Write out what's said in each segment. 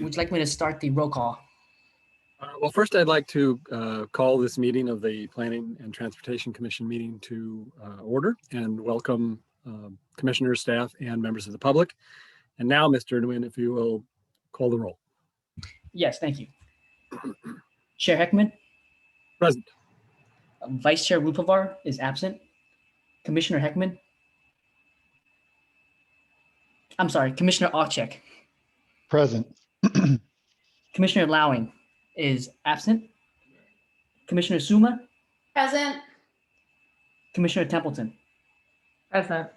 Would you like me to start the roll call? Well, first I'd like to call this meeting of the Planning and Transportation Commission meeting to order and welcome commissioners, staff, and members of the public. And now, Mr. Nguyen, if you will call the roll. Yes, thank you. Chair Heckman? Present. Vice Chair Rupavar is absent. Commissioner Heckman? I'm sorry, Commissioner Awcheck. Present. Commissioner Lowing is absent. Commissioner Stuma? Present. Commissioner Templeton? Present.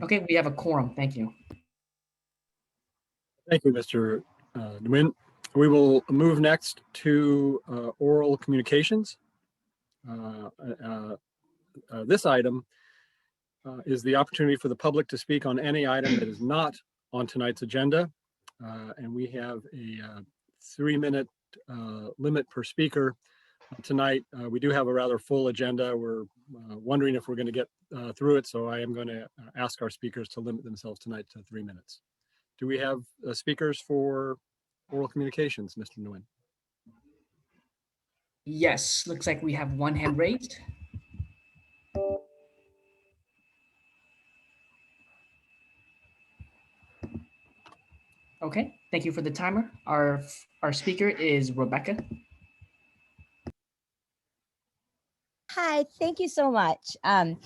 Okay, we have a quorum. Thank you. Thank you, Mr. Nguyen. We will move next to oral communications. This item is the opportunity for the public to speak on any item that is not on tonight's agenda. And we have a 3-minute limit per speaker tonight. We do have a rather full agenda. We're wondering if we're going to get through it. So I am going to ask our speakers to limit themselves tonight to 3 minutes. Do we have speakers for oral communications, Mr. Nguyen? Yes, looks like we have one hand raised. Okay, thank you for the timer. Our speaker is Rebecca. Hi, thank you so much. I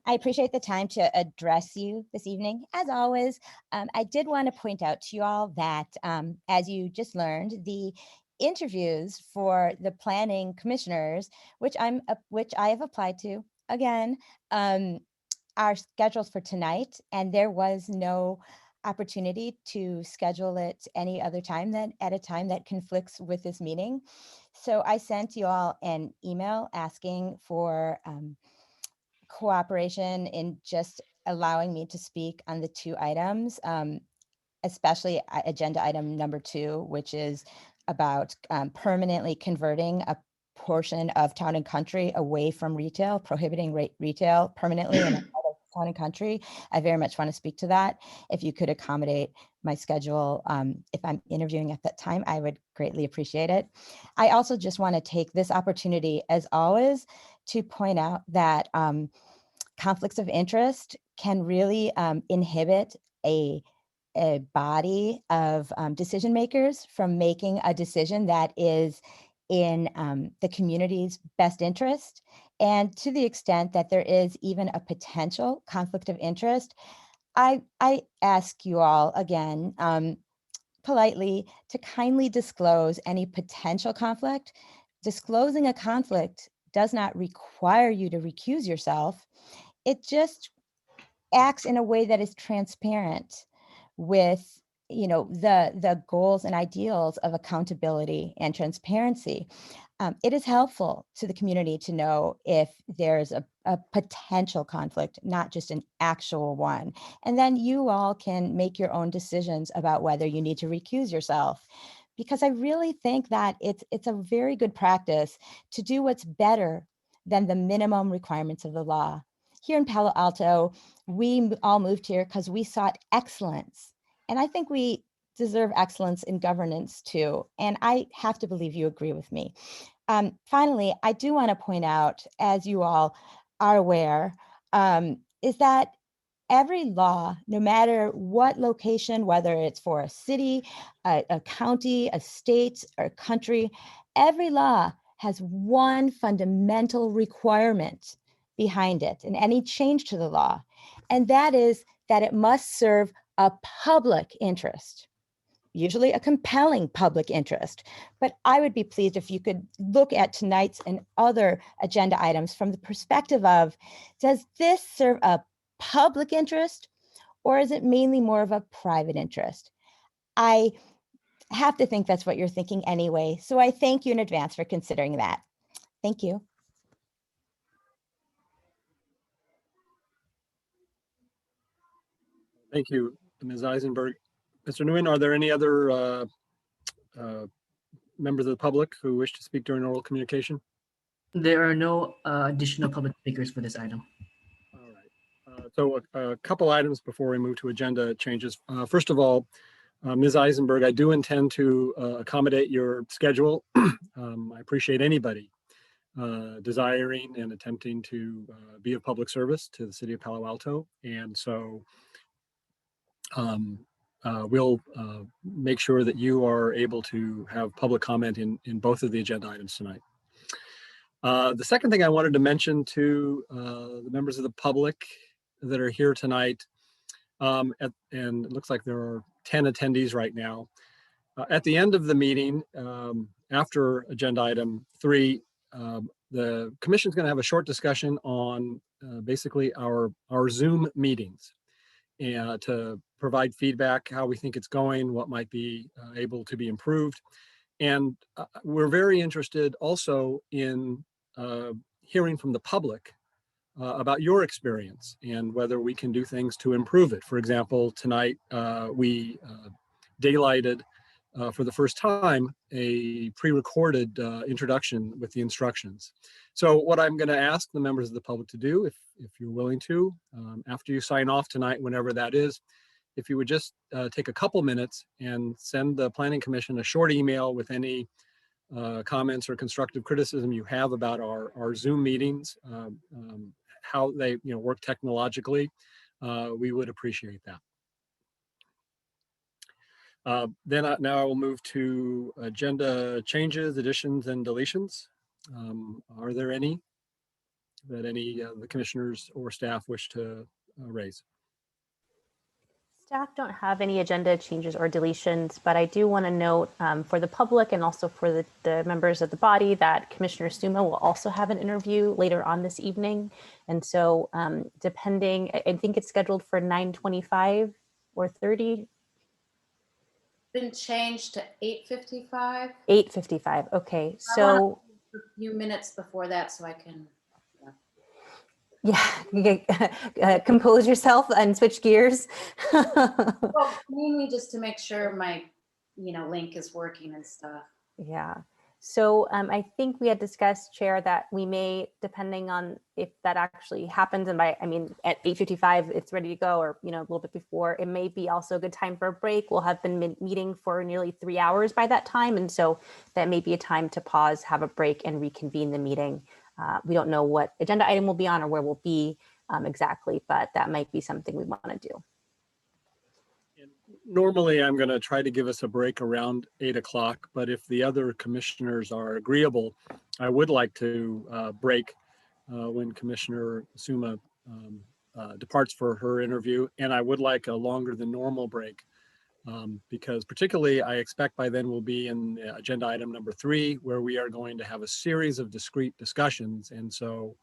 appreciate the time to address you this evening. As always, I did want to point out to you all that, as you just learned, the interviews for the planning commissioners, which I have applied to again, are scheduled for tonight, and there was no opportunity to schedule it any other time at a time that conflicts with this meeting. So I sent you all an email asking for cooperation in just allowing me to speak on the 2 items, especially agenda item number 2, which is about permanently converting a portion of Town and Country away from retail, prohibiting retail permanently in Town and Country. I very much want to speak to that. If you could accommodate my schedule, if I'm interviewing at that time, I would greatly appreciate it. I also just want to take this opportunity, as always, to point out that conflicts of interest can really inhibit a body of decision makers from making a decision that is in the community's best interest. And to the extent that there is even a potential conflict of interest, I ask you all again, politely, to kindly disclose any potential conflict. Disclosing a conflict does not require you to recuse yourself. It just acts in a way that is transparent with, the goals and ideals of accountability and transparency. It is helpful to the community to know if there's a potential conflict, not just an actual one. And then you all can make your own decisions about whether you need to recuse yourself. Because I really think that it's a very good practice to do what's better than the minimum requirements of the law. Here in Palo Alto, we all moved here because we sought excellence. And I think we deserve excellence in governance too. And I have to believe you agree with me. Finally, I do want to point out, as you all are aware, is that every law, no matter what location, whether it's for a city, a county, a state, or a country, every law has one fundamental requirement behind it and any change to the law. And that is that it must serve a public interest, usually a compelling public interest. But I would be pleased if you could look at tonight's and other agenda items from the perspective of, does this serve a public interest, or is it mainly more of a private interest? I have to think that's what you're thinking anyway. So I thank you in advance for considering that. Thank you. Thank you, Ms. Eisenberg. Mr. Nguyen, are there any other members of the public who wish to speak during oral communication? There are no additional public speakers for this item. All right. So a couple items before we move to agenda changes. First of all, Ms. Eisenberg, I do intend to accommodate your schedule. I appreciate anybody desiring and attempting to be of public service to the city of Palo Alto. And so we'll make sure that you are able to have public comment in both of the agenda items tonight. The second thing I wanted to mention to the members of the public that are here tonight, and it looks like there are 10 attendees right now. At the end of the meeting, after agenda item 3, the commission is going to have a short discussion on basically our Zoom meetings and to provide feedback, how we think it's going, what might be able to be improved. And we're very interested also in hearing from the public about your experience and whether we can do things to improve it. For example, tonight we daylighted for the first time a pre-recorded introduction with the instructions. So what I'm going to ask the members of the public to do, if you're willing to, after you sign off tonight, whenever that is, if you would just take a couple minutes and send the Planning Commission a short email with any comments or constructive criticism you have about our Zoom meetings, how they work technologically, we would appreciate that. Now I will move to agenda changes, additions, and deletions. Are there any that any of the commissioners or staff wish to raise? Staff don't have any agenda changes or deletions, but I do want to note for the public and also for the members of the body that Commissioner Stuma will also have an interview later on this evening. And so depending, I think it's scheduled for 9:25 or 30. Been changed to 8:55. 8:55, okay. A few minutes before that so I can. Yeah, compose yourself and switch gears. Well, mainly just to make sure my, link is working and stuff. Yeah. So I think we had discussed, Chair, that we may, depending on if that actually happens, and at 8:55 it's ready to go, or a little bit before, it may be also a good time for a break. We'll have been meeting for nearly 3 hours by that time, and so that may be a time to pause, have a break, and reconvene the meeting. We don't know what agenda item we'll be on or where we'll be exactly, but that might be something we want to do. Normally, I'm going to try to give us a break around 8 o'clock, but if the other commissioners are agreeable, I would like to break when Commissioner Stuma departs for her interview, and I would like a longer than normal break because particularly I expect by then we'll be in agenda item number 3, where we are going to have a series of discrete discussions. And so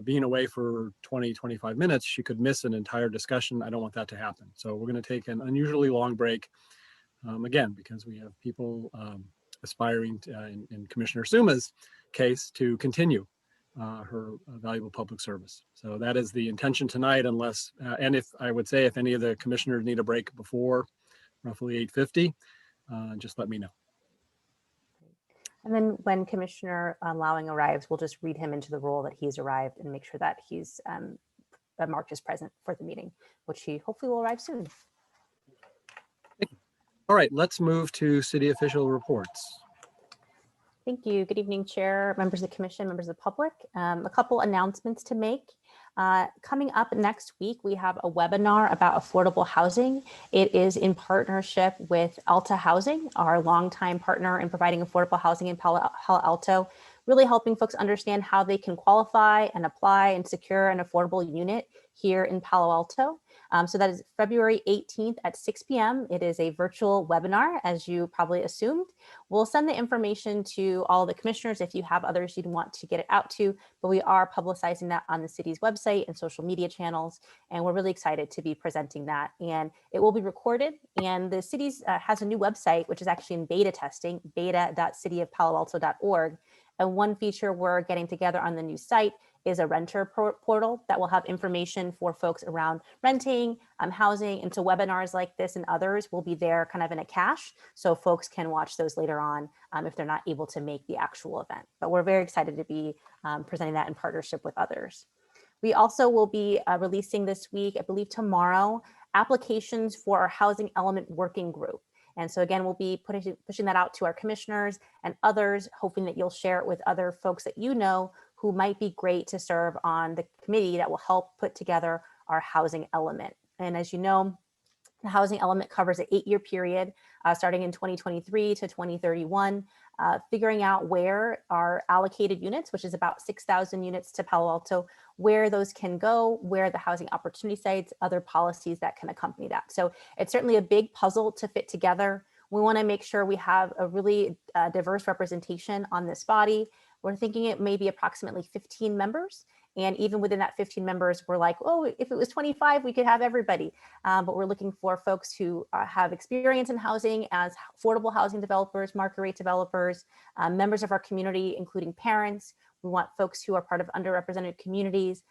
being away for 20-25 minutes, she could miss an entire discussion. I don't want that to happen. So we're going to take an unusually long break, again, because we have people aspiring to, in Commissioner Stuma's case, to continue her valuable public service. So that is the intention tonight, unless, and if I would say if any of the commissioners need a break before roughly 8:50, just let me know. And then when Commissioner Lowing arrives, we'll just read him into the role that he's arrived and make sure that he's marked as present for the meeting, which he hopefully will arrive soon. All right, let's move to city official reports. Thank you. Good evening, Chair, members of the Commission, members of the public. A couple announcements to make. Coming up next week, we have a webinar about affordable housing. It is in partnership with Alto Housing, our longtime partner in providing affordable housing in Palo Alto, really helping folks understand how they can qualify and apply and secure an affordable unit here in Palo Alto. So that is February 18th at 6 p.m. It is a virtual webinar, as you probably assumed. We'll send the information to all the commissioners if you have others you'd want to get it out to, but we are publicizing that on the city's website and social media channels, and we're really excited to be presenting that. And it will be recorded, and the city has a new website, which is actually in beta testing, beta.cityofpaloalto.org. And one feature we're getting together on the new site is a renter portal that will have information for folks around renting, housing, and so webinars like this and others will be there kind of in a cache, so folks can watch those later on if they're not able to make the actual event. But we're very excited to be presenting that in partnership with others. We also will be releasing this week, I believe tomorrow, applications for our housing element working group. And so again, we'll be pushing that out to our commissioners and others, hoping that you'll share it with other folks that you know who might be great to serve on the committee that will help put together our housing element. And as you know, the housing element covers an 8-year period, starting in 2023 to 2031, figuring out where our allocated units, which is about 6,000 units to Palo Alto, where those can go, where the housing opportunity sites, other policies that can accompany that. So it's certainly a big puzzle to fit together. We want to make sure we have a really diverse representation on this body. We're thinking it may be approximately 15 members. And even within that 15 members, we're like, oh, if it was 25, we could have everybody. But we're looking for folks who have experience in housing as affordable housing developers, market rate developers, members of our community, including parents. We want folks who are part of underrepresented communities,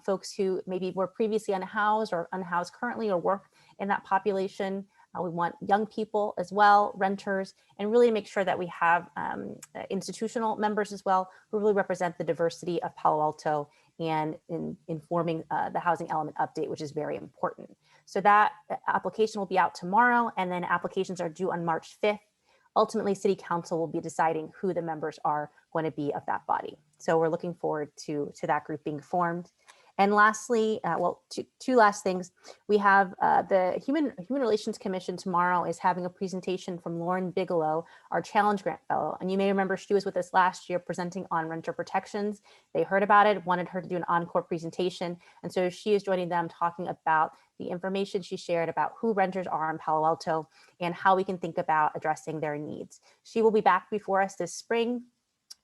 folks who maybe were previously unhoused or unhoused currently or work in that population. We want young people as well, renters, and really make sure that we have institutional members as well who really represent the diversity of Palo Alto and in informing the housing element update, which is very important. So that application will be out tomorrow, and then applications are due on March 5th. Ultimately, City Council will be deciding who the members are going to be of that body. So we're looking forward to that group being formed. And lastly, well, two last things. We have the Human Relations Commission tomorrow is having a presentation from Lauren Bigelow, our Challenge Grant Fellow. And you may remember she was with us last year presenting on renter protections. They heard about it, wanted her to do an encore presentation. And so she is joining them talking about the information she shared about who renters are in Palo Alto and how we can think about addressing their needs. She will be back before us this spring,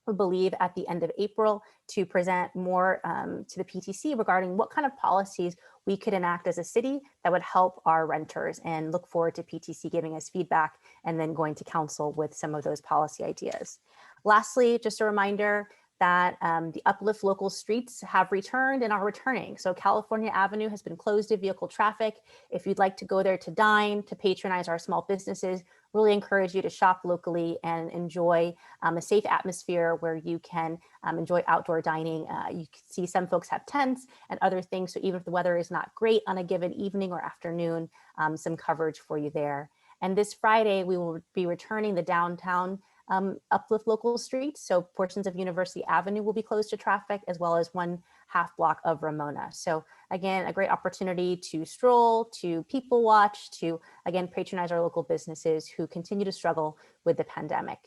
we believe at the end of April, to present more to the PTC regarding what kind of policies we could enact as a city that would help our renters, and look forward to PTC giving us feedback and then going to council with some of those policy ideas. Lastly, just a reminder that the Uplift local streets have returned and are returning. So California Avenue has been closed to vehicle traffic. If you'd like to go there to dine, to patronize our small businesses, really encourage you to shop locally and enjoy a safe atmosphere where you can enjoy outdoor dining. You can see some folks have tents and other things. So even if the weather is not great on a given evening or afternoon, some coverage for you there. And this Friday, we will be returning the downtown Uplift local streets. So portions of University Avenue will be closed to traffic, as well as 1/2 block of Ramona. So again, a great opportunity to stroll, to people watch, to again, patronize our local businesses who continue to struggle with the pandemic.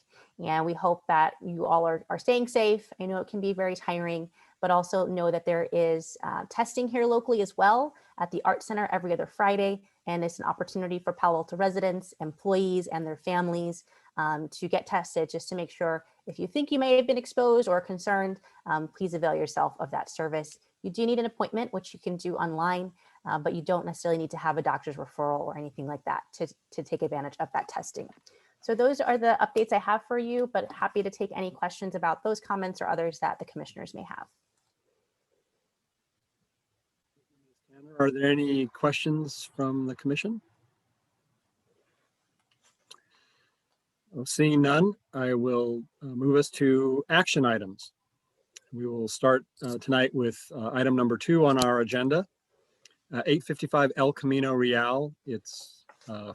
And we hope that you all are staying safe. I know it can be very tiring, but also know that there is testing here locally as well at the Art Center every other Friday. And it's an opportunity for Palo Alto residents, employees, and their families to get tested, just to make sure if you think you may have been exposed or concerned, please avail yourself of that service. You do need an appointment, which you can do online, but you don't necessarily need to have a doctor's referral or anything like that to take advantage of that testing. So those are the updates I have for you, but happy to take any questions about those comments or others that the commissioners may have. Are there any questions from the commission? Well, seeing none, I will move us to action items. We will start tonight with item number 2 on our agenda, 855 El Camino Real. It's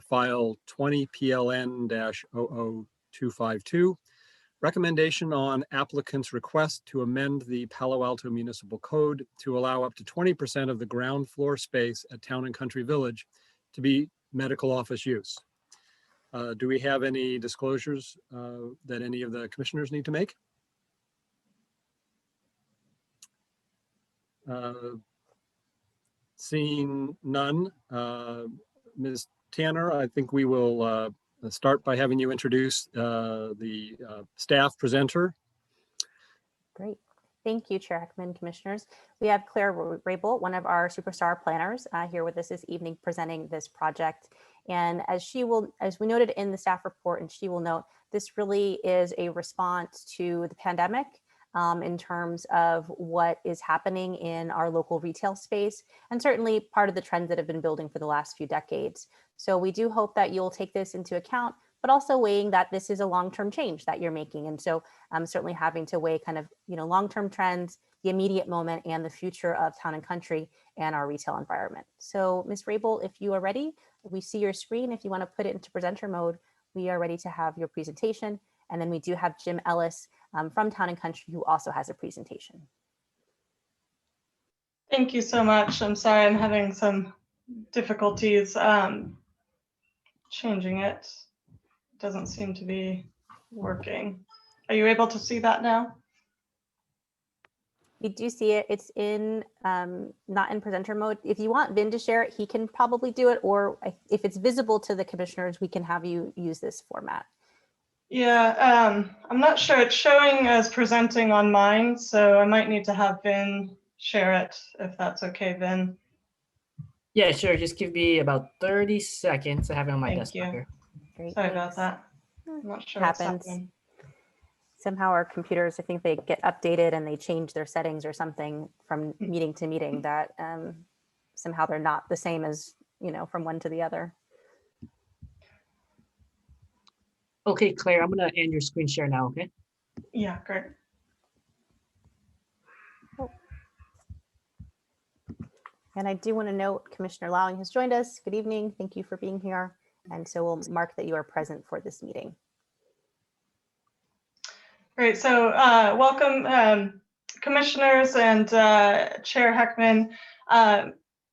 file 20 PLN-00252. Recommendation on applicant's request to amend the Palo Alto Municipal Code to allow up to 20% of the ground floor space at Town and Country Village to be medical office use. Do we have any disclosures that any of the commissioners need to make? Seeing none, Ms. Tanner, I think we will start by having you introduce the staff presenter. Great. Thank you, Chair Heckman, commissioners. We have Claire Rabel, one of our superstar planners, here with us this evening presenting this project. And as we noted in the staff report, and she will note, this really is a response to the pandemic in terms of what is happening in our local retail space, and certainly part of the trends that have been building for the last few decades. So we do hope that you'll take this into account, but also weighing that this is a long-term change that you're making. And so certainly having to weigh kind of, long-term trends, the immediate moment, and the future of town and country and our retail environment. So Ms. Rabel, if you are ready, we see your screen. If you want to put it into presenter mode, we are ready to have your presentation. And then we do have Jim Ellis from Town and Country, who also has a presentation. Thank you so much. I'm sorry, I'm having some difficulties changing it. It doesn't seem to be working. Are you able to see that now? We do see it. It's in not in presenter mode. If you want Vin to share it, he can probably do it. Or if it's visible to the commissioners, we can have you use this format. Yeah, I'm not sure. It's showing as presenting on mine, so I might need to have Vin share it if that's okay, Vin. Yeah, sure. Just give me about 30 seconds. I have it on my Thank desktop you. here. Great, Sorry thanks. about that. I'm not sure what's Happens. happening. Somehow our computers, I think they get updated and they change their settings or something from meeting to meeting that somehow they're not the same as, from one to the other. Okay, Claire, I'm going to end your screen share now, okay? Yeah, great. And I do want to note Commissioner Lowing has joined us. Good evening. Thank you for being here. And so we'll mark that you are present for this meeting. Great. So welcome, commissioners and Chair Heckman.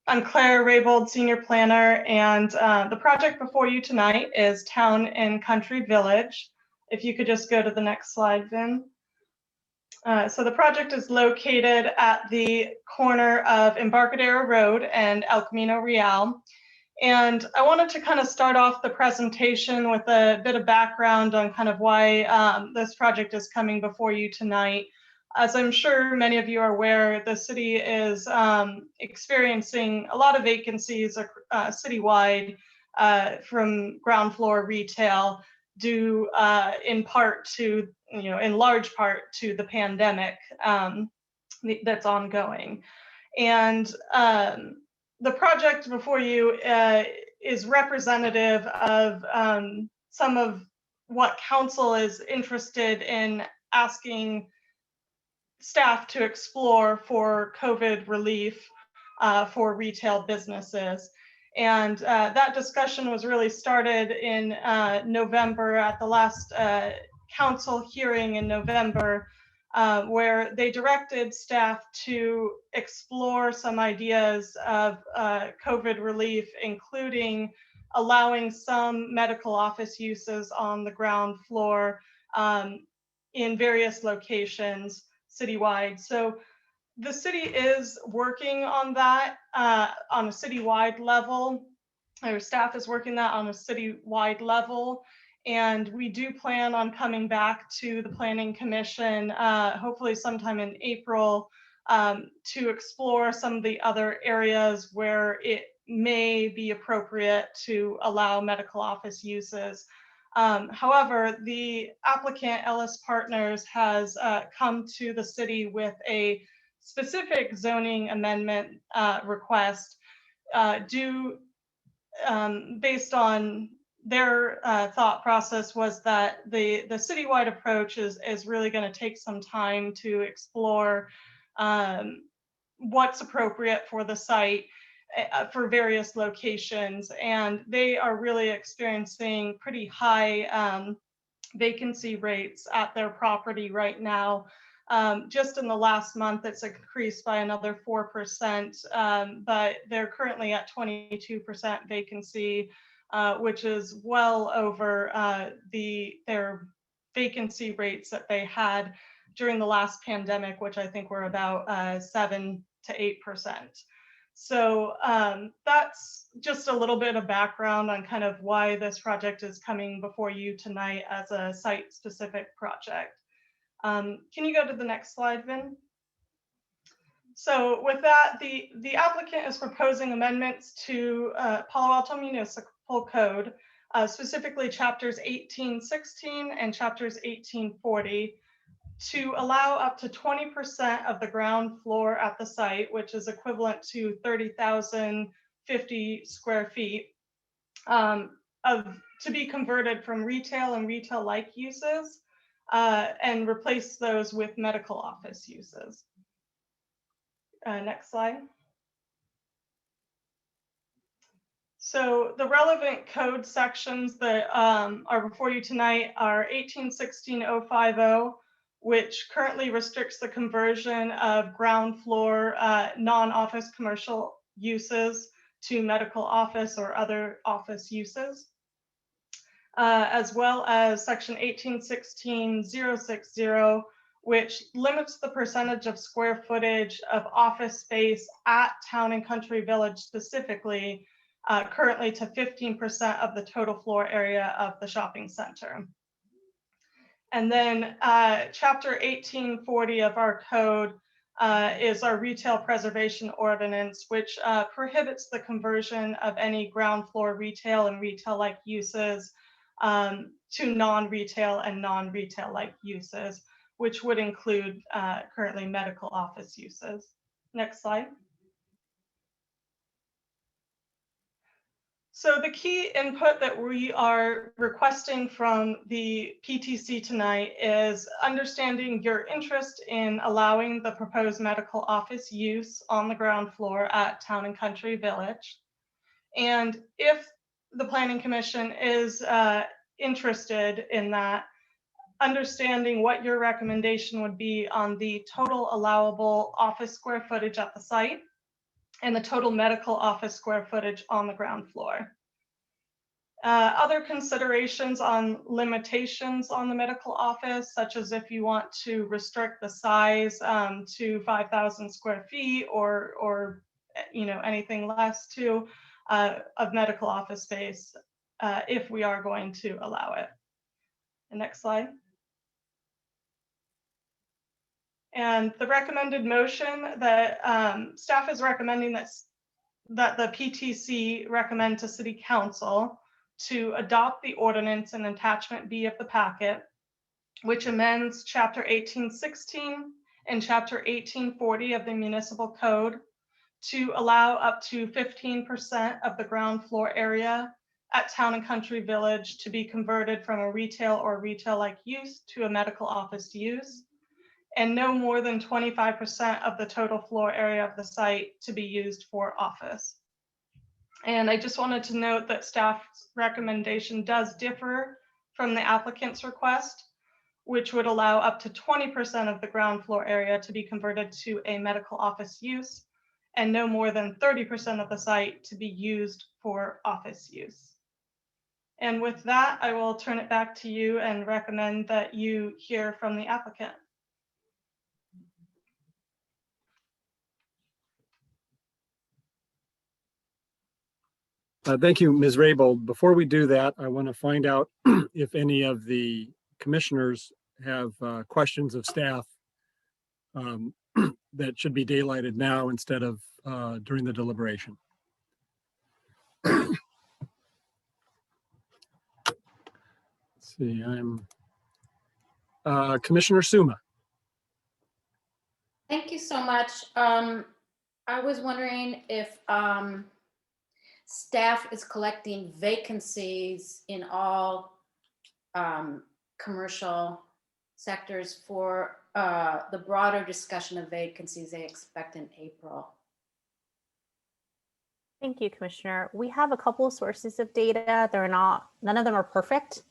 I'm Claire Raybould, Senior Planner, and the project before you tonight is Town and Country Village. If you could just go to the next slide, Vin. So the project is located at the corner of Embarcadero Road and El Camino Real. And I wanted to kind of start off the presentation with a bit of background on kind of why this project is coming before you tonight. As I'm sure many of you are aware, the city is experiencing a lot of vacancies citywide from ground floor retail due in part to, in large part to the pandemic that's ongoing. And the project before you is representative of some of what council is interested in asking staff to explore for COVID relief for retail businesses. And that discussion was really started in November at the last council hearing in November, where they directed staff to explore some ideas of COVID relief, including allowing some medical office uses on the ground floor in various locations citywide. So the city is working on that on a citywide level. Our staff is working that on a citywide level. And we do plan on coming back to the Planning Commission, hopefully sometime in April, to explore some of the other areas where it may be appropriate to allow medical office uses. However, the applicant, Ellis Partners, has come to the city with a specific zoning amendment request based on their thought process was that the citywide approach is really going to take some time to explore what's appropriate for the site for various locations. And they are really experiencing pretty high vacancy rates at their property right now. Just in the last month, it's increased by another 4%, but they're currently at 22% vacancy, which is well over their vacancy rates that they had during the last pandemic, which I think were about 7 to 8%. So that's just a little bit of background on kind of why this project is coming before you tonight as a site-specific project. Can you go to the next slide, Vin? So with that, the applicant is proposing amendments to Palo Alto Municipal Code, specifically chapters 1816 and chapters 1840, to allow up to 20% of the ground floor at the site, which is equivalent to 30,050 square feet, to be converted from retail and retail-like uses and replace those with medical office uses. Next slide. So the relevant code sections that are before you tonight are 1816.050, which currently restricts the conversion of ground floor non-office commercial uses to medical office or other office uses, as well as section 1816.060, which limits the percentage of square footage of office space at Town and Country Village specifically, currently to 15% of the total floor area of the shopping center. And then chapter 1840 of our code is our retail preservation ordinance, which prohibits the conversion of any ground floor retail and retail-like uses to non-retail and non-retail-like uses, which would include currently medical office uses. Next slide. So the key input that we are requesting from the PTC tonight is understanding your interest in allowing the proposed medical office use on the ground floor at Town and Country Village. And if the Planning Commission is interested in that, understanding what your recommendation would be on the total allowable office square footage at the site and the total medical office square footage on the ground floor. Other considerations on limitations on the medical office, such as if you want to restrict the size to 5,000 square feet or anything less to of medical office space, if we are going to allow it. The next slide. And the recommended motion that staff is recommending that the PTC recommend to City Council to adopt the ordinance in attachment B of the packet, which amends chapter 1816 and chapter 1840 of the Municipal Code to allow up to 15% of the ground floor area at Town and Country Village to be converted from a retail or retail-like use to a medical office use, and no more than 25% of the total floor area of the site to be used for office. And I just wanted to note that staff's recommendation does differ from the applicant's request, which would allow up to 20% of the ground floor area to be converted to a medical office use, and no more than 30% of the site to be used for office use. And with that, I will turn it back to you and recommend that you hear from the applicant. Thank you, Ms. Raybold. Before we do that, I want to find out if any of the commissioners have questions of staff that should be daylighted now instead of during the deliberation. Let's see, I'm Commissioner Stuma. Thank you so much. I was wondering if staff is collecting vacancies in all commercial sectors for the broader discussion of vacancies they expect in April. Thank you, Commissioner. We have a couple of sources of data. None of them are perfect.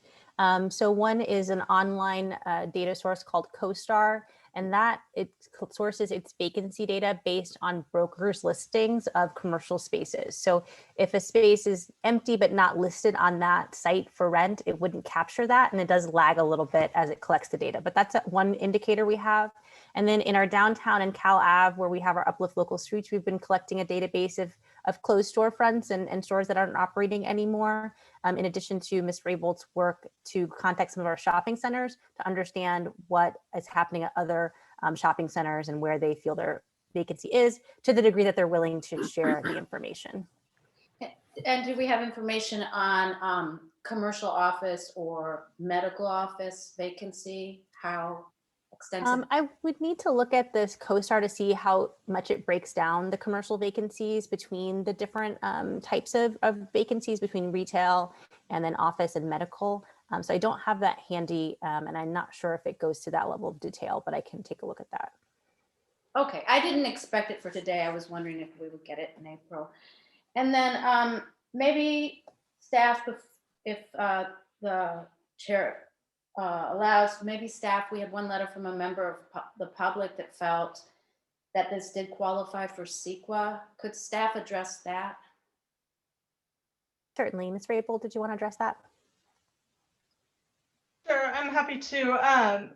So one is an online data source called CoStar, and that it sources its vacancy data based on brokers' listings of commercial spaces. So if a space is empty but not listed on that site for rent, it wouldn't capture that, and it does lag a little bit as it collects the data. But that's one indicator we have. And then in our downtown and Cal Ave, where we have our Uplift Local Streets, we've been collecting a database of closed storefronts and stores that aren't operating anymore, in addition to Ms. Raybold's work to contact some of our shopping centers to understand what is happening at other shopping centers and where they feel their vacancy is, to the degree that they're willing to share the information. And do we have information on commercial office or medical office vacancy? How extensive? I would need to look at this CoStar to see how much it breaks down the commercial vacancies between the different types of vacancies between retail and then office and medical. So I don't have that handy, and I'm not sure if it goes to that level of detail, but I can take a look at that. Okay, I didn't expect it for today. I was wondering if we would get it in April. And then maybe staff, if the chair allows, maybe staff, we had one letter from a member of the public that felt that this did qualify for CEQA. Could staff address that? Certainly. Ms. Rabel, did you want to address that? Sure, I'm happy to.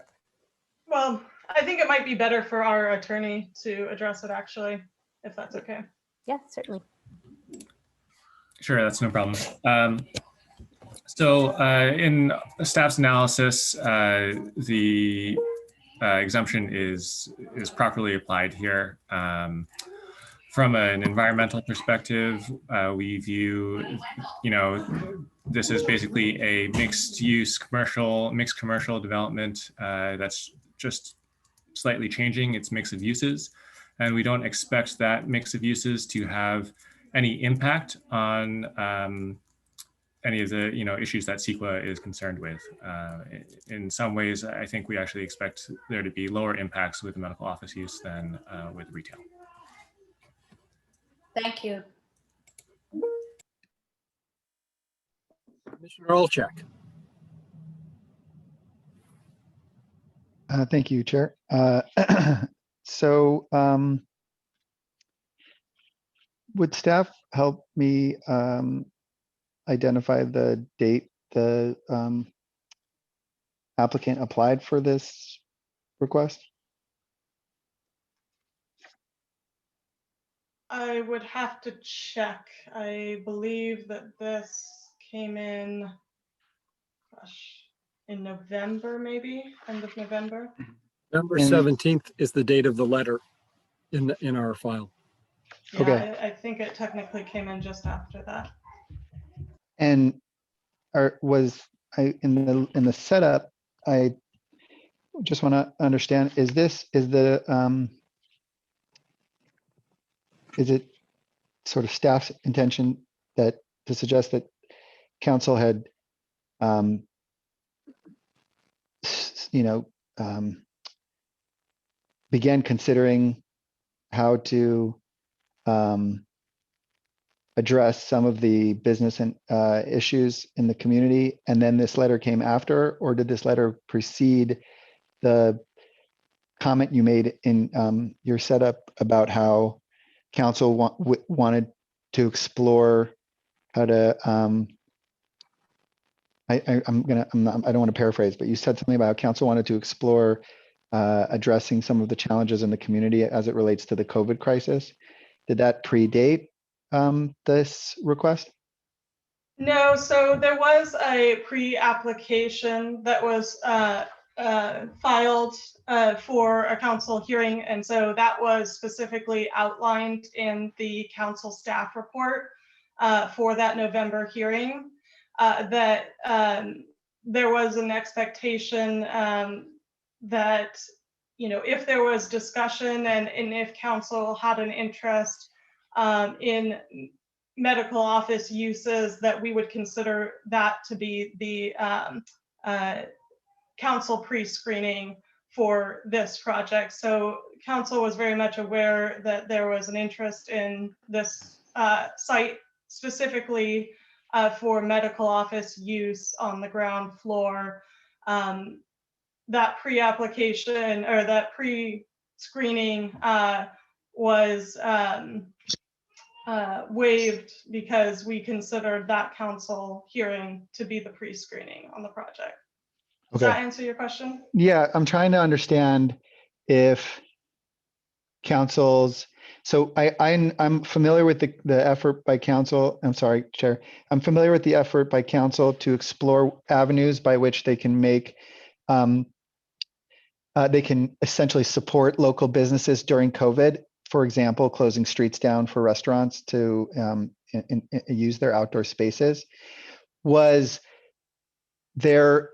Well, I think it might be better for our attorney to address it, actually, if that's okay. Yeah, certainly. Sure, that's no problem. In staff's analysis, the exemption is properly applied here. From an environmental perspective, we view, this is basically a mixed commercial development that's just slightly changing its mix of uses. And we don't expect that mix of uses to have any impact on any of the issues that CEQA is concerned with. In some ways, I think we actually expect there to be lower impacts with medical office use than with retail. Thank you. Commissioner Olchek. Thank you, Chair. Would staff help me identify the date the applicant applied for this request? I would have to check. I believe that this came in, gosh, in November, maybe, end of November. November 17th is the date of the letter in our file. Yeah, Okay. I think it technically came in just after that. And was I in the setup? I just want to understand: is it sort of staff's intention to suggest that council had, began considering how to address some of the business and issues in the community, and then this letter came after, or did this letter precede the comment you made in your setup about how council wanted to explore how to I don't want to paraphrase, but you said something about how council wanted to explore addressing some of the challenges in the community as it relates to the COVID crisis. Did that predate this request? No, so there was a pre-application that was filed for a council hearing, and so that was specifically outlined in the council staff report for that November hearing. That there was an expectation that if there was discussion and if council had an interest in medical office uses, that we would consider that to be the council pre-screening for this project. So council was very much aware that there was an interest in this site specifically for medical office use on the ground floor. That pre-application or that pre-screening was waived because we considered that council hearing to be the pre-screening on the project. Does that answer your question? Yeah, I'm trying to understand if councils. So I'm familiar with the effort by council. I'm sorry, Chair. I'm familiar with the effort by council to explore avenues by which they can make. They can essentially support local businesses during COVID. For example, closing streets down for restaurants to use their outdoor spaces. Was there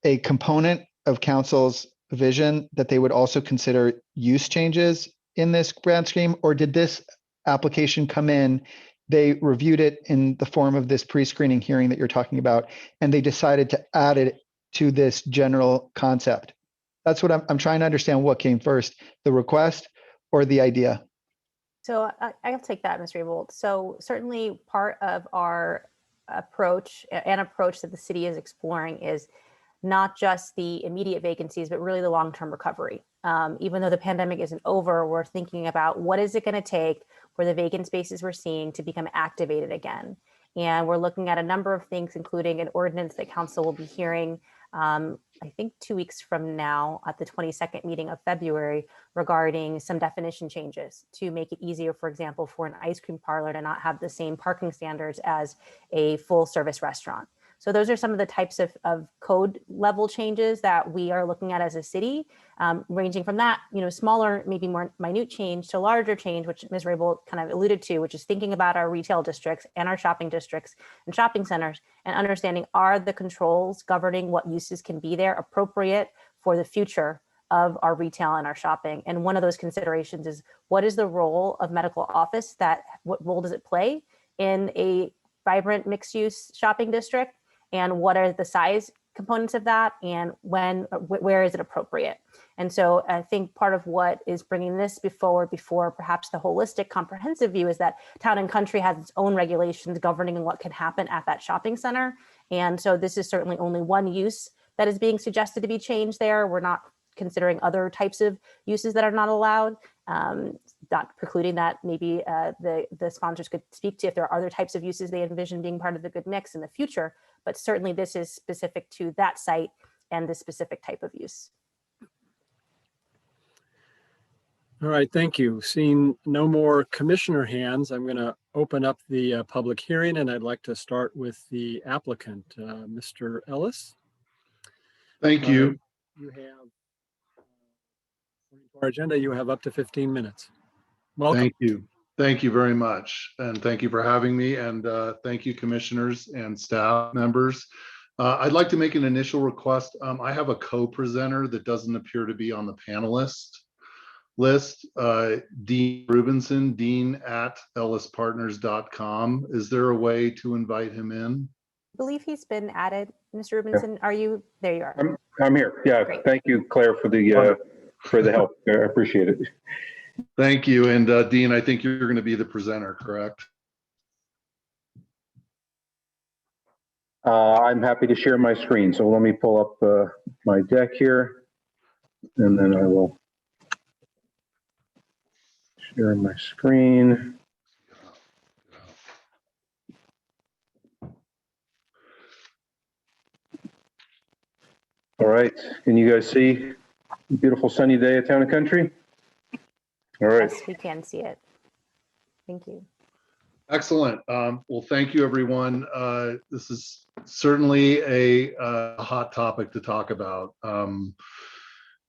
a component of council's vision that they would also consider use changes in this grant scheme, or did this application come in they reviewed it in the form of this pre-screening hearing that you're talking about, and they decided to add it to this general concept. That's what I'm trying to understand. What came first, the request or the idea? So I'll take that, Ms. Raybould. So certainly part of our approach, an approach that the city is exploring, is not just the immediate vacancies, but really the long-term recovery. Even though the pandemic isn't over, we're thinking about what is it going to take for the vacant spaces we're seeing to become activated again. And we're looking at a number of things, including an ordinance that council will be hearing, I think 2 weeks from now at the 22nd meeting of February, regarding some definition changes to make it easier, for example, for an ice cream parlor to not have the same parking standards as a full service restaurant. So those are some of the types of code level changes that we are looking at as a city, ranging from that, smaller, maybe more minute change to larger change, which Ms. Raybould kind of alluded to, which is thinking about our retail districts and our shopping districts and shopping centers and understanding, are the controls governing what uses can be there appropriate for the future of our retail and our shopping? And one of those considerations is, what is the role of medical office? What role does it play in a vibrant mixed use shopping district? And what are the size components of that, and where is it appropriate? And so I think part of what is bringing this before perhaps the holistic comprehensive view is that Town and Country has its own regulations governing what can happen at that shopping center. And so this is certainly only one use that is being suggested to be changed there. We're not considering other types of uses that are not allowed, not precluding that maybe the sponsors could speak to if there are other types of uses they envision being part of the good mix in the future. But certainly this is specific to that site and this specific type of use. All right, thank you. Seeing no more commissioner hands, I'm going to open up the public hearing, and I'd like to start with the applicant, Mr. Ellis. Thank you. You have, according to our agenda, you have up to 15 minutes. Welcome. Thank you. Thank you very much. And thank you for having me. And thank you, commissioners and staff members. I'd like to make an initial request. I have a co-presenter that doesn't appear to be on the panelist list, Dean Rubinson, dean@ellispartners.com. Is there a way to invite him in? I believe he's been added. Mr. Rubinson, Are you, there you are. I'm here. Yeah, great. Thank you, Claire, for the help. I appreciate it. Thank you. And Dean, I think you're going to be the presenter, correct? I'm happy to share my screen. So let me pull up my deck here, and then I will share my screen. All right. Can you guys see a beautiful sunny day at Town and Country? All right. Yes, we can see it. Thank you. Excellent. Well, thank you, everyone. This is certainly a hot topic to talk about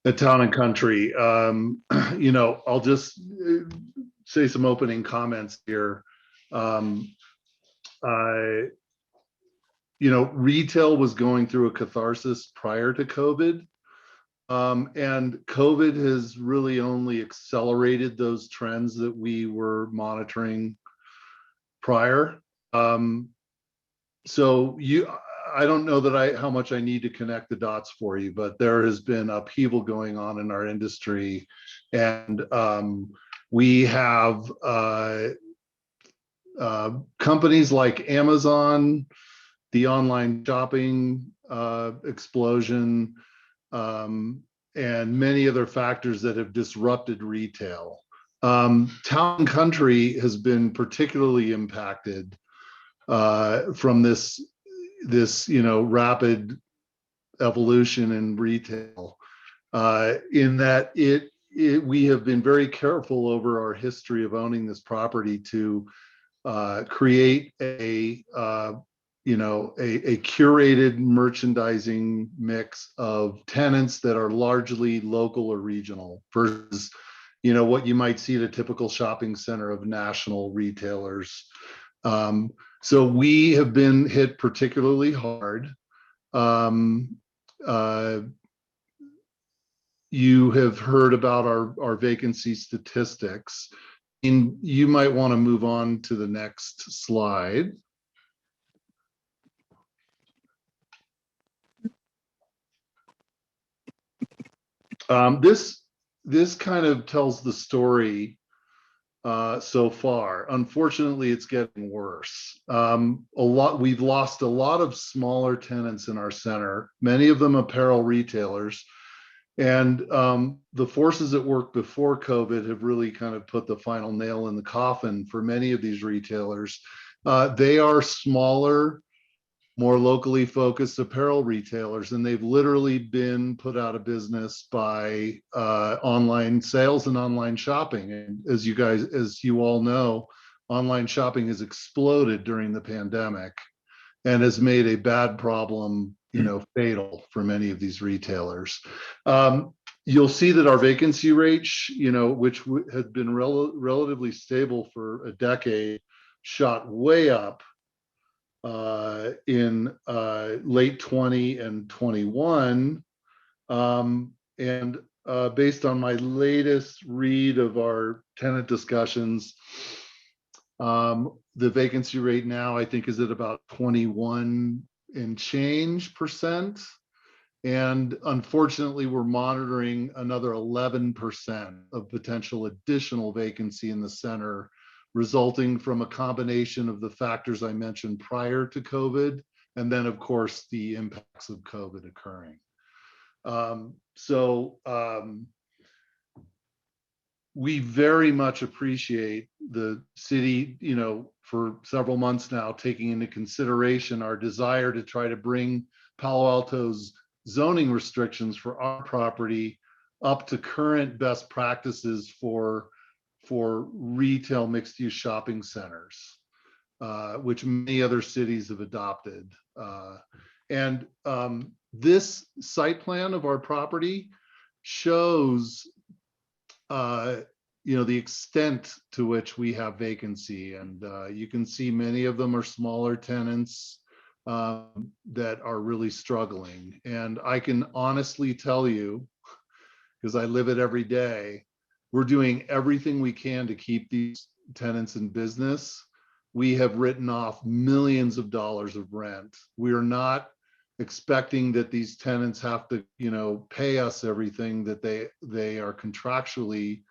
at Town and Country. I'll just say some opening comments here. Retail was going through a catharsis prior to COVID. And COVID has really only accelerated those trends that we were monitoring prior. So I don't know that how much I need to connect the dots for you, but there has been upheaval going on in our industry. And we have companies like Amazon, the online shopping explosion, and many other factors that have disrupted retail. Town and Country has been particularly impacted from this rapid evolution in retail, in that we have been very careful over our history of owning this property to create a curated merchandising mix of tenants that are largely local or regional versus, what you might see at a typical shopping center of national retailers. So we have been hit particularly hard. You have heard about our vacancy statistics. Dean, you might want to move on to the next slide. This kind of tells the story so far. Unfortunately, it's getting worse. We've lost a lot of smaller tenants in our center, many of them apparel retailers. And the forces at work before COVID have really kind of put the final nail in the coffin for many of these retailers. They are smaller, more locally focused apparel retailers, and they've literally been put out of business by online sales and online shopping. And as you all know, online shopping has exploded during the pandemic and has made a bad problem, fatal for many of these retailers. You'll see that our vacancy rate, which had been relatively stable for a decade, shot way up in late 20 and 21. And based on my latest read of our tenant discussions, the vacancy rate now I think is at about 21 and change %. And unfortunately, we're monitoring another 11% of potential additional vacancy in the center, resulting from a combination of the factors I mentioned prior to COVID, and then of course the impacts of COVID occurring. We very much appreciate the city, for several months now, taking into consideration our desire to try to bring Palo Alto's zoning restrictions for our property up to current best practices for retail mixed-use shopping centers, which many other cities have adopted. This site plan of our property shows the extent to which we have vacancy, and you can see many of them are smaller tenants that are really struggling. And I can honestly tell you, because I live it every day, we're doing everything we can to keep these tenants in business. We have written off millions of dollars of rent. We are not expecting that these tenants have to, pay us everything that they are contractually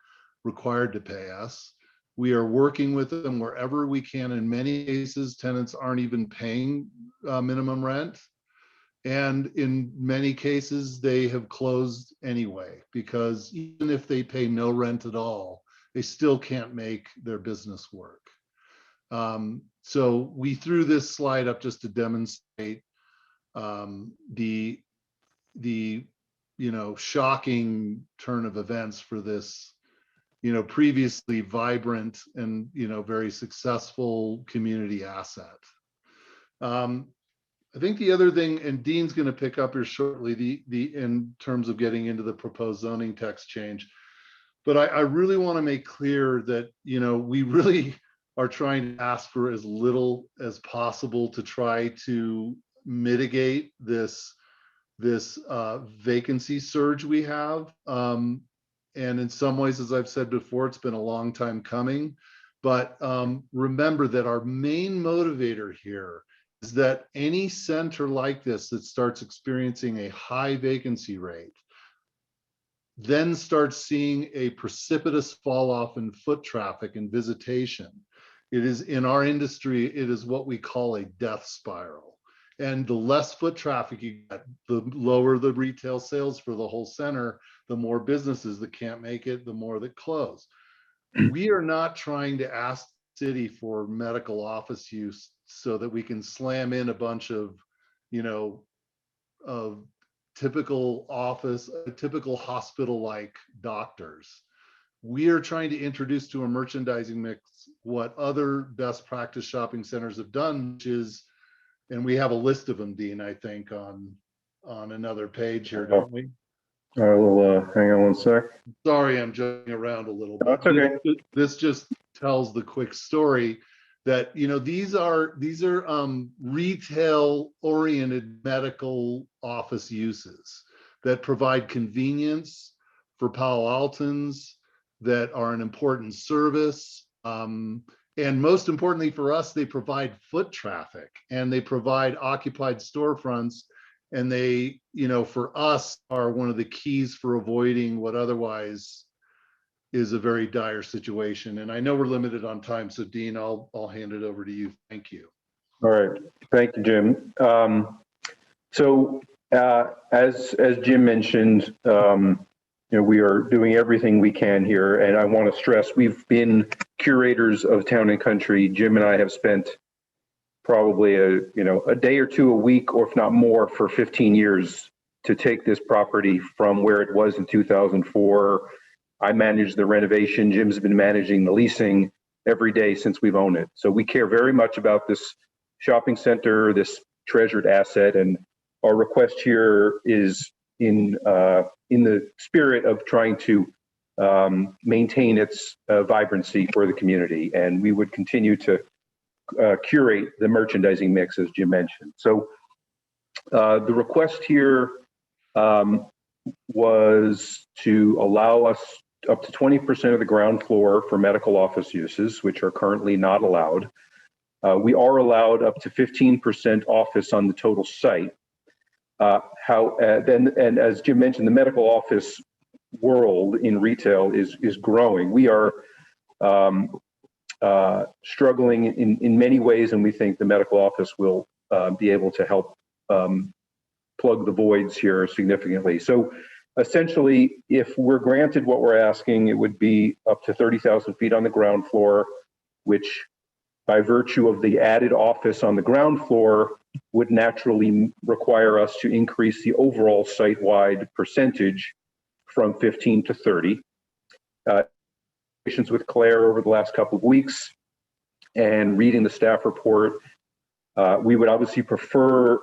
required to pay us. We are working with them wherever we can. In many cases, tenants aren't even paying minimum rent. And in many cases, they have closed anyway, because even if they pay no rent at all, they still can't make their business work. So we threw this slide up just to demonstrate the shocking turn of events for this previously vibrant and very successful community asset. I think the other thing, and Dean's going to pick up here shortly, in terms of getting into the proposed zoning text change, but I really want to make clear that we really are trying to ask for as little as possible to try to mitigate this vacancy surge we have. And in some ways, as I've said before, it's been a long time coming. But remember that our main motivator here is that any center like this that starts experiencing a high vacancy rate then starts seeing a precipitous fall off in foot traffic and visitation. It is, in our industry, it is what we call a death spiral. And the less foot traffic you get, the lower the retail sales for the whole center, the more businesses that can't make it, the more that close. We are not trying to ask the city for medical office use so that we can slam in a bunch of, of typical office, typical hospital-like doctors. We are trying to introduce to a merchandising mix what other best practice shopping centers have done, which is, and we have a list of them, Dean, I think on another page here, don't we? All right, well, hang on one sec. Sorry, I'm jumping around a little bit. That's okay. This just tells the quick story that, these are retail oriented medical office uses that provide convenience for Palo Altans, that are an important service. And most importantly for us, they provide foot traffic and they provide occupied storefronts. And they, for us, are one of the keys for avoiding what otherwise is a very dire situation. And I know we're limited on time, so Dean, I'll hand it over to you. Thank you. All right, thank you, Jim. As Jim mentioned, we are doing everything we can here, and I want to stress we've been curators of Town and Country. Jim and I have spent probably a day or two a week, or if not more, for 15 years to take this property from where it was in 2004. I managed the renovation. Jim's been managing the leasing every day since we've owned it. So we care very much about this shopping center, this treasured asset, and our request here is in the spirit of trying to maintain its vibrancy for the community. And we would continue to curate the merchandising mix, as Jim mentioned. So the request here was to allow us up to 20% of the ground floor for medical office uses, which are currently not allowed. We are allowed up to 15% office on the total site. And as Jim mentioned, the medical office world in retail is growing. We are struggling in many ways, and we think the medical office will be able to help plug the voids here significantly. So essentially, if we're granted what we're asking, it would be up to 30,000 feet on the ground floor, which by virtue of the added office on the ground floor would naturally require us to increase the overall site-wide percentage from 15 to 30. With Claire over the last couple of weeks and reading the staff report, we would obviously prefer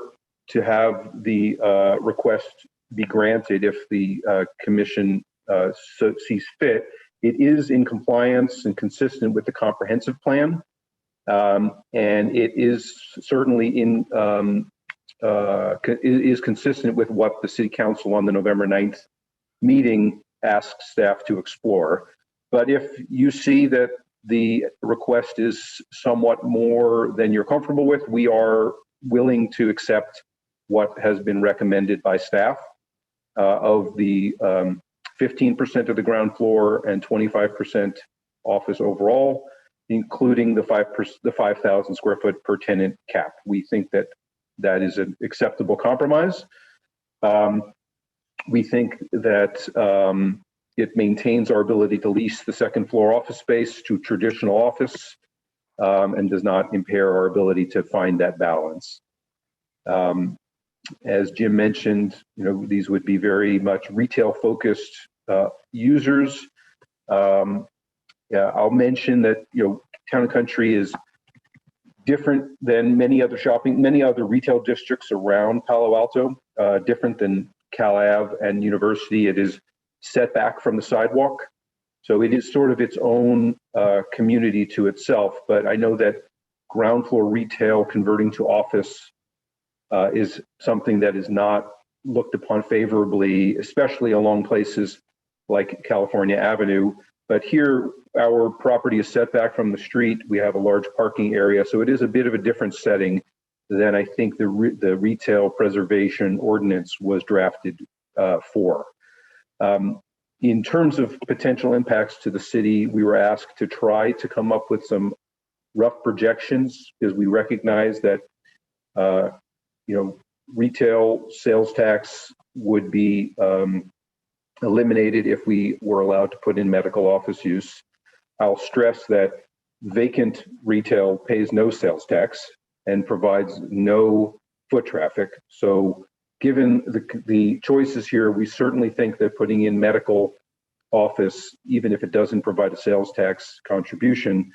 to have the request be granted if the commission so sees fit. It is in compliance and consistent with the comprehensive plan, and it is certainly is consistent with what the City Council on the November 9th meeting asked staff to explore. But if you see that the request is somewhat more than you're comfortable with, we are willing to accept what has been recommended by staff of the 15% of the ground floor and 25% office overall, including the 5,000 square foot per tenant cap. We think that that is an acceptable compromise. We think that it maintains our ability to lease the second floor office space to traditional office and does not impair our ability to find that balance. As Jim mentioned, these would be very much retail focused users. I'll mention that Town and Country is different than many other retail districts around Palo Alto, different than Cal Ave and University. It is set back from the sidewalk. So it is sort of its own community to itself. But I know that ground floor retail converting to office is something that is not looked upon favorably, especially along places like California Avenue. But here, our property is set back from the street. We have a large parking area. So it is a bit of a different setting than I think the retail preservation ordinance was drafted for. In terms of potential impacts to the city, we were asked to try to come up with some rough projections because we recognize that retail sales tax would be eliminated if we were allowed to put in medical office use. I'll stress that vacant retail pays no sales tax and provides no foot traffic. So given the choices here, we certainly think that putting in medical office, even if it doesn't provide a sales tax contribution,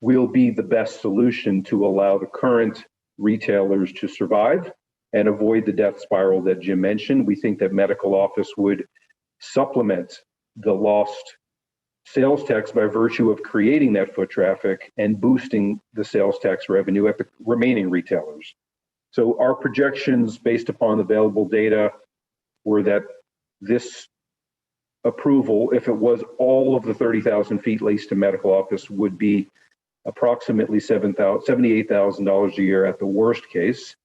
will be the best solution to allow the current retailers to survive and avoid the death spiral that Jim mentioned. We think that medical office would supplement the lost sales tax by virtue of creating that foot traffic and boosting the sales tax revenue at the remaining retailers. So our projections based upon available data were that this approval, if it was all of the 30,000 feet leased to medical office, would be approximately $78,000 a year at the worst case,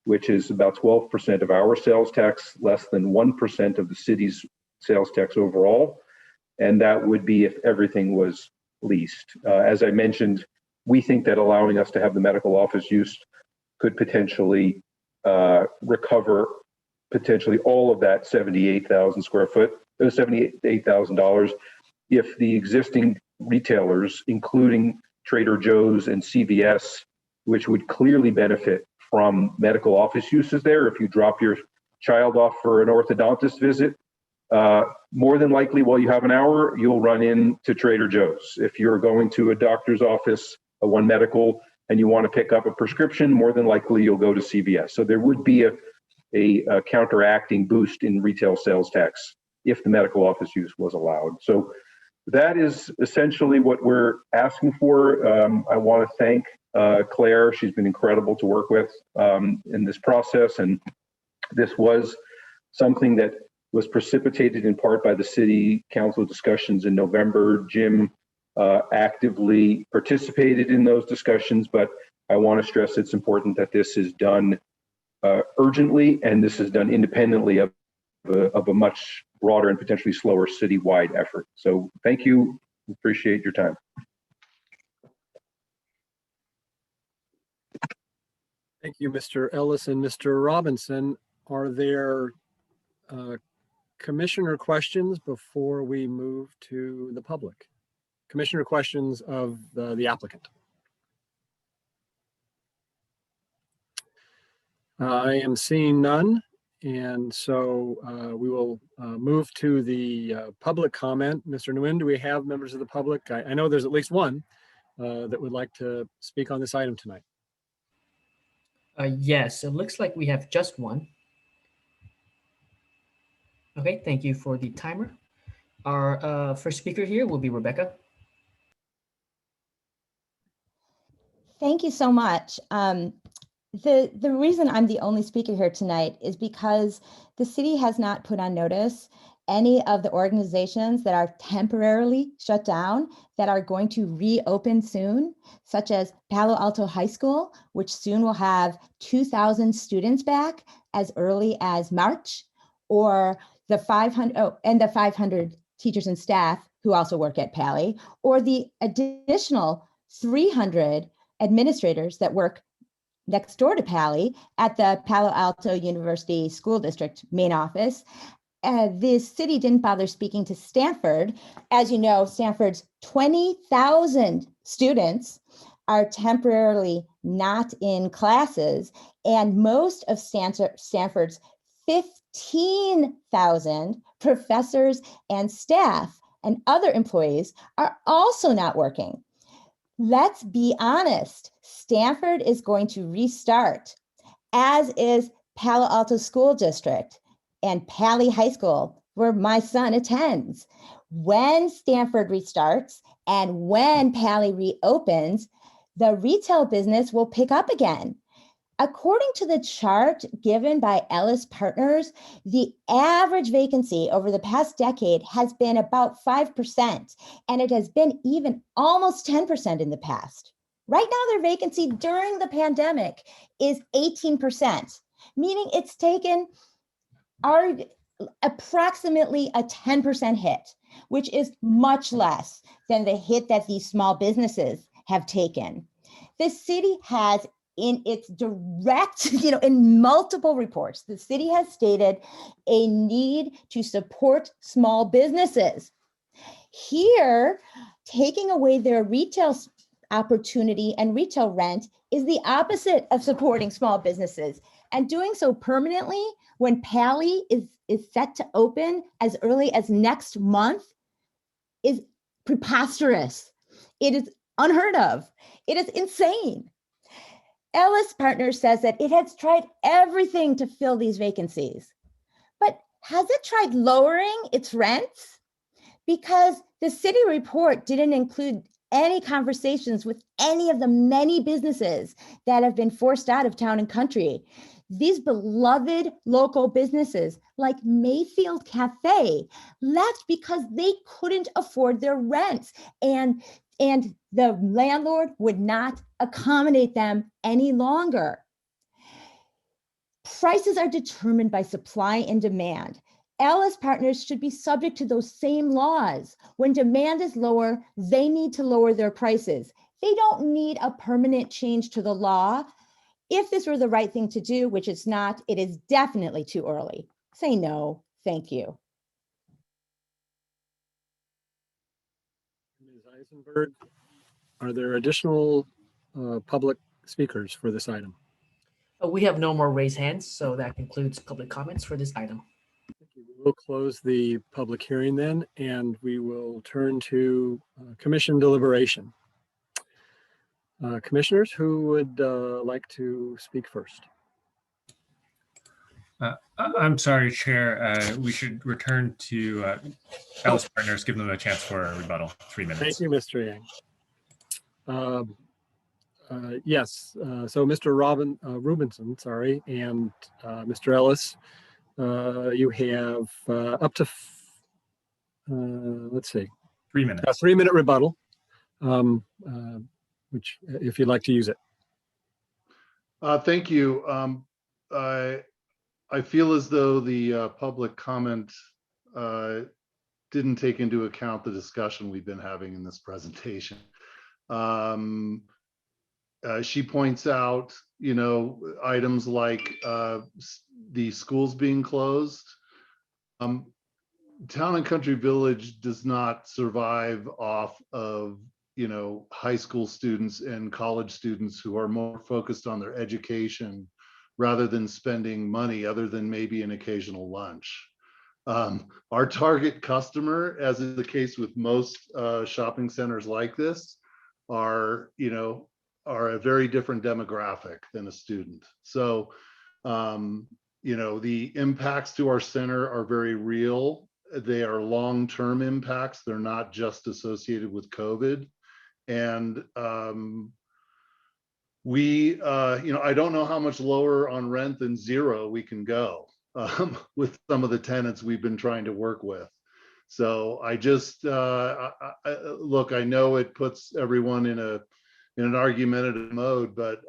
which is about 12% of our sales tax, less than 1% of the city's sales tax overall. And that would be if everything was leased. As I mentioned, we think that allowing us to have the medical office use could potentially recover potentially all of that 78,000 square foot, $78,000, if the existing retailers, including Trader Joe's and CVS, which would clearly benefit from medical office uses there. If you drop your child off for an orthodontist visit, more than likely while you have an hour, you'll run into Trader Joe's. If you're going to a doctor's office, a One Medical, and you want to pick up a prescription, more than likely you'll go to CVS. So there would be a counteracting boost in retail sales tax if the medical office use was allowed. So that is essentially what we're asking for. I want to thank Claire. She's been incredible to work with in this process. And this was something that was precipitated in part by the city council discussions in November. Jim actively participated in those discussions, but I want to stress it's important that this is done urgently, and this is done independently of a much broader and potentially slower citywide effort. So thank you. Appreciate your time. Thank you, Mr. Ellis and Mr. Robinson. Are there commissioner questions before we move to the public? Commissioner questions of the applicant. I am seeing none. And so we will move to the public comment. Mr. Nguyen, do we have members of the public? I know there's at least one that would like to speak on this item tonight. Yes, it looks like we have just one. Okay, thank you for the timer. Our first speaker here will be Rebecca. Thank you so much. The reason I'm the only speaker here tonight is because the city has not put on notice any of the organizations that are temporarily shut down that are going to reopen soon, such as Palo Alto High School, which soon will have 2,000 students back as early as March, or the 500 teachers and staff who also work at Pali, or the additional 300 administrators that work next door to Pali at the Palo Alto University School District main office. The city didn't bother speaking to Stanford. As you know, Stanford's 20,000 students are temporarily not in classes, and most of Stanford's 15,000 professors and staff and other employees are also not working. Let's be honest, Stanford is going to restart, as is Palo Alto School District and Pali High School, where my son attends. When Stanford restarts and when Pali reopens, the retail business will pick up again. According to the chart given by Ellis Partners, the average vacancy over the past decade has been about 5%, and it has been even almost 10% in the past. Right now, their vacancy during the pandemic is 18%, meaning it's taken approximately a 10% hit, which is much less than the hit that these small businesses have taken. The city has, in its direct, in multiple reports, the city has stated a need to support small businesses. Here, taking away their retail opportunity and retail rent is the opposite of supporting small businesses. And doing so permanently when Pali is set to open as early as next month is preposterous. It is unheard of. It is insane. Ellis Partners says that it has tried everything to fill these vacancies, but has it tried lowering its rents? Because the city report didn't include any conversations with any of the many businesses that have been forced out of town and country. These beloved local businesses like Mayfield Cafe left because they couldn't afford their rents, and the landlord would not accommodate them any longer. Prices are determined by supply and demand. LS partners should be subject to those same laws. When demand is lower, they need to lower their prices. They don't need a permanent change to the law. If this were the right thing to do, which it's not, it is definitely too early. Say no, thank you. Ms. Eisenberg, are there additional public speakers for this item? We have no more raised hands, so that concludes public comments for this item. We'll close the public hearing then, and we will turn to commission deliberation. Commissioners, who would like to speak first? I'm sorry, Chair. We should return to Alice Partners, give them a chance for a rebuttal. 3 minutes. Thank you, Mr. Yang. Yes, so Mr. Rubinson, sorry, and Mr. Ellis, you have up to, let's see. 3 minutes. A 3-minute rebuttal, which if you'd like to use it. Thank you. I feel as though the public comment didn't take into account the discussion we've been having in this presentation. She points out, items like the schools being closed. Town and Country Village does not survive off of, high school students and college students who are more focused on their education rather than spending money other than maybe an occasional lunch. Our target customer, as is the case with most shopping centers like this, are a very different demographic than a student. So, the impacts to our center are very real. They are long-term impacts. They're not just associated with COVID. And I don't know how much lower on rent than zero we can go with some of the tenants we've been trying to work with. So I just, look, I know it puts everyone in an argumentative mode, but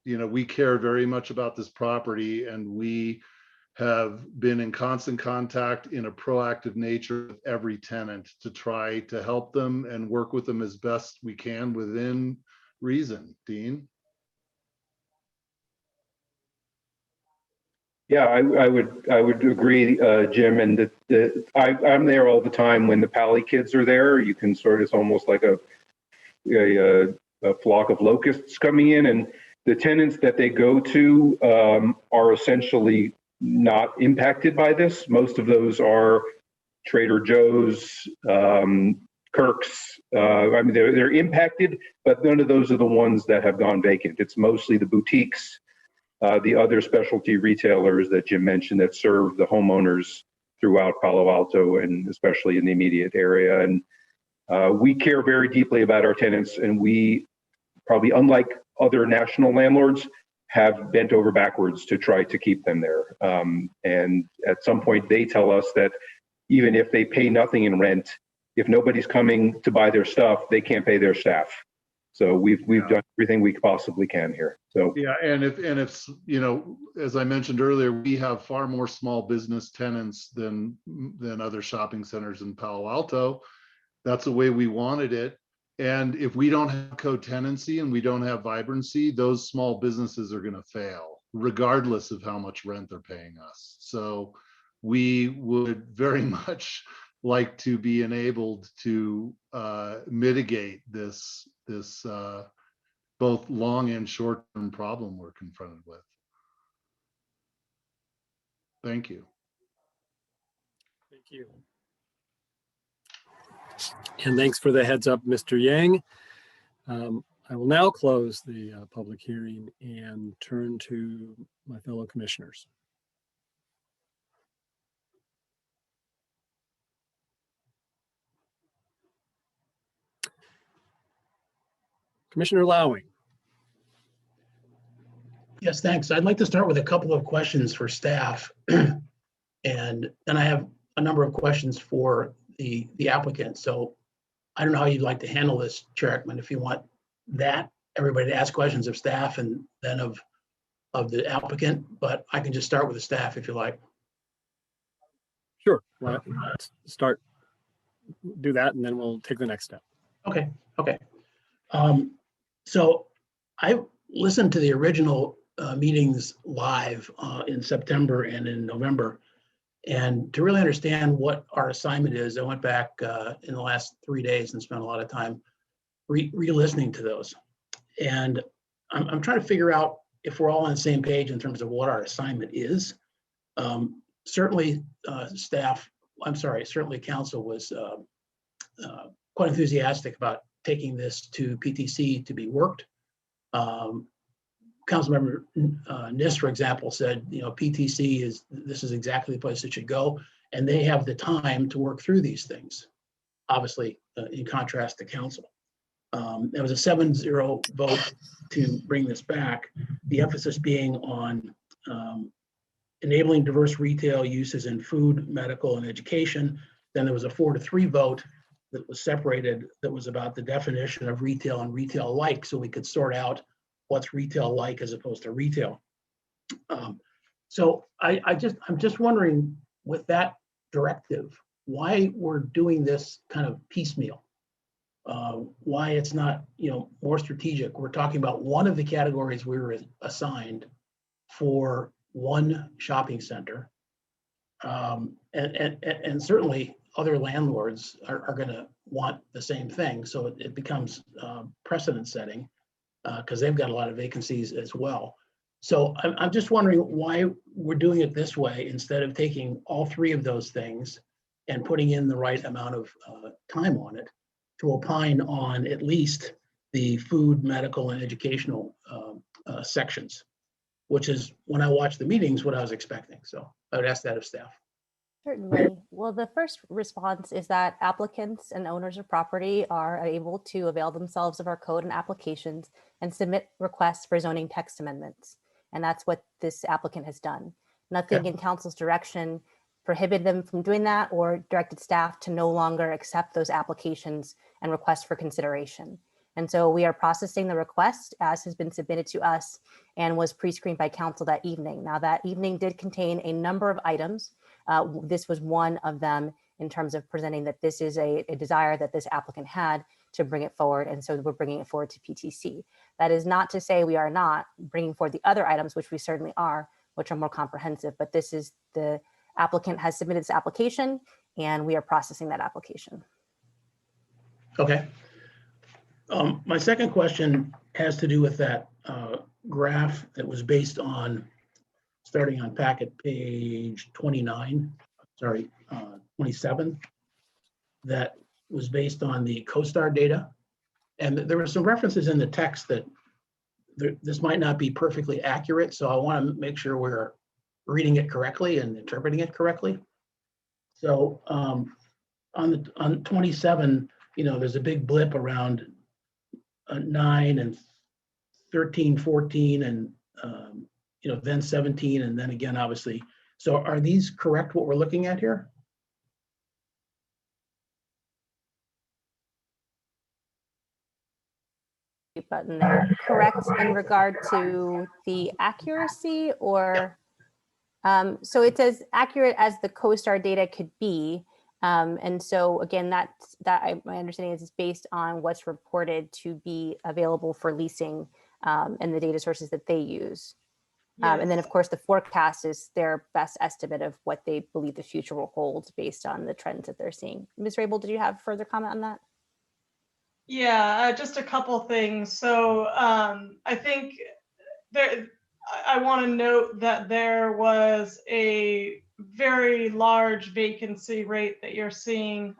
we care very much about this property, and we have been in constant contact in a proactive nature with every tenant to try to help them and work with them as best we can within reason. Dean? Yeah, I would agree, Jim, and I'm there all the time when the Palo kids are there. You can it's almost like a flock of locusts coming in, and the tenants that they go to are essentially not impacted by this. Most of those are Trader Joe's, Kirk's. They're impacted, but none of those are the ones that have gone vacant. It's mostly the boutiques, the other specialty retailers that Jim mentioned that serve the homeowners throughout Palo Alto and especially in the immediate area. And we care very deeply about our tenants, and we probably, unlike other national landlords, have bent over backwards to try to keep them there. And at some point, they tell us that even if they pay nothing in rent, if nobody's coming to buy their stuff, they can't pay their staff. So we've done everything we possibly can here. So yeah, and if as I mentioned earlier, we have far more small business tenants than other shopping centers in Palo Alto. That's the way we wanted it. And if we don't have co-tenancy and we don't have vibrancy, those small businesses are going to fail, regardless of how much rent they're paying us. So we would very much like to be enabled to mitigate this both long and short-term problem we're confronted with. Thank you. Thank you. And thanks for the heads up, Mr. Yang. I will now close the public hearing and turn to my fellow commissioners. Commissioner Lowing. Yes, thanks. I'd like to start with a couple of questions for staff. And then I have a number of questions for the applicant. So I don't know how you'd like to handle this, Chair Ekman, if you want that, everybody to ask questions of staff and then of the applicant, but I can just start with the staff if you like. Sure. Well, let's do that, and then we'll take the next step. Okay. So I listened to the original meetings live in September and in November. And to really understand what our assignment is, I went back in the last 3 days and spent a lot of time re-listening to those. And I'm trying to figure out if we're all on the same page in terms of what our assignment is. Certainly certainly council was quite enthusiastic about taking this to PTC to be worked. Councilmember Nis, for example, said, PTC this is exactly the place it should go, and they have the time to work through these things, obviously, in contrast to council. There was a 7-0 vote to bring this back, the emphasis being on enabling diverse retail uses in food, medical, and education. Then there was a 4-3 vote that was separated, that was about the definition of retail and retail-like, so we could sort out what's retail-like as opposed to retail. So I'm just wondering, with that directive, why we're doing this kind of piecemeal, why it's not more strategic. We're talking about one of the categories we were assigned for one shopping center, and certainly other landlords are going to want the same thing. So it becomes precedent setting because they've got a lot of vacancies as well. So I'm just wondering why we're doing it this way instead of taking all three of those things and putting in the right amount of time on it to opine on at least the food, medical, and educational sections, which is, when I watched the meetings, what I was expecting. So I would ask that of staff. Certainly. Well, the first response is that applicants and owners of property are able to avail themselves of our code and applications and submit requests for zoning text amendments. And that's what this applicant has done. Nothing in council's direction prohibited them from doing that or directed staff to no longer accept those applications and requests for consideration. And so we are processing the request as has been submitted to us and was pre-screened by council that evening. Now, that evening did contain a number of items. This was one of them in terms of presenting that this is a desire that this applicant had to bring it forward. And so we're bringing it forward to PTC. That is not to say we are not bringing forward the other items, which we certainly are, which are more comprehensive, but this is the applicant has submitted this application and we are processing that application. Okay. My second question has to do with that graph that was based on, starting on packet page 27, that was based on the CoStar data. And there were some references in the text that this might not be perfectly accurate. So I want to make sure we're reading it correctly and interpreting it correctly. So on 27, there's a big blip around 9 and 13, 14, and then 17, and then again, obviously. So are these correct, what we're looking at here? Button there. Correct in regard to the accuracy, or so it's as accurate as the CoStar data could be. And so again, my understanding is it's based on what's reported to be available for leasing and the data sources that they use. Yes. And then of course the forecast is their best estimate of what they believe the future will hold based on the trends that they're seeing. Ms. Rabel, did you have further comment on that? Yeah, just a couple things. So I think I want to note that there was a very large vacancy rate that you're seeing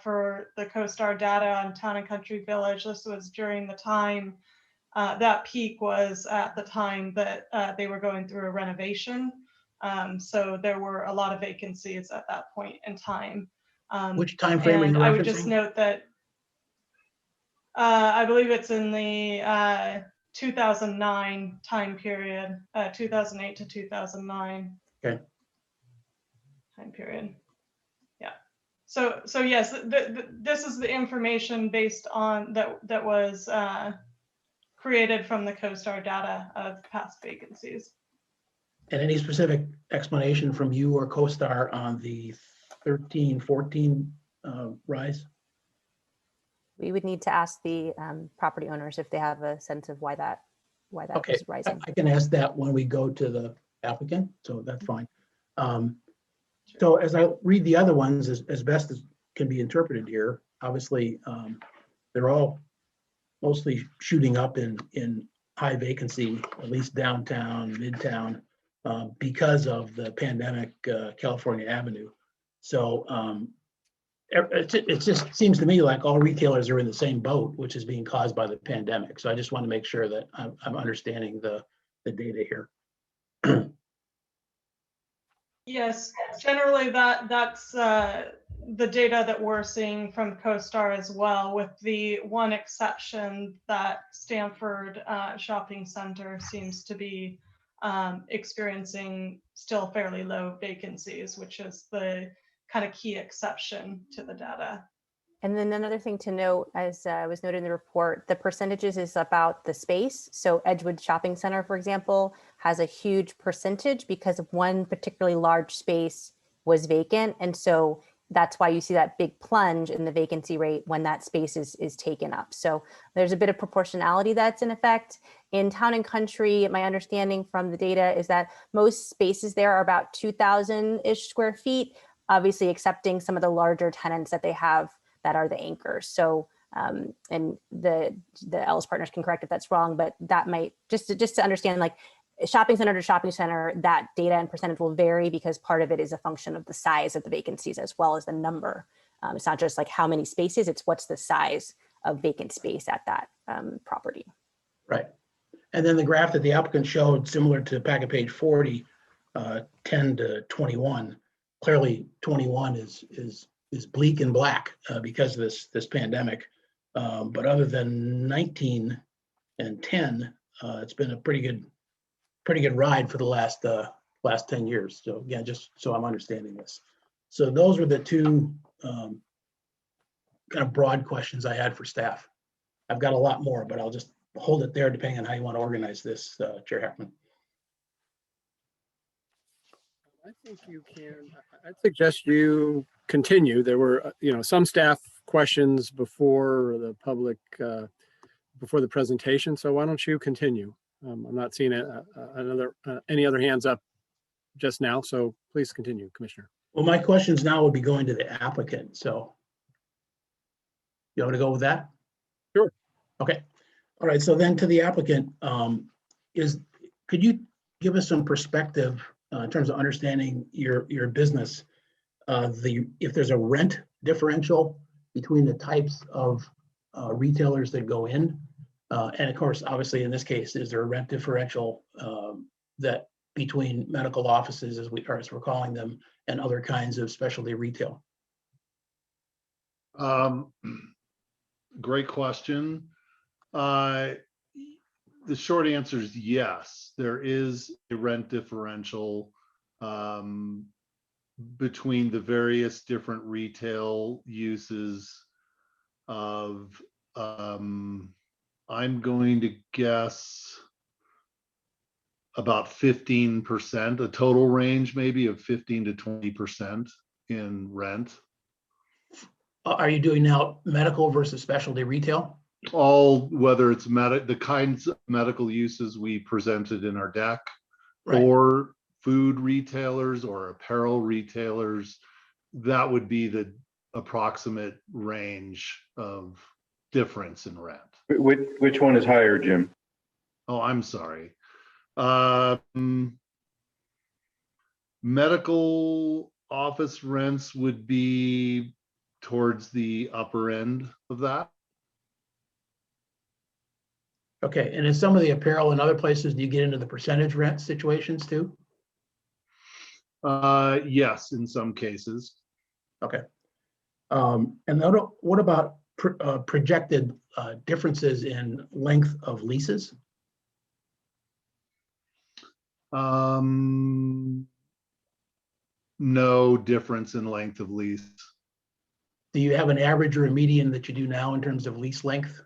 for the CoStar data on Town and Country Village. This was during the time, that peak was at the time that they were going through a renovation. So there were a lot of vacancies at that point in time. Which time frame are you referencing? I would just note that I believe it's in the 2009 time period, 2008 to 2009. Okay. Time period. Yeah. So yes, this is the information based on that was created from the CoStar data of past vacancies. And any specific explanation from you or CoStar on the 13, 14 rise? We would need to ask the property owners if they have a sense of why that Okay, was rising. I can ask that when we go to the applicant, so that's fine. So as I read the other ones, as best as can be interpreted here, obviously, they're all mostly shooting up in high vacancy, at least downtown, midtown, because of the pandemic, California Avenue. So it just seems to me like all retailers are in the same boat, which is being caused by the pandemic. So I just want to make sure that I'm understanding the data here. Yes, generally that's the data that we're seeing from CoStar as well, with the one exception that Stanford Shopping Center seems to be experiencing still fairly low vacancies, which is the kind of key exception to the data. And then another thing to note, as was noted in the report, the percentages is about the space. So Edgewood Shopping Center, for example, has a huge percentage because of one particularly large space was vacant. And so that's why you see that big plunge in the vacancy rate when that space is taken up. So there's a bit of proportionality that's in effect. In Town and Country, my understanding from the data is that most spaces there are about 2,000-ish square feet, obviously accepting some of the larger tenants that they have that are the anchors. So, and the Ellis partners can correct if that's wrong, but that might, just to understand, like shopping center to shopping center, that data and percentage will vary because part of it is a function of the size of the vacancies as well as the number. It's not just like how many spaces, it's what's the size of vacant space at that property. Right. And then the graph that the applicant showed, similar to packet page 40, 10 to 21, clearly 21 is bleak and black because of this pandemic. But other than 19 and 10, it's been a pretty good ride for the last 10 years. So again, just so I'm understanding this. So those were the two kind of broad questions I had for staff. I've got a lot more, but I'll just hold it there depending on how you want to organize this, Chair Heckman. I think you can, I'd suggest you continue. There were, some staff questions before the public, before the presentation. So why don't you continue? I'm not seeing any other hands up just now. So please continue, Commissioner. Well, my questions now would be going to the applicant. So you want to go with that? Sure. Okay. All right. So then to the applicant, could you give us some perspective in terms of understanding your business, if there's a rent differential between the types of retailers that go in, and of course, obviously in this case, is there a rent differential that between medical offices, as we're calling them, and other kinds of specialty retail? Great question. The short answer is yes, there is a rent differential between the various different retail uses of, I'm going to guess about 15%, a total range maybe of 15 to 20% in rent. Are you doing now medical versus specialty retail? All, whether it's the kinds of medical uses we presented in our deck, Right. or food retailers or apparel retailers, that would be the approximate range of difference in rent. Which one is higher, Jim? Oh, I'm sorry. Medical office rents would be towards the upper end of that. Okay, and in some of the apparel and other places, do you get into the percentage rent situations too? Yes, in some cases. Okay. And what about projected differences in length of leases? No difference in length of lease. Do you have an average or a median that you do now in terms of lease length?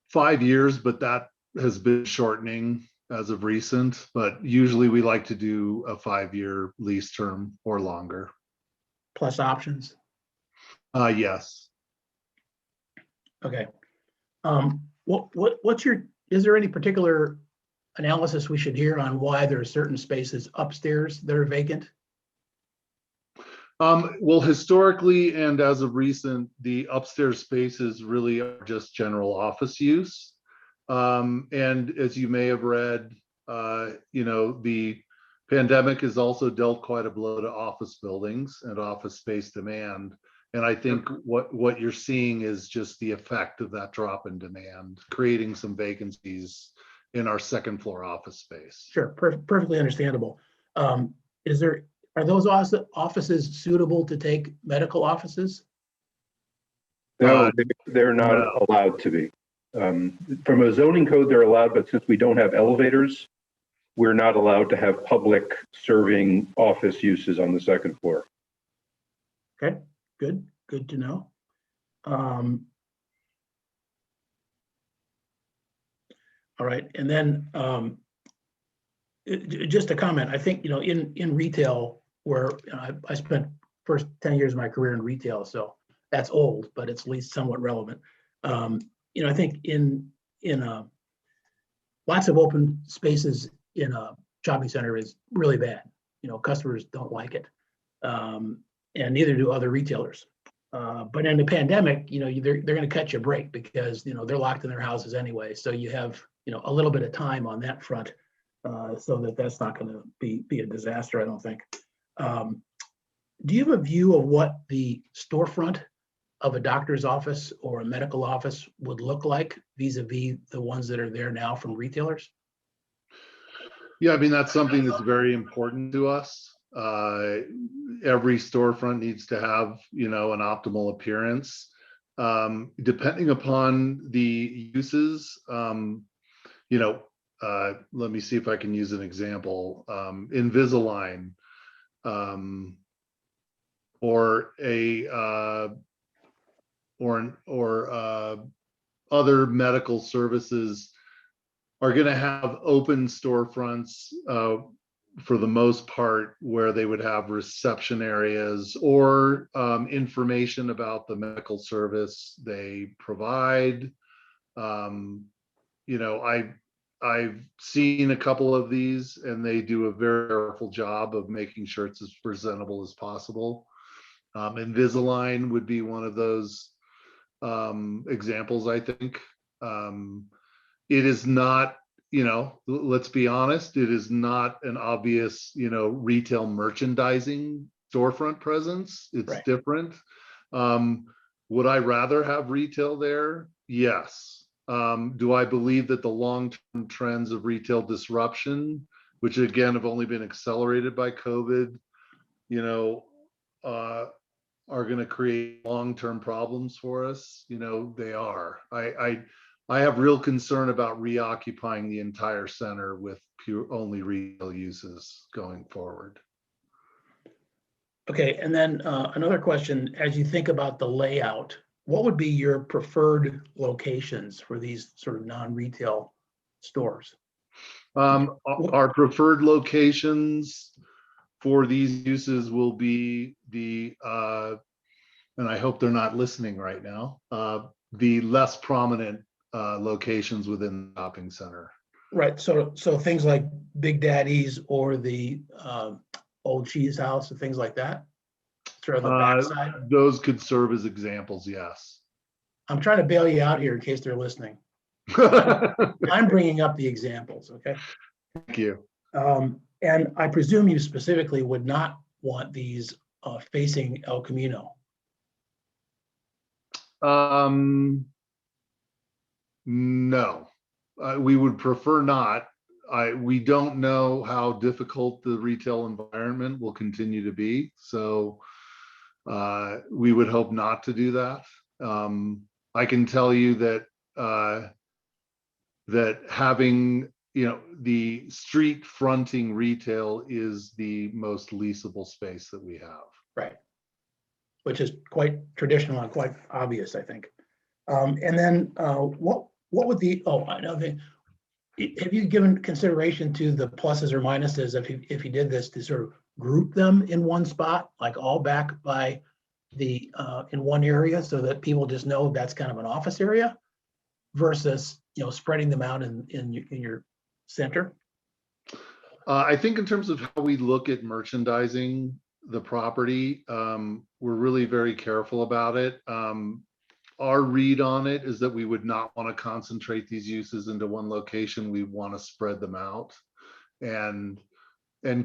5 years, but that has been shortening as of recent. But usually we like to do a 5-year lease term or longer. Plus options? Yes. Okay. Is there any particular analysis we should hear on why there are certain spaces upstairs that are vacant? Well, historically and as of recent, the upstairs spaces really are just general office use. And as you may have read, the pandemic has also dealt quite a blow to office buildings and office space demand. And I think what you're seeing is just the effect of that drop in demand, creating some vacancies in our second floor office space. Sure, perfectly understandable. Are those offices suitable to take medical offices? No, they're not allowed to be. From a zoning code, they're allowed, but since we don't have elevators, we're not allowed to have public serving office uses on the second floor. Okay, good to know. All right, and then just a comment. I think in retail, where I spent first 10 years of my career in retail, so that's old, but it's at least somewhat relevant. I think in lots of open spaces in a shopping center is really bad. Customers don't like it, and neither do other retailers. But in the pandemic, they're going to cut you a break because they're locked in their houses anyway. So you have a little bit of time on that front, so that's not going to be a disaster, I don't think. Do you have a view of what the storefront of a doctor's office or a medical office would look like vis-a-vis the ones that are there now from retailers? Yeah, I mean, that's something that's very important to us. Every storefront needs to have, an optimal appearance. Depending upon the uses, let me see if I can use an example. Invisalign, or other medical services are going to have open storefronts for the most part, where they would have reception areas or information about the medical service they provide. I've seen a couple of these, and they do a very careful job of making sure it's as presentable as possible. Invisalign would be one of those examples, I think. It is not, let's be honest, it is not an obvious, retail merchandising storefront presence. It's right. Different. Would I rather have retail there? Yes. Do I believe that the long-term trends of retail disruption, which again have only been accelerated by COVID, are going to create long-term problems for us? They are. I have real concern about reoccupying the entire center with only retail uses going forward. Okay, and then another question, as you think about the layout, what would be your preferred locations for these sort of non-retail stores? Our preferred locations for these uses will be and I hope they're not listening right now, the less prominent locations within the shopping center. Right, so things like Big Daddy's or the Old Cheese House and things like that? Sort of the backside? Those could serve as examples, yes. I'm trying to bail you out here in case they're listening. I'm bringing up the examples, okay? Thank you. And I presume you specifically would not want these facing El Camino. No, we would prefer not. We don't know how difficult the retail environment will continue to be, so we would hope not to do that. I can tell you that that having the street fronting retail is the most leasable space that we have. Right. Which is quite traditional and quite obvious, I think. And then what would another thing, have you given consideration to the pluses or minuses if you did this to sort of group them in one spot, like all back by the in one area, so that people just know that's kind of an office area versus spreading them out in your center? I think in terms of how we look at merchandising the property, we're really very careful about it. Our read on it is that we would not want to concentrate these uses into one location. We want to spread them out and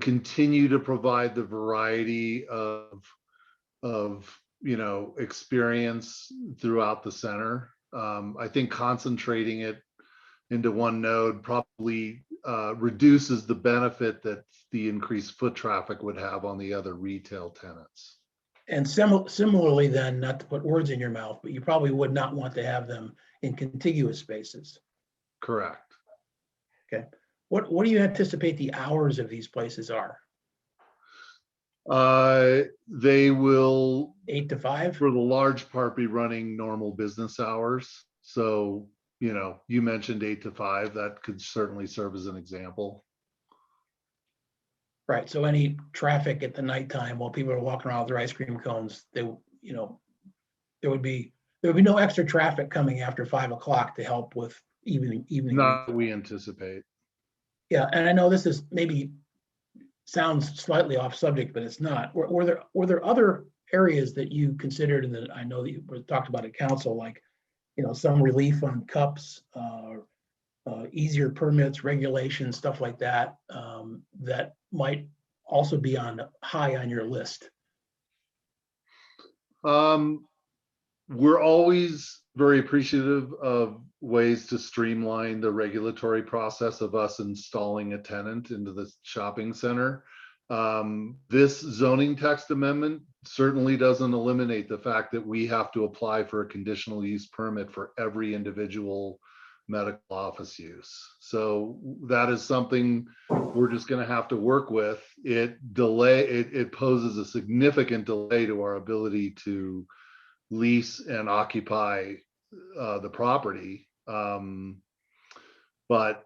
continue to provide the variety of experience throughout the center. I think concentrating it into one node probably reduces the benefit that the increased foot traffic would have on the other retail tenants. And similarly then, not to put words in your mouth, but you probably would not want to have them in contiguous spaces. Correct. Okay. What do you anticipate the hours of these places are? They will 8 to 5 for the large part be running normal business hours. So, you mentioned 8 to 5, that could certainly serve as an example. Right. So any traffic at the nighttime while people are walking around with their ice cream cones, there would be no extra traffic coming after 5 o'clock to help with evening. Not that we anticipate. Yeah, and I know this is maybe sounds slightly off subject, but it's not. Were there other areas that you considered, and that I know that you talked about at council, like some relief on cups, easier permits, regulations, stuff like that, that might also be high on your list? We're always very appreciative of ways to streamline the regulatory process of us installing a tenant into the shopping center. This zoning text amendment certainly doesn't eliminate the fact that we have to apply for a conditional use permit for every individual medical office use. So that is something we're just going to have to work with. It poses a significant delay to our ability to lease and occupy the property. But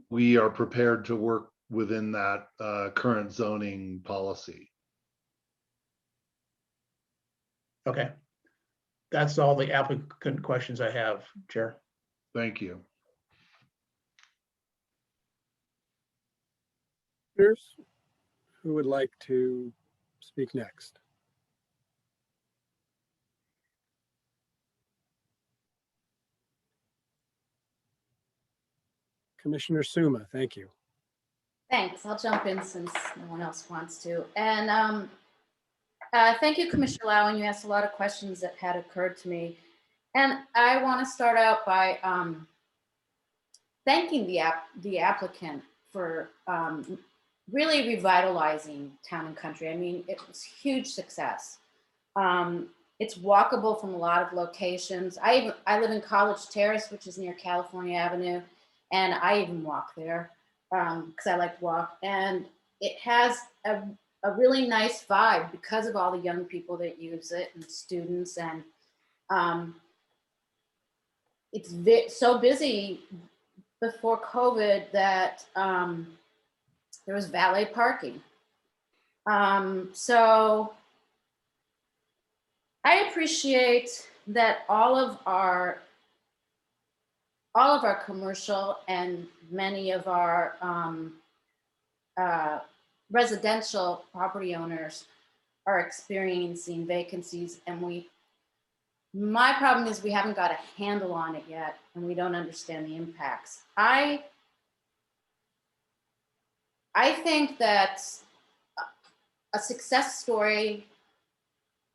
we are prepared to work within that current zoning policy. Okay. That's all the applicant questions I have, Chair. Thank you. Who would like to speak next? Commissioner Stuma, thank you. Thanks. I'll jump in since no one else wants to. And thank you, Commissioner Lowen. You asked a lot of questions that had occurred to me. And I want to start out by thanking the applicant for really revitalizing Town and Country. I mean, it was huge success. It's walkable from a lot of locations. I live in College Terrace, which is near California Avenue, and I even walk there because I like to walk. And it has a really nice vibe because of all the young people that use it and students. And it's so busy before COVID that there was valet parking. So I appreciate that all of our commercial and many of our residential property owners are experiencing vacancies, and my problem is we haven't got a handle on it yet, and we don't understand the impacts. I think that a success story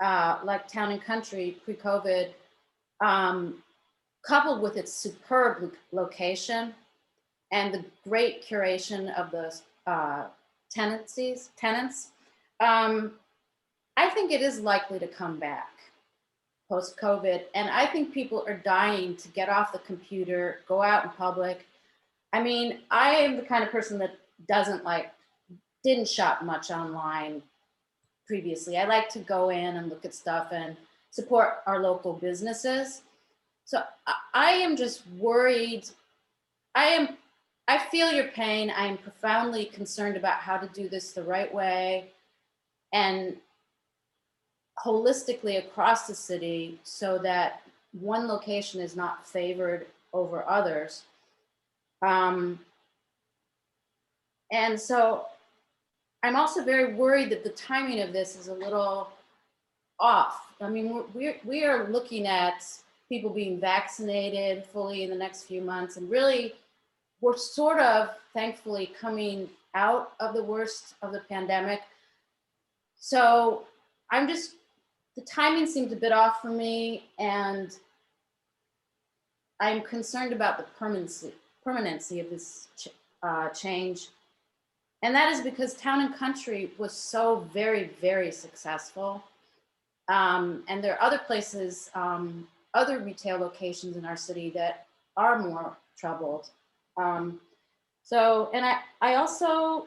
like Town and Country pre-COVID, coupled with its superb location and the great curation of the tenants, I think it is likely to come back. post-COVID. And I think people are dying to get off the computer, go out in public. I mean, I am the kind of person that didn't shop much online previously. I like to go in and look at stuff and support our local businesses. So I am just worried. I feel your pain. I am profoundly concerned about how to do this the right way and holistically across the city so that one location is not favored over others. And so I'm also very worried that the timing of this is a little off. I mean, we are looking at people being vaccinated fully in the next few months, and really we're sort of thankfully coming out of the worst of the pandemic. So the timing seems a bit off for me, and I'm concerned about the permanency of this change. And that is because Town and Country was so very, very successful. And there are other places, other retail locations in our city that are more troubled. And I also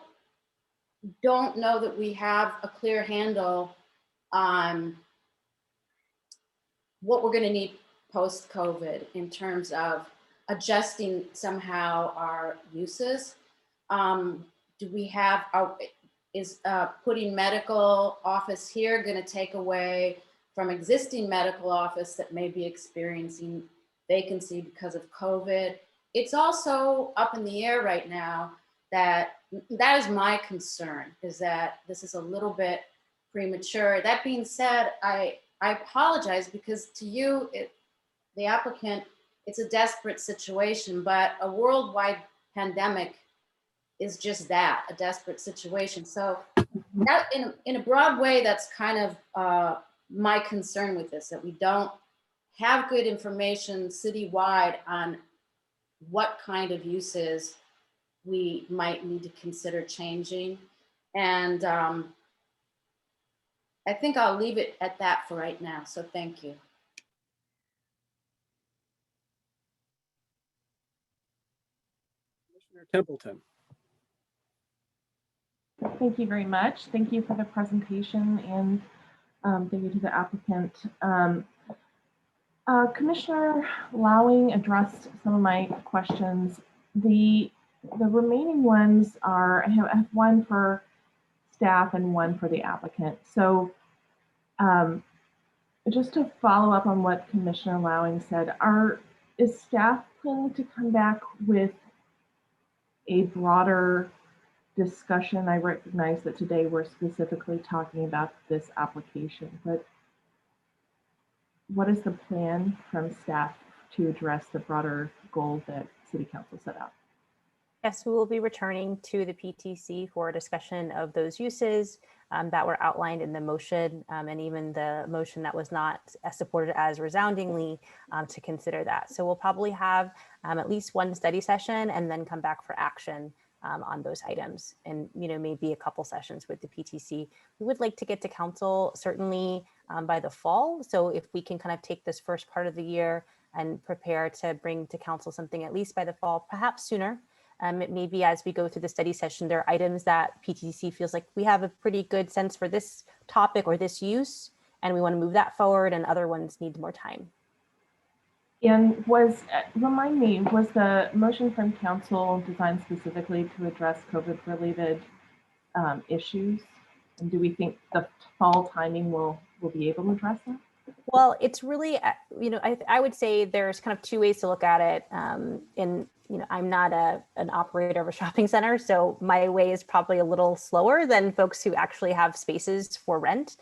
don't know that we have a clear handle on what we're going to need post-COVID in terms of adjusting somehow our uses. Do we have, is putting medical office here going to take away from existing medical office that may be experiencing vacancy because of COVID? It's also up in the air right now. That is my concern, is that this is a little bit premature. That being said, I apologize because to you, the applicant, it's a desperate situation, but a worldwide pandemic is just that, a desperate situation. So that in a broad way, that's kind of my concern with this, that we don't have good information citywide on what kind of uses we might need to consider changing. And I think I'll leave it at that for right now. So thank you. Commissioner Templeton. Thank you very much. Thank you for the presentation, and thank you to the applicant. Commissioner Lowing addressed some of my questions. The remaining ones are, I have one for staff and one for the applicant. So just to follow up on what Commissioner Lowing said, is staff planning to come back with a broader discussion? I recognize that today we're specifically talking about this application, but what is the plan from staff to address the broader goal that City Council set out? Yes, we will be returning to the PTC for a discussion of those uses that were outlined in the motion, and even the motion that was not supported as resoundingly to consider that. So we'll probably have at least one study session and then come back for action on those items, and maybe a couple sessions with the PTC. We would like to get to council certainly by the fall. So if we can kind of take this first part of the year and prepare to bring to council something at least by the fall, perhaps sooner. Maybe as we go through the study session, there are items that PTC feels like we have a pretty good sense for this topic or this use, and we want to move that forward, and other ones need more time. And remind me, was the motion from council designed specifically to address COVID-related issues? And do we think the fall timing will be able to address that? Well, it's really, I would say there's kind of two ways to look at it. I'm not an operator of a shopping center, so my way is probably a little slower than folks who actually have spaces for rent.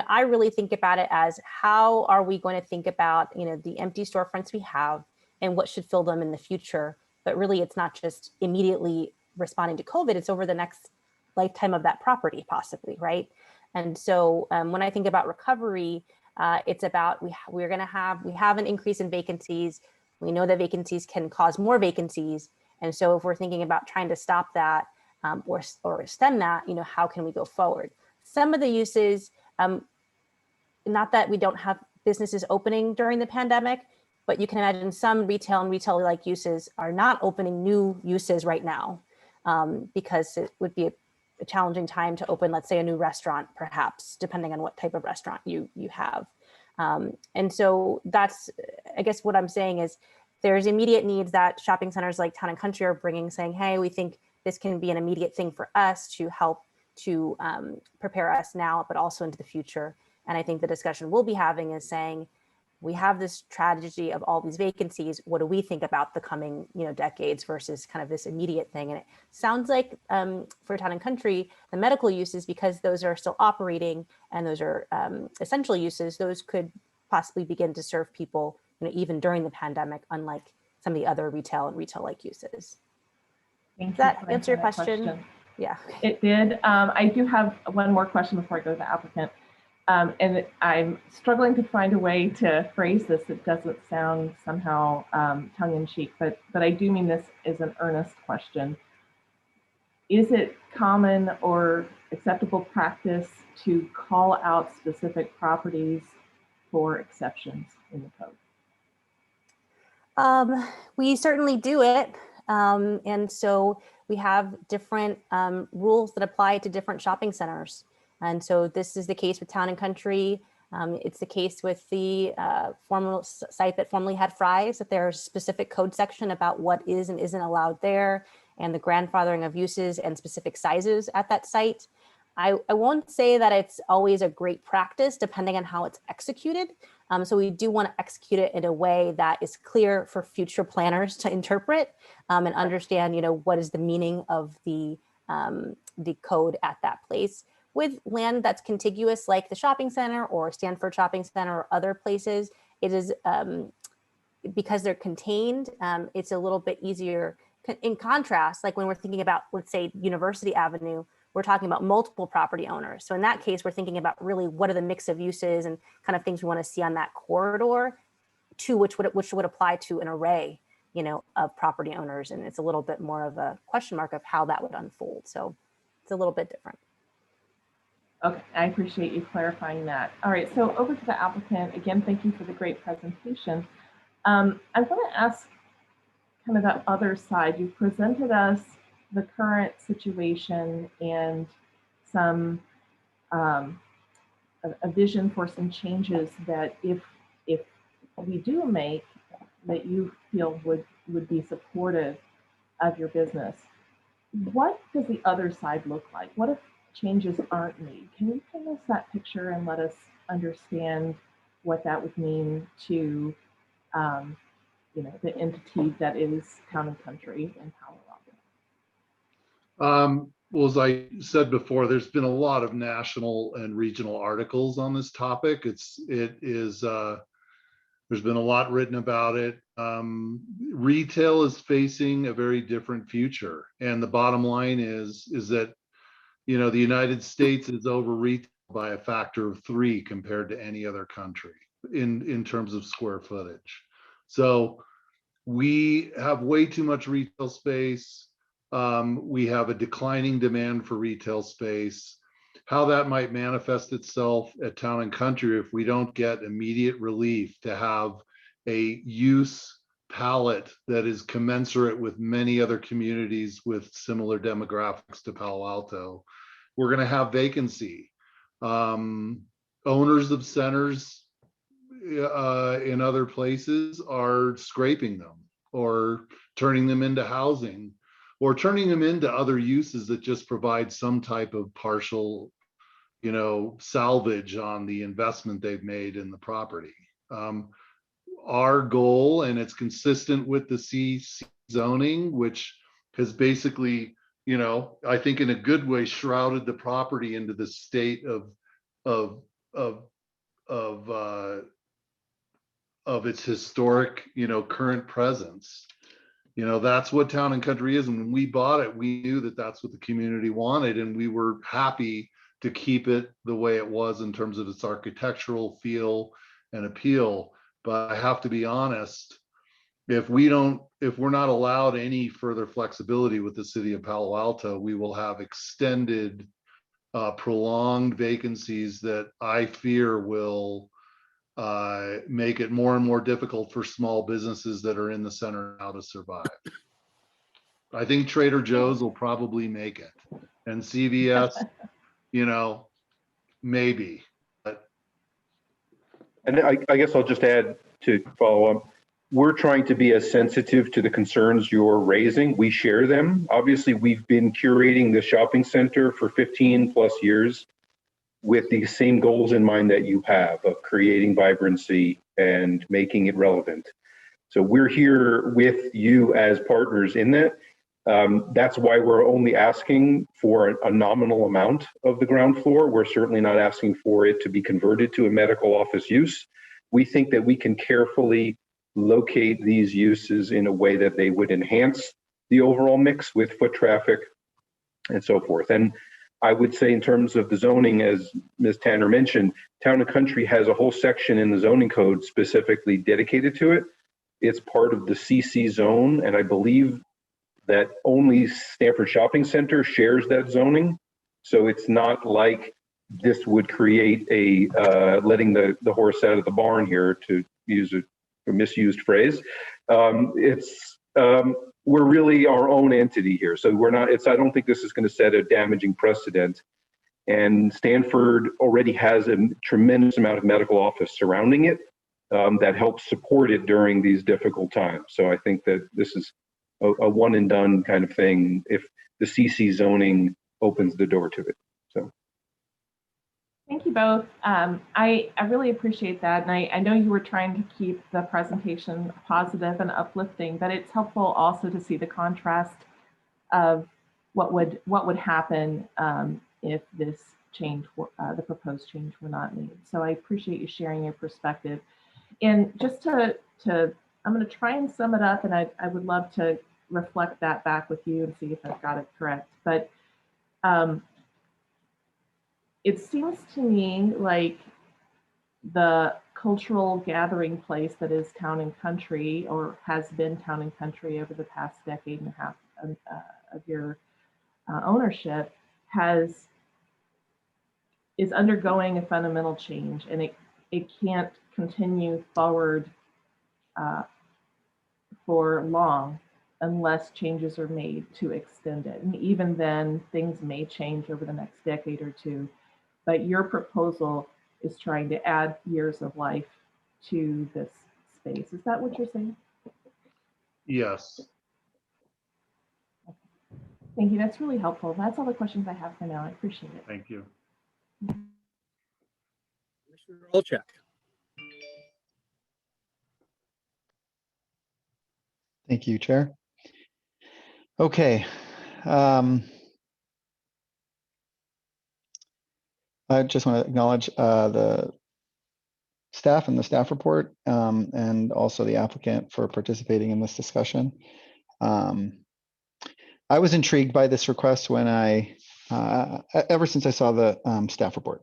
I really think about it as, how are we going to think about, the empty storefronts we have and what should fill them in the future? But really, it's not just immediately responding to COVID, it's over the next lifetime of that property, possibly, right? And so when I think about recovery, it's about we have an increase in vacancies. We know that vacancies can cause more vacancies. And so if we're thinking about trying to stop that or stem that, how can we go forward? Some of the uses, not that we don't have businesses opening during the pandemic, but you can imagine some retail and retail-like uses are not opening new uses right now, because it would be a challenging time to open, let's say, a new restaurant, perhaps, depending on what type of restaurant you have. And so that's, I guess what I'm saying is there's immediate needs that shopping centers like Town and Country are bringing, saying, hey, we think this can be an immediate thing for us to help to prepare us now, but also into the future. And I think the discussion we'll be having is saying, we have this tragedy of all these vacancies. What do we think about the coming, decades versus kind of this immediate thing? And it sounds like for Town and Country, the medical uses, because those are still operating and those are essential uses, those could possibly begin to serve people, even during the pandemic, unlike some of the other retail and retail-like uses. Thank Does that you for answer your answering that question? Yeah. It did. I do have one more question before I go to the applicant. And I'm struggling to find a way to phrase this that doesn't sound somehow tongue-in-cheek, but I do mean this as an earnest question. Is it common or acceptable practice to call out specific properties for exceptions in the code? We certainly do it. And so we have different rules that apply to different shopping centers. And so this is the case with Town and Country. It's the case with the former site that formerly had Fry's, that there's a specific code section about what is and isn't allowed there, and the grandfathering of uses and specific sizes at that site. I won't say that it's always a great practice, depending on how it's executed. So we do want to execute it in a way that is clear for future planners to interpret and understand, what is the meaning of the code at that place. With land that's contiguous, like the shopping center or Stanford Shopping Center or other places, it is because they're contained, it's a little bit easier. In contrast, like when we're thinking about, let's say, University Avenue, we're talking about multiple property owners. So in that case, we're thinking about really what are the mix of uses and kind of things we want to see on that corridor, to which would apply to an array, of property owners. And it's a little bit more of a question mark of how that would unfold. So it's a little bit different. Okay, I appreciate you clarifying that. All right, so over to the applicant. Again, thank you for the great presentation. I'm going to ask kind of that other side. You've presented us the current situation and some a vision for some changes that if we do make, that you feel would be supportive of your business. What does the other side look like? What if changes aren't made? Can you paint us that picture and let us understand what that would mean to the entity that is Town and Country in Palo Alto? Well, as I said before, there's been a lot of national and regional articles on this topic. There's been a lot written about it. Retail is facing a very different future, and the bottom line is that the United States is over retail by a factor of 3 compared to any other country in terms of square footage. So we have way too much retail space. We have a declining demand for retail space. How that might manifest itself at Town and Country if we don't get immediate relief to have a use palette that is commensurate with many other communities with similar demographics to Palo Alto, we're going to have vacancy. Owners of centers in other places are scraping them or turning them into housing or turning them into other uses that just provide some type of partial, salvage on the investment they've made in the property. Our goal, and it's consistent with the C zoning, which has basically, I think in a good way shrouded the property into the state of its historic, current presence. That's what Town and Country is. And when we bought it, we knew that that's what the community wanted, and we were happy to keep it the way it was in terms of its architectural feel and appeal. But I have to be honest, if we're not allowed any further flexibility with the city of Palo Alto, we will have extended, prolonged vacancies that I fear will make it more and more difficult for small businesses that are in the center now to survive. I think Trader Joe's will probably make it, and CVS, you know, maybe. But And I guess I'll just add to follow up. We're trying to be as sensitive to the concerns you're raising. We share them. Obviously, we've been curating the shopping center for 15 plus years with the same goals in mind that you have of creating vibrancy and making it relevant. So we're here with you as partners in that. That's why we're only asking for a nominal amount of the ground floor. We're certainly not asking for it to be converted to a medical office use. We think that we can carefully locate these uses in a way that they would enhance the overall mix with foot traffic and so forth. And I would say in terms of the zoning, as Ms. Tanner mentioned, Town and Country has a whole section in the zoning code specifically dedicated to it. It's part of the CC zone, and I believe that only Stanford Shopping Center shares that zoning. So it's not like this would create a letting the horse out of the barn here, to use a misused phrase. We're really our own entity here. So we're not, I don't think this is going to set a damaging precedent. And Stanford already has a tremendous amount of medical office surrounding it that helps support it during these difficult times. So I think that this is a one and done kind of thing if the CC zoning opens the door to it. So. Thank you both. I really appreciate that. And I know you were trying to keep the presentation positive and uplifting, but it's helpful also to see the contrast of what would happen if this change, the proposed change, were not made. So I appreciate you sharing your perspective. And just I'm going to try and sum it up, and I would love to reflect that back with you and see if I've got it correct. But it seems to me like the cultural gathering place that is Town and Country, or has been Town and Country over the past decade and a half of your ownership, is undergoing a fundamental change, and it can't continue forward for long unless changes are made to extend it. And even then, things may change over the next decade or two. But your proposal is trying to add years of life to this space. Is that what you're saying? yes. Thank you. That's really helpful. That's all the questions I have for now. I appreciate it. Thank you. Commissioner Olchak. Thank you, Chair. Okay. I just want to acknowledge the staff and the staff report, and also the applicant for participating in this discussion. I was intrigued by this request when ever since I saw the staff report.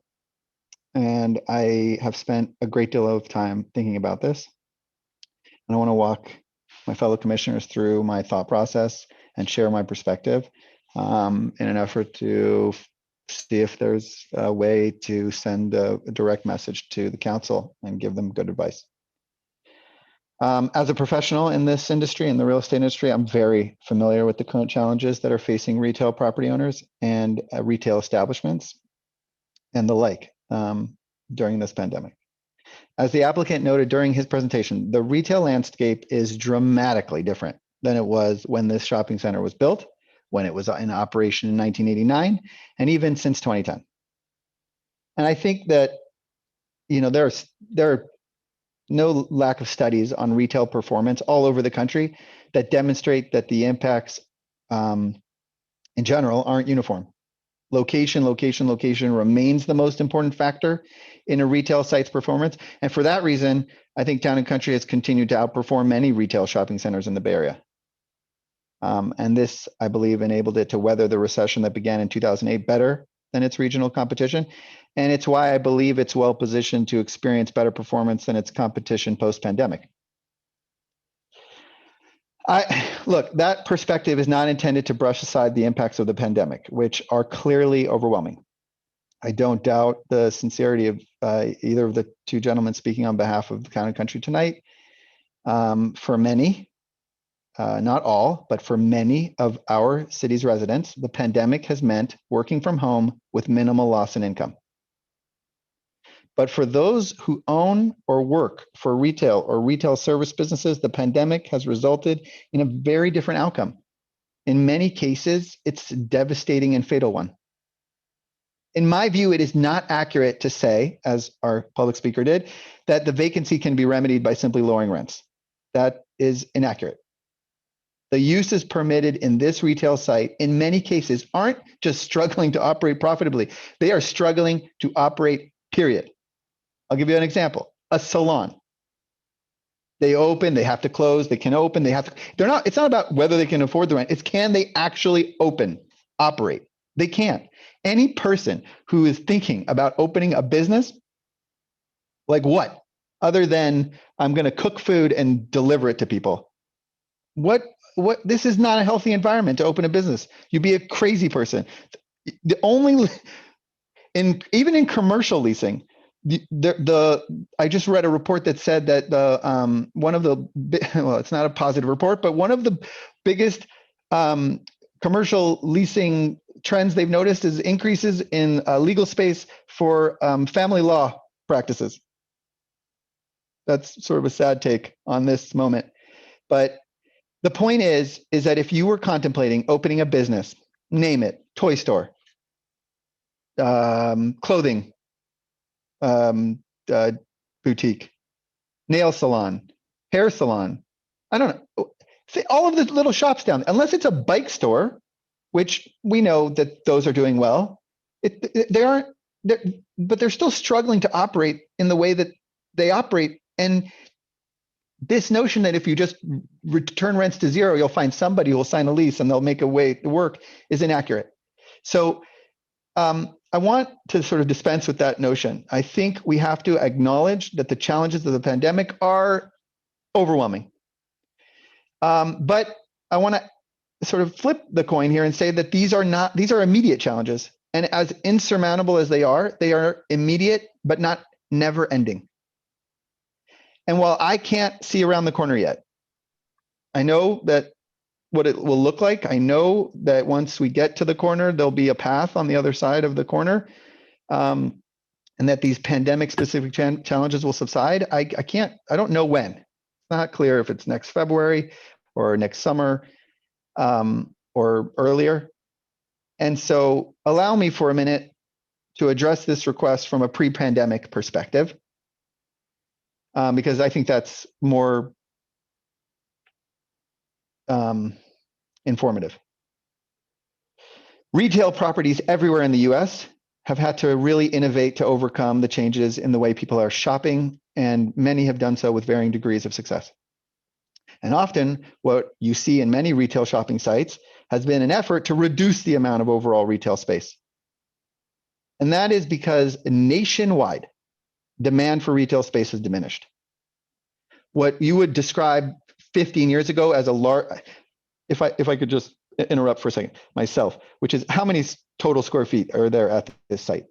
And I have spent a great deal of time thinking about this. And I want to walk my fellow commissioners through my thought process and share my perspective in an effort to see if there's a way to send a direct message to the council and give them good advice. As a professional in this industry, in the real estate industry, I'm very familiar with the current challenges that are facing retail property owners and retail establishments and the like during this pandemic. As the applicant noted during his presentation, the retail landscape is dramatically different than it was when this shopping center was built, when it was in operation in 1989, and even since 2010. And I think that, you know, there are no lack of studies on retail performance all over the country that demonstrate that the impacts in general aren't uniform. Location remains the most important factor in a retail site's performance. And for that reason, I think Town and Country has continued to outperform many retail shopping centers in the Bay Area. And this, I believe, enabled it to weather the recession that began in 2008 better than its regional competition. And it's why I believe it's well positioned to experience better performance than its competition post-pandemic. Look, that perspective is not intended to brush aside the impacts of the pandemic, which are clearly overwhelming. I don't doubt the sincerity of either of the two gentlemen speaking on behalf of Town and Country tonight. For many, not all, but for many of our city's residents, the pandemic has meant working from home with minimal loss in income. But for those who own or work for retail or retail service businesses, the pandemic has resulted in a very different outcome. In many cases, it's a devastating and fatal one. In my view, it is not accurate to say, as our public speaker did, that the vacancy can be remedied by simply lowering rents. That is inaccurate. The uses permitted in this retail site, in many cases, aren't just struggling to operate profitably. They are struggling to operate, period. I'll give you an example. A salon. They open, they have to close, they can open, they have to, they're not, it's not about whether they can afford the rent, it's can they actually open, operate? They can't. Any person who is thinking about opening a business, like what? Other than I'm gonna cook food and deliver it to people. What, this is not a healthy environment to open a business. You'd be a crazy person. The only, even in commercial leasing, I just read a report that said that the one of the, well, it's not a positive report, but one of the biggest commercial leasing trends they've noticed is increases in legal space for family law practices. That's sort of a sad take on this moment. But the point is that if you were contemplating opening a business, name it, toy store, clothing, boutique, nail salon, hair salon. I don't know. See, all of the little shops down, unless it's a bike store, which we know that those are doing well. They aren't, but they're still struggling to operate in the way that they operate. And this notion that if you just return rents to zero, you'll find somebody who will sign a lease and they'll make a way to work is inaccurate. So I want to sort of dispense with that notion. I think we have to acknowledge that the challenges of the pandemic are overwhelming. But I want to sort of flip the coin here and say that these are immediate challenges. And as insurmountable as they are immediate, but not never ending. And while I can't see around the corner yet, I know that what it will look like. I know that once we get to the corner, there'll be a path on the other side of the corner, and that these pandemic specific challenges will subside. I don't know when. It's not clear if it's next February or next summer or earlier. And so allow me for a minute to address this request from a pre-pandemic perspective, because I think that's more informative. Retail properties everywhere in the US have had to really innovate to overcome the changes in the way people are shopping, and many have done so with varying degrees of success. And often what you see in many retail shopping sites has been an effort to reduce the amount of overall retail space. And that is because nationwide demand for retail space has diminished. What you would describe 15 years ago as a large, if I could just interrupt for a second myself, which is how many total square feet are there at this site?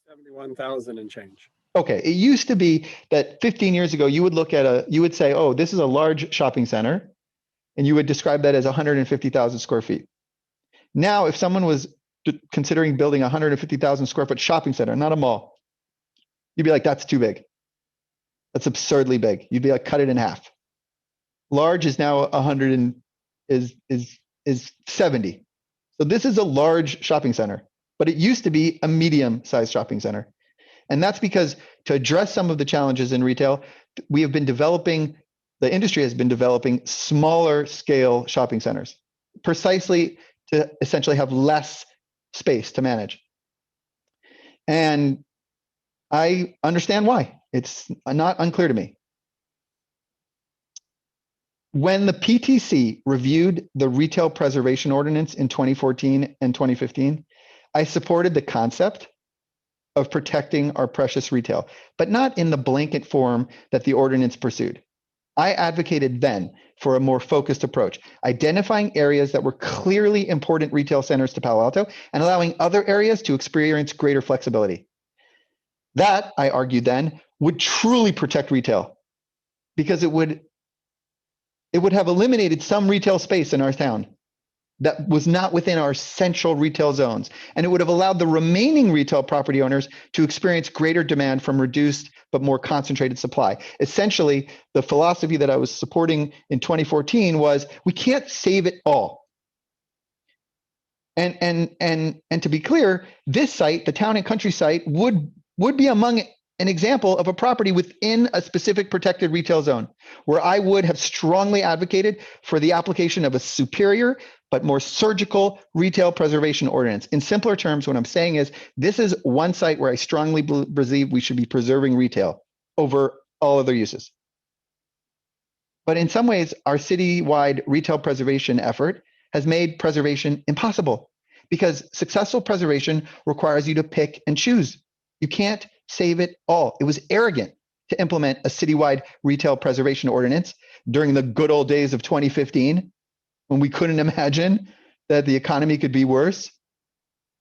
71,000 and change. Okay, it used to be that 15 years ago, you would say, oh, this is a large shopping center, and you would describe that as 150,000 square feet. Now, if someone was considering building a 150,000 square foot shopping center, not a mall, you'd be like, that's too big. That's absurdly big. You'd be like, cut it in half. Large is now 100 and is 70. So this is a large shopping center, but it used to be a medium-sized shopping center. And that's because to address some of the challenges in retail, we have been developing, the industry has been developing smaller scale shopping centers, precisely to essentially have less space to manage. And I understand why. It's not unclear to me. When the PTC reviewed the Retail Preservation Ordinance in 2014 and 2015, I supported the concept of protecting our precious retail, but not in the blanket form that the ordinance pursued. I advocated then for a more focused approach, identifying areas that were clearly important retail centers to Palo Alto and allowing other areas to experience greater flexibility. That, I argued then, would truly protect retail because it would have eliminated some retail space in our town that was not within our central retail zones. And it would have allowed the remaining retail property owners to experience greater demand from reduced but more concentrated supply. Essentially, the philosophy that I was supporting in 2014 was we can't save it all. And to be clear, this site, the town and country site, would be among an example of a property within a specific protected retail zone where I would have strongly advocated for the application of a superior but more surgical retail preservation ordinance. In simpler terms, what I'm saying is this is one site where I strongly believe we should be preserving retail over all other uses. But in some ways, our citywide retail preservation effort has made preservation impossible because successful preservation requires you to pick and choose. You can't save it all. It was arrogant to implement a citywide retail preservation ordinance during the good old days of 2015, when we couldn't imagine that the economy could be worse,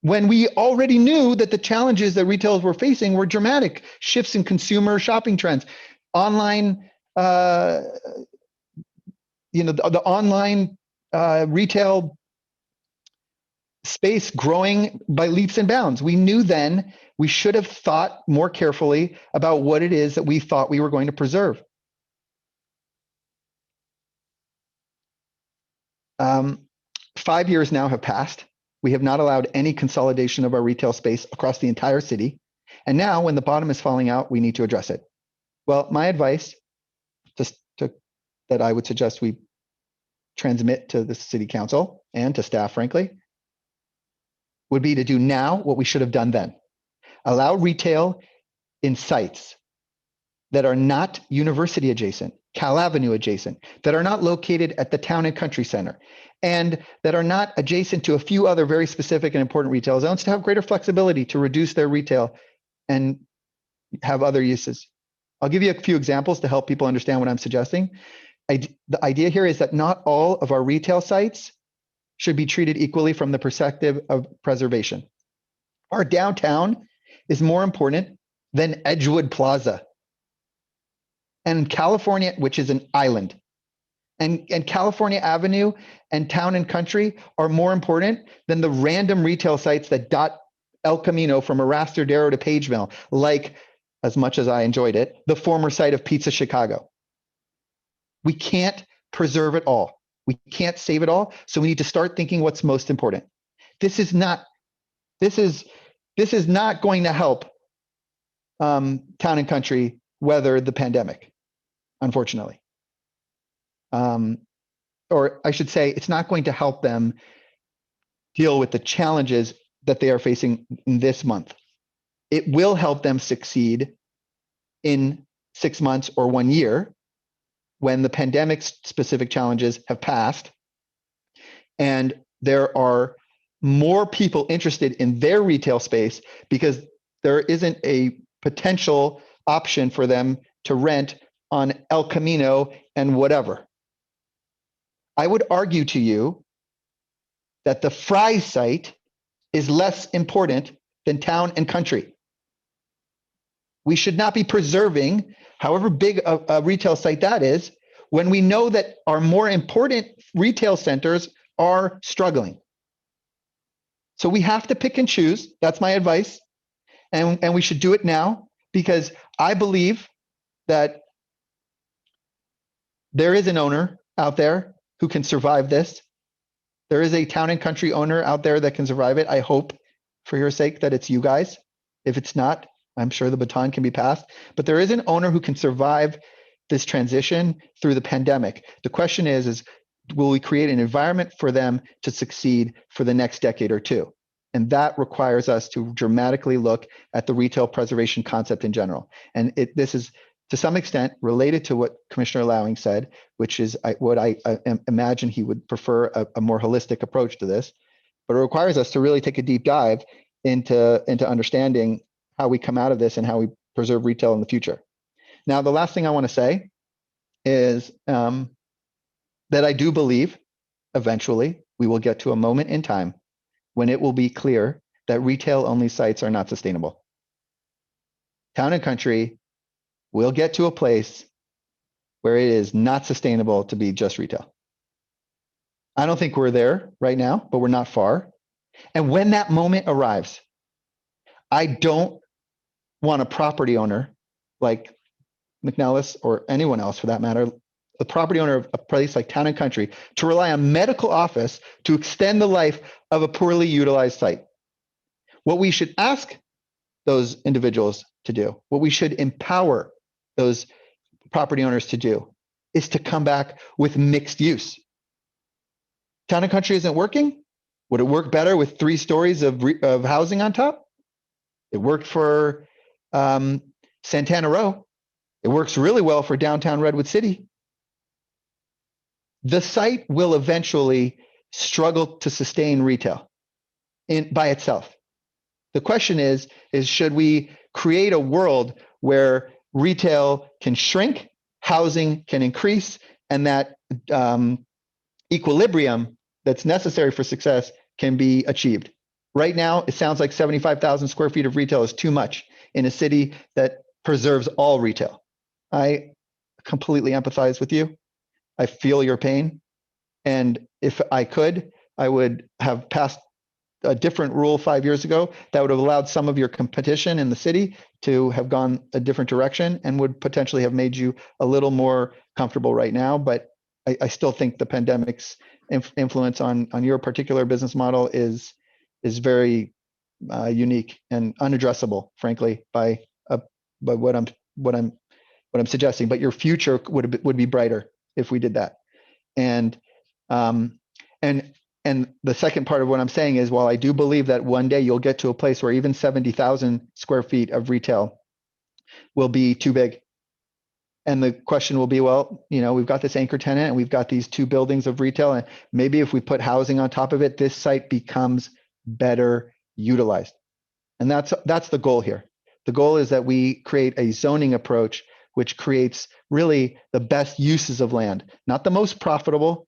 when we already knew that the challenges that retailers were facing were dramatic shifts in consumer shopping trends, online, the online retail space growing by leaps and bounds. We knew then we should have thought more carefully about what it is that we thought we were going to preserve. 5 years now have passed. We have not allowed any consolidation of our retail space across the entire city. And now when the bottom is falling out, we need to address it. Well, my advice that I would suggest we transmit to the city council and to staff, frankly, would be to do now what we should have done then. Allow retail in sites that are not university adjacent, Cal Avenue adjacent, that are not located at the town and country center, and that are not adjacent to a few other very specific and important retail zones to have greater flexibility to reduce their retail and have other uses. I'll give you a few examples to help people understand what I'm suggesting. The idea here is that not all of our retail sites should be treated equally from the perspective of preservation. Our downtown is more important than Edgewood Plaza. And California, which is an island, and California Avenue and Town and Country are more important than the random retail sites that dot El Camino from Arastradero to Page Mill, like, as much as I enjoyed it, the former site of Pizza Chicago. We can't preserve it all. We can't save it all. So we need to start thinking what's most important. This is not going to help Town and Country weather the pandemic, unfortunately. Or I should say, it's not going to help them deal with the challenges that they are facing in this month. It will help them succeed in 6 months or 1 year when the pandemic's specific challenges have passed and there are more people interested in their retail space because there isn't a potential option for them to rent on El Camino and whatever. I would argue to you that the Fry site is less important than Town and Country. We should not be preserving, however big a retail site that is, when we know that our more important retail centers are struggling. So we have to pick and choose. That's my advice. And we should do it now because I believe that there is an owner out there who can survive this. There is a Town and Country owner out there that can survive it. I hope for your sake that it's you guys. If it's not, I'm sure the baton can be passed. But there is an owner who can survive this transition through the pandemic. The question is will we create an environment for them to succeed for the next decade or two? And that requires us to dramatically look at the retail preservation concept in general. And this is to some extent related to what Commissioner Lowing said, which is what I imagine he would prefer a more holistic approach to this. But it requires us to really take a deep dive into understanding how we come out of this and how we preserve retail in the future. Now, the last thing I want to say is that I do believe eventually we will get to a moment in time when it will be clear that retail only sites are not sustainable. Town and Country will get to a place where it is not sustainable to be just retail. I don't think we're there right now, but we're not far. And when that moment arrives, I don't want a property owner like McNellis or anyone else for that matter, the property owner of a place like Town and Country, to rely on medical office to extend the life of a poorly utilized site. What we should ask those individuals to do, what we should empower those property owners to do, is to come back with mixed use. Town and Country isn't working. Would it work better with 3 stories of housing on top? It worked for Santana Row. It works really well for downtown Redwood City. The site will eventually struggle to sustain retail by itself. The question is should we create a world where retail can shrink, housing can increase, and that equilibrium that's necessary for success can be achieved? Right now, it sounds like 75,000 square feet of retail is too much in a city that preserves all retail. I completely empathize with you. I feel your pain. And if I could, I would have passed a different rule 5 years ago that would have allowed some of your competition in the city to have gone a different direction and would potentially have made you a little more comfortable right now. But I still think the pandemic's influence on your particular business model is very unique and unaddressable, frankly, by what I'm suggesting. But your future would be brighter if we did that. And the second part of what I'm saying is, while I do believe that one day you'll get to a place where even 70,000 square feet of retail will be too big. And the question will be, well, we've got this anchor tenant and we've got these 2 buildings of retail. And maybe if we put housing on top of it, this site becomes better utilized. And that's the goal here. The goal is that we create a zoning approach which creates really the best uses of land, not the most profitable,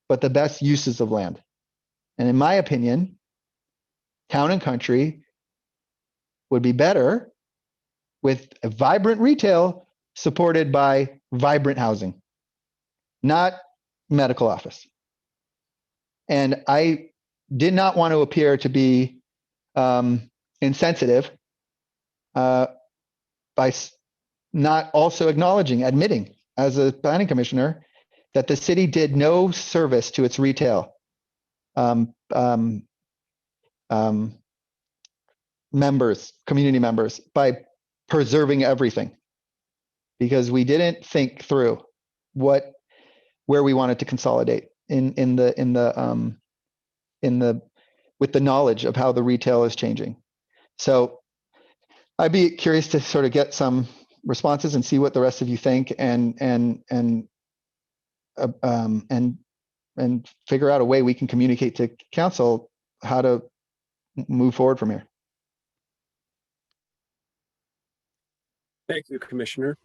but the best uses of land. And in my opinion, Town and Country would be better with a vibrant retail supported by vibrant housing, not medical office. And I did not want to appear to be insensitive by not also admitting as a planning commissioner that the city did no service to its retail community members, by preserving everything, because we didn't think through where we wanted to consolidate with the knowledge of how the retail is changing. So I'd be curious to sort of get some responses and see what the rest of you think, and figure out a way we can communicate to council how to move forward from here. Thank you, Commissioner.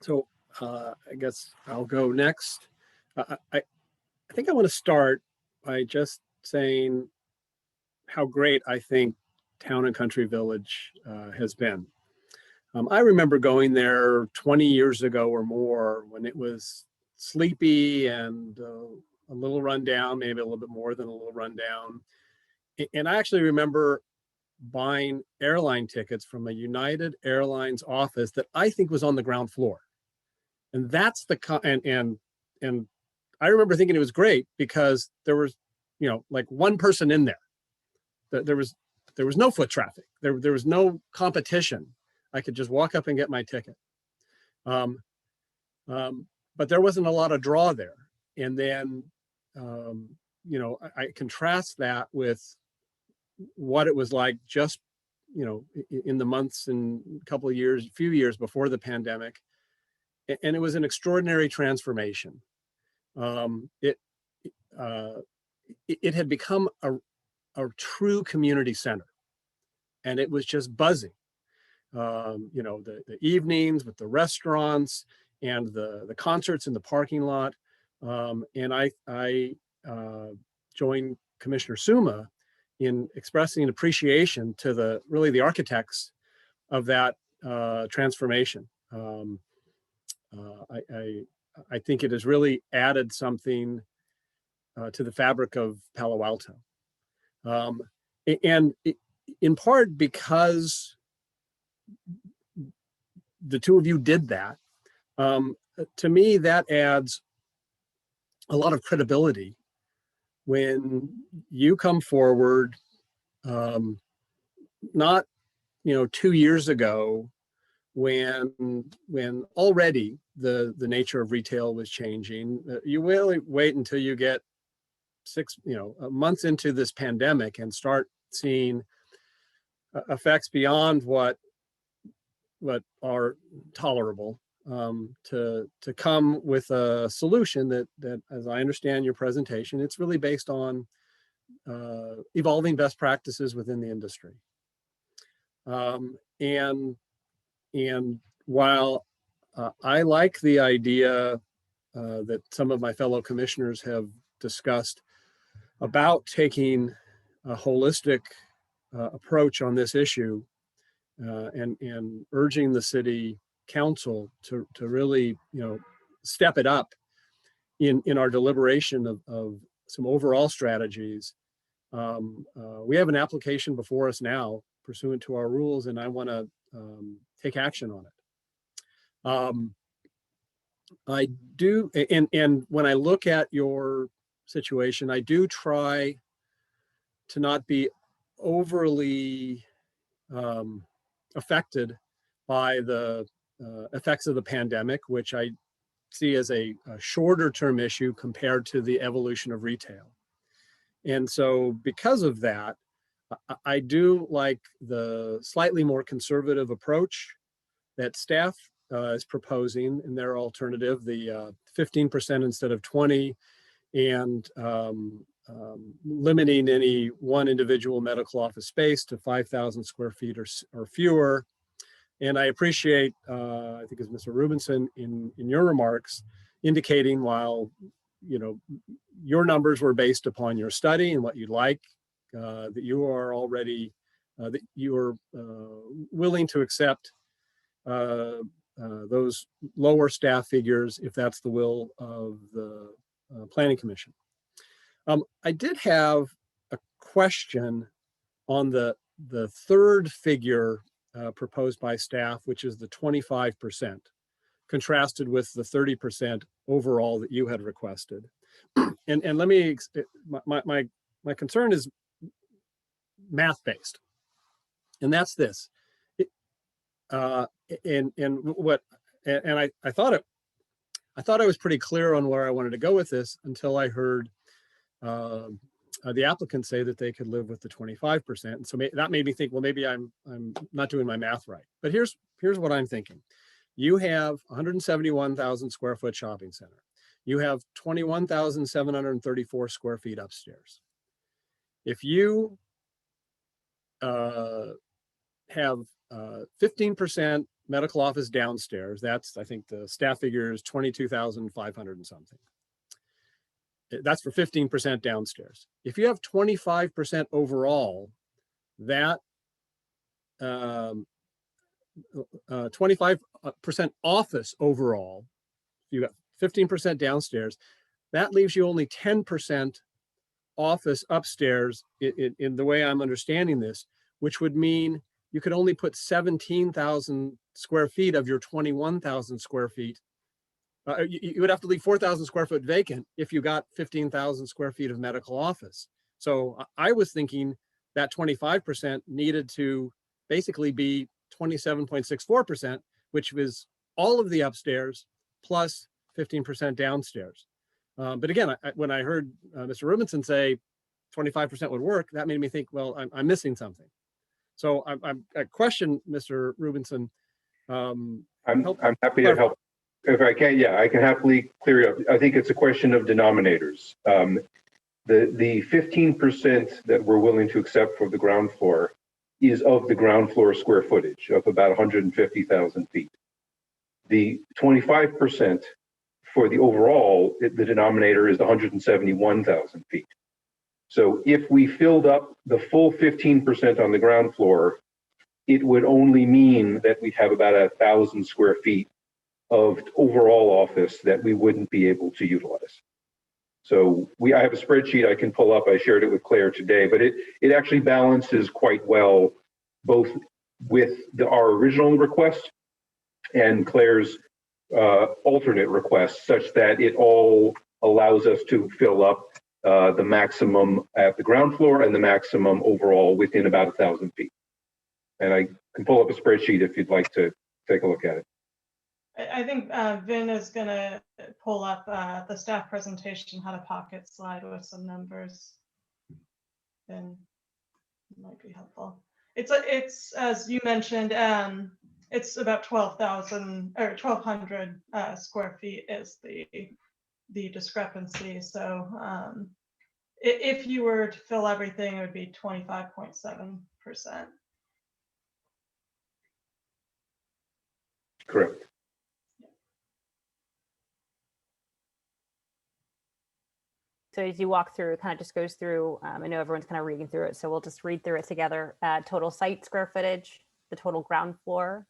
So I guess I'll go next. I think I want to start by just saying how great I think Town and Country Village has been. I remember going there 20 years ago or more when it was sleepy and a little rundown, maybe a little bit more than a little rundown. And I actually remember buying airline tickets from a United Airlines office that I think was on the ground floor. And that's and I remember thinking it was great because there was, like one person in there. There was no foot traffic. There was no competition. I could just walk up and get my ticket. But there wasn't a lot of draw there. And then, I contrast that with what it was like just, in the months and few years before the pandemic. And it was an extraordinary transformation. It had become a true community center, and it was just buzzing. you know, the evenings with the restaurants and the concerts in the parking lot. And I joined Commissioner Stuma in expressing appreciation to the architects of that transformation. I think it has really added something to the fabric of Palo Alto. And in part because the two of you did that, to me, that adds a lot of credibility when you come forward, not, you know, 2 years ago, when already the nature of retail was changing. You really wait until you get 6 months into this pandemic and start seeing effects beyond what are tolerable, to come with a solution that, as I understand your presentation, it's really based on evolving best practices within the industry. And while I like the idea that some of my fellow commissioners have discussed about taking a holistic approach on this issue, and urging the city council to really, you know, step it up in our deliberation of some overall strategies. We have an application before us now pursuant to our rules, and I want to take action on it. I do, and when I look at your situation, I do try to not be overly affected by the effects of the pandemic, which I see as a shorter term issue compared to the evolution of retail. And so because of that, I do like the slightly more conservative approach that staff is proposing in their alternative, the 15% instead of 20, and limiting any one individual medical office space to 5,000 square feet or fewer. And I appreciate, I think it was Mr. Rubinson in your remarks, indicating while, you know, your numbers were based upon your study and what you like, that you are already, that you are willing to accept those lower staff figures if that's the will of the Planning Commission. I did have a question on the third figure proposed by staff, which is the 25%, contrasted with the 30% overall that you had requested. And let me, my concern is math-based, and that's this. I thought I was pretty clear on where I wanted to go with this until I heard the applicant say that they could live with the 25%. And so that made me think, well, maybe I'm not doing my math right. But here's what I'm thinking. You have 171,000 square foot shopping center. You have 21,734 square feet upstairs. If you have 15% medical office downstairs, that's, I think the staff figure is 22,500 and something. That's for 15% downstairs. If you have 25% overall, that 25% office overall, you got 15% downstairs, that leaves you only 10% office upstairs in the way I'm understanding this, which would mean you could only put 17,000 square feet of your 21,000 square feet. You would have to leave 4,000 square foot vacant if you got 15,000 square feet of medical office. So I was thinking that 25% needed to basically be 27.64%, which was all of the upstairs plus 15% downstairs. But again, when I heard Mr. Rubinson say 25% would work, that made me think, well, I'm missing something. So I question Mr. Rubinson. I'm happy to help. If I can, yeah, I can happily clear it up. I think it's a question of denominators. The 15% that we're willing to accept for the ground floor is of the ground floor square footage of about 150,000 feet. The 25% for the overall, the denominator is 171,000 feet. So if we filled up the full 15% on the ground floor, it would only mean that we'd have about 1,000 square feet of overall office that we wouldn't be able to utilize. So I have a spreadsheet I can pull up. I shared it with Claire today, but it actually balances quite well, both with our original request and Claire's alternate request, such that it all allows us to fill up the maximum at the ground floor and the maximum overall within about 1,000 feet. And I can pull up a spreadsheet if you'd like to take a look at it. I think Vin is going to pull up the staff presentation, how to pocket slide with some numbers. And it might be helpful. It's as you mentioned, it's about 12,000 or 1,200 square feet is the discrepancy. So if you were to fill everything, it would be 25.7%. Correct. So as you walk through, it kind of just goes through, I know everyone's kind of reading through it, so we'll just read through it together. Total site square footage, the total ground floor,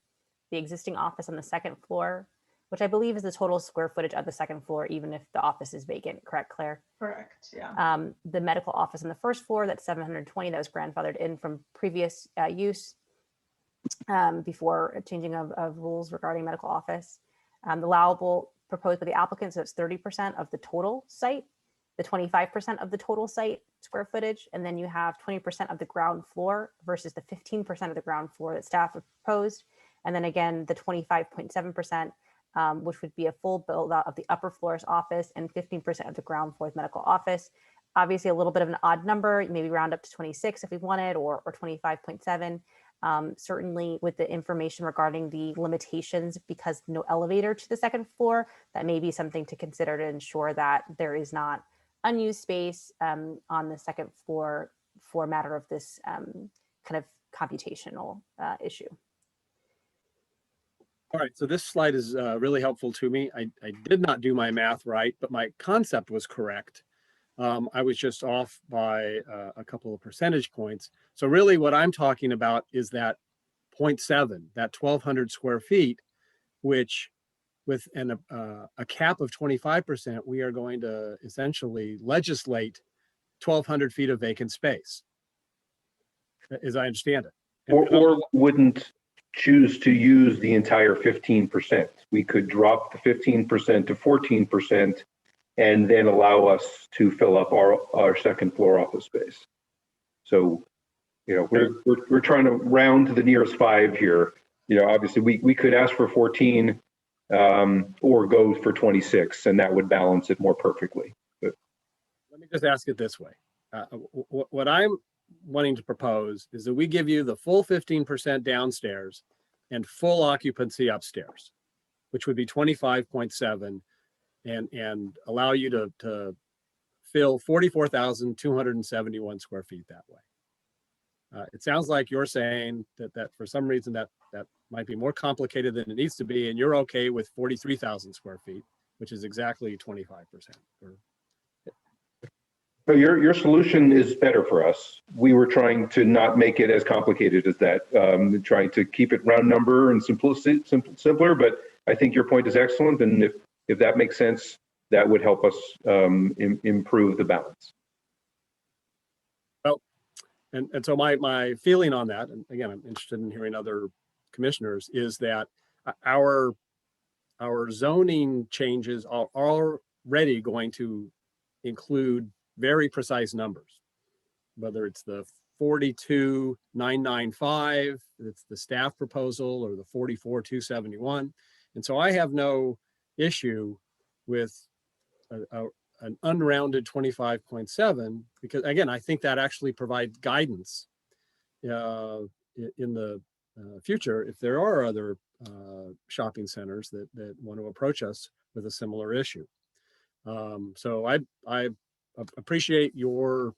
the existing office on the second floor, which I believe is the total square footage of the second floor, even if the office is vacant, correct, Claire? Correct, yeah. The medical office on the first floor, that's 720, that was grandfathered in from previous use before changing of rules regarding medical office. The allowable proposed by the applicant, so it's 30% of the total site, the 25% of the total site square footage, and then you have 20% of the ground floor versus the 15% of the ground floor that staff have proposed. And then again, the 25.7%, which would be a full build out of the upper floor's office and 15% of the ground floor's medical office. Obviously a little bit of an odd number, maybe round up to 26 if we wanted, or 25.7. Certainly with the information regarding the limitations, because no elevator to the second floor, that may be something to consider to ensure that there is not unused space on the second floor for a matter of this kind of computational issue. All right, so this slide is really helpful to me. I did not do my math right, but my concept was correct. I was just off by a couple of percentage points. So really what I'm talking about is that 0.7, that 1,200 square feet, which with a cap of 25%, we are going to essentially legislate 1,200 feet of vacant space, as I understand it. Or wouldn't choose to use the entire 15%. We could drop the 15% to 14% and then allow us to fill up our second floor office space. So, you know, we're trying to round to the nearest 5 here. You know, obviously we could ask for 14 or go for 26, and that would balance it more perfectly. But let me just ask it this way. What I'm wanting to propose is that we give you the full 15% downstairs and full occupancy upstairs, which would be 25.7, and allow you to fill 44,271 square feet that way. It sounds like you're saying that for some reason that might be more complicated than it needs to be, and you're okay with 43,000 square feet, which is exactly 25%. But your solution is better for us. We were trying to not make it as complicated as that, trying to keep it round number and simpler. But I think your point is excellent, and if that makes sense, that would help us improve the balance. Well, and so my feeling on that, and again, I'm interested in hearing other commissioners, is that our zoning changes are already going to include very precise numbers, whether it's the 42,995, it's the staff proposal, or the 44,271. And so I have no issue with an unrounded 25.7, because again, I think that actually provides guidance in the future if there are other shopping centers that want to approach us with a similar issue. So I appreciate your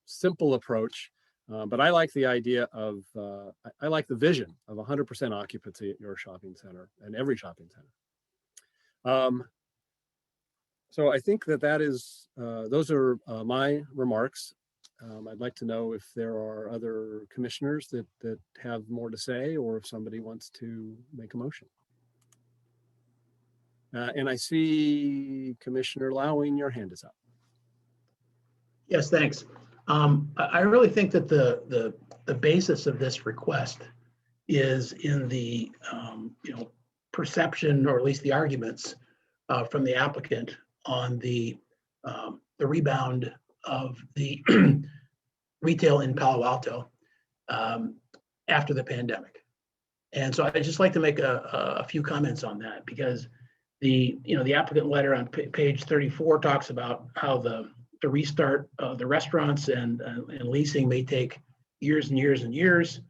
simple approach. But I like the idea of, I like the vision of 100% occupancy at your shopping center and every shopping center. So I think that is, those are my remarks. I'd like to know if there are other commissioners that have more to say, or if somebody wants to make a motion. And I see Commissioner Lowing, your hand is up. Yes, thanks. I really think that the basis of this request is in the perception, or at least the arguments from the applicant on the rebound of the retail in Palo Alto after the pandemic. And so I'd just like to make a few comments on that, because the applicant letter on page 34 talks about how the restart of the restaurants and leasing may take years and years and years.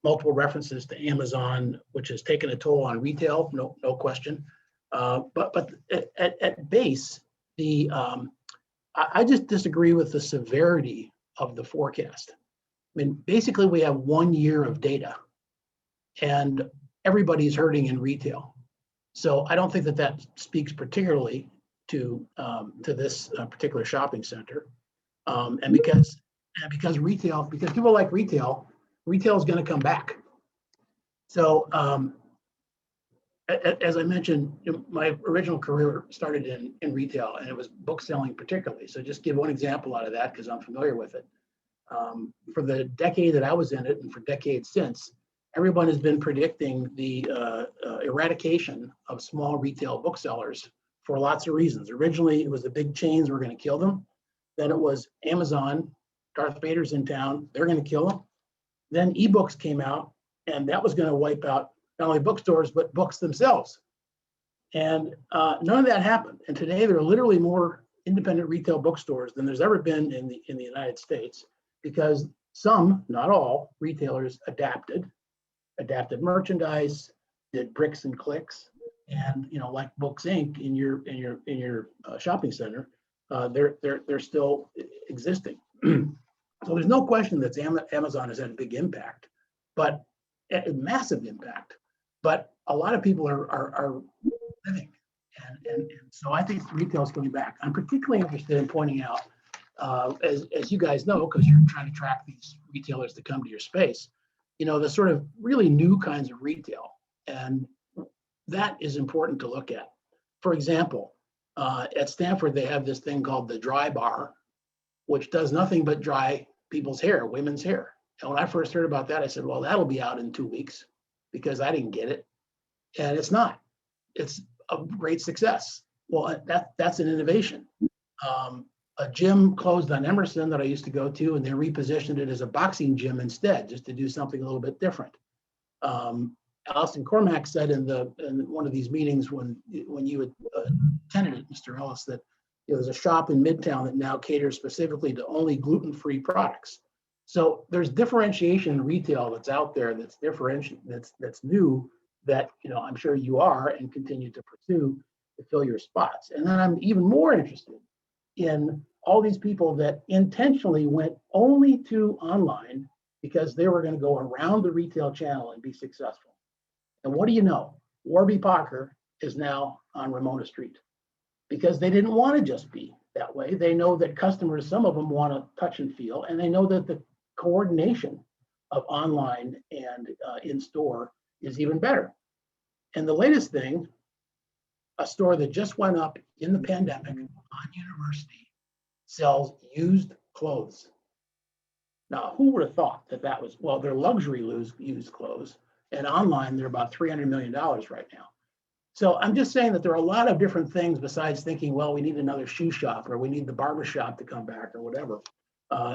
Multiple references to Amazon, which has taken a toll on retail, no question. But at base, I just disagree with the severity of the forecast. I mean, basically, we have 1 year of data, and everybody's hurting in retail. So I don't think that speaks particularly to this particular shopping center, and because people like retail is going to come back. So as I mentioned, my original career started in retail, and it was book selling particularly. So just give one example out of that, because I'm familiar with it. For the decade that I was in it, and for decades since, everyone has been predicting the eradication of small retail booksellers for lots of reasons. Originally, it was the big chains were going to kill them. Then it was Amazon, Darth Vader's in town, they're going to kill them. Then ebooks came out, and that was going to wipe out not only bookstores, but books themselves. And none of that happened. And today there are literally more independent retail bookstores than there's ever been in the United States, because some, not all, retailers adapted merchandise, did bricks and clicks, and like Books Inc. in your shopping center, they're still existing. So there's no question that Amazon has had a big impact, but a massive impact. But a lot of people are living, and so I think retail is coming back. I'm particularly interested in pointing out, as you guys know, because you're trying to track these retailers that come to your space, the sort of really new kinds of retail, and that is important to look at. For example, at Stanford, they have this thing called the dry bar, which does nothing but dry people's hair, women's hair. And when I first heard about that, I said, well, that'll be out in 2 weeks, because I didn't get it. And it's not. It's a great success. Well, that's an innovation. A gym closed on Emerson that I used to go to, and they repositioned it as a boxing gym instead, just to do something a little bit different. Allison Cormack said in one of these meetings when you had attended it, Mr. Ellis, that there's a shop in Midtown that now caters specifically to only gluten-free products. So there's differentiation in retail that's out there, that's that's new, that I'm sure you are and continue to pursue to fill your spots. And then I'm even more interested in all these people that intentionally went only to online because they were going to go around the retail channel and be successful. And what do you know? Warby Parker is now on Ramona Street because they didn't want to just be that way. They know that customers, some of them want to touch and feel, and they know that the coordination of online and in-store is even better. And the latest thing, a store that just went up in the pandemic on University sells used clothes. Now, who would have thought that was, well, they're luxury used clothes, and online they're about $300 million right now. So I'm just saying that there are a lot of different things besides thinking, well, we need another shoe shop or we need the barber shop to come back or whatever.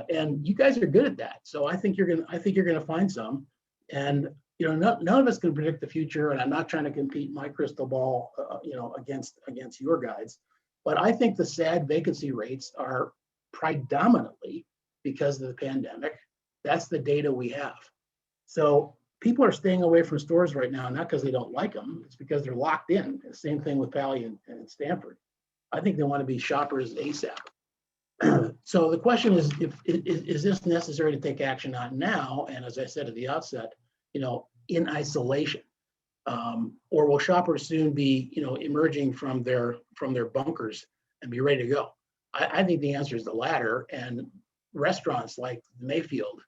And you guys are good at that. So I think you're gonna find some. And none of us can predict the future. And I'm not trying to compete my crystal ball, against your guys. But I think the sad vacancy rates are predominantly because of the pandemic. That's the data we have. So people are staying away from stores right now, not because they don't like them. It's because they're locked in. The same thing with Palo and Stanford. I think they want to be shoppers ASAP. So the question is, is this necessary to take action on now? And as I said at the outset, in isolation, or will shoppers soon be, emerging from their bunkers and be ready to go? I think the answer is the latter. And restaurants like Mayfield,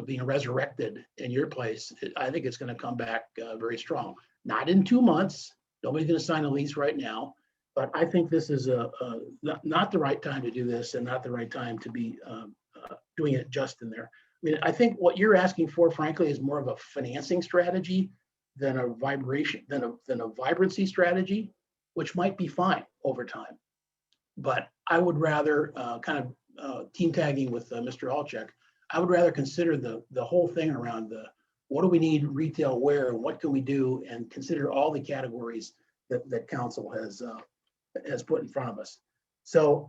being resurrected in your place, I think it's going to come back very strong. Not in 2 months. Nobody's going to sign a lease right now. But I think this is not the right time to do this, and not the right time to be doing it just in there. I mean, I think what you're asking for, frankly, is more of a financing strategy than a vibrancy strategy, which might be fine over time. But I would rather team tagging with Mr. Alchek. I would rather consider the whole thing around what do we need retail where, and what can we do, and consider all the categories that council has put in front of us. So,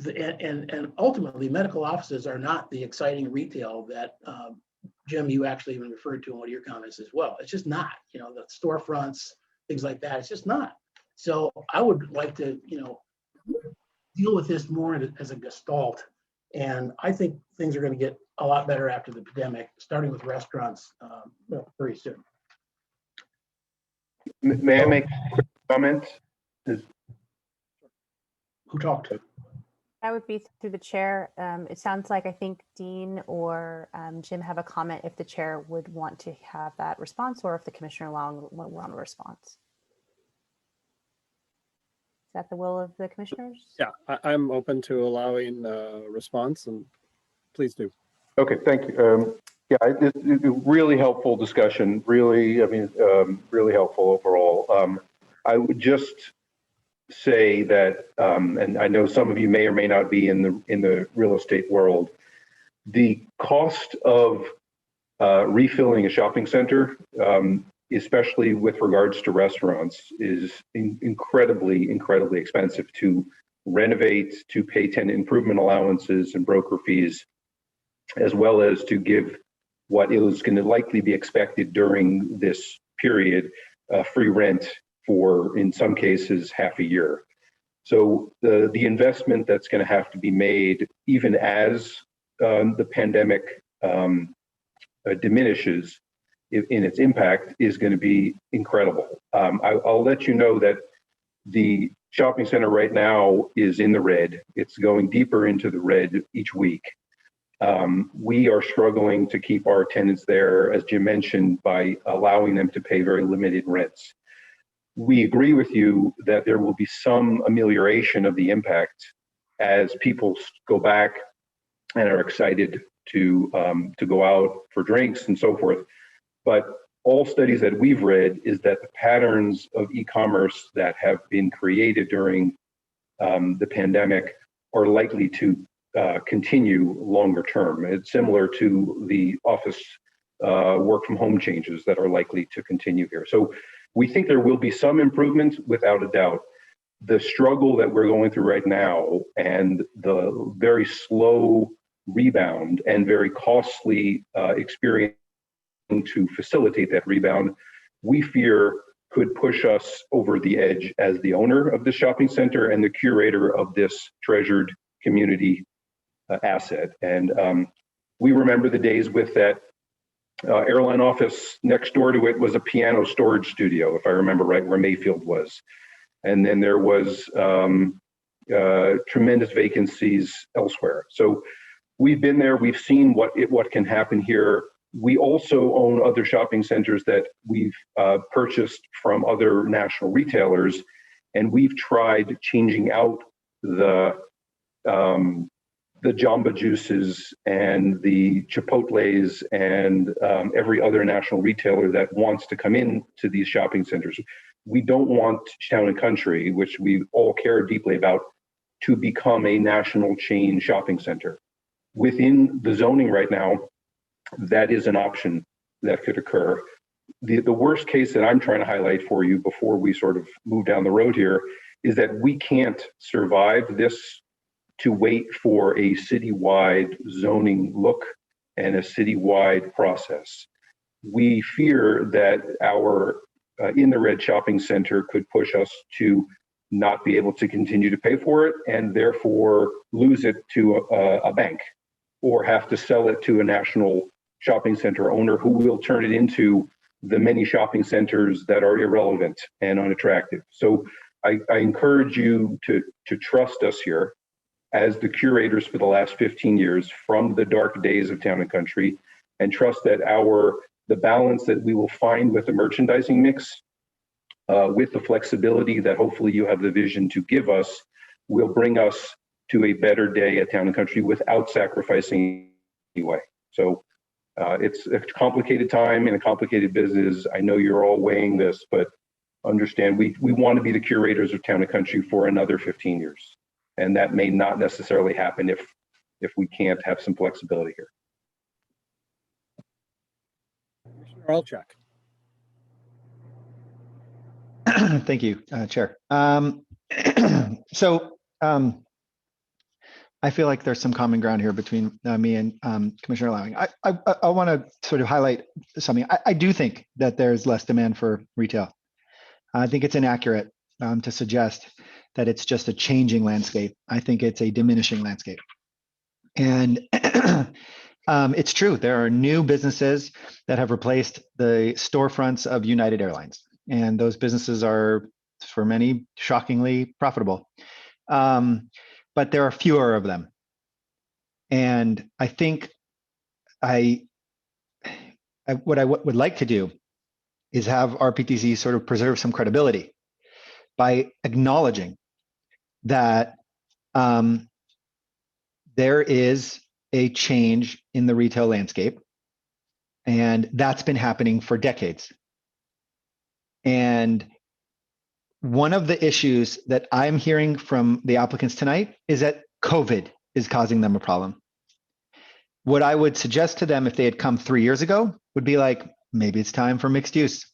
and ultimately, medical offices are not the exciting retail that Jim, you actually even referred to in one of your comments as well. It's just not. The storefronts, things like that. It's just not. So I would like to, deal with this more as a gestalt. And I think things are going to get a lot better after the pandemic, starting with restaurants very soon. May I make a quick comment? Who talked? That would be through the chair. It sounds like I think Dean or Jim have a comment if the chair would want to have that response, or if the commissioner would want a response. Is that the will of the commissioners? Yeah, I'm open to allowing a response, and please do. Okay, thank you. Yeah, it's a really helpful discussion. Really, really helpful overall. I would just say that, and I know some of you may or may not be in the real estate world, the cost of refilling a shopping center, especially with regards to restaurants, is incredibly expensive to renovate, to pay tenant improvement allowances and broker fees, as well as to give what is going to likely be expected during this period, free rent for, in some cases, half a year. So the investment that's going to have to be made, even as the pandemic diminishes in its impact, is going to be incredible. I'll let you know that the shopping center right now is in the red. It's going deeper into the red each week. We are struggling to keep our tenants there, as Jim mentioned, by allowing them to pay very limited rents. We agree with you that there will be some amelioration of the impact as people go back and are excited to go out for drinks and so forth. But all studies that we've read is that the patterns of e-commerce that have been created during the pandemic are likely to continue longer term. It's similar to the office work from home changes that are likely to continue here. So we think there will be some improvement, without a doubt. The struggle that we're going through right now, and the very slow rebound and very costly experience to facilitate that rebound, we fear could push us over the edge as the owner of the shopping center and the curator of this treasured community asset. And we remember the days with that airline office. Next door to it was a piano storage studio, if I remember right, where Mayfield was. And then there was tremendous vacancies elsewhere. So we've been there, we've seen what can happen here. We also own other shopping centers that we've purchased from other national retailers, and we've tried changing out the Jamba Juices and the Chipotles and every other national retailer that wants to come in to these shopping centers. We don't want Town and Country, which we all care deeply about, to become a national chain shopping center. Within the zoning right now, that is an option that could occur. The worst case that I'm trying to highlight for you before we sort of move down the road here is that we can't survive this to wait for a citywide zoning look and a citywide process. We fear that our in the red shopping center could push us to not be able to continue to pay for it and therefore lose it to a bank or have to sell it to a national shopping center owner who will turn it into the many shopping centers that are irrelevant and unattractive. So I encourage you to trust us here as the curators for the last 15 years from the dark days of Town and Country, and trust that the balance that we will find with the merchandising mix, with the flexibility that hopefully you have the vision to give us, will bring us to a better day at Town and Country without sacrificing anyway. So it's a complicated time and a complicated business. I know you're all weighing this, but understand we want to be the curators of Town and Country for another 15 years. And that may not necessarily happen if we can't have some flexibility here. Commissioner Olchak. Thank you, Chair. I feel like there's some common ground here between me and Commissioner Lowing. I want to sort of highlight something. I do think that there's less demand for retail. I think it's inaccurate to suggest that it's just a changing landscape. I think it's a diminishing landscape. And it's true, there are new businesses that have replaced the storefronts of United Airlines. And those businesses are, for many, shockingly profitable. But there are fewer of them. And I think what I would like to do is have RPTC sort of preserve some credibility by acknowledging that there is a change in the retail landscape, and that's been happening for decades. And one of the issues that I'm hearing from the applicants tonight is that COVID is causing them a problem. What I would suggest to them if they had come 3 years ago would be like, maybe it's time for mixed use.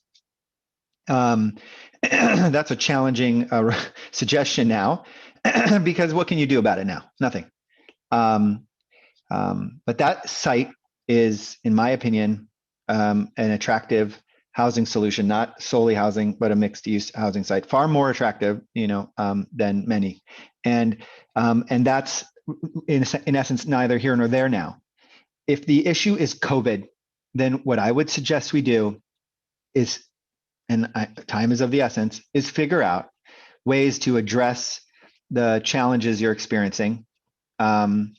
That's a challenging suggestion now, because what can you do about it now? Nothing. But that site is, in my opinion, an attractive housing solution, not solely housing, but a mixed use housing site, far more attractive, than many. And that's in essence, neither here nor there now. If the issue is COVID, then what I would suggest we do is, time is of the essence, is figure out ways to address the challenges you're experiencing. I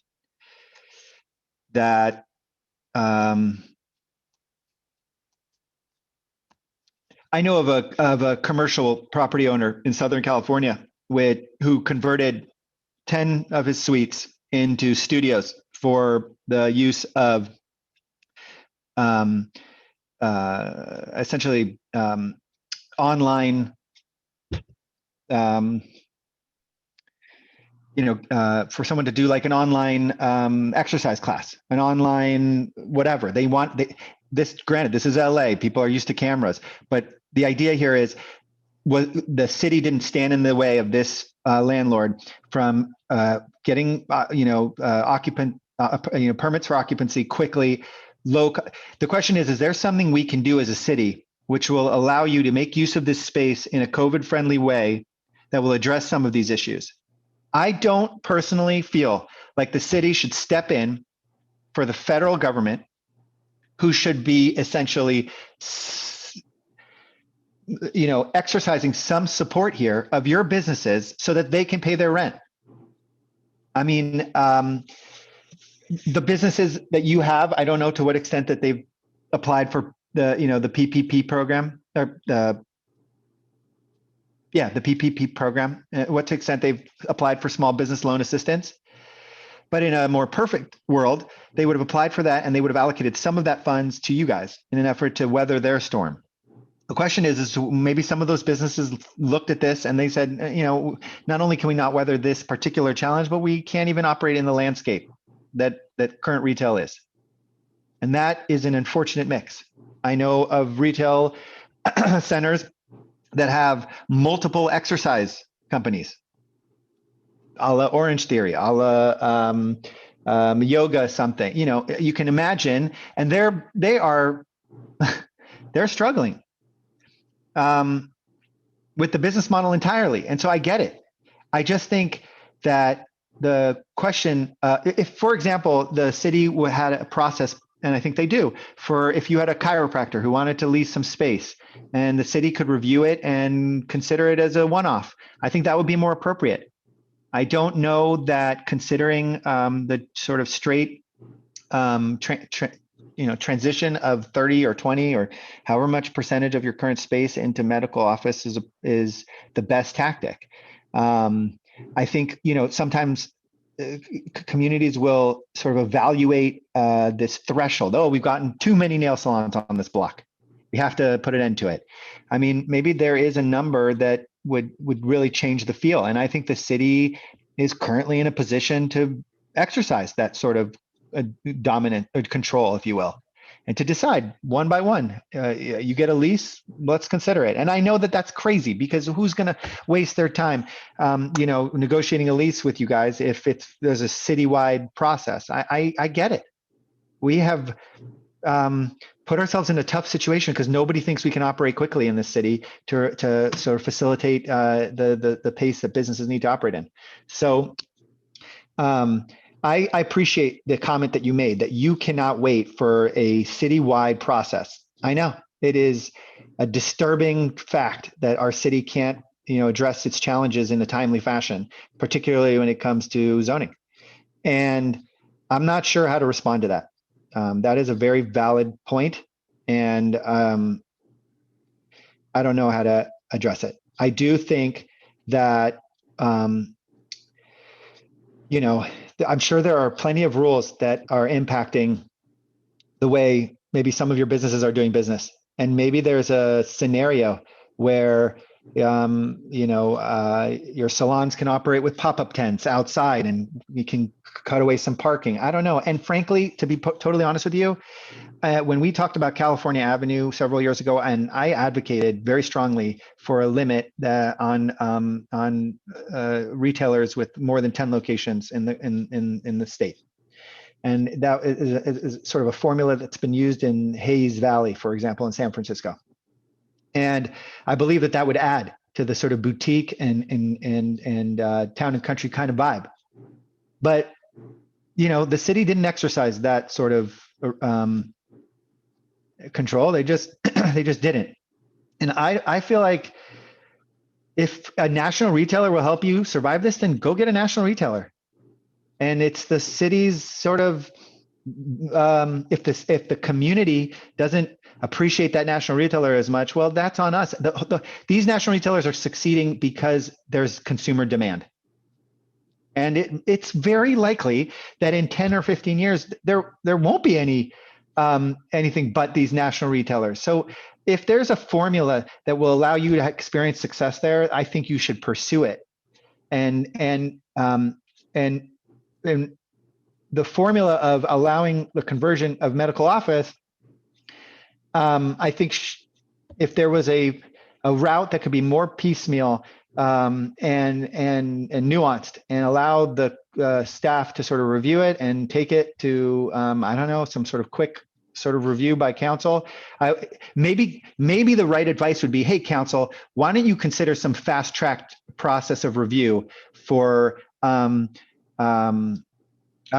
know of a commercial property owner in Southern California who converted 10 of his suites into studios for the use of essentially online, for someone to do like an online exercise class, an online whatever they want. Granted, this is LA. People are used to cameras, but the idea here is, the city didn't stand in the way of this landlord from getting permits for occupancy quickly. The question is there something we can do as a city which will allow you to make use of this space in a COVID-friendly way that will address some of these issues? I don't personally feel like the city should step in for the federal government, who should be essentially, exercising some support here of your businesses so that they can pay their rent. I mean, the businesses that you have, I don't know to what extent that they've applied for the PPP program, or the PPP program, what to extent they've applied for small business loan assistance. But in a more perfect world, they would have applied for that and they would have allocated some of that funds to you guys in an effort to weather their storm. The question is maybe some of those businesses looked at this and they said, not only can we not weather this particular challenge, but we can't even operate in the landscape that current retail is. And that is an unfortunate mix. I know of retail centers that have multiple exercise companies, a la Orange Theory, a la yoga something. You can imagine, and they're struggling. with the business model entirely. And so I get it. I just think that the question, if, for example, the city had a process, and I think they do, for if you had a chiropractor who wanted to lease some space and the city could review it and consider it as a one-off, I think that would be more appropriate. I don't know that considering the sort of straight transition of 30 or 20 or however much percentage of your current space into medical office is the best tactic. I think, sometimes communities will sort of evaluate this threshold. Oh, we've gotten too many nail salons on this block. We have to put an end to it. I mean, maybe there is a number that would really change the feel. And I think the city is currently in a position to exercise that sort of dominant control, if you will, and to decide one by one, you get a lease, let's consider it. And I know that that's crazy because who's going to waste their time, negotiating a lease with you guys if there's a citywide process. I get it. We have put ourselves in a tough situation because nobody thinks we can operate quickly in this city to sort of facilitate the pace that businesses need to operate in. So I appreciate the comment that you made that you cannot wait for a citywide process. I know it is a disturbing fact that our city can't, address its challenges in a timely fashion, particularly when it comes to zoning. And I'm not sure how to respond to that. That is a very valid point, and I don't know how to address it. I do think that, I'm sure there are plenty of rules that are impacting the way maybe some of your businesses are doing business. And maybe there's a scenario where, your salons can operate with pop-up tents outside and you can cut away some parking. I don't know. And frankly, to be totally honest with you, when we talked about California Avenue several years ago, and I advocated very strongly for a limit on retailers with more than 10 locations in the state. And that is sort of a formula that's been used in Hayes Valley, for example, in San Francisco. And I believe that would add to the sort of boutique and town and country kind of vibe. But, the city didn't exercise that sort of control. They just didn't. And I feel like if a national retailer will help you survive this, then go get a national retailer. And it's the city's sort of, if the community doesn't appreciate that national retailer as much, well, that's on us. These national retailers are succeeding because there's consumer demand. And it's very likely that in 10 or 15 years, there won't be anything but these national retailers. So if there's a formula that will allow you to experience success there, I think you should pursue it. And the formula of allowing the conversion of medical office, I think if there was a route that could be more piecemeal and nuanced and allow the staff to sort of review it and take it to, some sort of quick sort of review by council. Maybe the right advice would be, hey, council, why don't you consider some fast-tracked process of review for, I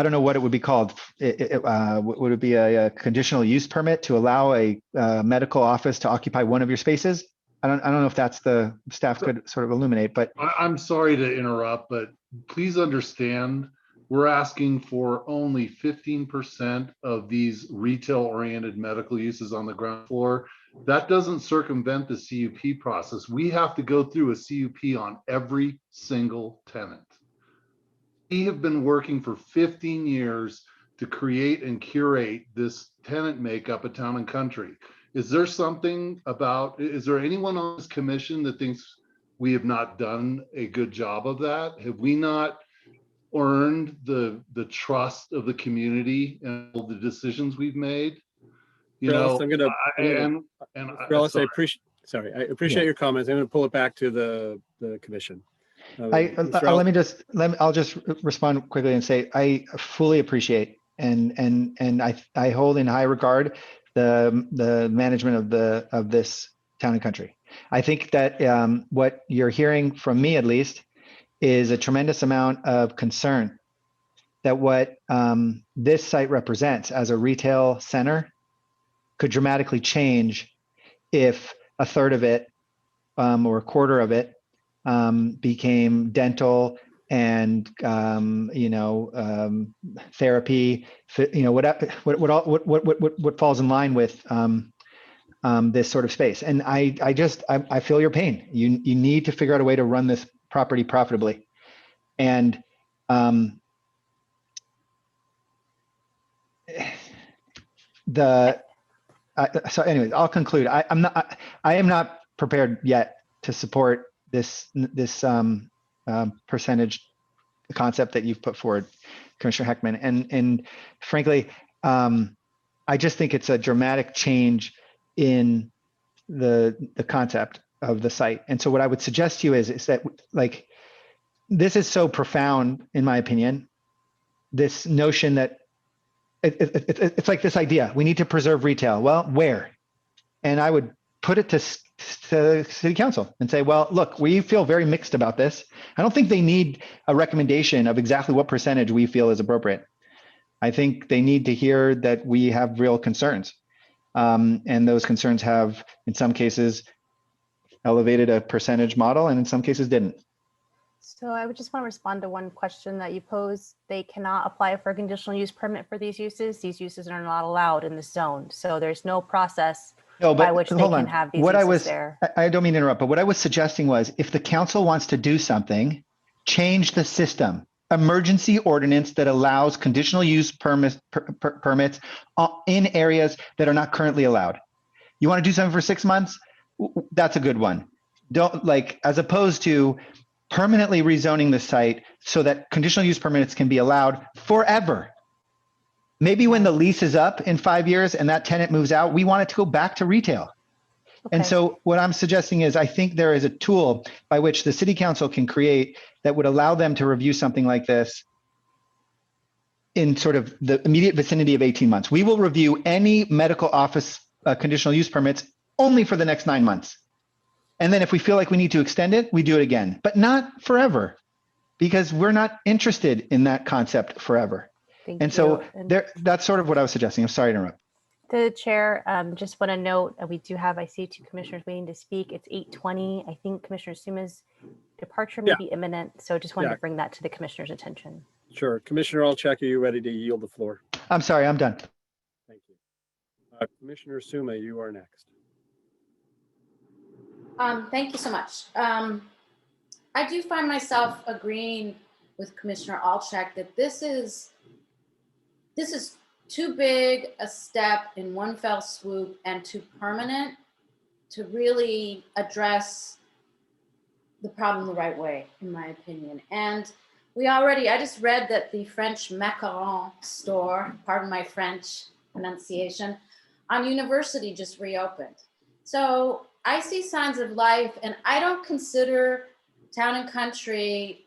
don't know what it would be called. Would it be a conditional use permit to allow a medical office to occupy one of your spaces? I don't know if that's the staff could sort of illuminate, but I'm sorry to interrupt, but please understand, we're asking for only 15% of these retail-oriented medical uses on the ground floor. That doesn't circumvent the CUP process. We have to go through a CUP on every single tenant. We have been working for 15 years to create and curate this tenant makeup at Town and Country. Is there anyone on this commission that thinks we have not done a good job of that? Have we not earned the trust of the community and all the decisions we've made? I appreciate your comments. I'm going to pull it back to the commission. I'll just respond quickly and say I fully appreciate and I hold in high regard the management of this Town and Country. I think that what you're hearing from me, at least, is a tremendous amount of concern that what this site represents as a retail center could dramatically change if a third of it or a quarter of it became dental and therapy, what falls in line with this sort of space. And I feel your pain. You need to figure out a way to run this property profitably. And so anyways, I'll conclude. I am not prepared yet to support this percentage concept that you've put forward, Commissioner Heckman. And frankly, I just think it's a dramatic change in the concept of the site. And so what I would suggest to you is that, like, this is so profound, in my opinion, this notion that it's like this idea, we need to preserve retail. Well, where? And I would put it to City Council and say, well, look, we feel very mixed about this. I don't think they need a recommendation of exactly what percentage we feel is appropriate. I think they need to hear that we have real concerns. And those concerns have, in some cases, elevated a percentage model, and in some cases didn't. So I would just want to respond to one question that you posed. They cannot apply for a conditional use permit for these uses. These uses are not allowed in this zone. So there's no process by which they can have these uses there. I don't mean to interrupt, but what I was suggesting was, if the council wants to do something, change the system. Emergency ordinance that allows conditional use permits in areas that are not currently allowed. You want to do something for 6 months? That's a good one. Don't, like, as opposed to permanently rezoning the site so that conditional use permits can be allowed forever. Maybe when the lease is up in 5 years and that tenant moves out, we want it to go back to retail. Okay. And so what I'm suggesting is, I think there is a tool by which the city council can create that would allow them to review something like this in sort of the immediate vicinity of 18 months. We will review any medical office conditional use permits only for the next 9 months. And then if we feel like we need to extend it, we do it again, but not forever, because we're not interested in that concept forever. Thank and you. so that's sort of what I was suggesting. I'm sorry to interrupt. To the chair, just want to note, we do have, I see 2 commissioners waiting to speak. It's 8:20. I think Commissioner Stuma's departure may be imminent. So just wanted to bring that to the commissioner's attention. Sure. Commissioner Olczak, are you ready to yield the floor? I'm sorry, I'm done. Thank you. Commissioner Stuma, you are next. Thank you so much. I do find myself agreeing with Commissioner Olczak that this is too big a step in one fell swoop and too permanent to really address the problem the right way, in my opinion. And I just read that the French macaron store, pardon my French pronunciation, on University just reopened. So I see signs of life, and I don't consider Town and Country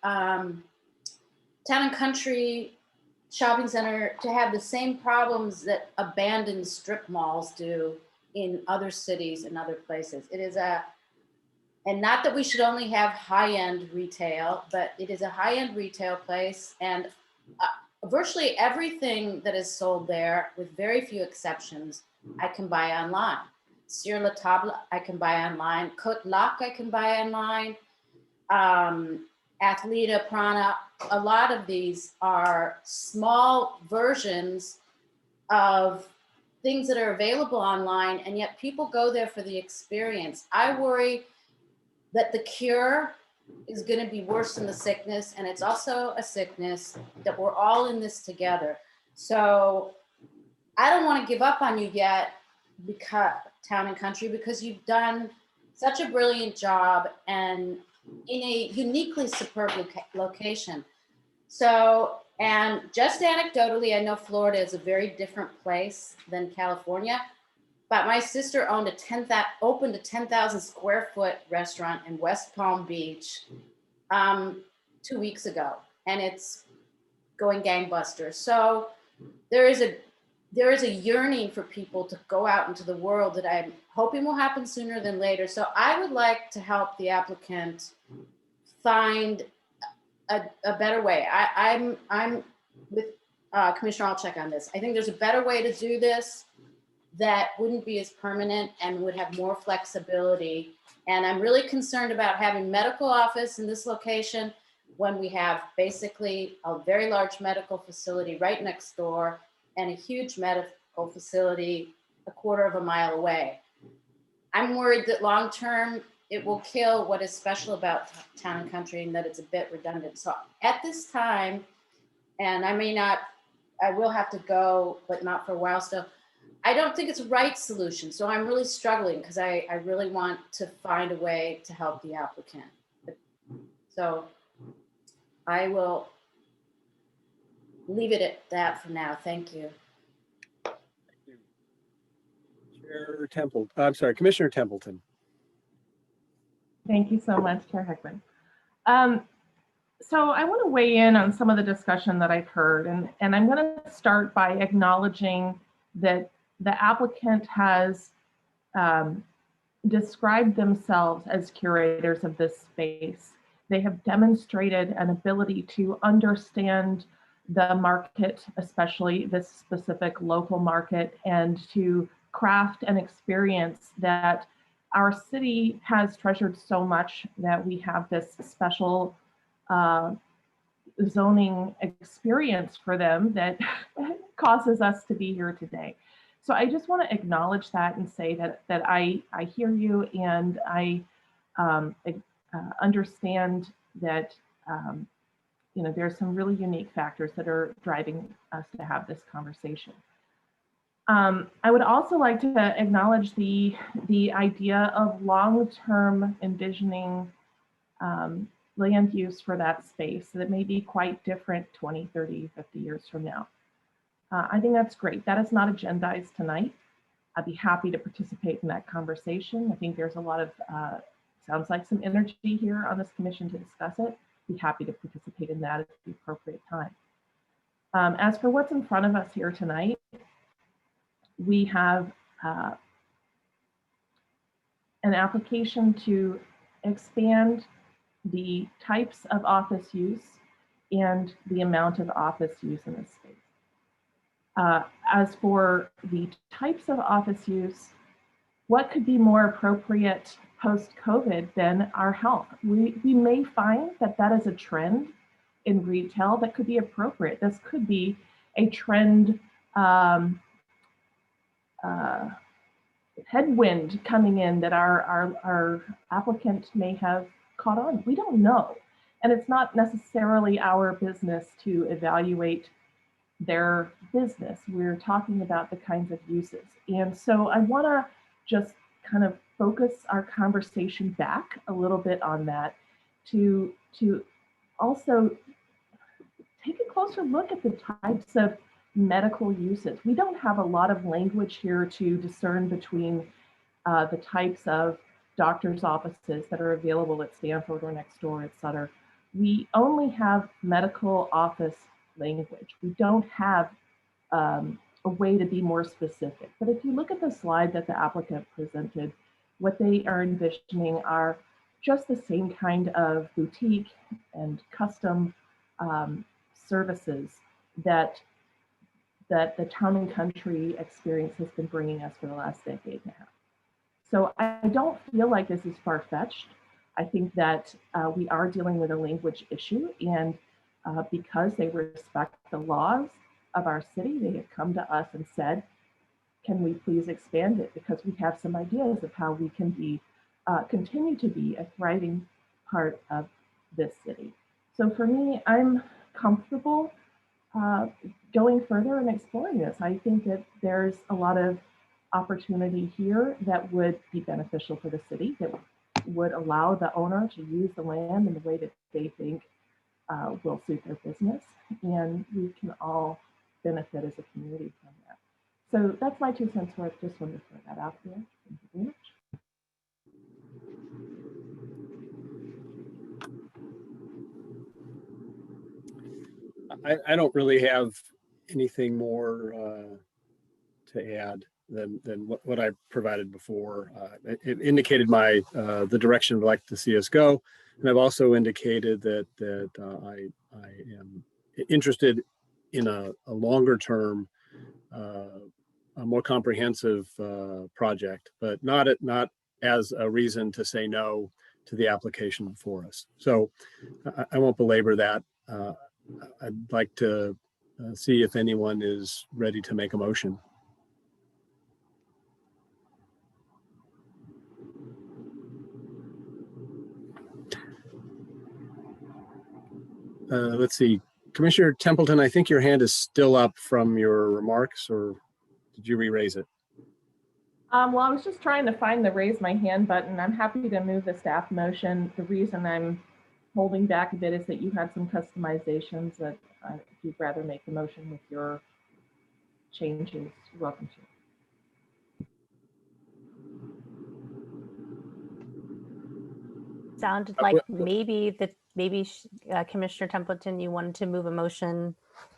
shopping center to have the same problems that abandoned strip malls do in other cities and other places. It is and not that we should only have high-end retail, but it is a high-end retail place, and virtually everything that is sold there, with very few exceptions, I can buy online. Sur la Table, I can buy online. Côte Lac, I can buy online. Athleta, Prana, a lot of these are small versions of things that are available online, and yet people go there for the experience. I worry that the cure is going to be worse than the sickness, and it's also a sickness that we're all in this together. So I don't want to give up on you yet, because Town and Country, because you've done such a brilliant job and in a uniquely superb location. So, and just anecdotally, I know Florida is a very different place than California, but my sister opened a 10,000 square foot restaurant in West Palm Beach 2 weeks ago, and it's going gangbusters. So there is there is a yearning for people to go out into the world that I'm hoping will happen sooner than later. So I would like to help the applicant find a better way. I'm with Commissioner Alcheck on this. I think there's a better way to do this that wouldn't be as permanent and would have more flexibility. And I'm really concerned about having medical office in this location when we have basically a very large medical facility right next door and a huge medical facility a quarter of a mile away. I'm worried that long-term it will kill what is special about Town and Country and that it's a bit redundant. So at this time, and I will have to go, but not for a while still, I don't think it's a right solution. So I'm really struggling because I really want to find a way to help the applicant. So I will leave it at that for now. Thank you. Commissioner Templeton. Thank you so much, Chair Heckman. So I want to weigh in on some of the discussion that I've heard, and I'm going to start by acknowledging that the applicant has described themselves as curators of this space. They have demonstrated an ability to understand the market, especially this specific local market, and to craft an experience that our city has treasured so much, that we have this special zoning experience for them that causes us to be here today. So I just want to acknowledge that and say that I hear you, and I understand that there's some really unique factors that are driving us to have this conversation. I would also like to acknowledge the idea of long-term envisioning land use for that space that may be quite different 20, 30, 50 years from now. I think that's great. That is not agendized tonight. I'd be happy to participate in that conversation. I think there's a lot of, sounds like some energy here on this commission to discuss it. Be happy to participate in that at the appropriate time. As for what's in front of us here tonight, we have an application to expand the types of office use and the amount of office use in this space. As for the types of office use, what could be more appropriate post-COVID than our health? We may find that that is a trend in retail that could be appropriate. This could be a trend headwind coming in that our applicant may have caught on. We don't know. And it's not necessarily our business to evaluate their business. We're talking about the kinds of uses. And so I want to just kind of focus our conversation back a little bit on that to also take a closer look at the types of medical uses. We don't have a lot of language here to discern between the types of doctor's offices that are available at Stanford or next door, et cetera. We only have medical office language. We don't have a way to be more specific. But if you look at the slide that the applicant presented, what they are envisioning are just the same kind of boutique and custom services that the Town and Country experience has been bringing us for the last decade and a half. So I don't feel like this is far-fetched. I think that we are dealing with a language issue, and because they respect the laws of our city, they have come to us and said, can we please expand it? Because we have some ideas of how we can be, continue to be a thriving part of this city. So for me, I'm comfortable going further and exploring this. I think that there's a lot of opportunity here that would be beneficial for the city, that would allow the owner to use the land in the way that they think will suit their business. And we can all benefit as a community from that. So that's my 2 cents worth. Just wanted to throw that out there. Thank you very I don't really have anything more to add than what I provided before. It indicated the direction I'd like to see us go, and I've also indicated that I am interested in a longer term, a more comprehensive project, but not as a reason to say no to the application before us. So I won't belabor that. I'd like to see if anyone is ready to make a motion. Let's see, Commissioner Templeton, I think your hand is still up from your remarks, or did you re-raise it? Well, I was just trying to find the raise my hand button. I'm happy to move the staff motion. The reason I'm holding back a bit is that you had some customizations that if you'd rather make the motion with your changes, you're welcome to. Sounded like maybe Commissioner Templeton, you wanted to move a motion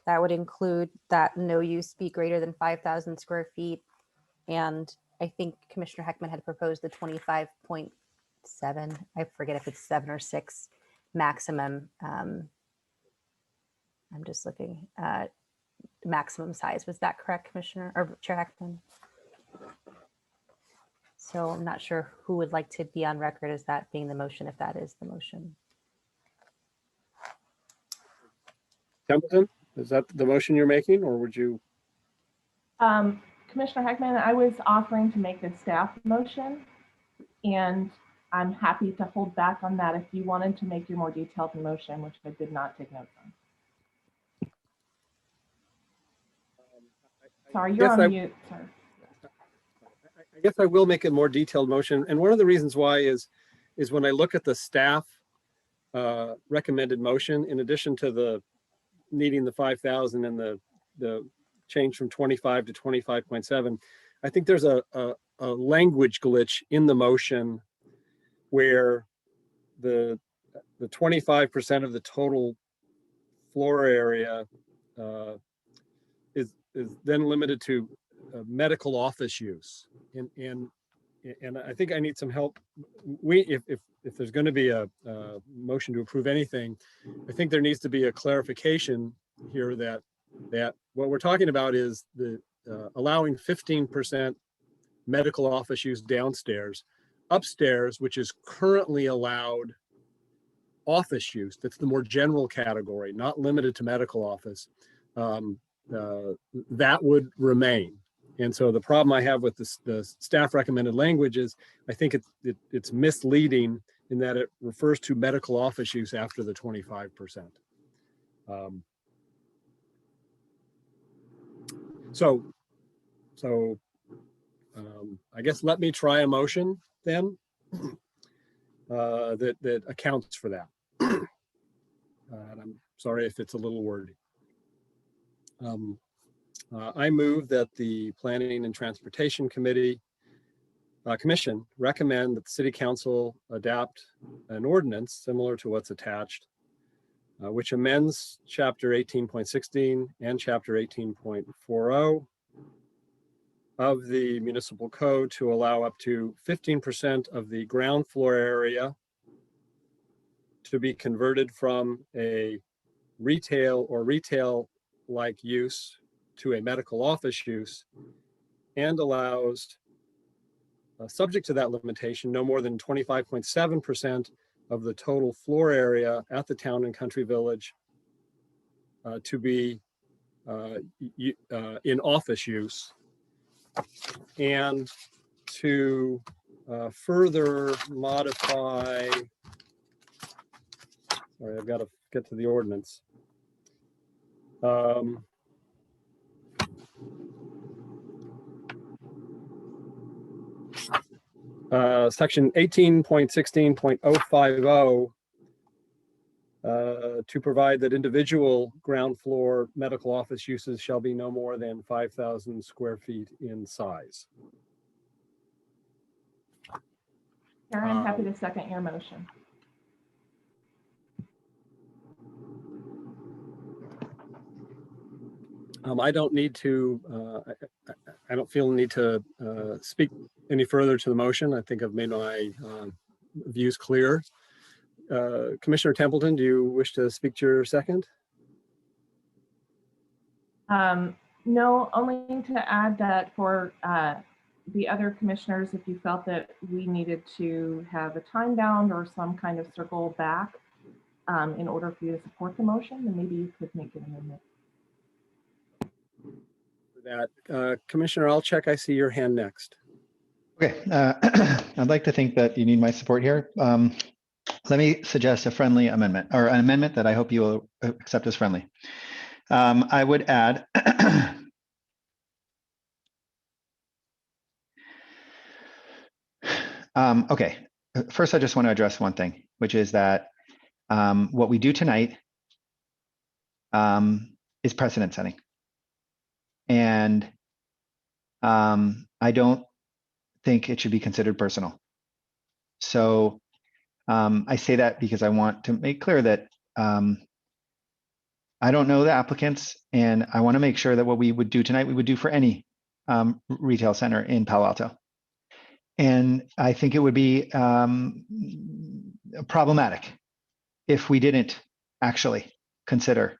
that would include that no use be greater than 5,000 square feet. And I think Commissioner Heckman had proposed the 25.7, I forget if it's 7 or 6 maximum. I'm just looking at maximum size. Was that correct, Commissioner or Chair Heckman? So I'm not sure who would like to be on record as that being the motion, if that is the motion. Templeton, is that the motion you're making, or would you? Commissioner Heckman, I was offering to make the staff motion, and I'm happy to hold back on that if you wanted to make your more detailed motion, which I did not take notes on. Sorry, you're on mute, sir. I guess I will make a more detailed motion. And one of the reasons why is when I look at the staff recommended motion, in addition to the needing the 5,000 and the change from 25 to 25.7, I think there's a language glitch in the motion where the 25% of the total floor area is then limited to medical office use, and I think I need some help. If there's going to be a motion to approve anything, I think there needs to be a clarification here that what we're talking about is the allowing 15% medical office use downstairs. Upstairs, which is currently allowed office use, that's the more general category, not limited to medical office, that would remain. And so the problem I have with the staff recommended language is I think it's misleading in that it refers to medical office use after the 25%. I guess let me try a motion then that accounts for that. And I'm sorry if it's a little wordy. I move that the Planning and Transportation Commission recommend that the City Council adopt an ordinance similar to what's attached, which amends Chapter 18.16 and Chapter 18.40 of the Municipal Code to allow up to 15% of the ground floor area to be converted from a retail or retail-like use to a medical office use, and allows, subject to that limitation, no more than 25.7% of the total floor area at the Town and Country Village to be in office use, and to further modify, sorry, I've got to get to the ordinance. Section 18.16.050 to provide that individual ground floor medical office uses shall be no more than 5,000 square feet in size. Karen, I'm happy to second your motion. I don't need to, I don't feel the need to speak any further to the motion. I think I've made my views clear. Commissioner Templeton, do you wish to speak to your second? No, only to add that for the other commissioners, if you felt that we needed to have a time bound or some kind of circle back in order for you to support the motion, then maybe you could make an amendment. For that, Commissioner Alcheck, I see your hand next. Okay, I'd like to think that you need my support here. Let me suggest a friendly amendment, or an amendment that I hope you will accept as friendly. I would add okay, first I just want to address one thing, which is that what we do tonight is precedent setting. And I don't think it should be considered personal. So I say that because I want to make clear that I don't know the applicants, and I want to make sure that what we would do tonight, we would do for any retail center in Palo Alto. And I think it would be problematic if we didn't actually consider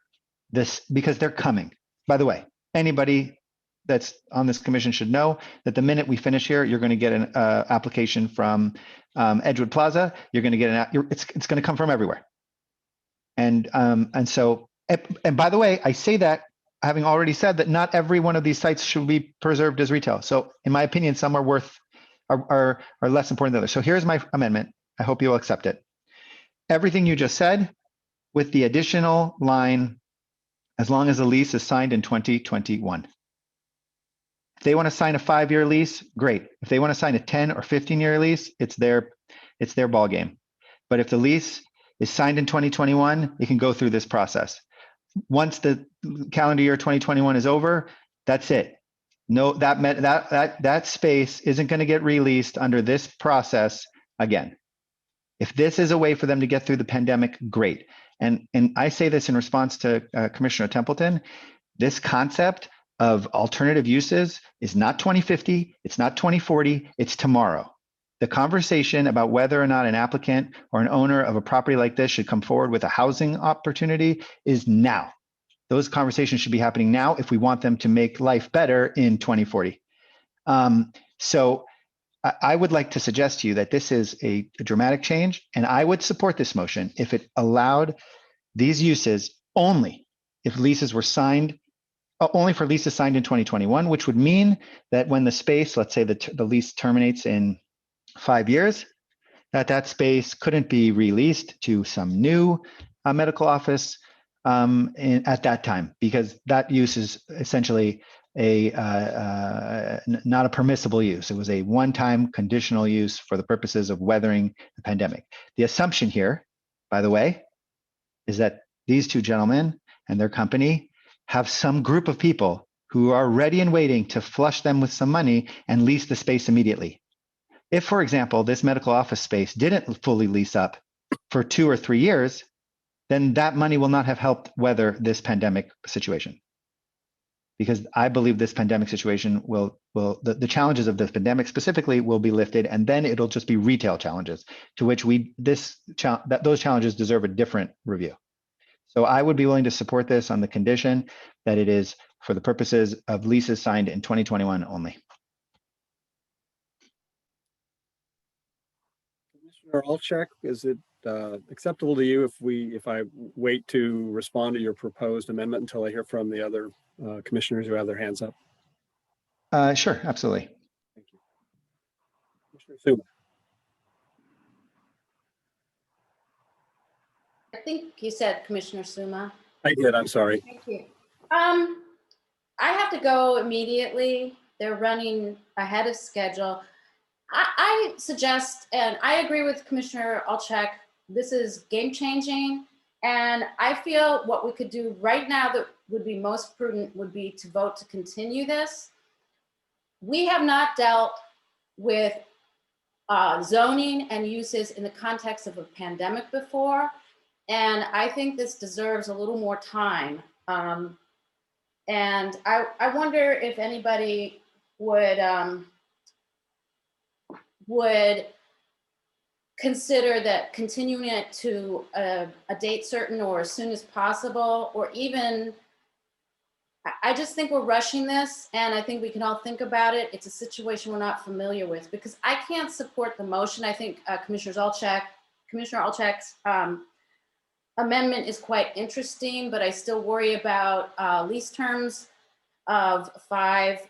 this, because they're coming. By the way, anybody that's on this commission should know that the minute we finish here, you're going to get an application from Edgewood Plaza. You're going to get it's going to come from everywhere. And so, and by the way, I say that having already said that not every one of these sites should be preserved as retail. So in my opinion, some are are less important than others. So here's my amendment. I hope you will accept it. Everything you just said, with the additional line, as long as the lease is signed in 2021. If they want to sign a 5-year lease, great. If they want to sign a 10 or 15-year lease, it's their ball game. But if the lease is signed in 2021, it can go through this process. Once the calendar year 2021 is over, that's it. No, that space isn't going to get released under this process again. If this is a way for them to get through the pandemic, great. And I say this in response to Commissioner Templeton. This concept of alternative uses is not 2050, it's not 2040, it's tomorrow. The conversation about whether or not an applicant or an owner of a property like this should come forward with a housing opportunity is now. Those conversations should be happening now if we want them to make life better in 2040. So I would like to suggest to you that this is a dramatic change, and I would support this motion if it allowed these uses only if leases were signed, only for leases signed in 2021, which would mean that when the space, let's say the lease terminates in 5 years, that space couldn't be released to some new medical office at that time, because that use is essentially not a permissible use. It was a one-time conditional use for the purposes of weathering the pandemic. The assumption here, by the way, is that these two gentlemen and their company have some group of people who are ready and waiting to flush them with some money and lease the space immediately. If, for example, this medical office space didn't fully lease up for 2 or 3 years, then that money will not have helped weather this pandemic situation. Because I believe this pandemic situation the challenges of this pandemic specifically will be lifted, and then it'll just be retail challenges to which those challenges deserve a different review. So I would be willing to support this on the condition that it is for the purposes of leases signed in 2021 only. Commissioner Alcheck, is it acceptable to you if I wait to respond to your proposed amendment until I hear from the other commissioners who have their hands up? Sure, absolutely. Thank you. Commissioner Stuma. I think you said Commissioner Stuma. I did, I'm sorry. Thank you. I have to go immediately. They're running ahead of schedule. I suggest, and I agree with Commissioner Alcheck, this is game changing. And I feel what we could do right now that would be most prudent would be to vote to continue this. We have not dealt with zoning and uses in the context of a pandemic before. And I think this deserves a little more time. And I wonder if anybody would consider that continuing it to a date certain or as soon as possible, or even, I just think we're rushing this, and I think we can all think about it. It's a situation we're not familiar with, because I can't support the motion. I think Commissioner Alczak's amendment is quite interesting, but I still worry about lease terms of 5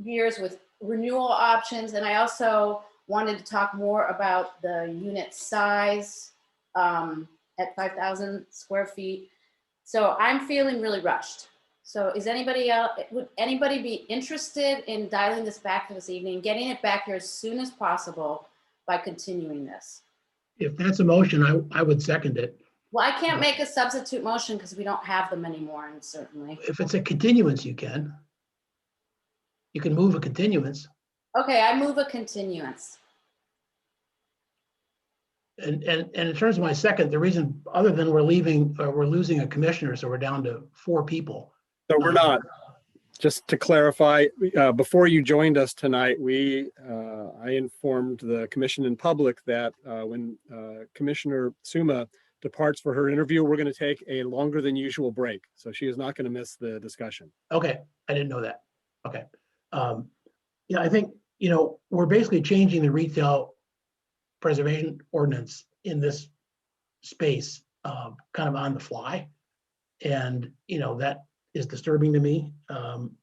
years with renewal options. And I also wanted to talk more about the unit size at 5,000 square feet. So I'm feeling really rushed. So is anybody else, would anybody be interested in dialing this back for this evening, getting it back here as soon as possible by continuing this? If that's a motion, I would second it. Well, I can't make a substitute motion because we don't have them anymore, and certainly. If it's a continuance, you can. You can move a continuance. Okay, I move a continuance. And in terms of my second, the reason, other than we're losing a commissioner, so we're down to 4 people. So we're not. Just to clarify, before you joined us tonight, I informed the commission in public that when Commissioner Stuma departs for her interview, we're going to take a longer than usual break. So she is not going to miss the discussion. Okay, I didn't know that. Okay. Yeah, I think, we're basically changing the retail preservation ordinance in this space kind of on the fly. And, that is disturbing to me.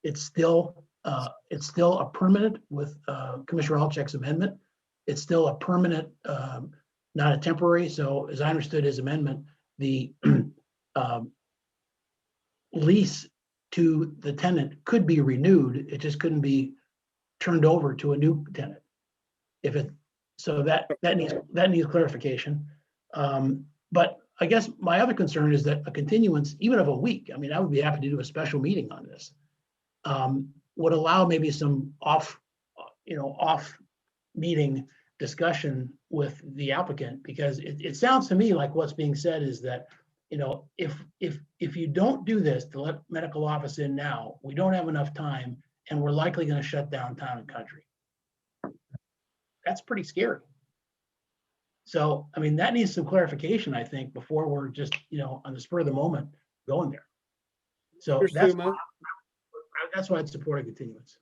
It's still a permanent with Commissioner Alczak's amendment. It's still a permanent, not a temporary. So as I understood his amendment, the lease to the tenant could be renewed. It just couldn't be turned over to a new tenant. So that needs clarification. But I guess my other concern is that a continuance, even of a week, I mean, I would be happy to do a special meeting on this, would allow maybe some off meeting discussion with the applicant, because it sounds to me like what's being said is that, if you don't do this to let medical office in now, we don't have enough time and we're likely going to shut down Town and Country. That's pretty scary. So, I mean, that needs some clarification, I think, before we're just, on the spur of the moment going there. So that's why I'd support a continuance.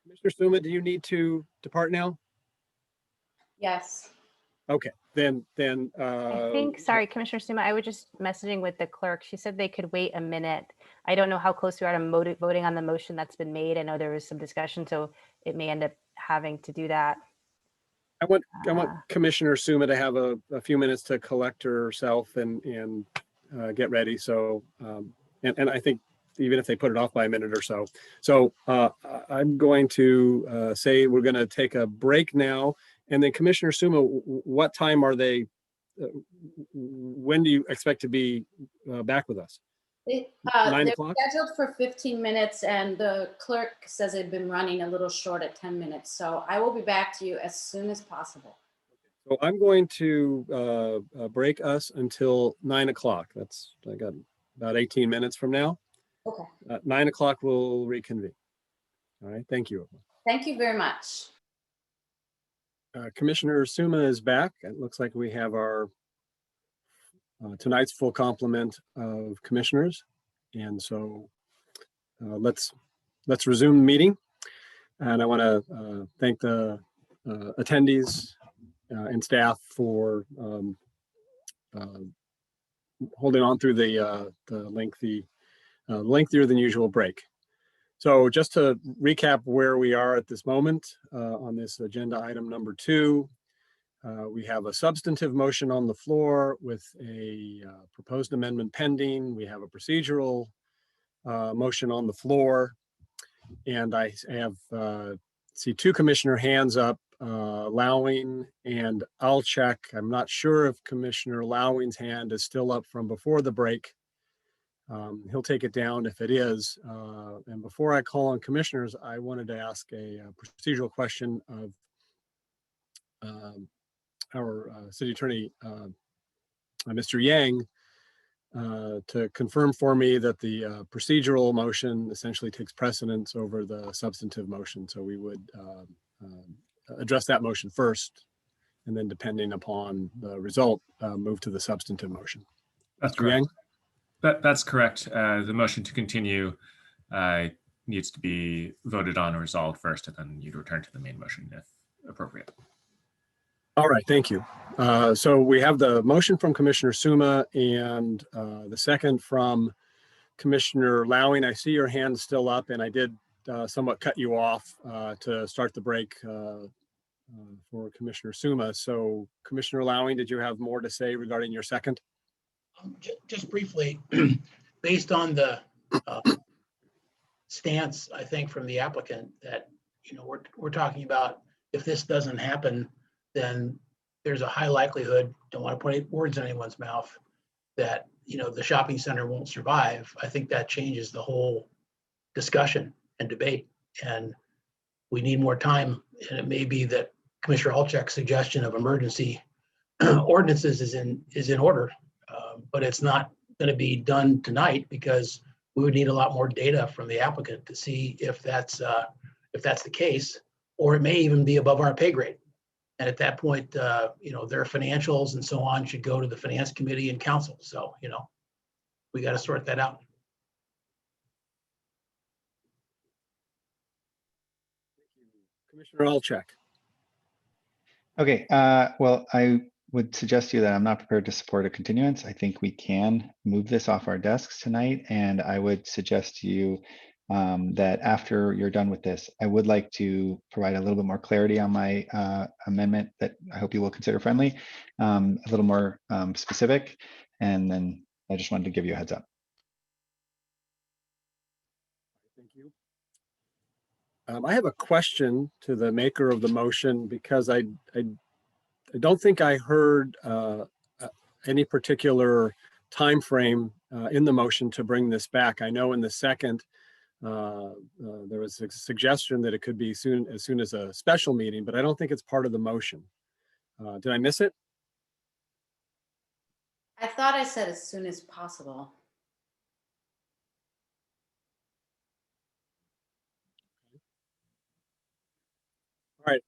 Mr. Stuma, do you need to depart now? Yes. Okay, then. I think, sorry, Commissioner Stuma, I was just messaging with the clerk. She said they could wait a minute. I don't know how close we are to voting on the motion that's been made. I know there was some discussion, so it may end up having to do that. I want Commissioner Stuma to have a few minutes to collect herself and get ready. So, and I think even if they put it off by a minute or so. So I'm going to say we're going to take a break now. And then Commissioner Stuma, what time are they? When do you expect to be back with us? 9 They're o'clock? scheduled for 15 minutes, and the clerk says they've been running a little short at 10 minutes. So I will be back to you as soon as possible. So I'm going to break us until 9 o'clock. I got about 18 minutes from now. Okay. 9 o'clock we'll reconvene. All right, thank you. Thank you very much. Commissioner Stuma is back. It looks like we have our tonight's full complement of commissioners. And so let's resume the meeting. And I want to thank the attendees and staff for holding on through the lengthier than usual break. So just to recap where we are at this moment on this agenda item number 2, we have a substantive motion on the floor with a proposed amendment pending. We have a procedural motion on the floor. And I have see 2 commissioner hands up, Lowing and Alczak. I'm not sure if Commissioner Lowing's hand is still up from before the break. He'll take it down if it is. And before I call on commissioners, I wanted to ask a procedural question of our city attorney, Mr. Yang. to confirm for me that the procedural motion essentially takes precedence over the substantive motion. So we would address that motion first, and then depending upon the result, move to the substantive motion. That's Mr. Yang? correct. That's correct. The motion to continue needs to be voted on and resolved first, and then you'd return to the main motion if appropriate. All right, thank you. So we have the motion from Commissioner Stuma and the second from Commissioner Lowing. I see your hand still up, and I did somewhat cut you off to start the break for Commissioner Stuma. So Commissioner Lowing, did you have more to say regarding your second? Just briefly, based on the stance, I think, from the applicant that, we're talking about, if this doesn't happen, then there's a high likelihood, don't want to put words in anyone's mouth, that, the shopping center won't survive. I think that changes the whole discussion and debate. And we need more time. And it may be that Commissioner Alczak's suggestion of emergency ordinances is in order, but it's not going to be done tonight because we would need a lot more data from the applicant to see if that's the case, or it may even be above our pay grade. And at that point, their financials and so on should go to the finance committee and council. So, we got to sort that out. Commissioner Alczak. Okay, well, I would suggest to you that I'm not prepared to support a continuance. I think we can move this off our desks tonight, and I would suggest to you that after you're done with this, I would like to provide a little bit more clarity on my amendment that I hope you will consider friendly, a little more specific, and then I just wanted to give you a heads up. Thank you. I have a question to the maker of the motion because I don't think I heard any particular time frame in the motion to bring this back. I know in the second, there was a suggestion that it could be as soon as a special meeting, but I don't think it's part of the motion. Did I miss it? I thought I said as soon as possible. All right.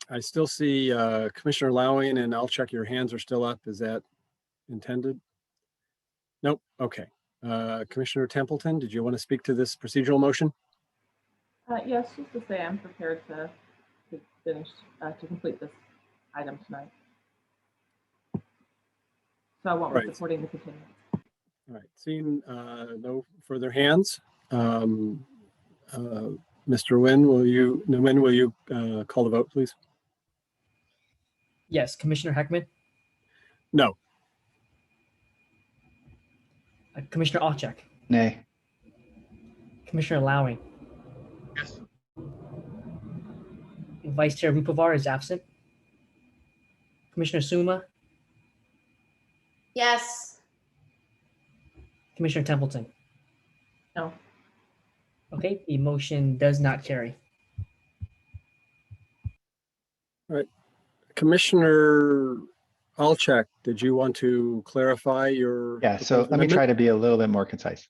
I still see Commissioner Lowing, and I'll check your hands are still up. Is that intended? Nope. Okay. Commissioner Templeton, did you want to speak to this procedural motion? Yes, just to say I'm prepared to finish, to complete this item tonight. So I won't be supporting the continuance. All right. Seeing no further hands, Mr. Nguyen, will you call the vote, please? Yes, Commissioner Heckman, No. Commissioner Alczak, Nay. Commissioner Lowing. Yes. Vice Chair Rupavar is absent. Commissioner Stuma, Yes. Commissioner Templeton. No. Okay, the motion does not carry. All right. Commissioner Alczak, did you want to clarify your? Yeah, so let me try to be a little bit more concise.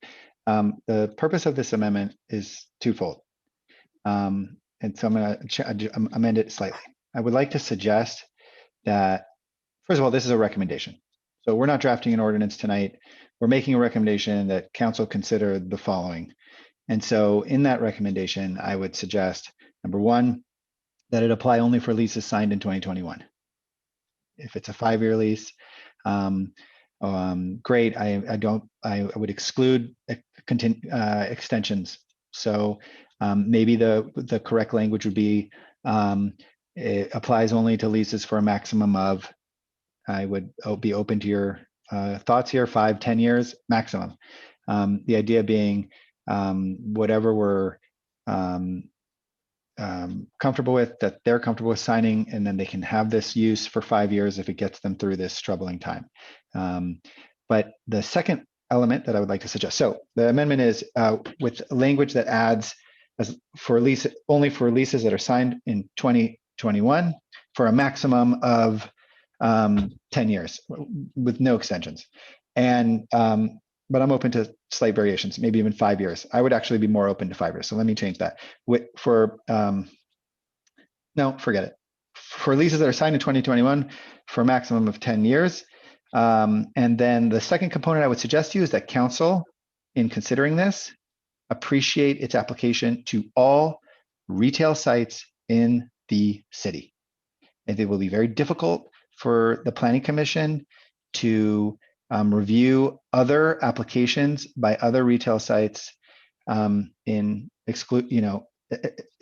The purpose of this amendment is twofold. And so I'm going to amend it slightly. I would like to suggest that, first of all, this is a recommendation. So we're not drafting an ordinance tonight. We're making a recommendation that council consider the following. And so in that recommendation, I would suggest, number one, that it apply only for leases signed in 2021. If it's a 5-year lease, great. I would exclude extensions. So maybe the correct language would be it applies only to leases for a maximum of, I would be open to your thoughts here, 5, 10 years maximum. The idea being whatever we're comfortable with, that they're comfortable with signing, and then they can have this use for 5 years if it gets them through this troubling time. But the second element that I would like to suggest, so the amendment is with language that adds as for lease only for leases that are signed in 2021 for a maximum of 10 years with no extensions. And, but I'm open to slight variations, maybe even 5 years. I would actually be more open to 5 years. So let me change that. No, forget it. For leases that are signed in 2021 for a maximum of 10 years. And then the second component I would suggest to you is that council, in considering this, appreciate its application to all retail sites in the city. And it will be very difficult for the Planning Commission to review other applications by other retail sites in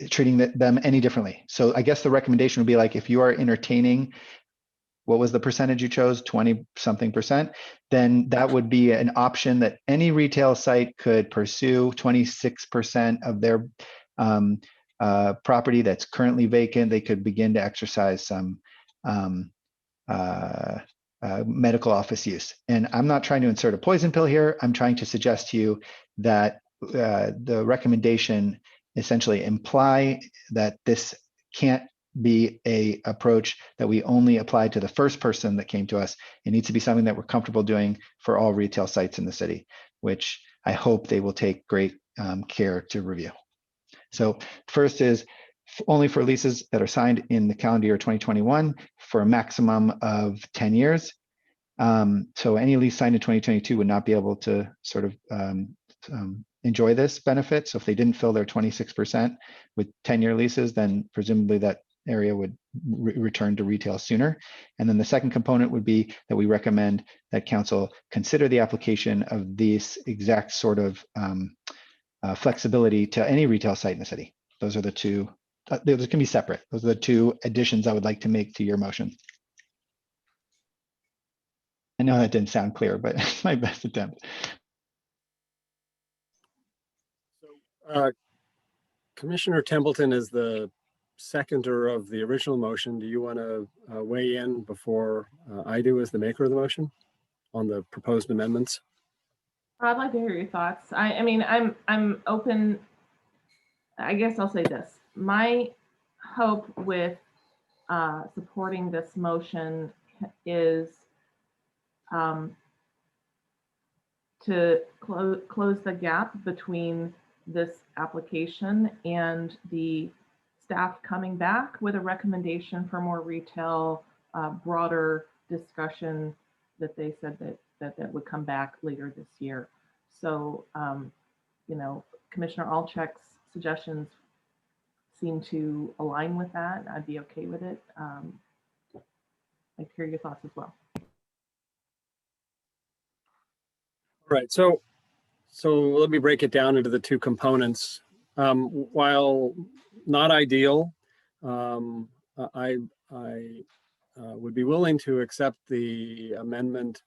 treating them any differently. So I guess the recommendation would be like, if you are entertaining, what was the percentage you chose, 20-something%, then that would be an option that any retail site could pursue. 26% of their property that's currently vacant, they could begin to exercise some medical office use. And I'm not trying to insert a poison pill here. I'm trying to suggest to you that the recommendation essentially imply that this can't be a approach that we only apply to the first person that came to us. It needs to be something that we're comfortable doing for all retail sites in the city, which I hope they will take great care to review. So first is only for leases that are signed in the calendar year 2021 for a maximum of 10 years. So any lease signed in 2022 would not be able to sort of enjoy this benefit. So if they didn't fill their 26% with 10-year leases, then presumably that area would return to retail sooner. And then the second component would be that we recommend that council consider the application of this exact sort of flexibility to any retail site in the city. Those are the two, those can be separate. Those are the two additions I would like to make to your motion. I know that didn't sound clear, but it's my best attempt. Commissioner Templeton is the seconder of the original motion. Do you want to weigh in before I do as the maker of the motion on the proposed amendments? I'd like to hear your thoughts. I mean, I'm open. I guess I'll say this. My hope with supporting this motion is to close the gap between this application and the staff coming back with a recommendation for more retail, broader discussion that they said that would come back later this year. So, you know, Commissioner Alczyk's suggestions seem to align with that. I'd be okay with it. I'd like to hear your thoughts as well. All right, so let me break it down into the two components. While not ideal, I would be willing to accept the amendment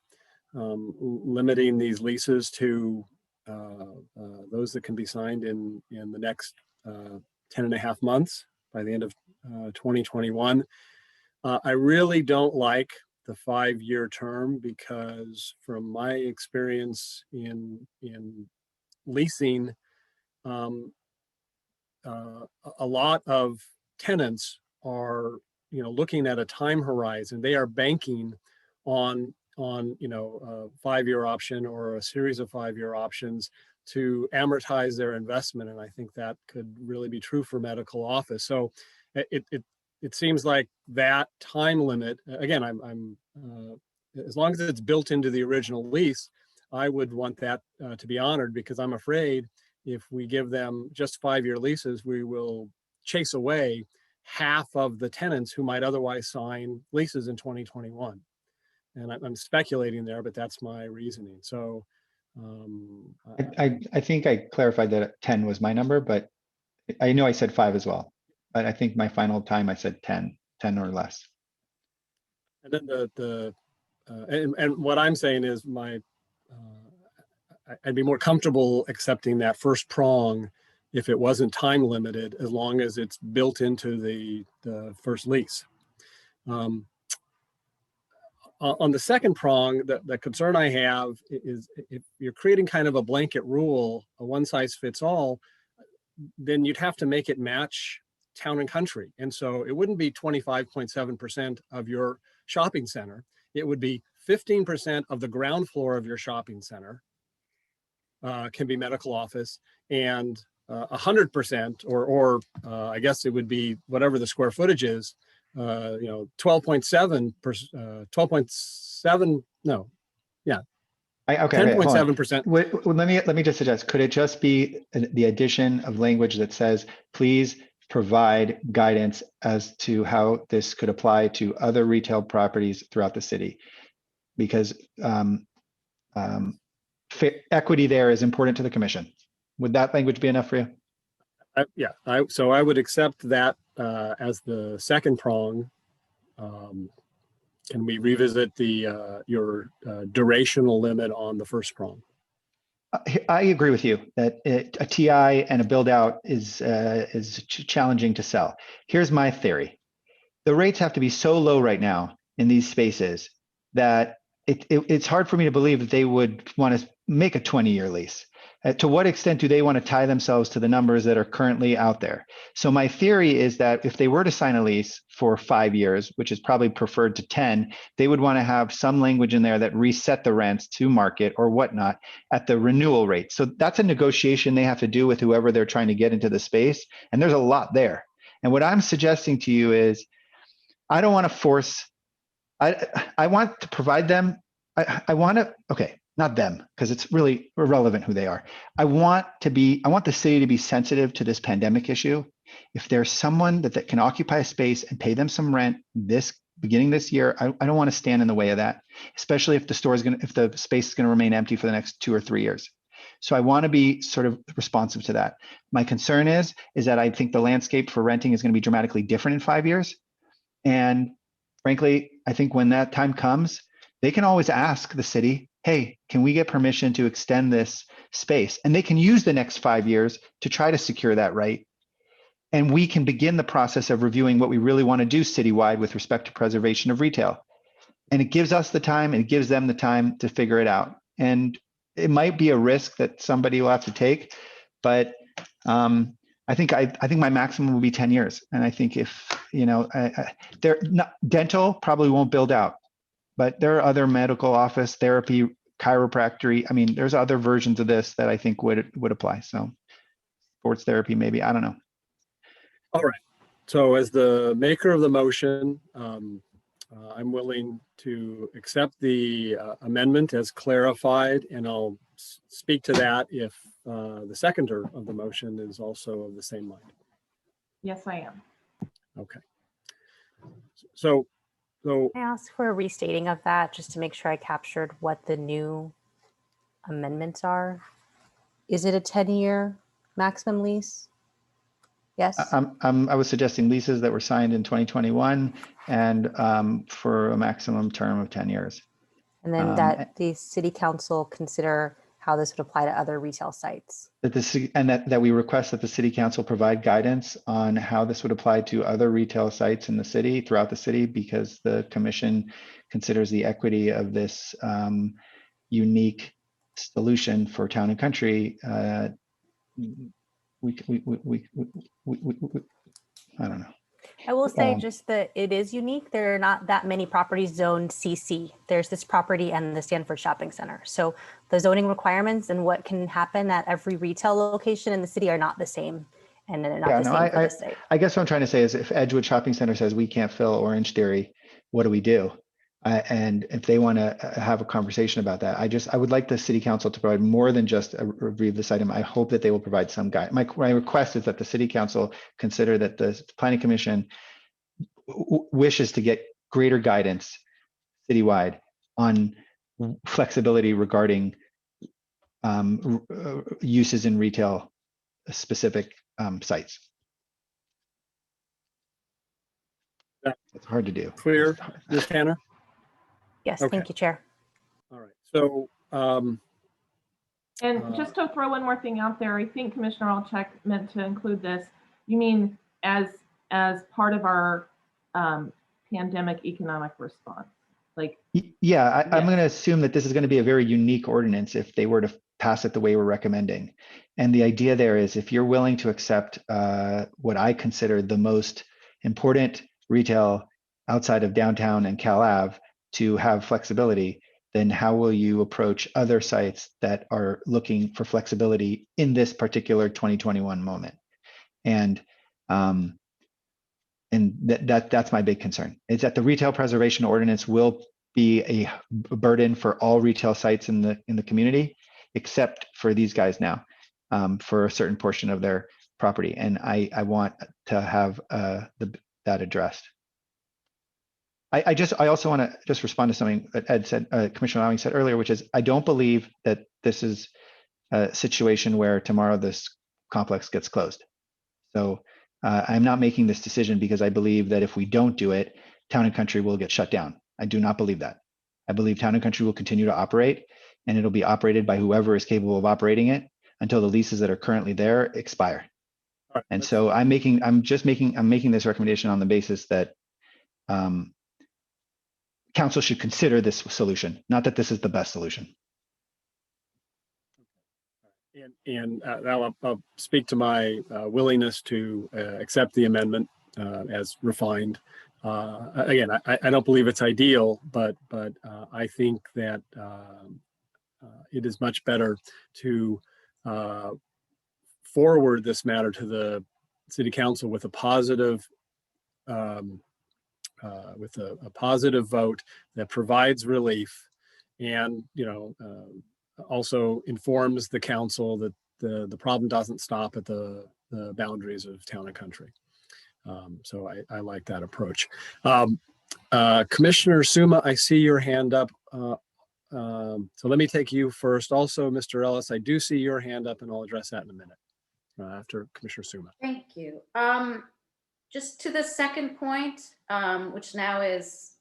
limiting these leases to those that can be signed in the next 10.5 months by the end of 2021. I really don't like the 5-year term because from my experience in leasing, a lot of tenants are, you know, looking at a time horizon. They are banking on you know, a 5-year option or a series of 5-year options to amortize their investment, and I think that could really be true for medical office. So it seems like that time limit. Again, I'm as long as it's built into the original lease, I would want that to be honored, because I'm afraid if we give them just 5-year leases, we will chase away half of the tenants who might otherwise sign leases in 2021. And I'm speculating there, but that's my reasoning. So I think I clarified that 10 was my number, but I know I said 5 as well. But I think my final time I said 10 or less. And then and what I'm saying is I'd be more comfortable accepting that first prong if it wasn't time limited, as long as it's built into the first lease. On the second prong, the concern I have is if you're creating kind of a blanket rule, a one size fits all, then you'd have to make it match town and country. And so it wouldn't be 25.7% of your shopping center, it would be 15% of the ground floor of your shopping center can be medical office, and 100%, or I guess it would be whatever the square footage is, 12.7%, 12.7, no, yeah. Okay, 10.7%. Let me just suggest, could it just be the addition of language that says, please provide guidance as to how this could apply to other retail properties throughout the city? Because equity there is important to the commission. Would that language be enough for you? So I would accept that as the second prong. Can we revisit your durational limit on the first prong? I agree with you that a TI and a build out is challenging to sell. Here's my theory. The rates have to be so low right now in these spaces that it's hard for me to believe that they would want to make a 20-year lease. To what extent do they want to tie themselves to the numbers that are currently out there? So my theory is that if they were to sign a lease for 5 years, which is probably preferred to 10, they would want to have some language in there that reset the rents to market or whatnot at the renewal rate. So that's a negotiation they have to do with whoever they're trying to get into the space. And there's a lot there. And what I'm suggesting to you is, I don't want to force, I want to provide them, I want to, okay, not them, because it's really irrelevant who they are. I want the city to be sensitive to this pandemic issue. If there's someone that can occupy a space and pay them some rent beginning this year, I don't want to stand in the way of that, especially if the space is going to remain empty for the next 2 or 3 years. So I want to be sort of responsive to that. My concern is that I think the landscape for renting is going to be dramatically different in 5 years. And frankly, I think when that time comes, they can always ask the city, hey, can we get permission to extend this space? And they can use the next 5 years to try to secure that right. And we can begin the process of reviewing what we really want to do citywide with respect to preservation of retail. And it gives us the time and it gives them the time to figure it out. And it might be a risk that somebody will have to take, but I think my maximum will be 10 years. And I think if, dental probably won't build out, but there are other medical office, therapy, chiropractic. I mean, there's other versions of this that I think would apply. So sports therapy, maybe, I don't know. All right. So as the maker of the motion, I'm willing to accept the amendment as clarified, and I'll speak to that if the seconder of the motion is also of the same mind. Yes, I am. Okay. So Can I ask for a restating of that just to make sure I captured what the new amendments are? Is it a 10-year maximum lease? Yes. I was suggesting leases that were signed in 2021 and for a maximum term of 10 years. And then that the city council consider how this would apply to other retail sites. That we request that the city council provide guidance on how this would apply to other retail sites in the city, throughout the city, because the commission considers the equity of this unique solution for town and country. I don't know. I will say just that it is unique. There are not that many properties zoned CC. There's this property and the Stanford Shopping Center. So the zoning requirements and what can happen at every retail location in the city are not the same. And they're not the same for this site. I guess what I'm trying to say is if Edgewood Shopping Center says we can't fill Orange Theory, what do we do? And if they want to have a conversation about that, I would like the city council to provide more than just a review of this item. I hope that they will provide some guide. My request is that the city council consider that the planning commission wishes to get greater guidance citywide on flexibility regarding uses in retail specific sites. It's hard to do. Clear, Ms. Tanner? Yes, Okay. Thank you, Chair. All right. So, And just to throw one more thing out there, I think Commissioner Alchek meant to include this. You mean as part of our pandemic economic response? Like, yeah, I'm going to assume that this is going to be a very unique ordinance if they were to pass it the way we're recommending. And the idea there is if you're willing to accept what I consider the most important retail outside of downtown and Cal Ave to have flexibility, then how will you approach other sites that are looking for flexibility in this particular 2021 moment? And that's my big concern, is that the retail preservation ordinance will be a burden for all retail sites in the community, except for these guys now, for a certain portion of their property. And I want to have that addressed. I also want to just respond to something that Ed said, Commissioner Lowing said earlier, which is I don't believe that this is a situation where tomorrow this complex gets closed. So I'm not making this decision because I believe that if we don't do it, Town and Country will get shut down. I do not believe that. I believe Town and Country will continue to operate, and it'll be operated by whoever is capable of operating it until the leases that are currently there expire. All right, and so I'm making this recommendation on the basis that council should consider this solution, not that this is the best solution. And now I'll speak to my willingness to accept the amendment as refined. Again, I don't believe it's ideal, but I think that it is much better to forward this matter to the City Council with a positive vote that provides relief, and also informs the council that the problem doesn't stop at the boundaries of Town and Country. So I like that approach. Commissioner Stuma, I see your hand up. So let me take you first. Also, Mr. Ellis, I do see your hand up, and I'll address that in a minute after Commissioner Stuma. Thank you. Just to the second point, which now is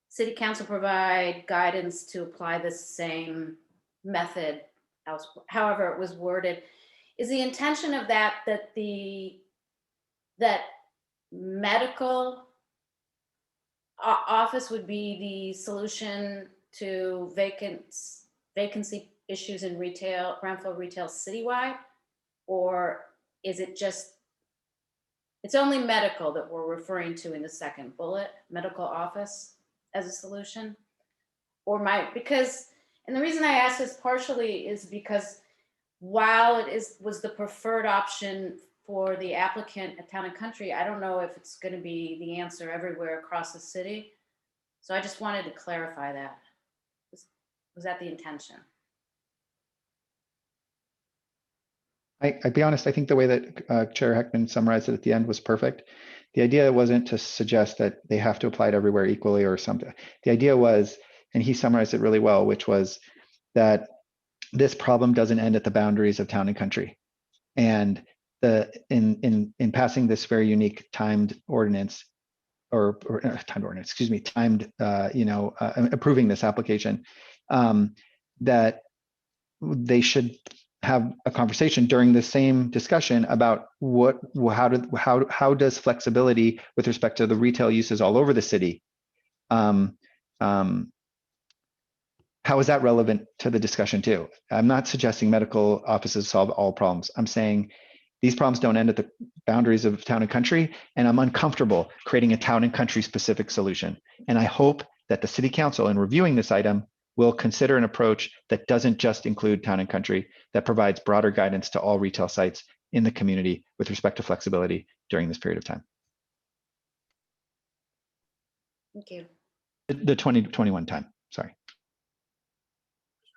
City Council provide guidance to apply the same method, however it was worded. Is the intention of that medical office would be the solution to vacancy issues in retail, ground floor retail citywide? Or is it just, it's only medical that we're referring to in the second bullet, medical office as a solution? Or and the reason I ask this partially is because while it was the preferred option for the applicant at Town and Country, I don't know if it's going to be the answer everywhere across the city. So I just wanted to clarify that. Was that the intention? I'd be honest, I think the way that Chair Heckman summarized it at the end was perfect. The idea wasn't to suggest that they have to apply it everywhere equally or something. The idea was, and he summarized it really well, which was that this problem doesn't end at the boundaries of Town and Country. And in passing this very unique timed ordinance, approving this application, that they should have a conversation during the same discussion about how does flexibility with respect to the retail uses all over the city, how is that relevant to the discussion too? I'm not suggesting medical offices solve all problems. I'm saying these problems don't end at the boundaries of Town and Country, and I'm uncomfortable creating a Town and Country specific solution. And I hope that the City Council, in reviewing this item, will consider an approach that doesn't just include Town and Country, that provides broader guidance to all retail sites in the community with respect to flexibility during this period of time. Thank you. The 2021 time, sorry.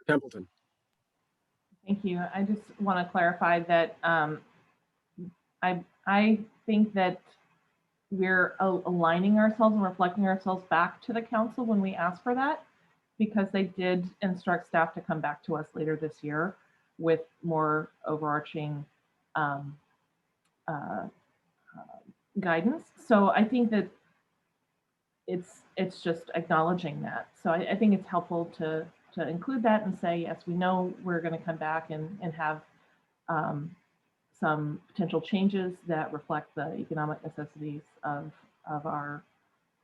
Templeton. Thank you. I just want to clarify that I think that we're aligning ourselves and reflecting ourselves back to the council when we ask for that, because they did instruct staff to come back to us later this year with more overarching guidance. So I think that it's just acknowledging that. So I think it's helpful to include that and say, yes, we know we're going to come back and have some potential changes that reflect the economic necessities of our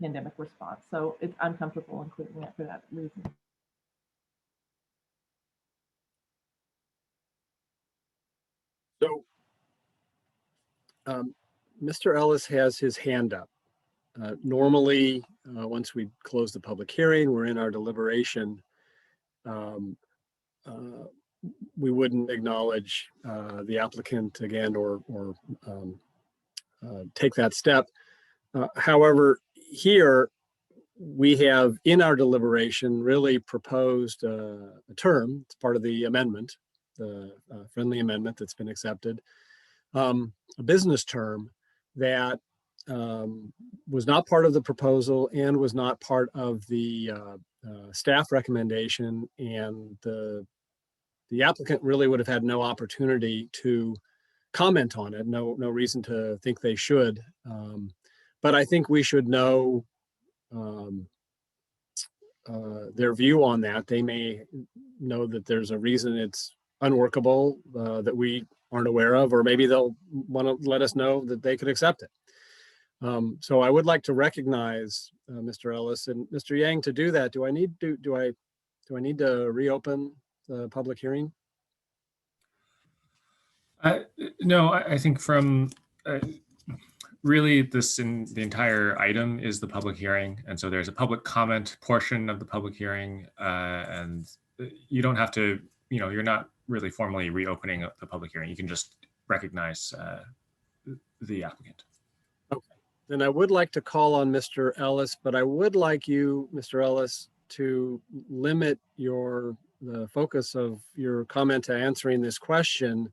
pandemic response. So I'm comfortable including it for that reason. So Mr. Ellis has his hand up. Normally, once we close the public hearing, we're in our deliberation. We wouldn't acknowledge the applicant again or take that step. However, here we have in our deliberation really proposed a term. It's part of the amendment, the friendly amendment that's been accepted, a business term that was not part of the proposal and was not part of the staff recommendation, and the applicant really would have had no opportunity to comment on it. No reason to think they should. But I think we should know their view on that. They may know that there's a reason it's unworkable that we aren't aware of, or maybe they'll want to let us know that they could accept it. So I would like to recognize Mr. Ellis and Mr. Yang. To do that, do I need to reopen the public hearing? No, I think from really the entire item is the public hearing. And so there's a public comment portion of the public hearing, and you don't have to, you're not really formally reopening the public hearing. You can just recognize the applicant. Okay, then I would like to call on Mr. Ellis, but I would like you, Mr. Ellis, to limit the focus of your comment to answering this question.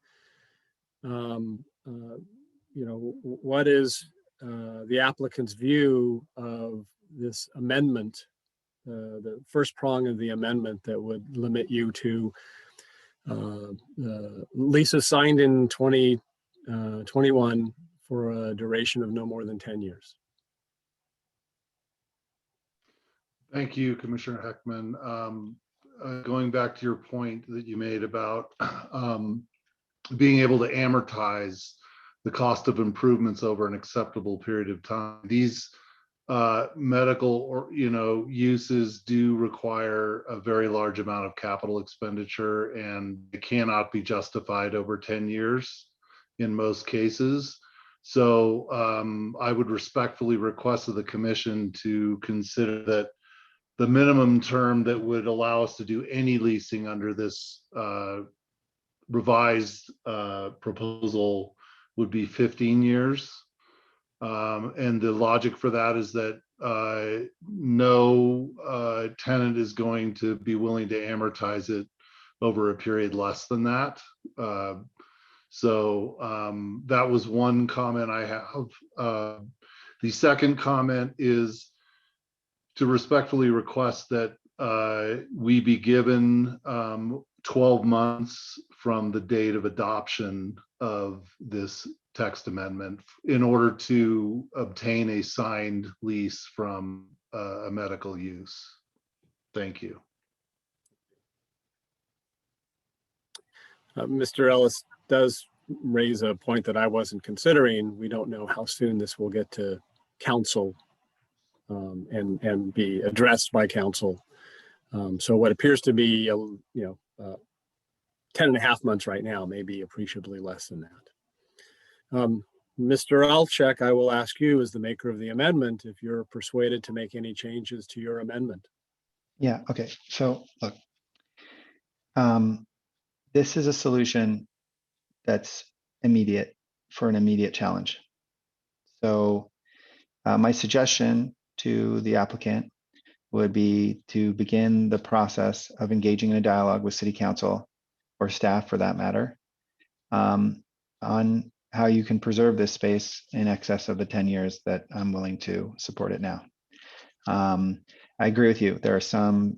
What is the applicant's view of this amendment, the first prong of the amendment that would limit you to leases signed in 2021 for a duration of no more than 10 years? Thank you, Commissioner Heckman. Going back to your point that you made about being able to amortize the cost of improvements over an acceptable period of time. These medical or uses do require a very large amount of capital expenditure, and it cannot be justified over 10 years in most cases. So I would respectfully request of the commission to consider that the minimum term that would allow us to do any leasing under this revised proposal would be 15 years. And the logic for that is that no tenant is going to be willing to amortize it over a period less than that. So that was one comment I have. The second comment is to respectfully request that we be given 12 months from the date of adoption of this text amendment in order to obtain a signed lease from a medical use. Thank you. Mr. Ellis does raise a point that I wasn't considering. We don't know how soon this will get to council and be addressed by council. So what appears to be 10.5 months right now may be appreciably less than that. Mr. Alchek, I will ask you as the maker of the amendment if you're persuaded to make any changes to your amendment. Yeah, okay. So look, this is a solution that's immediate for an immediate challenge. So my suggestion to the applicant would be to begin the process of engaging in a dialogue with City Council or staff for that matter on how you can preserve this space in excess of the 10 years that I'm willing to support it now. I agree with you. There are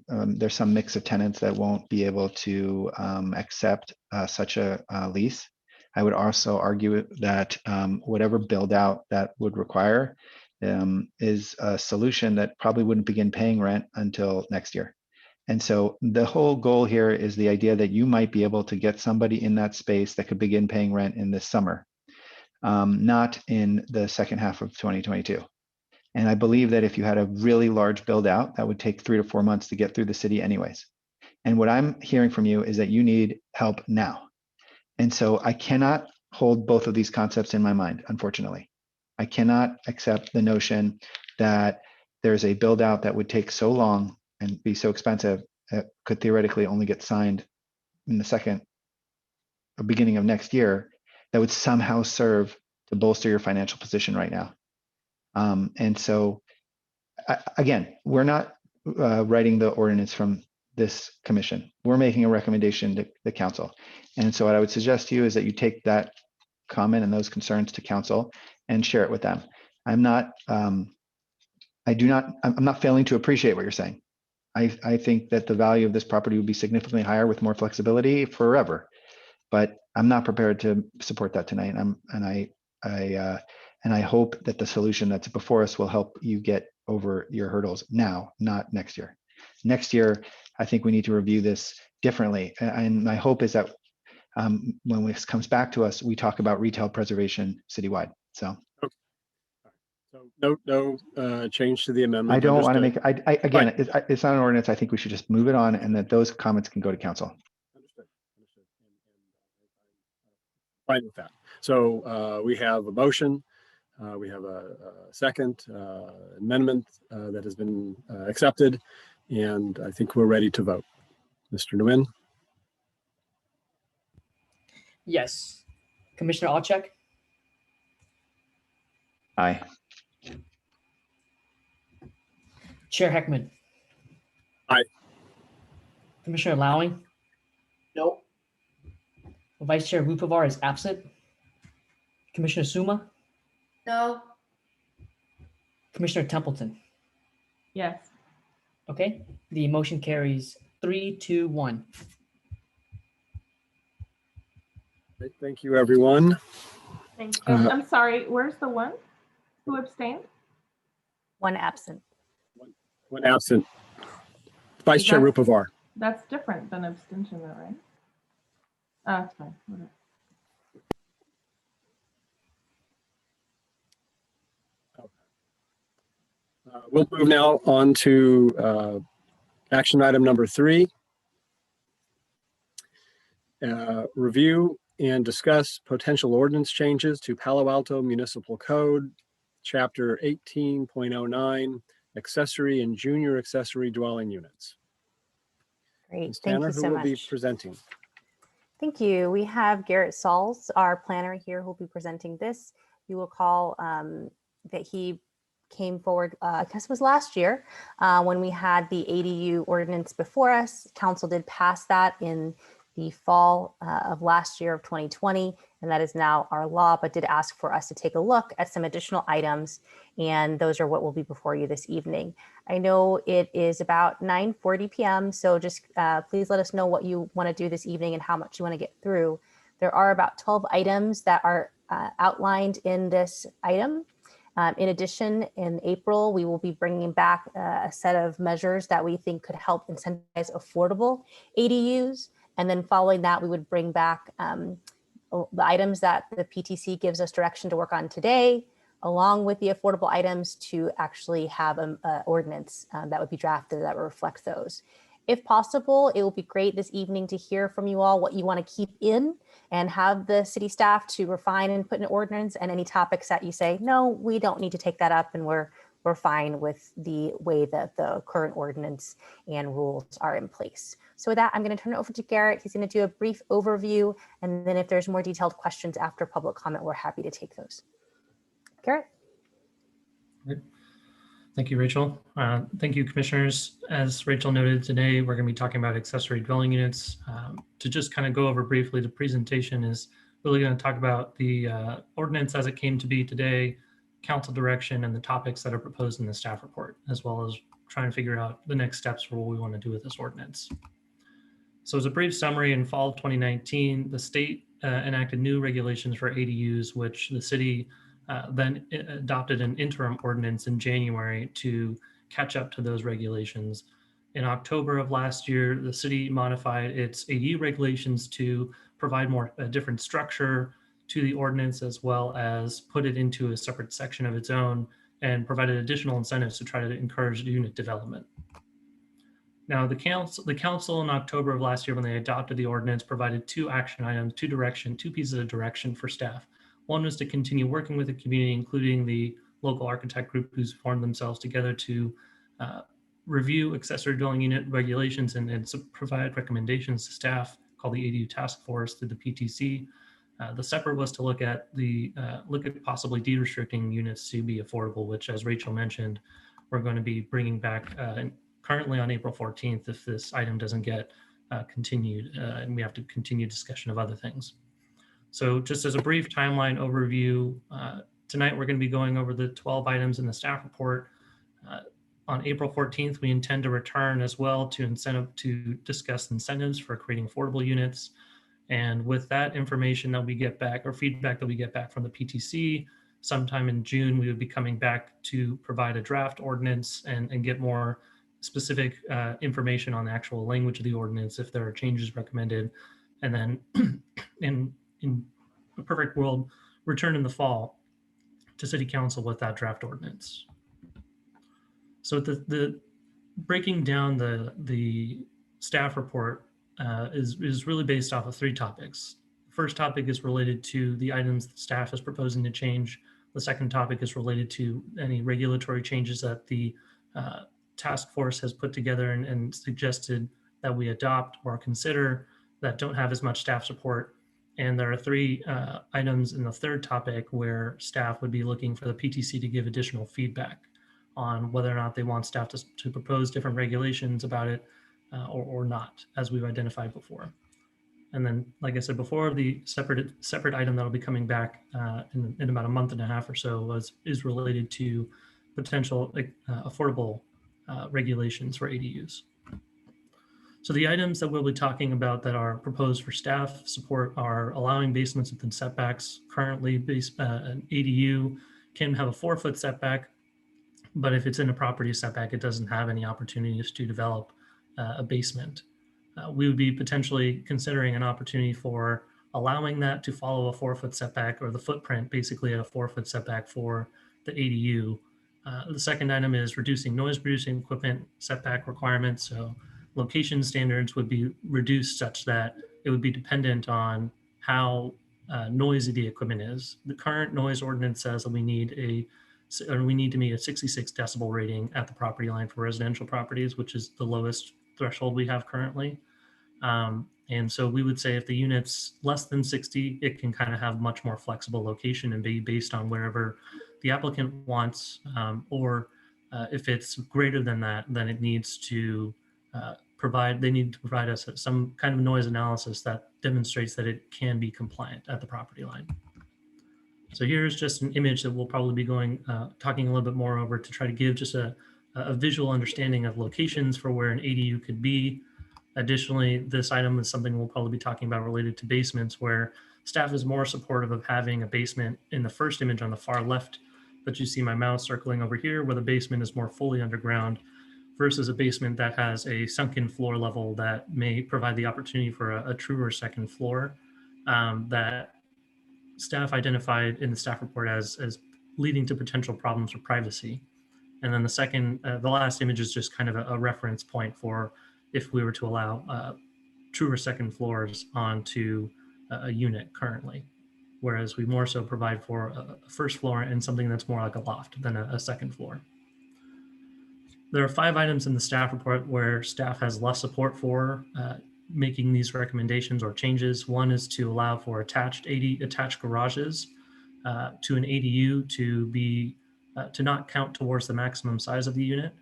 there's some mix of tenants that won't be able to accept such a lease. I would also argue that whatever build out that would require is a solution that probably wouldn't begin paying rent until next year. And so the whole goal here is the idea that you might be able to get somebody in that space that could begin paying rent in this summer, not in the second half of 2022. And I believe that if you had a really large build out, that would take 3 to 4 months to get through the city anyways. And what I'm hearing from you is that you need help now. And so I cannot hold both of these concepts in my mind, unfortunately. I cannot accept the notion that there's a build out that would take so long and be so expensive that could theoretically only get signed in the beginning of next year, that would somehow serve to bolster your financial position right now. And so, again, we're not writing the ordinance from this commission. We're making a recommendation to the council. And so what I would suggest to you is that you take that comment and those concerns to council and share it with them. I'm not failing to appreciate what you're saying. I think that the value of this property would be significantly higher with more flexibility forever, but I'm not prepared to support that tonight. And I hope that the solution that's before us will help you get over your hurdles now, not next year. Next year, I think we need to review this differently. And my hope is that when this comes back to us, we talk about retail preservation citywide. So. Okay. So no change to the amendment. I don't want to Understood. make, again, it's not an ordinance. I think we should just move it on and that those comments can go to council. Understood. Fine with that. So we have a motion. We have a second amendment that has been accepted, and I think we're ready to vote. Mr. Nguyen? Yes. Commissioner Alchek, Aye. Chair Heckman. Aye. Commissioner Lowing, No. Vice Chair Rupavar is absent. Commissioner Stuma, No, Commissioner Templeton. Yes. Okay, the motion carries 3-1. Thank you, everyone. Thank you. I'm sorry, where's the one who abstained? One absent. One absent. Vice Chair Rupavar. That's different than abstention though, right? That's fine. Whatever. We'll move now on to action item number 3. Review and discuss potential ordinance changes to Palo Alto Municipal Code, Chapter 18.09, accessory and junior accessory dwelling units. Great. Ms. Thank Tanner, you who so will much. be presenting? Thank you. We have Garrett Sauls, our planner here, who will be presenting this. You will recall that he came forward, I guess it was last year, when we had the ADU ordinance before us. Council did pass that in the fall of last year of 2020, and that is now our law, but did ask for us to take a look at some additional items, and those are what will be before you this evening. I know it is about 9:40 p.m., so just please let us know what you want to do this evening and how much you want to get through. There are about 12 items that are outlined in this item. In addition, in April, we will be bringing back a set of measures that we think could help incentivize affordable ADUs. And then following that, we would bring back the items that the PTC gives us direction to work on today, along with the affordable items to actually have an ordinance that would be drafted that reflects those. If possible, it will be great this evening to hear from you all what you want to keep in and have the city staff to refine and put in ordinance, and any topics that you say, no, we don't need to take that up and we're fine with the way that the current ordinance and rules are in place. So with that, I'm going to turn it over to Garrett. He's going to do a brief overview, and then if there's more detailed questions after public comment, we're happy to take those. Garrett. Great. Thank you, Rachel. Thank you, commissioners. As Rachel noted, today we're going to be talking about accessory dwelling units. To just kind of go over briefly, the presentation is really going to talk about the ordinance as it came to be today, council direction, and the topics that are proposed in the staff report, as well as trying to figure out the next steps for what we want to do with this ordinance. So as a brief summary, in fall of 2019, the state enacted new regulations for ADUs, which the city then adopted an interim ordinance in January to catch up to those regulations. In October of last year, the city modified its ADU regulations to provide a different structure to the ordinance, as well as put it into a separate section of its own and provided additional incentives to try to encourage unit development. Now, the council in October of last year, when they adopted the ordinance, provided 2 action items, 2 pieces of direction for staff. One was to continue working with the community, including the local architect group who's formed themselves together to review accessory dwelling unit regulations and provide recommendations to staff, called the ADU Task Force, through the PTC. The separate was to look at possibly de-restricting units to be affordable, which, as Rachel mentioned, we're going to be bringing back currently on April 14th if this item doesn't get continued, and we have to continue discussion of other things. So just as a brief timeline overview, tonight we're going to be going over the 12 items in the staff report. On April 14th, we intend to return as well to discuss incentives for creating affordable units. And with that information that we get back, or feedback that we get back from the PTC, sometime in June, we would be coming back to provide a draft ordinance and get more specific information on the actual language of the ordinance if there are changes recommended. And then in a perfect world, return in the fall to City Council with that draft ordinance. So the breaking down the staff report is really based off of 3 topics. The first topic is related to the items that staff is proposing to change. The second topic is related to any regulatory changes that the task force has put together and suggested that we adopt or consider that don't have as much staff support. And there are 3 items in the third topic where staff would be looking for the PTC to give additional feedback on whether or not they want staff to propose different regulations about it or not, as we've identified before. And then, like I said before, the separate item that'll be coming back in about a month and a half or so is related to potential affordable regulations for ADUs. So the items that we'll be talking about that are proposed for staff support are allowing basements within setbacks. Currently, an ADU can have a 4-foot setback, but if it's in a property setback, it doesn't have any opportunities to develop a basement. We would be potentially considering an opportunity for allowing that to follow a 4-foot setback, or the footprint basically at a 4-foot setback for the ADU. The second item is reducing noise producing equipment setback requirements. So location standards would be reduced such that it would be dependent on how noisy the equipment is. The current noise ordinance says that we need to meet a 66 decibel rating at the property line for residential properties, which is the lowest threshold we have currently. And so we would say if the unit's less than 60, it can kind of have much more flexible location and be based on wherever the applicant wants, or if it's greater than that, then it needs to provide us some kind of noise analysis that demonstrates that it can be compliant at the property line. So here's just an image that we'll probably be talking a little bit more over to try to give just a visual understanding of locations for where an ADU could be. Additionally, this item is something we'll probably be talking about related to basements, where staff is more supportive of having a basement in the first image on the far left that you see my mouse circling over here, where the basement is more fully underground, versus a basement that has a sunken floor level that may provide the opportunity for a truer second floor that staff identified in the staff report as leading to potential problems for privacy. And then the last image is just kind of a reference point for if we were to allow truer second floors onto a unit currently, whereas we more so provide for a first floor and something that's more like a loft than a second floor. There are 5 items in the staff report where staff has less support for making these recommendations or changes. One is to allow for attached garages to an ADU to not count towards the maximum size of the unit.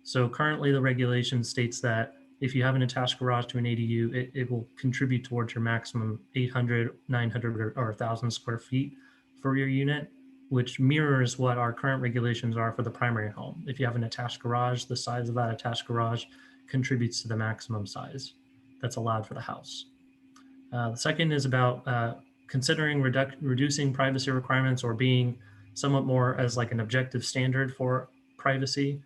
So currently the regulation states that if you have an attached garage to an ADU, it will contribute towards your maximum 800, 900, or 1,000 square feet for your unit, which mirrors what our current regulations are for the primary home. If you have an attached garage, the size of that attached garage contributes to the maximum size that's allowed for the house. The second is about considering reducing privacy requirements or being somewhat more as like an objective standard for privacy.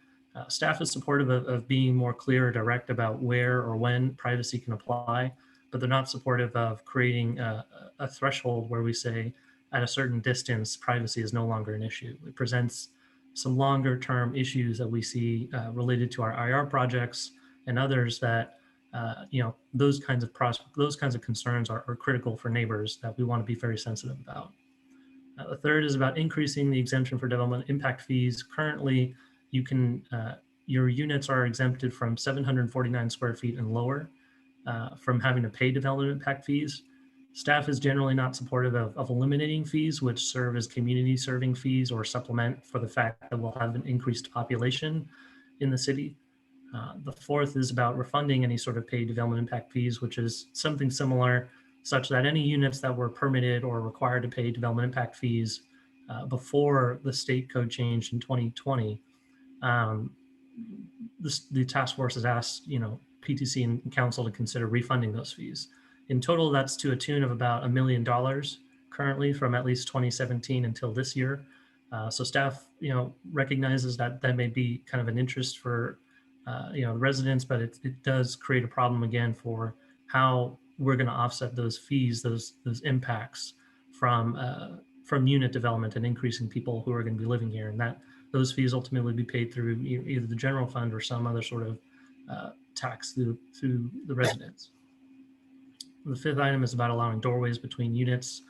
Staff is supportive of being more clear or direct about where or when privacy can apply, but they're not supportive of creating a threshold where we say at a certain distance, privacy is no longer an issue. It presents some longer term issues that we see related to our IR projects and others that, those kinds of concerns are critical for neighbors that we want to be very sensitive about. The third is about increasing the exemption for development impact fees. Currently, you can your units are exempted from 749 square feet and lower from having to pay development impact fees. Staff is generally not supportive of eliminating fees, which serve as community serving fees or supplement for the fact that we'll have an increased population in the city. The fourth is about refunding any sort of paid development impact fees, which is something similar, such that any units that were permitted or required to pay development impact fees before the state code changed in 2020, the task force has asked, PTC and council to consider refunding those fees. In total, that's to a tune of about $1 million currently from at least 2017 until this year. So staff, recognizes that may be kind of an interest for, residents, but it does create a problem again for how we're going to offset those fees, those impacts from unit development and increasing people who are going to be living here, and that those fees ultimately be paid through either the general fund or some other sort of tax through the residents. The fifth item is about allowing doorways between units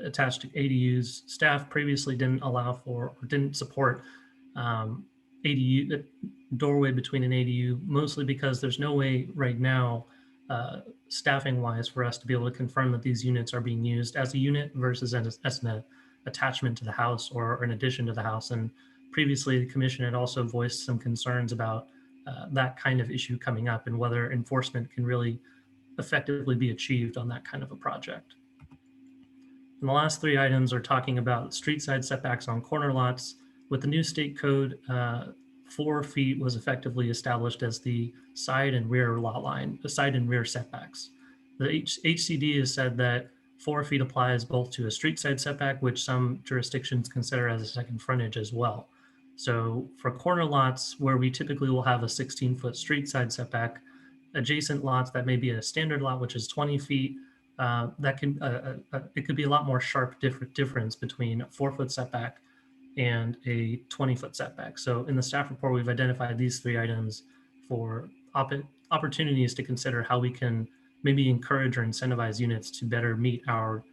attached to ADUs. Staff previously didn't allow for or didn't support ADU doorway between an ADU, mostly because there's no way right now, staffing wise, for us to be able to confirm that these units are being used as a unit versus as an attachment to the house or an addition to the house. And previously, the commission had also voiced some concerns about that kind of issue coming up and whether enforcement can really effectively be achieved on that kind of a project. And the last three items are talking about street side setbacks on corner lots. With the new state code, 4 feet was effectively established as the side and rear lot line, the side and rear setbacks. The HCD has said that 4 feet applies both to a street side setback, which some jurisdictions consider as a second frontage as well. So for corner lots where we typically will have a 16-foot street side setback, adjacent lots that may be a standard lot, which is 20 feet, that can it could be a lot more sharp difference between a 4-foot setback and a 20-foot setback. So in the staff report, we've identified these 3 items for opportunities to consider how we can maybe encourage or incentivize units to better meet our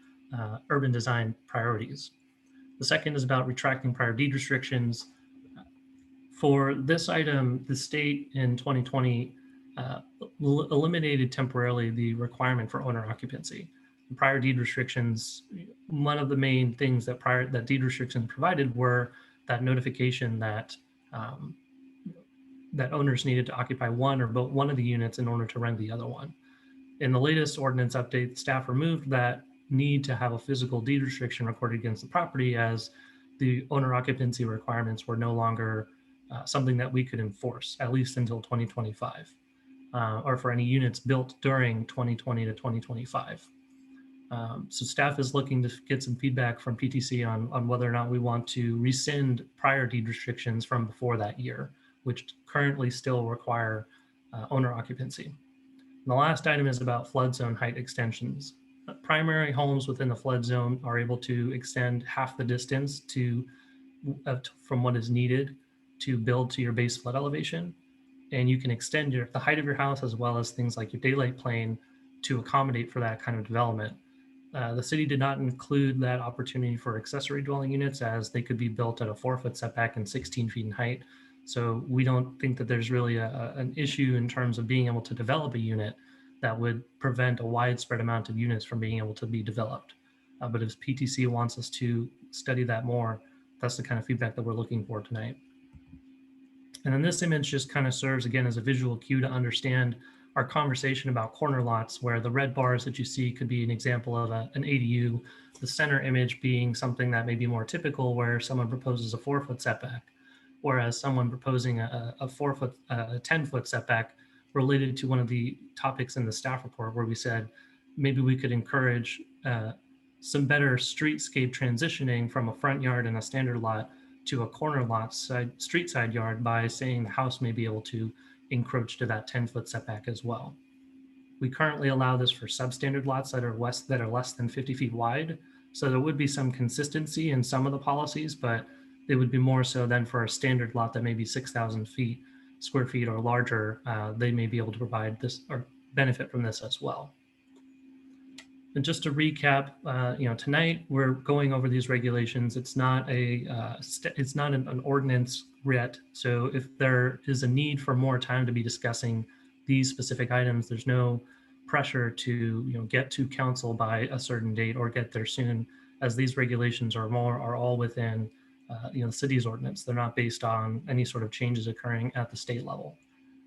urban design priorities. The second is about retracting prior deed restrictions. For this item, the state in 2020 eliminated temporarily the requirement for owner occupancy. The prior deed restrictions, one of the main things that deed restrictions provided were that notification that that owners needed to occupy one or both one of the units in order to rent the other one. In the latest ordinance update, staff removed that need to have a physical deed restriction recorded against the property, as the owner occupancy requirements were no longer something that we could enforce, at least until 2025, or for any units built during 2020 to 2025. So staff is looking to get some feedback from PTC on whether or not we want to rescind prior deed restrictions from before that year, which currently still require owner occupancy. And the last item is about flood zone height extensions. Primary homes within the flood zone are able to extend half the distance from what is needed to build to your base flood elevation. And you can extend the height of your house as well as things like your daylight plane to accommodate for that kind of development. The city did not include that opportunity for accessory dwelling units, as they could be built at a 4-foot setback and 16 feet in height. So we don't think that there's really an issue in terms of being able to develop a unit that would prevent a widespread amount of units from being able to be developed. But if PTC wants us to study that more, that's the kind of feedback that we're looking for tonight. And then this image just kind of serves again as a visual cue to understand our conversation about corner lots, where the red bars that you see could be an example of an ADU, the center image being something that may be more typical, where someone proposes a 4-foot setback, whereas someone proposing a 10-foot setback related to one of the topics in the staff report, where we said maybe we could encourage some better streetscape transitioning from a front yard and a standard lot to a corner lot street side yard by saying the house may be able to encroach to that 10-foot setback as well. We currently allow this for substandard lots that are less than 50 feet wide. So there would be some consistency in some of the policies, but it would be more so than for a standard lot that may be 6,000 square feet or larger. They may be able to provide this or benefit from this as well. And just to recap, tonight we're going over these regulations. It's not it's not an ordinance yet. So if there is a need for more time to be discussing these specific items, there's no pressure to get to council by a certain date or get there soon, as these regulations are all within the city's ordinance. They're not based on any sort of changes occurring at the state level.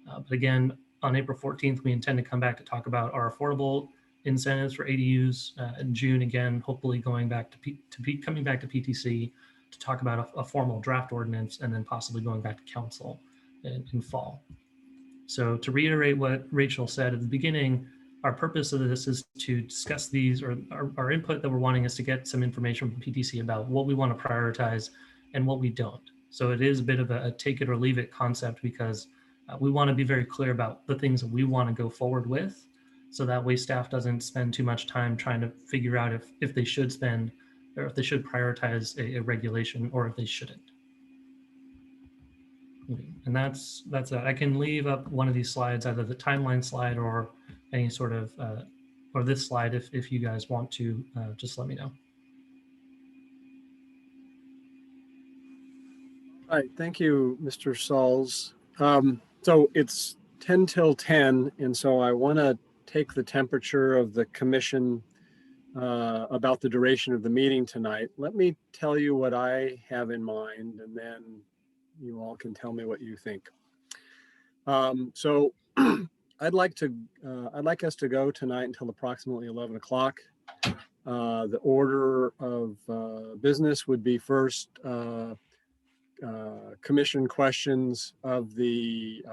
But again, on April 14th, we intend to come back to talk about our affordable incentives for ADUs. In June, again, hopefully going back to coming back to PTC to talk about a formal draft ordinance, and then possibly going back to council in fall. So to reiterate what Rachel said at the beginning, our purpose of this is to discuss these, or our input that we're wanting is to get some information from PTC about what we want to prioritize and what we don't. So it is a bit of a take it or leave it concept, because we want to be very clear about the things that we want to go forward with. So that way staff doesn't spend too much time trying to figure out if they should spend, or if they should prioritize a regulation, or if they shouldn't. And that's it. I can leave up one of these slides, either the timeline slide or any sort of, or this slide if you guys want to, just let me know. All right, thank you, Mr. Sauls. So it's 10 till 10, and so I want to take the temperature of the commission about the duration of the meeting tonight. Let me tell you what I have in mind, and then you all can tell me what you think. So I'd like us to go tonight until approximately 11 o'clock. The order of business would be first commission questions of the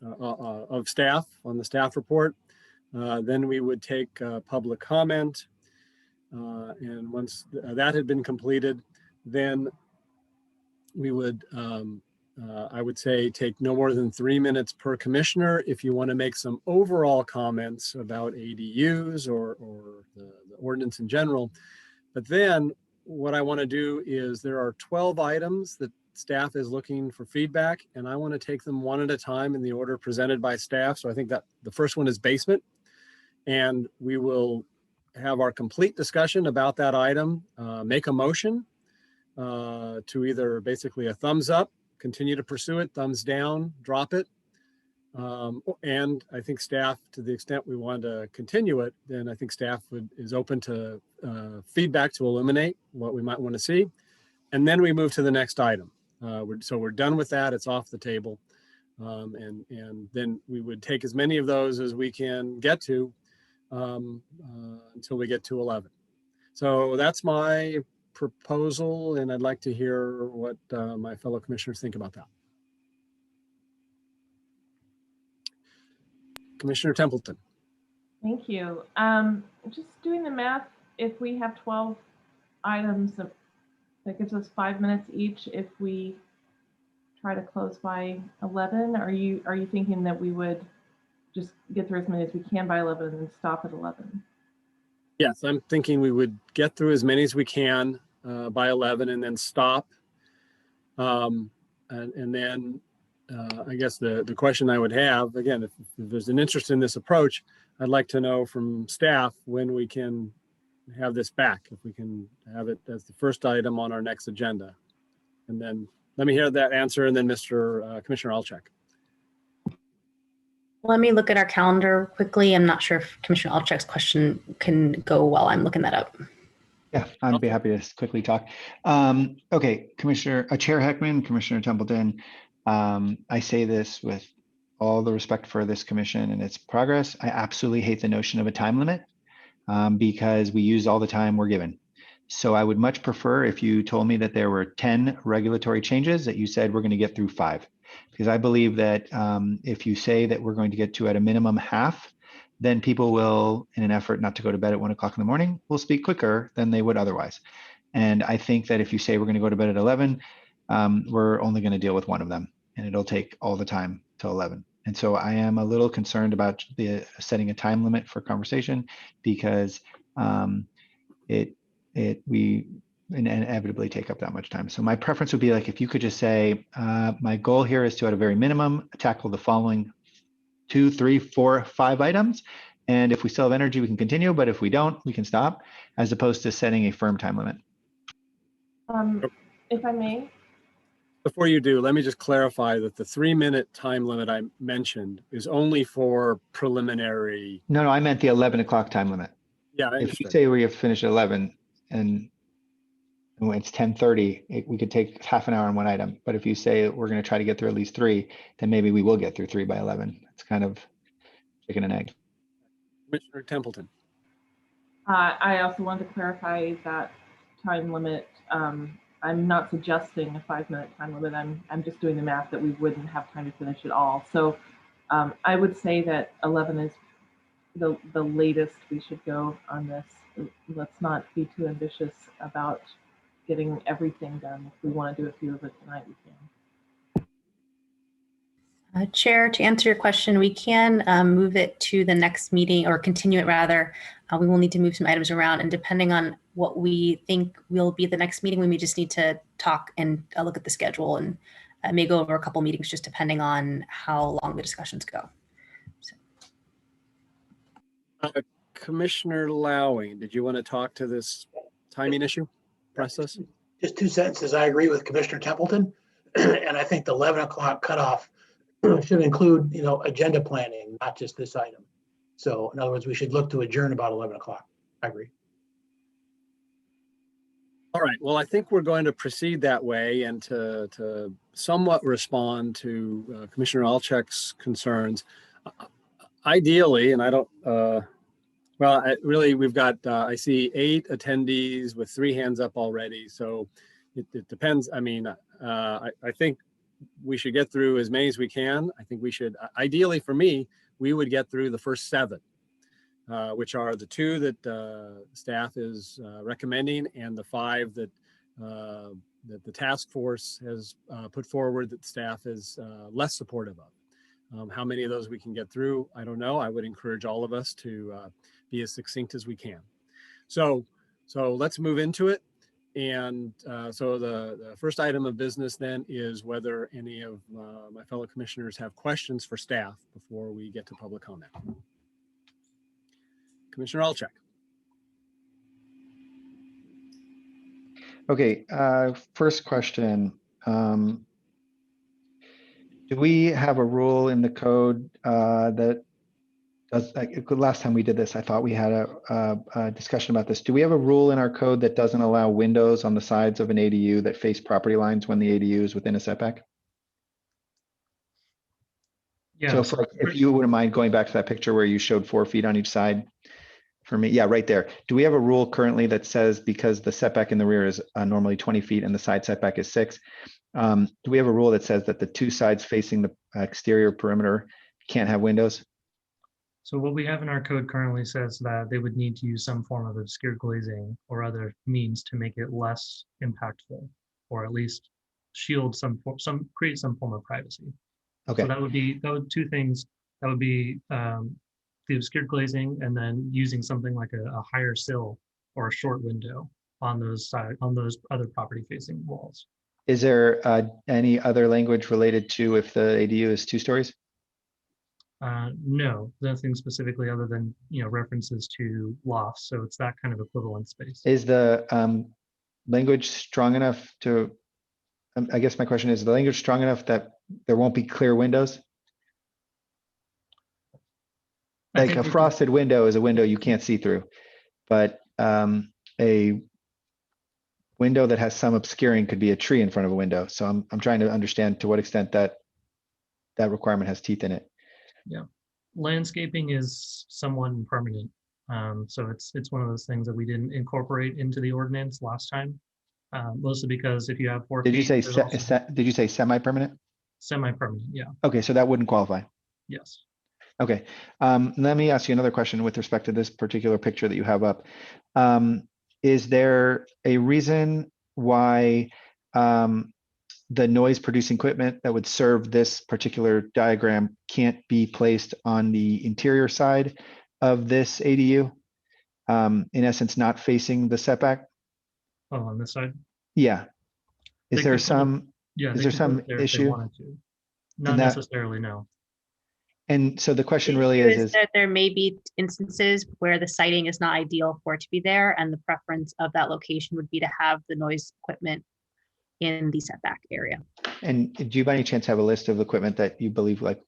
of staff on the staff report. Then we would take public comment, and once that had been completed, then we would, I would say, take no more than 3 minutes per commissioner if you want to make some overall comments about ADUs or the ordinance in general. But then what I want to do is, there are 12 items that staff is looking for feedback, and I want to take them one at a time in the order presented by staff. So I think that the first one is basement, and we will have our complete discussion about that item, make a motion to either basically a thumbs up, continue to pursue it, thumbs down, drop it. And I think staff, to the extent we want to continue it, then I think staff is open to feedback to illuminate what we might want to see. And then we move to the next item. So we're done with that, it's off the table. And then we would take as many of those as we can get to until we get to 11. So that's my proposal, and I'd like to hear what my fellow commissioners think about that. Commissioner Templeton. Thank you. Just doing the math, if we have 12 items, that gives us 5 minutes each. If we try to close by 11, are you thinking that we would just get through as many as we can by 11 and stop at 11? Yes, I'm thinking we would get through as many as we can by 11 and then stop. And then I guess the question I would have, again, if there's an interest in this approach, I'd like to know from staff when we can have this back, if we can have it as the first item on our next agenda. And then let me hear that answer, and then Mr. Commissioner Alchek. Let me look at our calendar quickly. I'm not sure if Commissioner Alchek's question can go while I'm looking that up. Yeah, I'd be happy to quickly talk. Okay, Chair Heckman, Commissioner Templeton, I say this with all the respect for this commission and its progress. I absolutely hate the notion of a time limit because we use all the time we're given. So I would much prefer if you told me that there were 10 regulatory changes that you said we're going to get through 5. Because I believe that if you say that we're going to get to at a minimum half, then people will, in an effort not to go to bed at 1 o'clock in the morning, will speak quicker than they would otherwise. And I think that if you say we're going to go to bed at 11, we're only going to deal with one of them, and it'll take all the time till 11. And so I am a little concerned about setting a time limit for conversation, because we inevitably take up that much time. So my preference would be, like, if you could just say, my goal here is to, at a very minimum, tackle the following 2, 3, 4, 5 items, And if we still have energy, we can continue, but if we don't, we can stop, as opposed to setting a firm time limit. If I may, Before you do, let me just clarify that the 3-minute time limit I mentioned is only for preliminary. No, I meant the 11 o'clock time limit. Yeah, I If you understood. say we have to finish at 11 and when it's 10:30, we could take half an hour on one item. But if you say we're going to try to get through at least 3, then maybe we will get through 3 by 11. It's kind of chicken and egg. Commissioner Templeton. I also wanted to clarify that time limit. I'm not suggesting a 5-minute time limit. I'm just doing the math that we wouldn't have time to finish it all. So I would say that 11 is the latest we should go on this. Let's not be too ambitious about getting everything done. If we want to do a few of it tonight, we can. Chair, to answer your question, we can move it to the next meeting, or continue it rather. We will need to move some items around, and depending on what we think will be the next meeting, we may just need to talk and look at the schedule, and may go over a couple meetings just depending on how long the discussions go. So. Commissioner Lowing, did you want to talk to this timing issue process? Just 2 sentences. I agree with Commissioner Templeton. And I think the 11 o'clock cutoff should include, agenda planning, not just this item. So in other words, we should look to adjourn about 11 o'clock. I agree. All right. Well, I think we're going to proceed that way, and to somewhat respond to Commissioner Alczek's concerns. Ideally, and I don't, we've got, I see 8 attendees with 3 hands up already. So it depends. I mean, I think we should get through as many as we can. I think we should, ideally for me, we would get through the first 7, which are the 2 that staff is recommending, and the 5 that that the task force has put forward that staff is less supportive of. How many of those we can get through, I don't know. I would encourage all of us to be as succinct as we can. So let's move into it. And so the first item of business then is whether any of my fellow commissioners have questions for staff before we get to public comment. Commissioner Alczek. Okay, first question. Do we have a rule in the code that does, like, last time we did this, I thought we had a discussion about this. Do we have a rule in our code that doesn't allow windows on the sides of an ADU that face property lines when the ADU is within a setback? Yeah. So if you wouldn't mind going back to that picture where you showed 4 feet on each side for me. Yeah, right there. Do we have a rule currently that says, because the setback in the rear is normally 20 feet and the side setback is 6, do we have a rule that says that the 2 sides facing the exterior perimeter can't have windows? So what we have in our code currently says that they would need to use some form of obscured glazing or other means to make it less impactful, or at least shield create some form of privacy. Okay. So that would 2 things. That would be the obscured glazing, and then using something like a higher sill or a short window on those other property facing walls. Is there any other language related to if the ADU is 2 stories? No, nothing specifically other than references to lofts. So it's that kind of equivalent space. Is the language strong enough to? I guess my question is: the language strong enough that there won't be clear windows? Like a frosted window is a window you can't see through, but a window that has some obscuring could be a tree in front of a window. So I'm trying to understand to what extent that requirement has teeth in it. Yeah, landscaping is somewhat impermanent. So it's one of those things that we didn't incorporate into the ordinance last time, mostly because if you have 4 feet. Did you say semi-permanent? Semi-permanent, yeah. Okay, so that wouldn't qualify. Yes. Okay, let me ask you another question with respect to this particular picture that you have up. Is there a reason why the noise producing equipment that would serve this particular diagram can't be placed on the interior side of this ADU? In essence, not facing the setback? Oh, on this side? Yeah. Is there some issue? Not necessarily, no. And so the question The really issue is that there may be instances where the siting is not ideal for it to be there, and the preference of that location would be to have the noise equipment in the setback area. and do you by any chance have a list of equipment that you believe like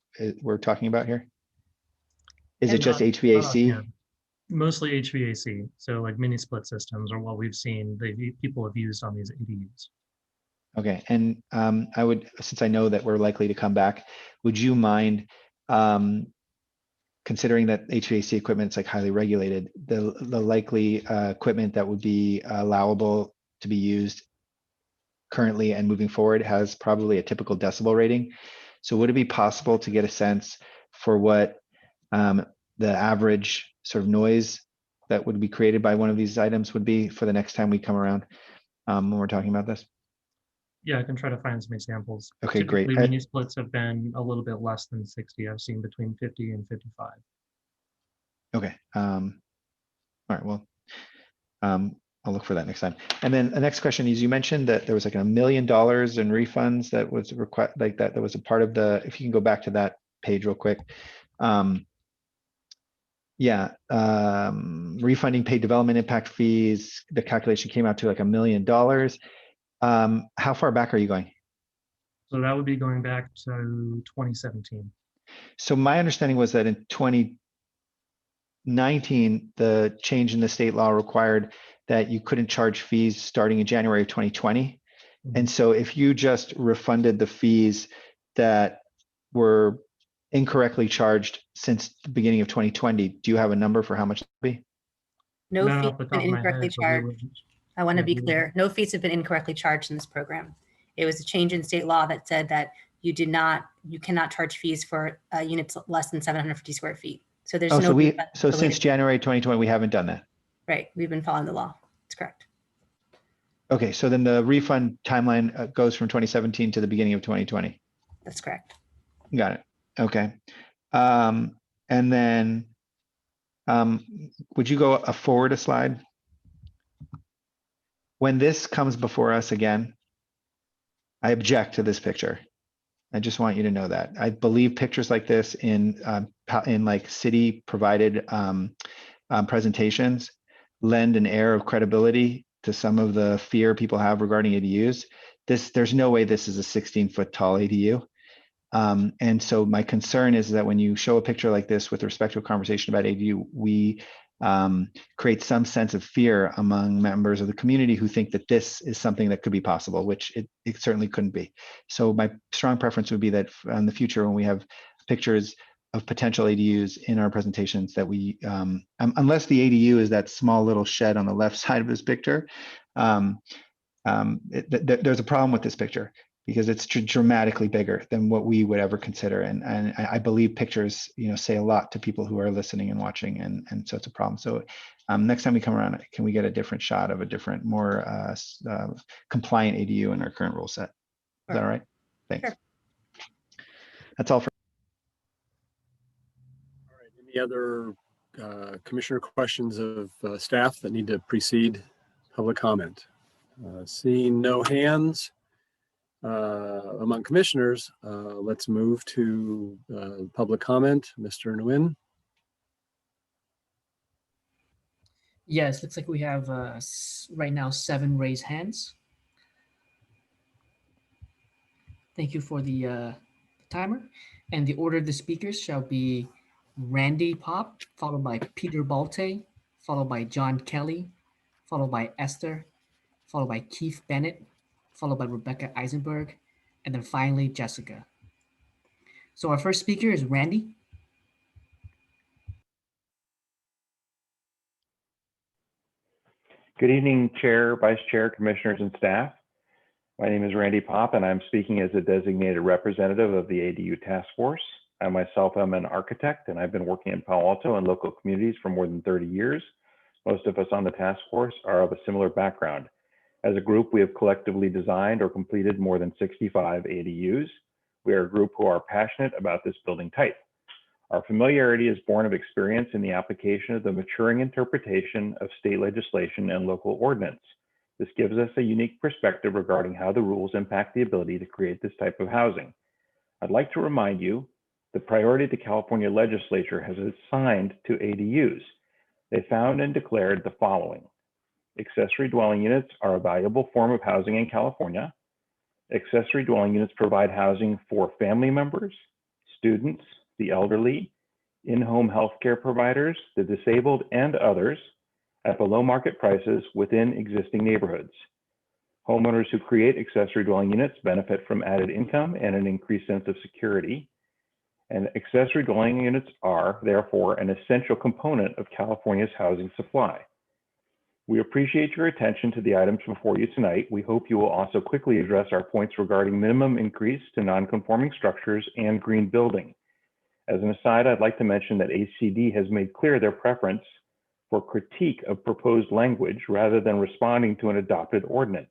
we're talking about here? Is it just HVAC? Mostly HVAC. So like mini split systems are what we've seen people have used on these ADUs. Okay, and I would, since I know that we're likely to come back, would you mind considering that HVAC equipment is like highly regulated, the likely equipment that would be allowable to be used currently and moving forward has probably a typical decibel rating. So would it be possible to get a sense for what the average sort of noise that would be created by one of these items would be for the next time we come around when we're talking about this? Yeah, I can try to find some examples. Okay, great. Typically, mini splits have been a little bit less than 60. I've seen between 50 and 55. Okay. All right. Well, I'll look for that next time. And then the next question is, you mentioned that there was like $1 million in refunds that was required, like that was a part of the, if you can go back to that page real quick. Refunding paid development impact fees, the calculation came out to like $1 million. How far back are you going? So that would be going back to 2017. So my understanding was that in 2019, the change in the state law required that you couldn't charge fees starting in January of 2020. And so if you just refunded the fees that were incorrectly charged since the beginning of 2020, do you have a number for how much that would be? No Not fees off the have been top of my incorrectly head, but we charged. would- I want to yeah, be we would- clear. No fees have been incorrectly charged in this program. It was a change in state law that said that you cannot charge fees for units less than 750 square feet. So there's Oh, no. so since January 2020, we haven't done that. Right, we've been following the law. That's correct. Okay, so then the refund timeline goes from 2017 to the beginning of 2020. That's correct. Got it. Okay. And then would you go forward a slide? When this comes before us again, I object to this picture. I just want you to know that. I believe pictures like this in like city provided presentations lend an air of credibility to some of the fear people have regarding ADUs. There's no way this is a 16-foot tall ADU. And so my concern is that when you show a picture like this with respect to a conversation about ADU, we create some sense of fear among members of the community who think that this is something that could be possible, which it certainly couldn't be. So my strong preference would be that in the future, when we have pictures of potential ADUs in our presentations, that we, unless the ADU is that small little shed on the left side of this picture, there's a problem with this picture because it's dramatically bigger than what we would ever consider. And I believe pictures, say a lot to people who are listening and watching. And so it's a problem. So next time we come around, can we get a different shot of a different, more compliant ADU in our current rule set? Is that all right? Thanks. Sure. That's all for. All right, any other commissioner questions of staff that need to precede public comment? Seeing no hands among commissioners, let's move to public comment. Mr. Nguyen. Yes, looks like we have right now 7 raised hands. Thank you for the timer. And the order of the speakers shall be Randy Pop, followed by Peter Balte, followed by John Kelly, followed by Esther, followed by Keith Bennett, followed by Rebecca Eisenberg, and then finally Jessica. So our first speaker is Randy. Good evening, Chair, Vice Chair, Commissioners, and staff. My name is Randy Pop, and I'm speaking as a designated representative of the ADU Task Force. I myself am an architect, and I've been working in Palo Alto and local communities for more than 30 years. Most of us on the task force are of a similar background. As a group, we have collectively designed or completed more than 65 ADUs. We are a group who are passionate about this building type. Our familiarity is born of experience in the application of the maturing interpretation of state legislation and local ordinance. This gives us a unique perspective regarding how the rules impact the ability to create this type of housing. I'd like to remind you the priority the California legislature has assigned to ADUs. They found and declared the following: accessory dwelling units are a valuable form of housing in California. Accessory dwelling units provide housing for family members, students, the elderly, in-home healthcare providers, the disabled, and others at below market prices within existing neighborhoods. Homeowners who create accessory dwelling units benefit from added income and an increased sense of security. And accessory dwelling units are, therefore, an essential component of California's housing supply. We appreciate your attention to the items before you tonight. We hope you will also quickly address our points regarding minimum increase to non-conforming structures and green building. As an aside, I'd like to mention that ACD has made clear their preference for critique of proposed language rather than responding to an adopted ordinance.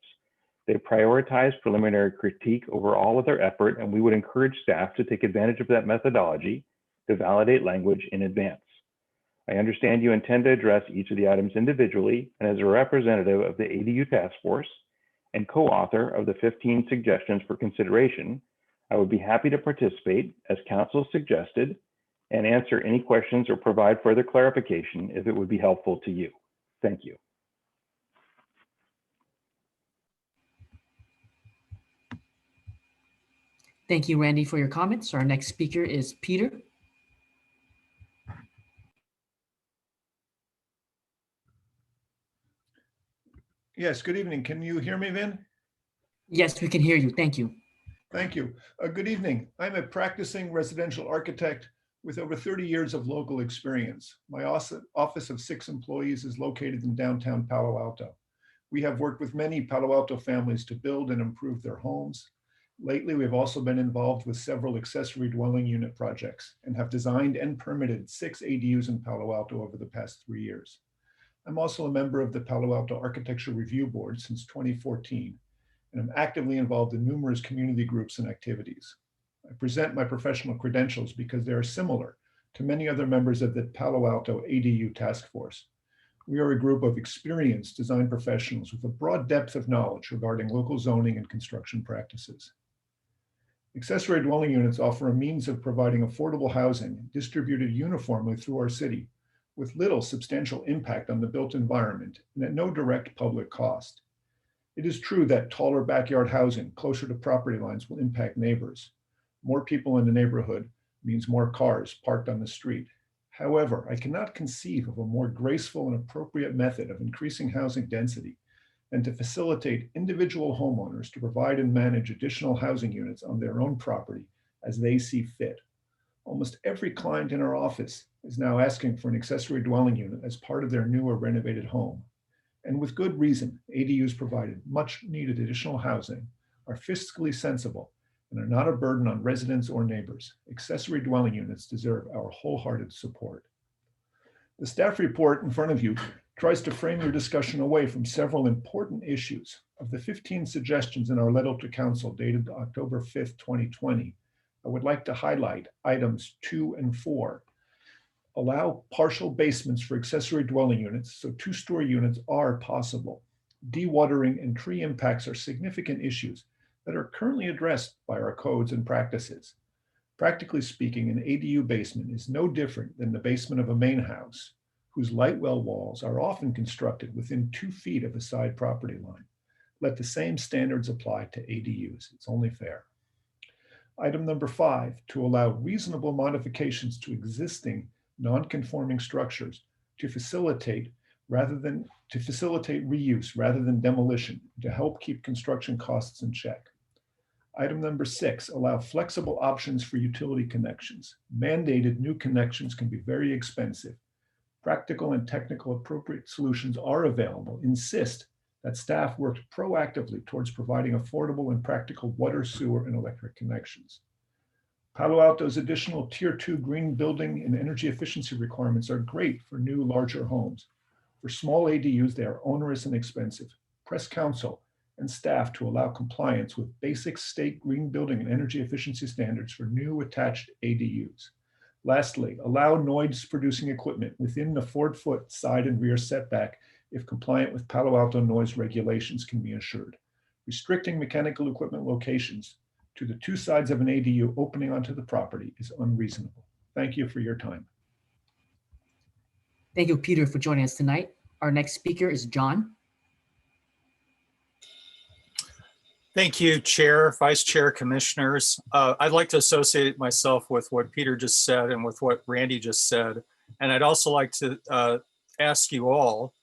They prioritize preliminary critique over all other effort, and we would encourage staff to take advantage of that methodology to validate language in advance. I understand you intend to address each of the items individually, and as a representative of the ADU task force and co-author of the 15 suggestions for consideration, I would be happy to participate as council suggested and answer any questions or provide further clarification if it would be helpful to you. Thank you. Thank you, Randy, for your comments. Our next speaker is Peter. Yes, good evening. Can you hear me, Vin? Yes, we can hear you. Thank you. Thank you. Good evening. I'm a practicing residential architect with over 30 years of local experience. My office of 6 employees is located in downtown Palo Alto. We have worked with many Palo Alto families to build and improve their homes. Lately, we've also been involved with several accessory dwelling unit projects and have designed and permitted 6 ADUs in Palo Alto over the past 3 years. I'm also a member of the Palo Alto Architecture Review Board since 2014, and I'm actively involved in numerous community groups and activities. I present my professional credentials because they are similar to many other members of the Palo Alto ADU task force. We are a group of experienced design professionals with a broad depth of knowledge regarding local zoning and construction practices. Accessory dwelling units offer a means of providing affordable housing distributed uniformly through our city with little substantial impact on the built environment and at no direct public cost. It is true that taller backyard housing closer to property lines will impact neighbors. More people in the neighborhood means more cars parked on the street. However, I cannot conceive of a more graceful and appropriate method of increasing housing density than to facilitate individual homeowners to provide and manage additional housing units on their own property as they see fit. Almost every client in our office is now asking for an accessory dwelling unit as part of their new or renovated home. And with good reason, ADUs provided much needed additional housing, are fiscally sensible, and are not a burden on residents or neighbors. Accessory dwelling units deserve our wholehearted support. The staff report in front of you tries to frame your discussion away from several important issues. Of the 15 suggestions in our letter to council dated October 5th, 2020, I would like to highlight items 2 and 4. Allow partial basements for accessory dwelling units, so 2-story units are possible. Dewatering and tree impacts are significant issues that are currently addressed by our codes and practices. Practically speaking, an ADU basement is no different than the basement of a main house, whose light well walls are often constructed within 2 feet of a side property line. Let the same standards apply to ADUs. It's only fair. Item number 5, to allow reasonable modifications to existing non-conforming structures to facilitate reuse rather than demolition to help keep construction costs in check. Item number 6, allow flexible options for utility connections. Mandated new connections can be very expensive. Practical and technical appropriate solutions are available. Insist that staff work proactively towards providing affordable and practical water, sewer, and electric connections. Palo Alto's additional Tier 2 green building and energy efficiency requirements are great for new, larger homes. For small ADUs, they are onerous and expensive. Press council and staff to allow compliance with basic state green building and energy efficiency standards for new attached ADUs. Lastly, allow noise producing equipment within the 4-foot side and rear setback if compliant with Palo Alto noise regulations can be ensured. Restricting mechanical equipment locations to the two sides of an ADU opening onto the property is unreasonable. Thank you for your time. Thank you, Peter, for joining us tonight. Our next speaker is John. Thank you, Chair, Vice Chair, Commissioners. I'd like to associate myself with what Peter just said and with what Randy just said. And I'd also like to ask you all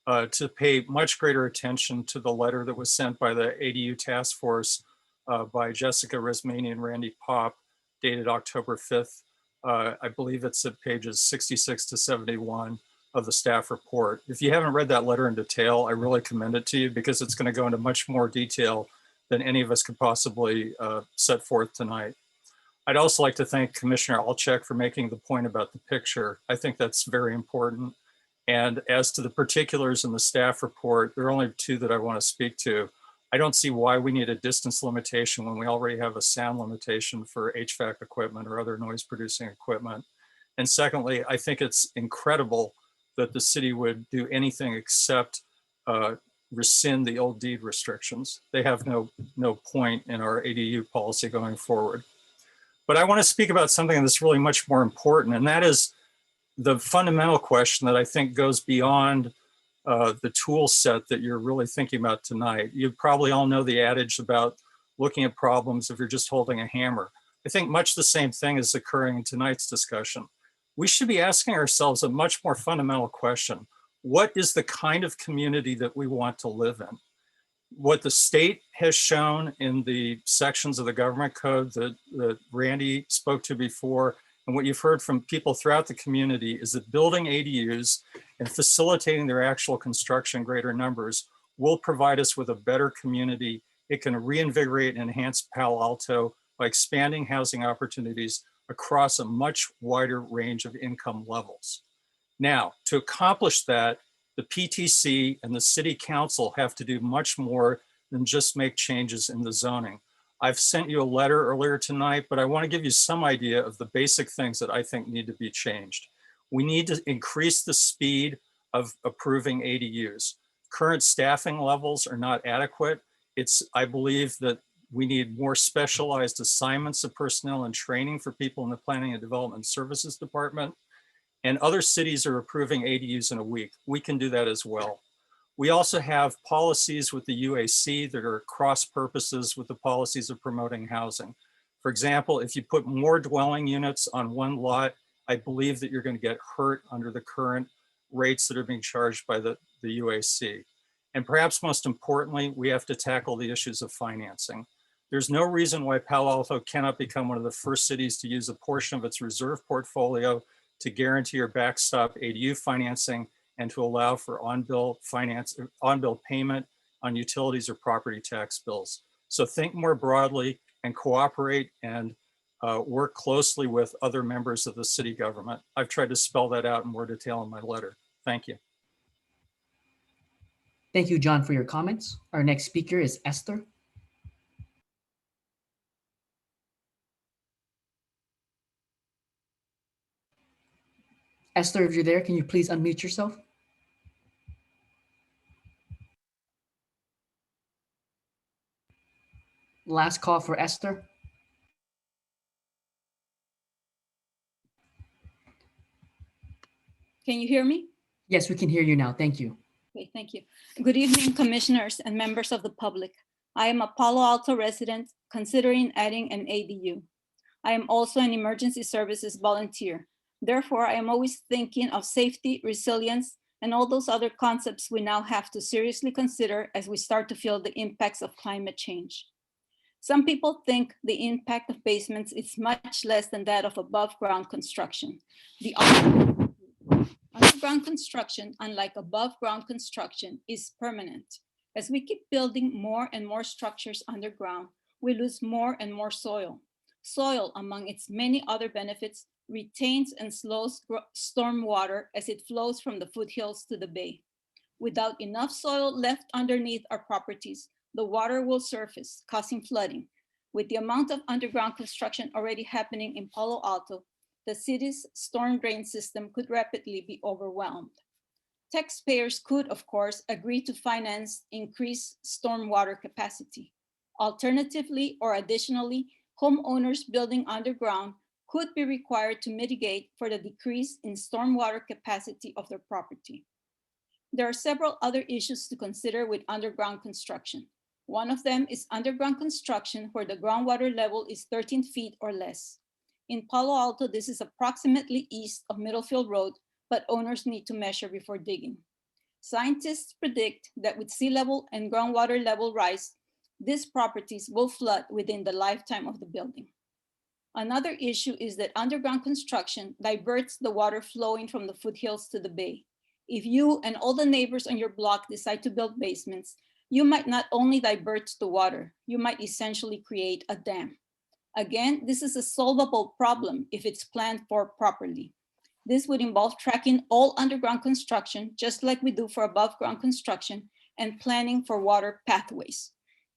to pay much greater attention to the letter that was sent by the ADU Task Force by Jessica Resmani and Randy Pop, dated October 5th. I believe it's at pages 66 to 71 of the staff report. If you haven't read that letter in detail, I really commend it to you because it's going to go into much more detail than any of us could possibly set forth tonight. I'd also like to thank Commissioner Alchek for making the point about the picture. I think that's very important. And as to the particulars in the staff report, there are only two that I want to speak to. I don't see why we need a distance limitation when we already have a sound limitation for HVAC equipment or other noise producing equipment. And secondly, I think it's incredible that the city would do anything except rescind the old deed restrictions. They have no point in our ADU policy going forward. But I want to speak about something that's really much more important, and that is the fundamental question that I think goes beyond the tool set that you're really thinking about tonight. You probably all know the adage about looking at problems if you're just holding a hammer. I think much the same thing is occurring in tonight's discussion. We should be asking ourselves a much more fundamental question. What is the kind of community that we want to live in? What the state has shown in the sections of the government code that Randy spoke to before, and what you've heard from people throughout the community, is that building ADUs and facilitating their actual construction in greater numbers will provide us with a better community. It can reinvigorate and enhance Palo Alto by expanding housing opportunities across a much wider range of income levels. Now, to accomplish that, the PTC and the City Council have to do much more than just make changes in the zoning. I've sent you a letter earlier tonight, but I want to give you some idea of the basic things that I think need to be changed. We need to increase the speed of approving ADUs. Current staffing levels are not adequate. I believe that we need more specialized assignments of personnel and training for people in the Planning and Development Services Department. And other cities are approving ADUs in a week. We can do that as well. We also have policies with the UAC that are cross purposes with the policies of promoting housing. For example, if you put more dwelling units on one lot, I believe that you're going to get hurt under the current rates that are being charged by the UAC. And perhaps most importantly, we have to tackle the issues of financing. There's no reason why Palo Alto cannot become one of the first cities to use a portion of its reserve portfolio to guarantee or backstop ADU financing and to allow for on-bill payment on utilities or property tax bills. So think more broadly and cooperate and work closely with other members of the city government. I've tried to spell that out in more detail in my letter. Thank you. Thank you, John, for your comments. Our next speaker is Esther. Esther, if you're there, can you please unmute yourself? Last call for Esther. Can you hear me? Yes, we can hear you now. Thank you. Okay, thank you. Good evening, commissioners and members of the public. I am a Palo Alto resident considering adding an ADU. I am also an emergency services volunteer. Therefore, I am always thinking of safety, resilience, and all those other concepts we now have to seriously consider as we start to feel the impacts of climate change. Some people think the impact of basements is much less than that of above ground construction. The underground construction, unlike above ground construction, is permanent. As we keep building more and more structures underground, we lose more and more soil. Soil, among its many other benefits, retains and slows storm water as it flows from the foothills to the bay. Without enough soil left underneath our properties, the water will surface, causing flooding. With the amount of underground construction already happening in Palo Alto, the city's storm drain system could rapidly be overwhelmed. Taxpayers could, of course, agree to finance increased stormwater capacity. Alternatively, or additionally, homeowners building underground could be required to mitigate for the decrease in stormwater capacity of their property. There are several other issues to consider with underground construction. One of them is underground construction where the groundwater level is 13 feet or less. In Palo Alto, this is approximately east of Middlefield Road, but owners need to measure before digging. Scientists predict that with sea level and groundwater level rise, these properties will flood within the lifetime of the building. Another issue is that underground construction diverts the water flowing from the foothills to the bay. If you and all the neighbors on your block decide to build basements, you might not only divert the water, you might essentially create a dam. Again, this is a solvable problem if it's planned for properly. This would involve tracking all underground construction, just like we do for above ground construction, and planning for water pathways.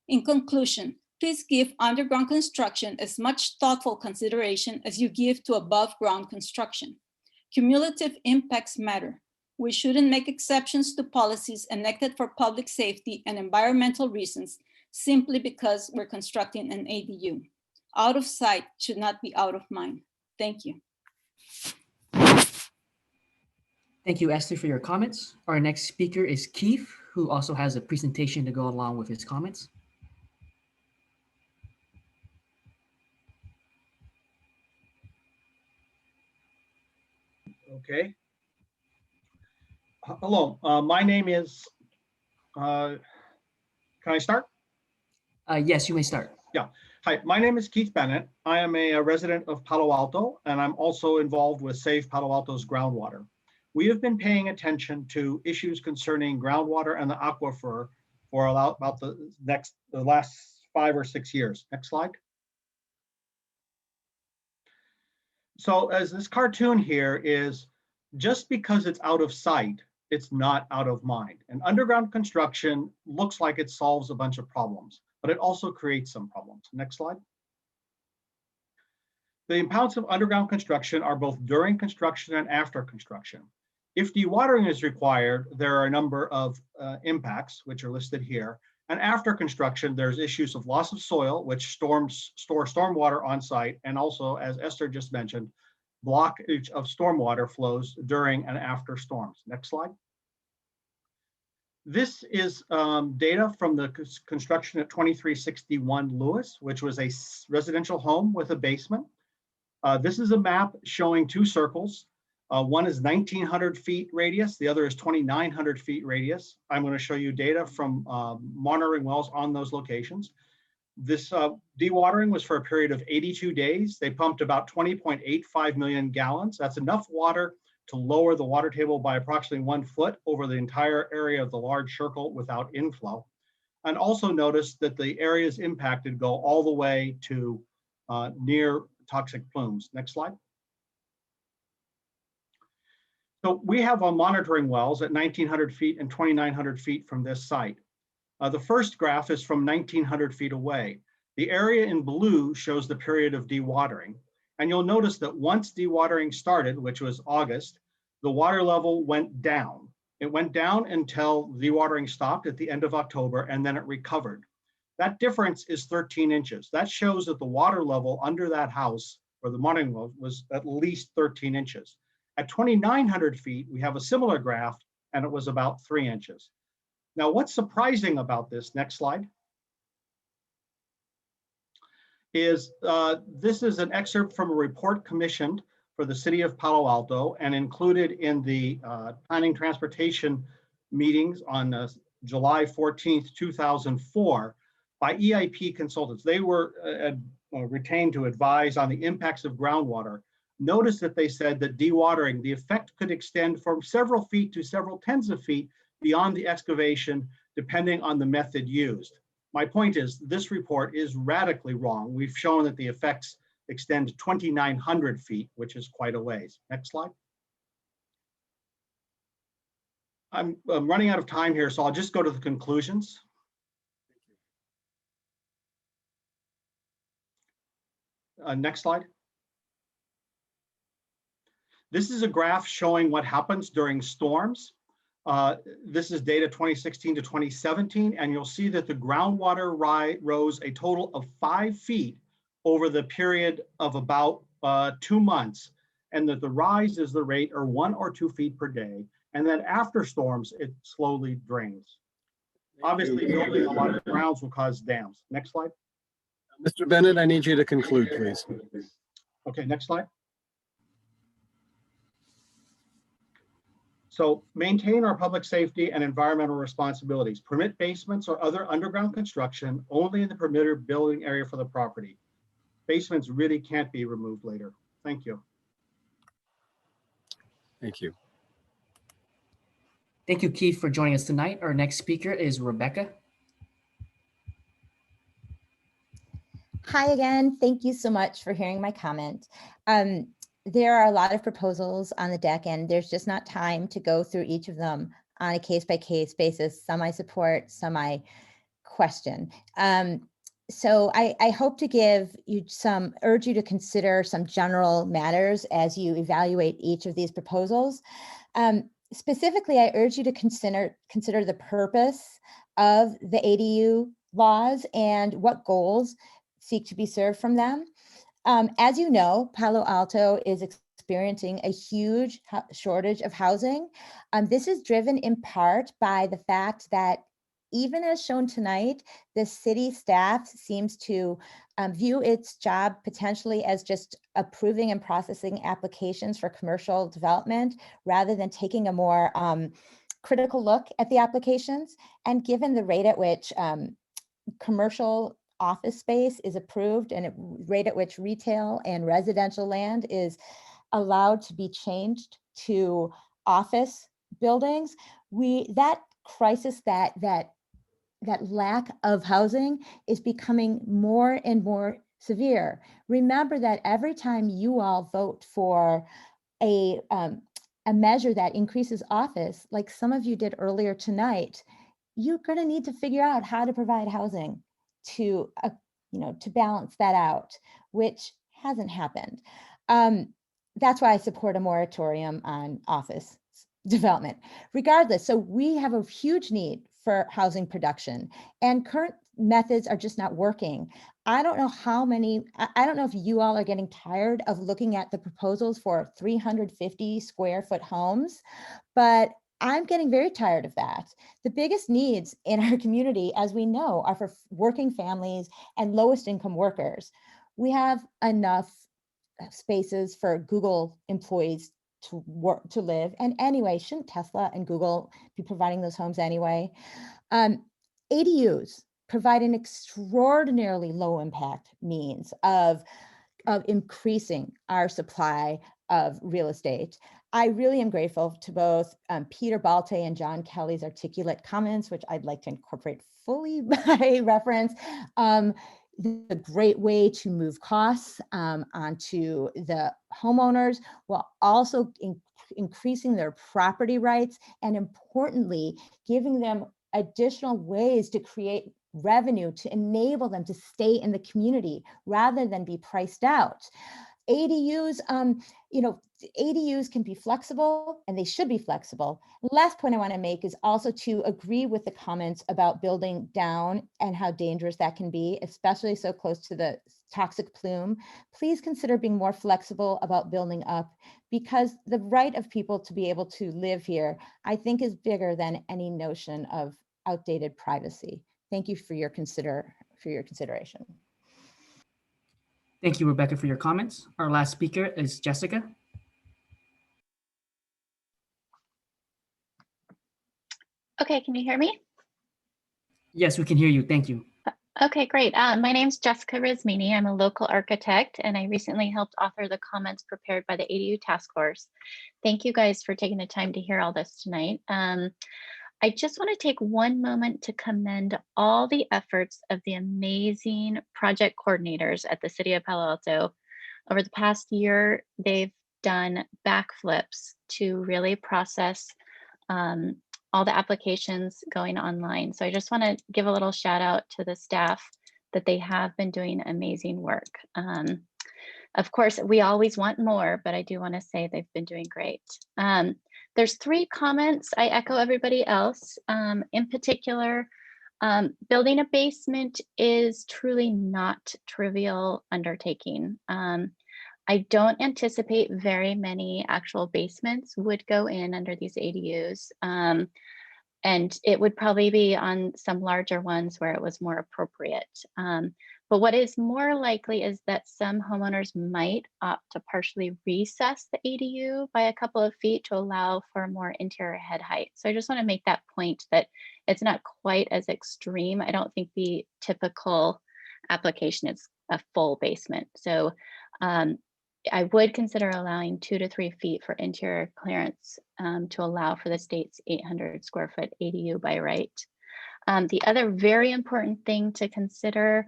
In conclusion, please give underground construction as much thoughtful consideration as you give to above ground construction. Cumulative impacts matter. We shouldn't make exceptions to policies enacted for public safety and environmental reasons simply because we're constructing an ADU. Out of sight should not be out of mind. Thank you. Thank you, Esther, for your comments. Our next speaker is Keith, who also has a presentation to go along with his comments. Okay. Hello, my name is, can I start? Yes, you may start. Yeah. Hi, my name is Keith Bennett. I am a resident of Palo Alto, and I'm also involved with Save Palo Alto's groundwater. We have been paying attention to issues concerning groundwater and the aquifer for about the last 5 or 6 years. Next slide. So as this cartoon here is, just because it's out of sight, it's not out of mind. And underground construction looks like it solves a bunch of problems, but it also creates some problems. Next slide. The impacts of underground construction are both during construction and after construction. If dewatering is required, there are a number of impacts, which are listed here. And after construction, there's issues of loss of soil, which store stormwater on site, and also, as Esther just mentioned, blockage of stormwater flows during and after storms. Next slide. This is data from the construction at 2361 Lewis, which was a residential home with a basement. This is a map showing 2 circles. One is 1900 feet radius, the other is 2900 feet radius. I'm going to show you data from monitoring wells on those locations. This dewatering was for a period of 82 days. They pumped about 20.85 million gallons. That's enough water to lower the water table by approximately 1 foot over the entire area of the large circle without inflow. And also notice that the areas impacted go all the way to near toxic plumes. Next slide. So we have monitoring wells at 1900 feet and 2900 feet from this site. The first graph is from 1900 feet away. The area in blue shows the period of dewatering. And you'll notice that once dewatering started, which was August, the water level went down. It went down until dewatering stopped at the end of October, and then it recovered. That difference is 13 inches. That shows that the water level under that house, or the monitoring well, was at least 13 inches. At 2,900 feet, we have a similar graph, and it was about 3 inches. Now, what's surprising about this, next slide, is this is an excerpt from a report commissioned for the city of Palo Alto and included in the planning transportation meetings on July 14th, 2004 by EIP consultants. They were retained to advise on the impacts of groundwater. Notice that they said that dewatering, the effect could extend from several feet to several tens of feet beyond the excavation, depending on the method used. My point is, this report is radically wrong. We've shown that the effects extend to 2,900 feet, which is quite a ways. Next slide. I'm running out of time here, so I'll just go to the conclusions. Next slide. This is a graph showing what happens during storms. This is data 2016 to 2017, and you'll see that the groundwater rose a total of 5 feet over the period of about 2 months, and that the rise is the rate or 1 or 2 feet per day. And then after storms, it slowly drains. Obviously, building a lot of grounds will cause dams. Next slide. Mr. Bennett, I need you to conclude, please. Okay, next slide. So maintain our public safety and environmental responsibilities. Permit basements or other underground construction only in the permitted building area for the property. Basements really can't be removed later. Thank you. Thank you. Thank you, Keith, for joining us tonight. Our next speaker is Rebecca. Hi again. Thank you so much for hearing my comment. There are a lot of proposals on the deck, and there's just not time to go through each of them on a case-by-case basis. Some I support, some I question. So I hope to give you urge you to consider some general matters as you evaluate each of these proposals. Specifically, I urge you to consider the purpose of the ADU laws and what goals seek to be served from them. As you know, Palo Alto is experiencing a huge shortage of housing. This is driven in part by the fact that, even as shown tonight, the city staff seems to view its job potentially as just approving and processing applications for commercial development rather than taking a more critical look at the applications. And given the rate at which commercial office space is approved and rate at which retail and residential land is allowed to be changed to office buildings, that crisis, that lack of housing is becoming more and more severe. Remember that every time you all vote for a measure that increases office, like some of you did earlier tonight, you're going to need to figure out how to provide housing to balance that out, which hasn't happened. That's why I support a moratorium on office development. Regardless, so we have a huge need for housing production, and current methods are just not working. I don't know if you all are getting tired of looking at the proposals for 350 square foot homes, but I'm getting very tired of that. The biggest needs in our community, as we know, are for working families and lowest income workers. We have enough spaces for Google employees to work, to live. And anyway, shouldn't Tesla and Google be providing those homes anyway? ADUs provide an extraordinarily low impact means of increasing our supply of real estate. I really am grateful to both Peter Balte and John Kelly's articulate comments, which I'd like to incorporate fully by reference. The great way to move costs onto the homeowners while also increasing their property rights, and importantly, giving them additional ways to create revenue to enable them to stay in the community rather than be priced out. ADUs, ADUs can be flexible, and they should be flexible. Last point I want to make is also to agree with the comments about building down and how dangerous that can be, especially so close to the toxic plume. Please consider being more flexible about building up, because the right of people to be able to live here, I think, is bigger than any notion of outdated privacy. Thank you for your consideration. Thank you, Rebecca, for your comments. Our last speaker is Jessica. Okay, can you hear me? Yes, we can hear you. Thank you. Okay, great. My name's Jessica Rizmini. I'm a local architect, and I recently helped author the comments prepared by the ADU task force. Thank you guys for taking the time to hear all this tonight. I just want to take one moment to commend all the efforts of the amazing project coordinators at the City of Palo Alto. Over the past year, they've done backflips to really process all the applications going online. So I just want to give a little shout out to the staff that they have been doing amazing work. Of course, we always want more, but I do want to say they've been doing great. There's 3 comments. I echo everybody else. In particular, building a basement is truly not trivial undertaking. I don't anticipate very many actual basements would go in under these ADUs. And it would probably be on some larger ones where it was more appropriate. But what is more likely is that some homeowners might opt to partially recess the ADU by a couple of feet to allow for more interior head height. So I just want to make that point that it's not quite as extreme. I don't think the typical application is a full basement. So I would consider allowing 2 to 3 feet for interior clearance to allow for the state's 800 square foot ADU by right. The other very important thing to consider,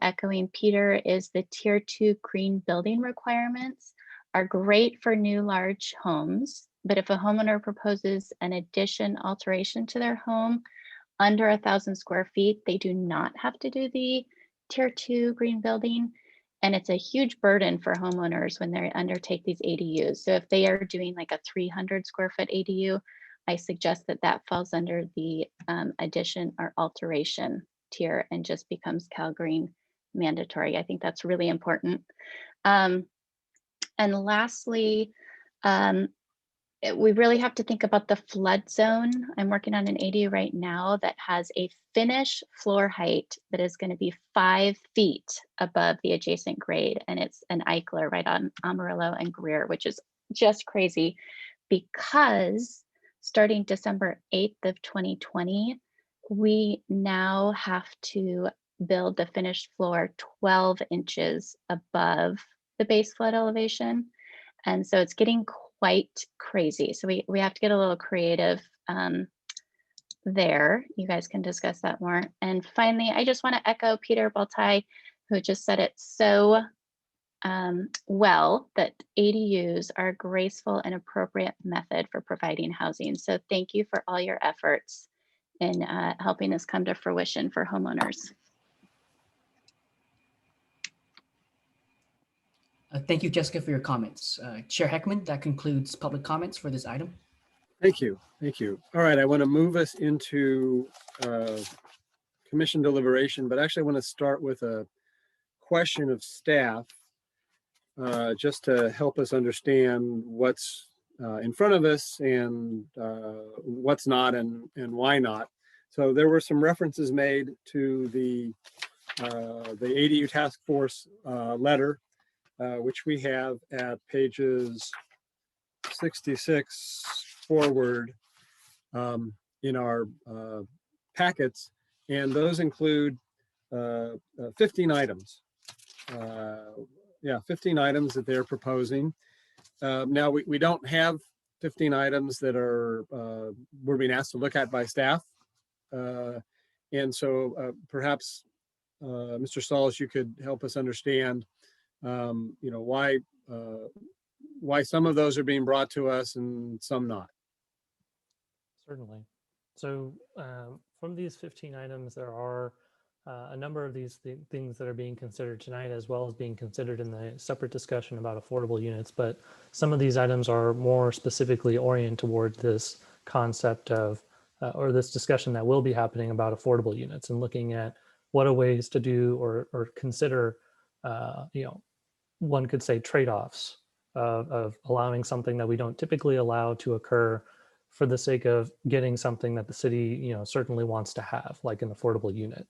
echoing Peter, is the tier 2 green building requirements are great for new large homes, but if a homeowner proposes an addition alteration to their home under 1,000 square feet, they do not have to do the tier 2 green building. And it's a huge burden for homeowners when they undertake these ADUs. So if they are doing like a 300 square foot ADU, I suggest that that falls under the addition or alteration tier and just becomes Cal Green mandatory. I think that's really important. And lastly, we really have to think about the flood zone. I'm working on an ADU right now that has a finish floor height that is going to be 5 feet above the adjacent grade. And it's an Eichler right on Amarillo and Greer, which is just crazy because starting December 8th of 2020, we now have to build the finished floor 12 inches above the base flood elevation. And so it's getting quite crazy. So we have to get a little creative there. You guys can discuss that more. And finally, I just want to echo Peter Baltai, who just said it so well, that ADUs are a graceful and appropriate method for providing housing. So thank you for all your efforts in helping this come to fruition for homeowners. Thank you, Jessica, for your comments. Chair Heckman, that concludes public comments for this item. Thank you. Thank you. All right, I want to move us into commission deliberation, but actually I want to start with a question of staff just to help us understand what's in front of us and what's not and why not. So there were some references made to the ADU task force letter, which we have at pages 66 forward in our packets, and those include 15 items. 15 items that they're proposing. Now we don't have 15 items that are we're being asked to look at by staff, and so perhaps Mr. Stalls, you could help us understand why some of those are being brought to us and some not. Certainly. So from these 15 items, there are a number of these things that are being considered tonight, as well as being considered in the separate discussion about affordable units. But some of these items are more specifically oriented toward this concept of, or this discussion that will be happening about affordable units and looking at what are ways to do or consider, one could say trade-offs of allowing something that we don't typically allow to occur for the sake of getting something that the city, certainly wants to have, like an affordable unit.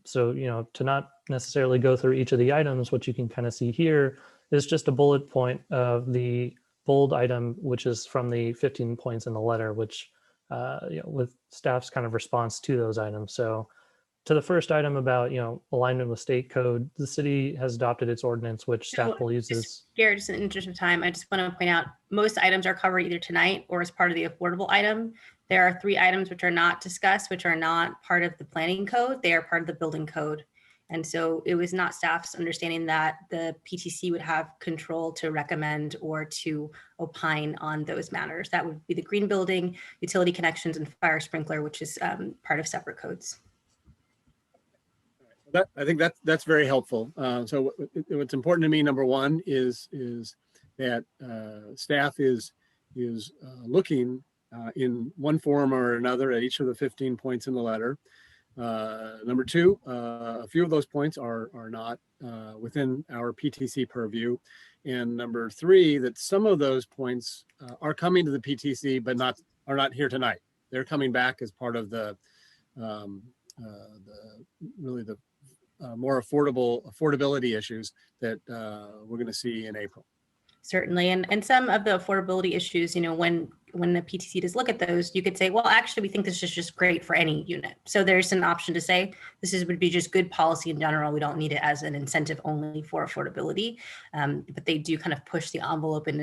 So, to not necessarily go through each of the items, what you can kind of see here is just a bullet point of the bold item, which is from the 15 points in the letter, which, with staff's kind of response to those items. So to the first item about, alignment with state code, the city has adopted its ordinance, which staff believes is. Garrett, just in the interest of time, I just want to point out most items are covered either tonight or as part of the affordable item. There are 3 items which are not discussed, which are not part of the planning code. They are part of the building code. And so it was not staff's understanding that the PTC would have control to recommend or to opine on those matters. That would be the green building, utility connections, and fire sprinkler, which is part of separate codes. I think that's very helpful. So what's important to me, number one, is that staff is is looking in one form or another at each of the 15 points in the letter. Number two, a few of those points are not within our PTC purview. And number three, that some of those points are coming to the PTC, but are not here tonight. They're coming back as part of the more affordability issues that we're going to see in April. Certainly, and some of the affordability issues, you know, when the PTC does look at those, you could say, well, actually, we think this is just great for any unit. So there's an option to say would be just good policy in general. We don't need it as an incentive only for affordability, but they do kind of push the envelope in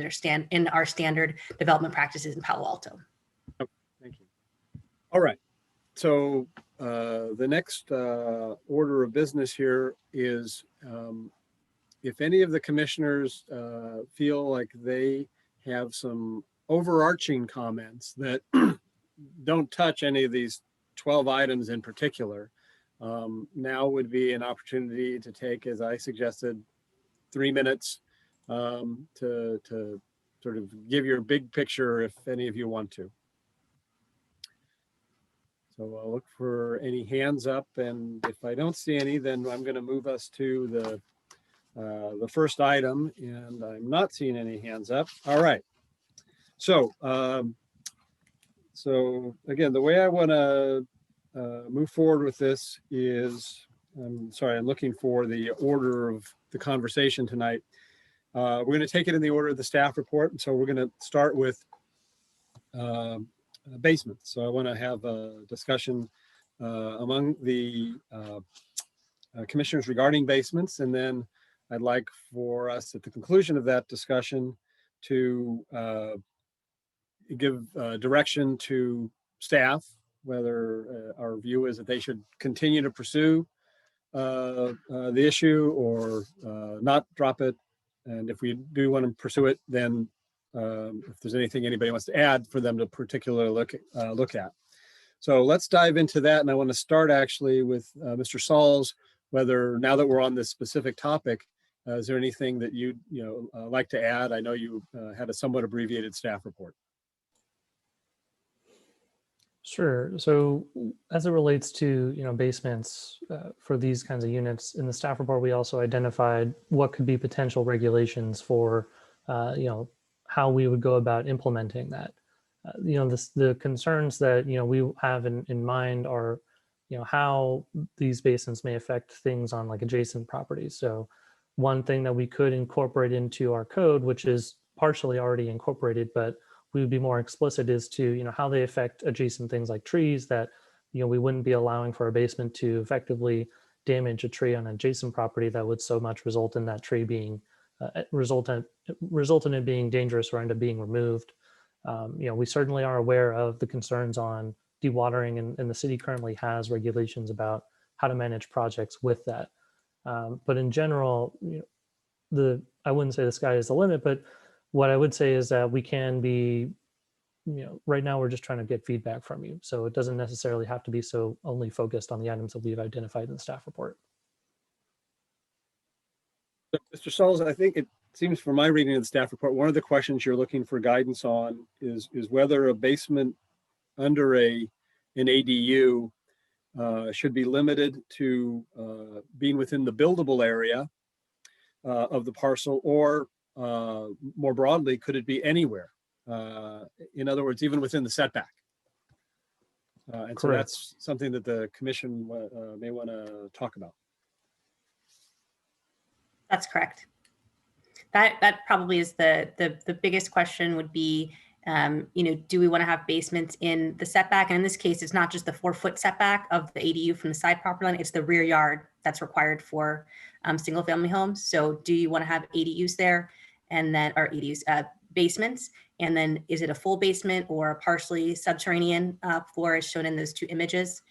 our standard development practices in Palo Alto. Oh, thank you. All right. So the next order of business here is if any of the commissioners feel like they have some overarching comments that don't touch any of these 12 items in particular, now would be an opportunity to take, as I suggested, 3 minutes to sort of give your big picture if any of you want to. So I'll look for any hands up, and if I don't see any, then I'm going to move us to the first item, and I'm not seeing any hands up. All right. So, so again, the way I want to move forward with this is, I'm looking for the order of the conversation tonight. We're going to take it in the order of the staff report, and so we're going to start with basements. So I want to have a discussion among the commissioners regarding basements, and then I'd like for us at the conclusion of that discussion to give direction to staff, whether our view is that they should continue to pursue the issue or not drop it. And if we do want to pursue it, then if there's anything anybody wants to add for them to particularly look at. So let's dive into that. And I want to start actually with Mr. Sauls, whether now that we're on this specific topic, is there anything that you'd like to add? I know you had a somewhat abbreviated staff report. Sure. So as it relates to basements for these kinds of units in the staff report, we also identified what could be potential regulations for how we would go about implementing that. The concerns that we have in mind are how these basements may affect things on like adjacent properties. So one thing that we could incorporate into our code, which is partially already incorporated, but we would be more explicit, is to how they affect adjacent things like trees, that we wouldn't be allowing for a basement to effectively damage a tree on an adjacent property that would so much result in that tree being result in it being dangerous or end up being removed. We certainly are aware of the concerns on dewatering, and the city currently has regulations about how to manage projects with that. But in general, I wouldn't say the sky is the limit, but what I would say is that we can be, right now we're just trying to get feedback from you. So it doesn't necessarily have to be so only focused on the items that we've identified in the staff report. Mr. Sauls, I think it seems from my reading of the staff report, one of the questions you're looking for guidance on is whether a basement under an ADU should be limited to being within the buildable area of the parcel, or more broadly, could it be anywhere? In other words, even within the setback. And so that's something that the commission may want to talk about. That's correct. That probably is the biggest question would be, do we want to have basements in the setback? And in this case, it's not just the 4-foot setback of the ADU from the side property line, it's the rear yard that's required for single family homes. So do you want to have ADUs there, and then, or ADUs, basements? And then is it a full basement or a partially subterranean floor as shown in those two images?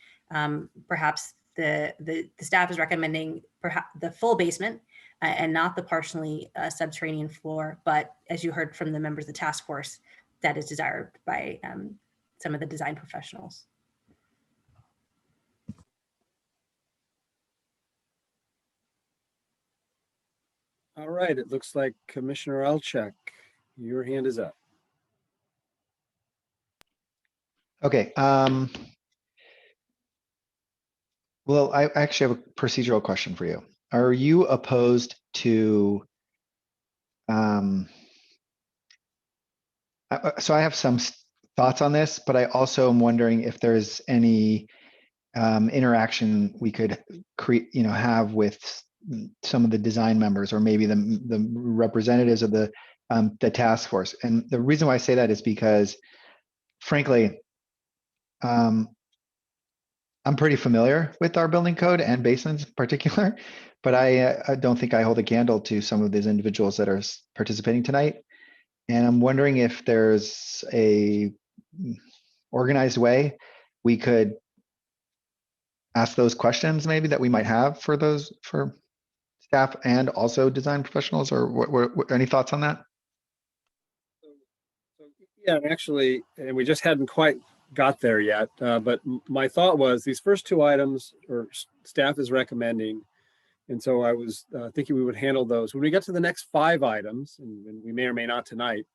Perhaps the staff is recommending perhaps the full basement and not the partially subterranean floor. But as you heard from the members of the task force, that is desired by some of the design professionals. All right, it looks like Commissioner Alchek, your hand is up. Okay. Well, I actually have a procedural question for you. Are you opposed to, so I have some thoughts on this, but I also am wondering if there's any interaction we could create, have with some of the design members or maybe the representatives of the task force. And the reason why I say that is because, frankly, I'm pretty familiar with our building code and basements in particular, but I don't think I hold a candle to some of these individuals that are participating tonight. And I'm wondering if there's a organized way we could ask those questions maybe that we might have for staff and also design professionals, or what any thoughts on that? Yeah, actually, and we just hadn't quite got there yet, but my thought was these first two items, or staff is recommending, and so I was thinking we would handle those. When we get to the next 5 items, and we may or may not tonight,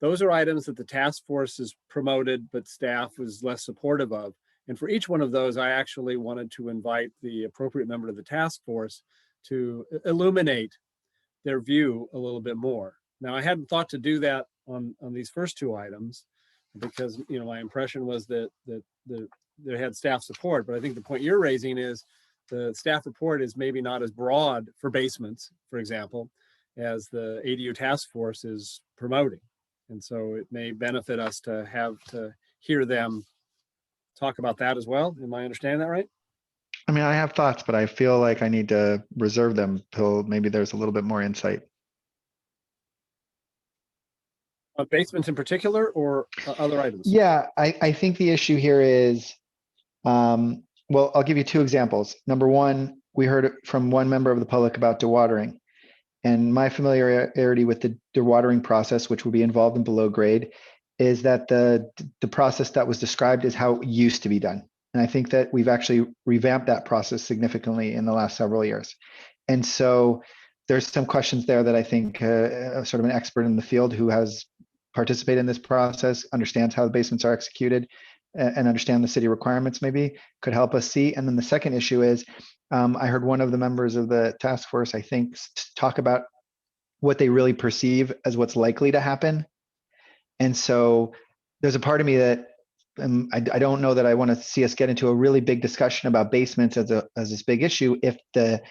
those are items that the task force has promoted, but staff was less supportive of. And for each one of those, I actually wanted to invite the appropriate member of the task force to illuminate their view a little bit more. Now, I hadn't thought to do that on these first 2 items because my impression was that they had staff support. But I think the point you're raising is the staff report is maybe not as broad for basements, for example, as the ADU task force is promoting. And so it may benefit us to hear them talk about that as well. Am I understanding that right? I mean, I have thoughts, but I feel like I need to reserve them till maybe there's a little bit more insight. Basements in particular, or other items? Yeah, I think the issue here is, well, I'll give you 2 examples. Number one, we heard from one member of the public about dewatering. And my familiarity with the dewatering process, which will be involved in below grade, is that the process that was described is how it used to be done. And I think that we've actually revamped that process significantly in the last several years. And so there's some questions there that I think sort of an expert in the field who has participated in this process, understands how the basements are executed, and understand the city requirements maybe could help us see. And then the second issue is, I heard one of the members of the task force, I think, talk about what they really perceive as what's likely to happen. And so there's a part of me that I don't know that I want to see us get into a really big discussion about basements as this big issue if the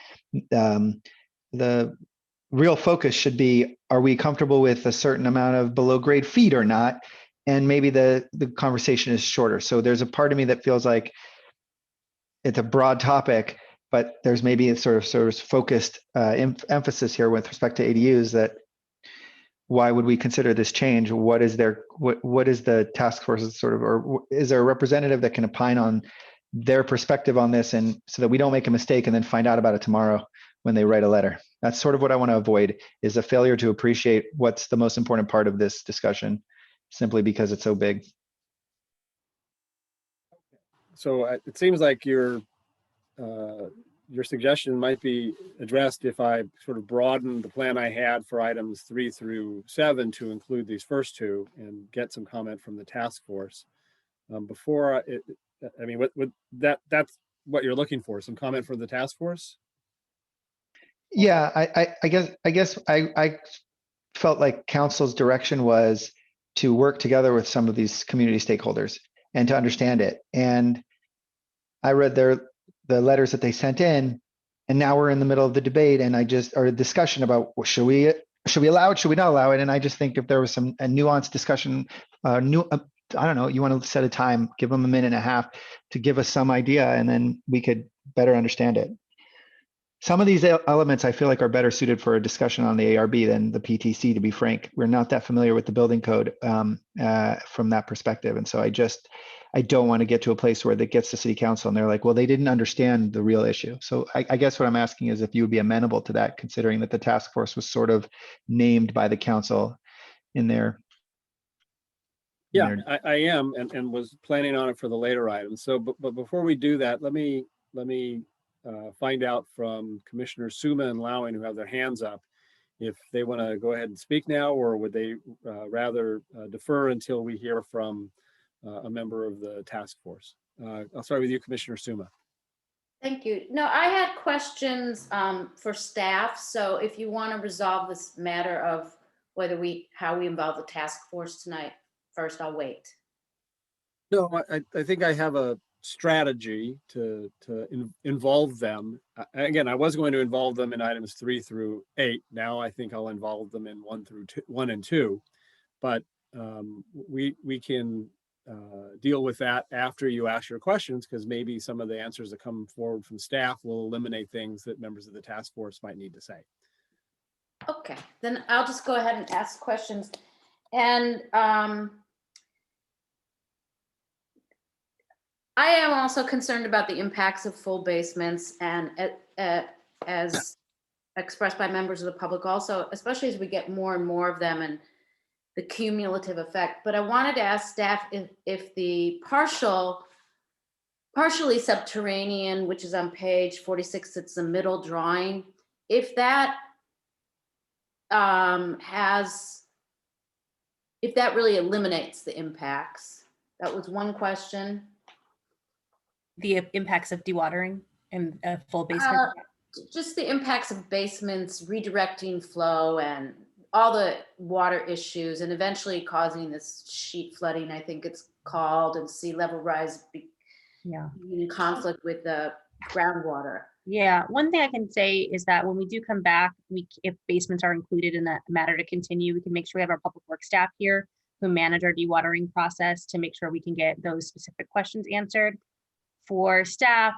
real focus should be, are we comfortable with a certain amount of below grade feet or not? And maybe the conversation is shorter. So there's a part of me that feels like it's a broad topic, but there's maybe a sort of focused emphasis here with respect to ADUs that why would we consider this change? What is the task force's sort of, or is there a representative that can opine on their perspective on this, and so that we don't make a mistake and then find out about it tomorrow when they write a letter? That's sort of what I want to avoid, is a failure to appreciate what's the most important part of this discussion simply because it's so big. So it seems like your suggestion might be addressed if I sort of broaden the plan I had for items 3 through 7 to include these first 2 and get some comment from the task force. That's what you're looking for, some comment from the task force? Yeah, I guess I felt like council's direction was to work together with some of these community stakeholders and to understand it. And I read the letters that they sent in, and now we're in the middle of the debate, and or a discussion about, well, should we allow it, should we not allow it? And I just think if there was a nuanced discussion, I don't know, you want to set a time, give them a minute and a half to give us some idea, and then we could better understand it. Some of these elements I feel like are better suited for a discussion on the ARB than the PTC, to be frank. We're not that familiar with the building code from that perspective. And so I don't want to get to a place where that gets to city council and they're like, well, they didn't understand the real issue. So I guess what I'm asking is if you would be amenable to that, considering that the task force was sort of named by the council in their. Yeah, I am, and was planning on it for the later items. So, but before we do that, let me find out from Commissioners Stuma and Lowing, who have their hands up, if they want to go ahead and speak now, or would they rather defer until we hear from a member of the task force. I'll start with you, Commissioner Stuma. Thank you. No, I had questions for staff. So if you want to resolve this matter of how we involve the task force tonight, first I'll wait. No, I think I have a strategy to involve them. Again, I was going to involve them in items 3 through 8. Now I think I'll involve them in 1 and 2. But we can deal with that after you ask your questions, because maybe some of the answers that come forward from staff will eliminate things that members of the task force might need to say. Okay, then I'll just go ahead and ask questions. And I am also concerned about the impacts of full basements, and as expressed by members of the public also, especially as we get more and more of them and the cumulative effect. But I wanted to ask staff if the partially subterranean, which is on page 46, it's the middle drawing, if that if that really eliminates the impacts. That was one question. The impacts of dewatering and full basement? Just the impacts of basements, redirecting flow and all the water issues, and eventually causing this sheet flooding, I think it's called, and sea level rise in conflict with the groundwater. Yeah, one thing I can say is that when we do come back, if basements are included in that matter to continue, we can make sure we have our public works staff here who manage our dewatering process to make sure we can get those specific questions answered. For staff,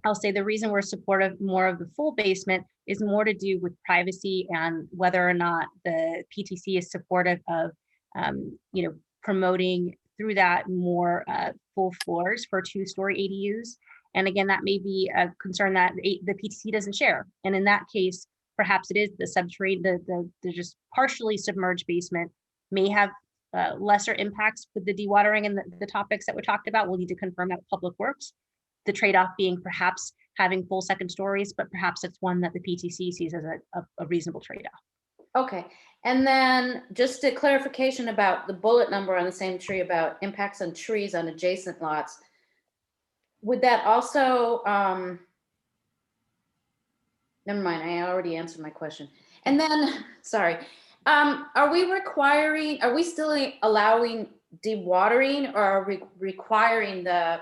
I'll say the reason we're supportive more of the full basement is more to do with privacy and whether or not the PTC is supportive of, promoting through that more full floors for 2-story ADUs. And again, that may be a concern that the PTC doesn't share. And in that case, perhaps it is the subterranean, the just partially submerged basement may have lesser impacts with the dewatering and the topics that were talked about. We'll need to confirm that with Public Works. The trade-off being perhaps having full second stories, but perhaps it's one that the PTC sees as a reasonable trade-off. Okay, and then just a clarification about the bullet number on the same tree about impacts on trees on adjacent lots. Would that also, never mind, I already answered my question. And then, sorry, are we still allowing dewatering, or are we requiring the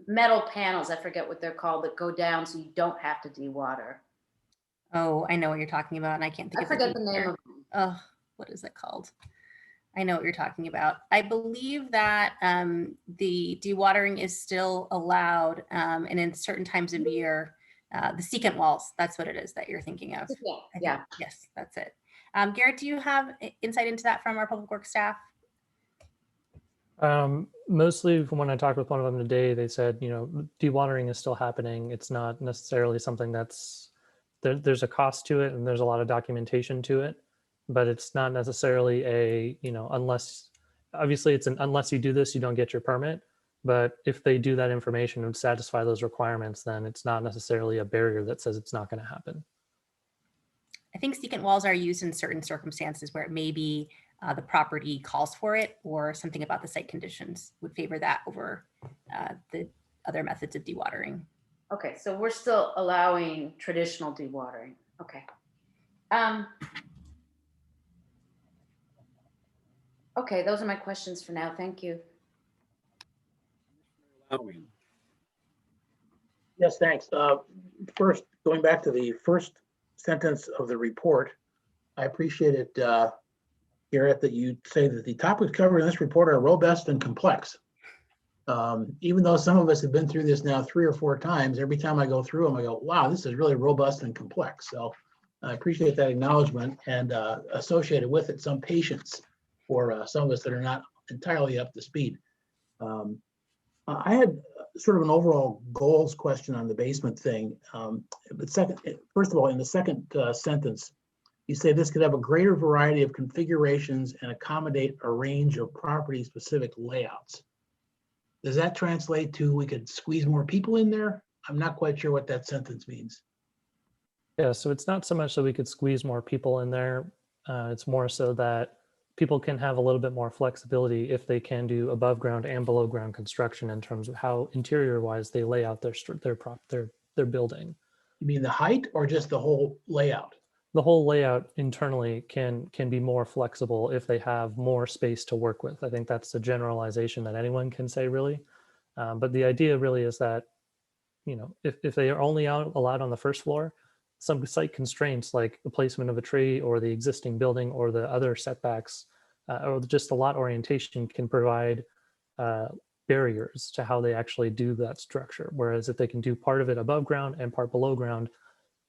metal panels, I forget what they're called, that go down so you don't have to dewater? Oh, I know what you're talking about, and I can't think of the name of it. Oh, what is it called? I know what you're talking about. I believe that the dewatering is still allowed, and in certain times of year, the secant walls, that's what it is that you're thinking of. Yeah. Yes, that's it. Garrett, do you have insight into that from our public works staff? Mostly from when I talked with one of them today, they said, dewatering is still happening. It's not necessarily something that's, there's a cost to it and there's a lot of documentation to it, but it's not necessarily unless you do this, you don't get your permit. But if they do that information and satisfy those requirements, then it's not necessarily a barrier that says it's not going to happen. I think secant walls are used in certain circumstances where it may be the property calls for it, or something about the site conditions would favor that over the other methods of dewatering. Okay, so we're still allowing traditional dewatering. Okay. Okay, those are my questions for now. Thank you. Yes, thanks. First, going back to the first sentence of the report, I appreciate it, Garrett, that you say that the topics covered in this report are robust and complex. Even though some of us have been through this now 3 or 4 times, every time I go through them, I go, wow, this is really robust and complex. So I appreciate that acknowledgement, and associated with it some patience for some of us that are not entirely up to speed. I had sort of an overall goals question on the basement thing. But first of all, in the second sentence, you say this could have a greater variety of configurations and accommodate a range of property-specific layouts. Does that translate to we could squeeze more people in there? I'm not quite sure what that sentence means. Yeah, so it's not so much that we could squeeze more people in there. It's more so that people can have a little bit more flexibility if they can do above ground and below ground construction in terms of how interior wise they lay out their building. You mean the height or just the whole layout? The whole layout internally can be more flexible if they have more space to work with. I think that's a generalization that anyone can say, really. But the idea really is that, you know, if they are only allowed on the first floor, some site constraints like the placement of a tree or the existing building or the other setbacks or just the lot orientation can provide barriers to how they actually do that structure. Whereas if they can do part of it above ground and part below ground,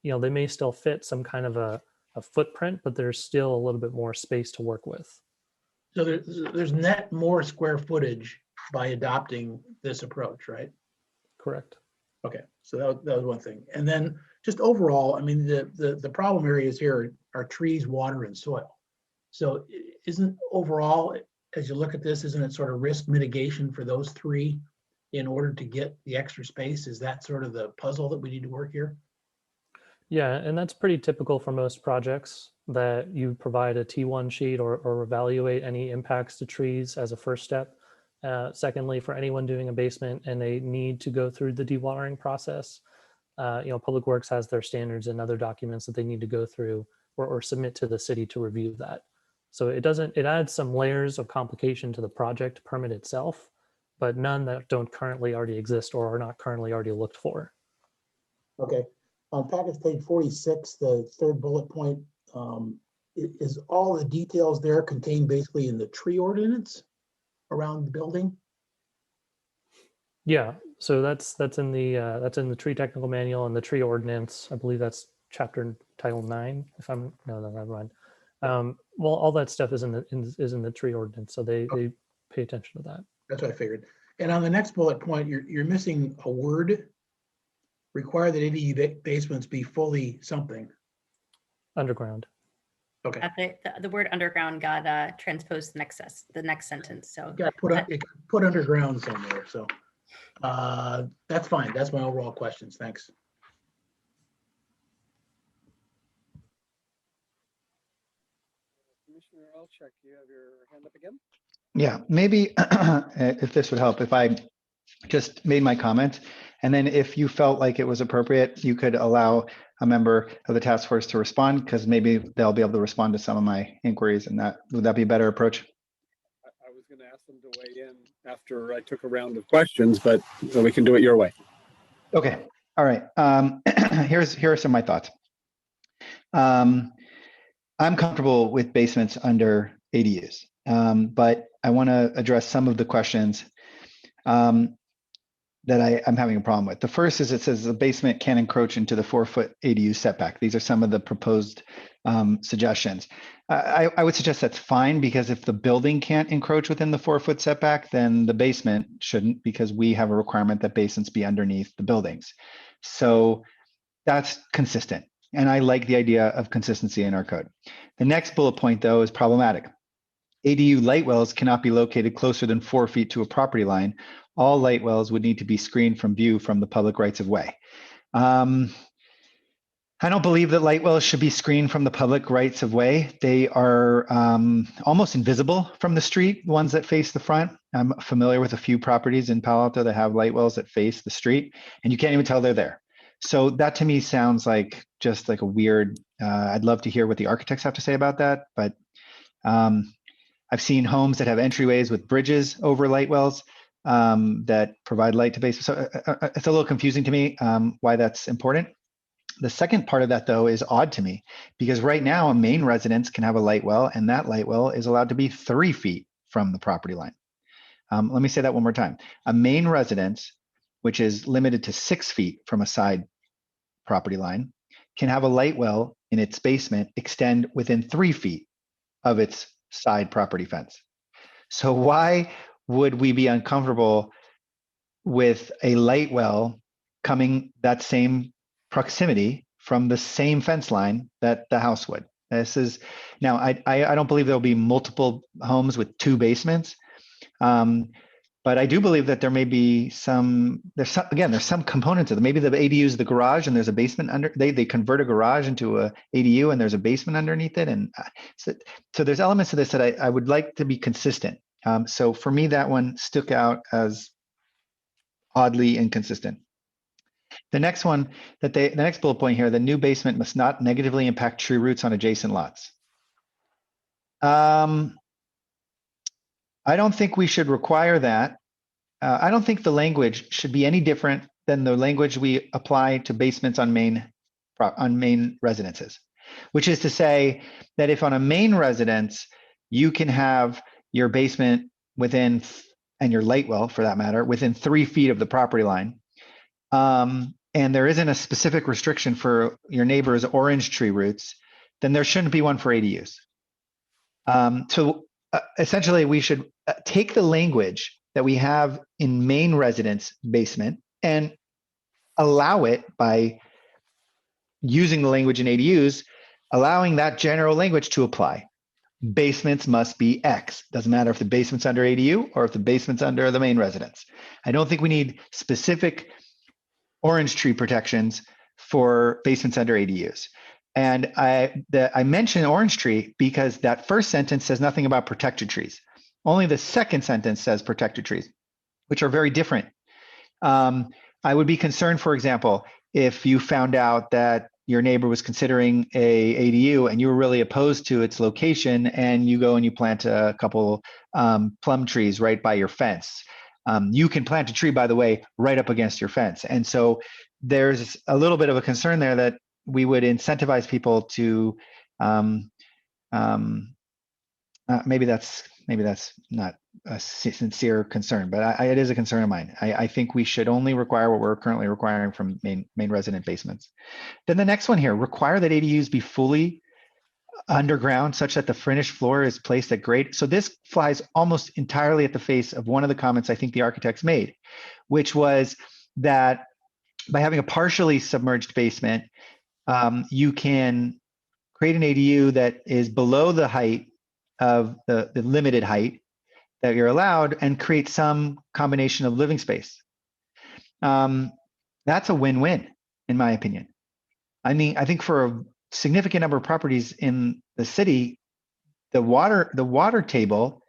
you know, they may still fit some kind of a footprint, but there's still a little bit more space to work with. So there's net more square footage by adopting this approach, right? Correct. Okay, so that was one thing. And then just overall, I mean, the problem areas here are trees, water, and soil. So isn't overall, as you look at this, isn't it sort of risk mitigation for those three in order to get the extra space? Is that sort of the puzzle that we need to work here? Yeah, and that's pretty typical for most projects, that you provide a T1 sheet or evaluate any impacts to trees as a first step. Secondly, for anyone doing a basement and they need to go through the dewatering process, you know, Public Works has their standards and other documents that they need to go through or submit to the city to review that. So it adds some layers of complication to the project permit itself, but none that don't currently already exist or are not currently already looked for. Okay. On package page 46, the third bullet point, is all the details there contained basically in the tree ordinance around the building? Yeah, so that's in the tree technical manual and the tree ordinance. I believe that's chapter title 9. If I'm no, never mind. Well, all that stuff is in the tree ordinance, so they pay attention to that. That's what I figured. And on the next bullet point, you're missing a word. Require that ADU basements be fully something. Underground. Okay. The word underground got transposed to the next sentence. So It got put underground somewhere. So that's fine. That's my overall questions. Thanks. Commissioner Alchek, you have your hand up again? Yeah, maybe if this would help, if I just made my comment, and then if you felt like it was appropriate, you could allow a member of the task force to respond, because maybe they'll be able to respond to some of my inquiries, and would that be a better approach? I was going to ask them to weigh in after I took a round of questions, but we can do it your way. Okay, all right. Here are some of my thoughts. I'm comfortable with basements under ADUs, but I want to address some of the questions that I'm having a problem with. The first is it says the basement can encroach into the 4-foot ADU setback. These are some of the proposed suggestions. I would suggest that's fine, because if the building can't encroach within the 4-foot setback, then the basement shouldn't, because we have a requirement that basements be underneath the buildings. So that's consistent. And I like the idea of consistency in our code. The next bullet point, though, is problematic. ADU light wells cannot be located closer than 4 feet to a property line. All light wells would need to be screened from view from the public rights of way. I don't believe that light wells should be screened from the public rights of way. They are almost invisible from the street, ones that face the front. I'm familiar with a few properties in Palo Alto that have light wells that face the street, and you can't even tell they're there. So that to me sounds like just like a weird, I'd love to hear what the architects have to say about that, but I've seen homes that have entryways with bridges over light wells that provide light to basements. So it's a little confusing to me why that's important. The second part of that, though, is odd to me, because right now a main residence can have a light well, and that light well is allowed to be 3 feet from the property line. Let me say that one more time. A main residence, which is limited to 6 feet from a side property line, can have a light well in its basement extend within 3 feet of its side property fence. So why would we be uncomfortable with a light well coming that same proximity from the same fence line that the house would? This is now, I don't believe there'll be multiple homes with 2 basements. But I do believe that there may be there's some components of it. Maybe the ADU is the garage and there's a basement under, they convert a garage into a ADU and there's a basement underneath it. And so there's elements of this that I would like to be consistent. So for me, that one stuck out as oddly inconsistent. The next one, the next bullet point here, the new basement must not negatively impact tree roots on adjacent lots. I don't think we should require that. I don't think the language should be any different than the language we apply to basements on main residences, which is to say that if on a main residence, you can have your basement within, and your light well for that matter, within 3 feet of the property line. And there isn't a specific restriction for your neighbor's orange tree roots, then there shouldn't be one for ADUs. Essentially, we should take the language that we have in main residence basement and allow it by using the language in ADUs, allowing that general language to apply. Basements must be X. Doesn't matter if the basement's under ADU or if the basement's under the main residence. I don't think we need specific orange tree protections for basements under ADUs. And I mention orange tree because that first sentence says nothing about protected trees. Only the second sentence says protected trees, which are very different. I would be concerned, for example, if you found out that your neighbor was considering a ADU and you were really opposed to its location, and you go and you plant a couple plum trees right by your fence. You can plant a tree, by the way, right up against your fence. And so there's a little bit of a concern there that we would incentivize people to, maybe that's not a sincere concern, but it is a concern of mine. I think we should only require what we're currently requiring from main resident basements. Then the next one here, require that ADUs be fully underground such that the finished floor is placed at grade. So this flies almost entirely at the face of one of the comments I think the architects made, which was that by having a partially submerged basement, you can create an ADU that is below the height of the limited height that you're allowed and create some combination of living space. That's a win-win, in my opinion. I mean, I think for a significant number of properties in the city, the water table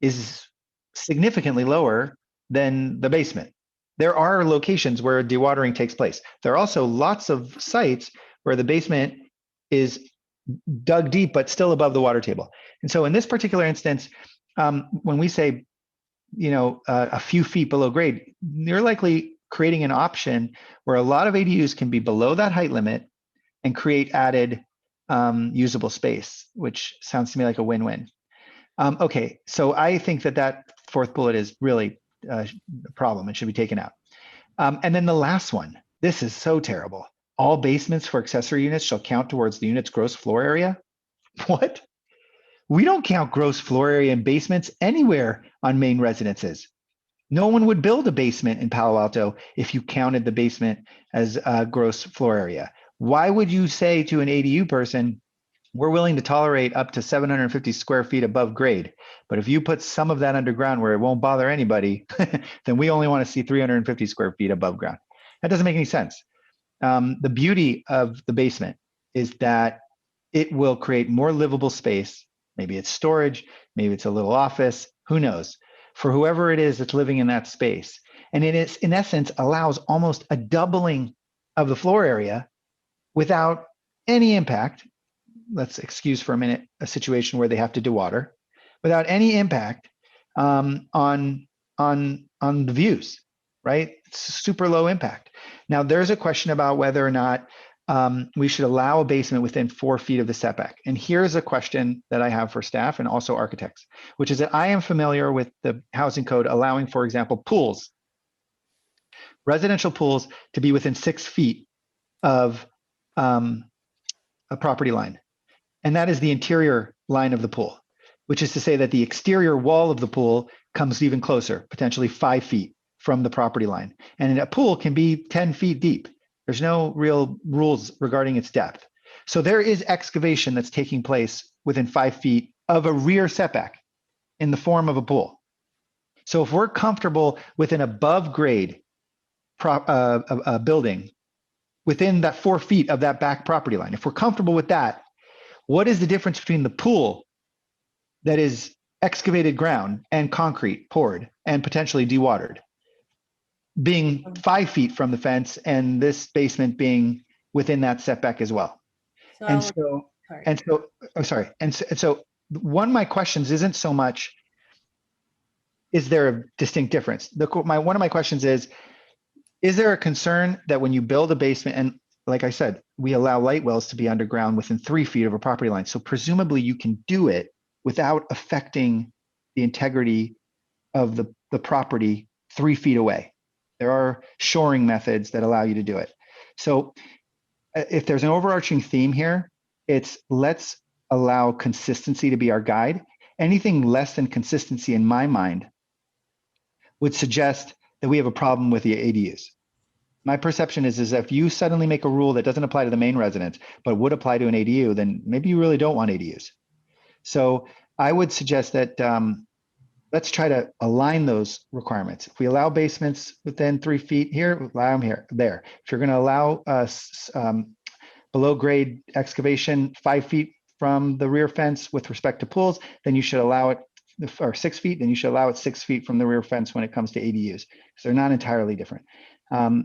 is significantly lower than the basement. There are locations where dewatering takes place. There are also lots of sites where the basement is dug deep, but still above the water table. And so in this particular instance, when we say, a few feet below grade, you're likely creating an option where a lot of ADUs can be below that height limit and create added usable space, which sounds to me like a win-win. Okay, so I think that fourth bullet is really a problem and should be taken out. And then the last one, this is so terrible. All basements for accessory units shall count towards the unit's gross floor area. What? We don't count gross floor area in basements anywhere on main residences. No one would build a basement in Palo Alto if you counted the basement as a gross floor area. Why would you say to an ADU person, we're willing to tolerate up to 750 square feet above grade, but if you put some of that underground where it won't bother anybody, then we only want to see 350 square feet above ground. That doesn't make any sense. The beauty of the basement is that it will create more livable space. Maybe it's storage, maybe it's a little office, who knows, for whoever it is that's living in that space. And it is, in essence, allows almost a doubling of the floor area without any impact. Let's excuse for a minute a situation where they have to dewater, without any impact on the views, right? It's super low impact. Now, there's a question about whether or not we should allow a basement within 4 feet of the setback. And here's a question that I have for staff and also architects, which is that I am familiar with the housing code allowing, for example, pools, residential pools, to be within 6 feet of a property line. And that is the interior line of the pool, which is to say that the exterior wall of the pool comes even closer, potentially 5 feet from the property line. And a pool can be 10 feet deep. There's no real rules regarding its depth. So there is excavation that's taking place within 5 feet of a rear setback in the form of a pool. So if we're comfortable with an above grade building within that 4 feet of that back property line, if we're comfortable with that, what is the difference between the pool that is excavated ground and concrete poured and potentially dewatered being 5 feet from the fence and this basement being within that setback as well? And so, I'm sorry. And so one of my questions isn't so much, is there a distinct difference? One of my questions is there a concern that when you build a basement, and like I said, we allow light wells to be underground within 3 feet of a property line. So presumably you can do it without affecting the integrity of the property 3 feet away. There are shoring methods that allow you to do it. So if there's an overarching theme here, it's let's allow consistency to be our guide. Anything less than consistency in my mind would suggest that we have a problem with the ADUs. My perception is if you suddenly make a rule that doesn't apply to the main residence, but would apply to an ADU, then maybe you really don't want ADUs. So I would suggest that let's try to align those requirements. If we allow basements within 3 feet here, allow them here, there. If you're going to allow below grade excavation 5 feet from the rear fence with respect to pools, then you should allow it, or 6 feet, then you should allow it 6 feet from the rear fence when it comes to ADUs, because they're not entirely different.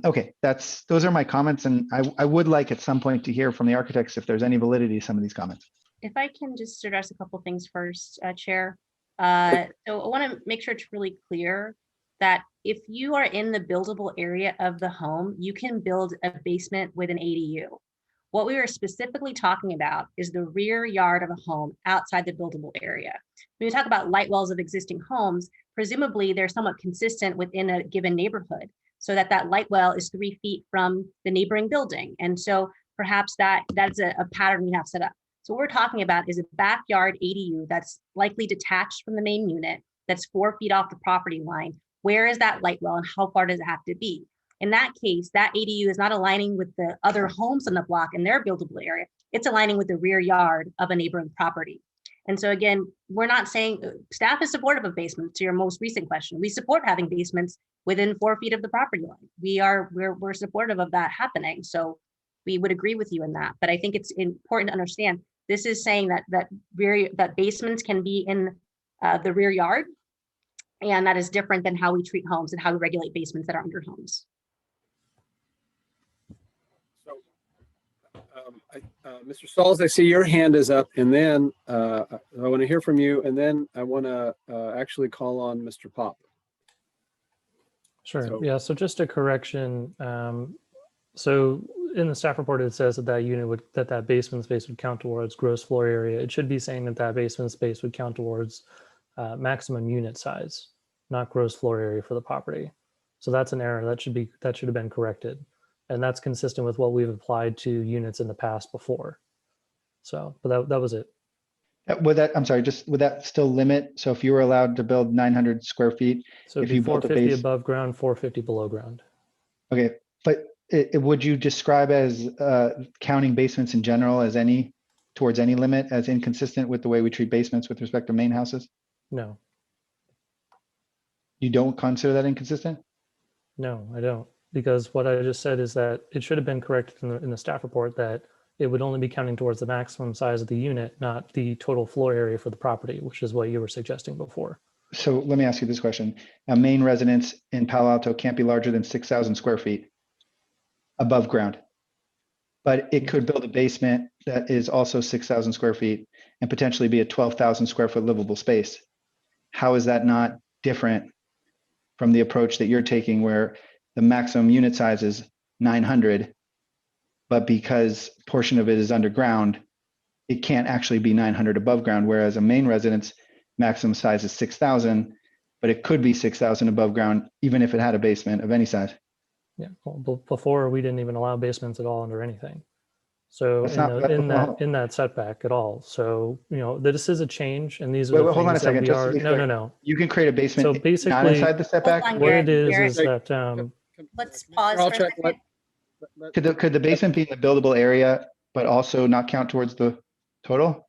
Okay, those are my comments, and I would like at some point to hear from the architects if there's any validity to some of these comments. If I can just address a couple things first, Chair. So I want to make sure it's really clear that if you are in the buildable area of the home, you can build a basement with an ADU. What we are specifically talking about is the rear yard of a home outside the buildable area. When you talk about light wells of existing homes, presumably they're somewhat consistent within a given neighborhood, so that light well is 3 feet from the neighboring building. And so perhaps that's a pattern we have set up. So what we're talking about is a backyard ADU that's likely detached from the main unit, that's 4 feet off the property line. Where is that light well and how far does it have to be? In that case, that ADU is not aligning with the other homes on the block in their buildable area. It's aligning with the rear yard of a neighboring property. And so again, we're not saying staff is supportive of basements, to your most recent question. We support having basements within 4 feet of the property line. We're supportive of that happening. So we would agree with you in that. But I think it's important to understand this is saying that basements can be in the rear yard, and that is different than how we treat homes and how we regulate basements that are under homes. Mr. Stalls, I see your hand is up, and then I want to hear from you, and then I want to actually call on Mr. Pop. Sure. Yeah. So just a correction. So in the staff report, it says that that basement space would count towards gross floor area. It should be saying that basement space would count towards maximum unit size, not gross floor area for the property. So that's an error that should have been corrected. And that's consistent with what we've applied to units in the past before. So, but that was it. Would that still limit? So if you were allowed to build 900 square feet, so if you built a 450 above ground, 450 below ground. Okay, but would you describe as counting basements in general as towards any limit as inconsistent with the way we treat basements with respect to main houses? No. You don't consider that inconsistent? No, I don't. Because what I just said is that it should have been corrected in the staff report that it would only be counting towards the maximum size of the unit, not the total floor area for the property, which is what you were suggesting before. So let me ask you this question. A main residence in Palo Alto can't be larger than 6,000 square feet above ground, but it could build a basement that is also 6,000 square feet and potentially be a 12,000 square foot livable space. How is that not different from the approach that you're taking where the maximum unit size is 900, but because a portion of it is underground, it can't actually be 900 above ground, whereas a main residence maximum size is 6,000, but it could be 6,000 above ground, even if it had a basement of any size. Yeah, well, before we didn't even allow basements at all under anything. So in that setback at all. So, this is a change, and these are the hold on a second. No. You can create a basement so basically, not inside the setback? What it is that... Let's pause for a second. Could the basement be in the buildable area, but also not count towards the total?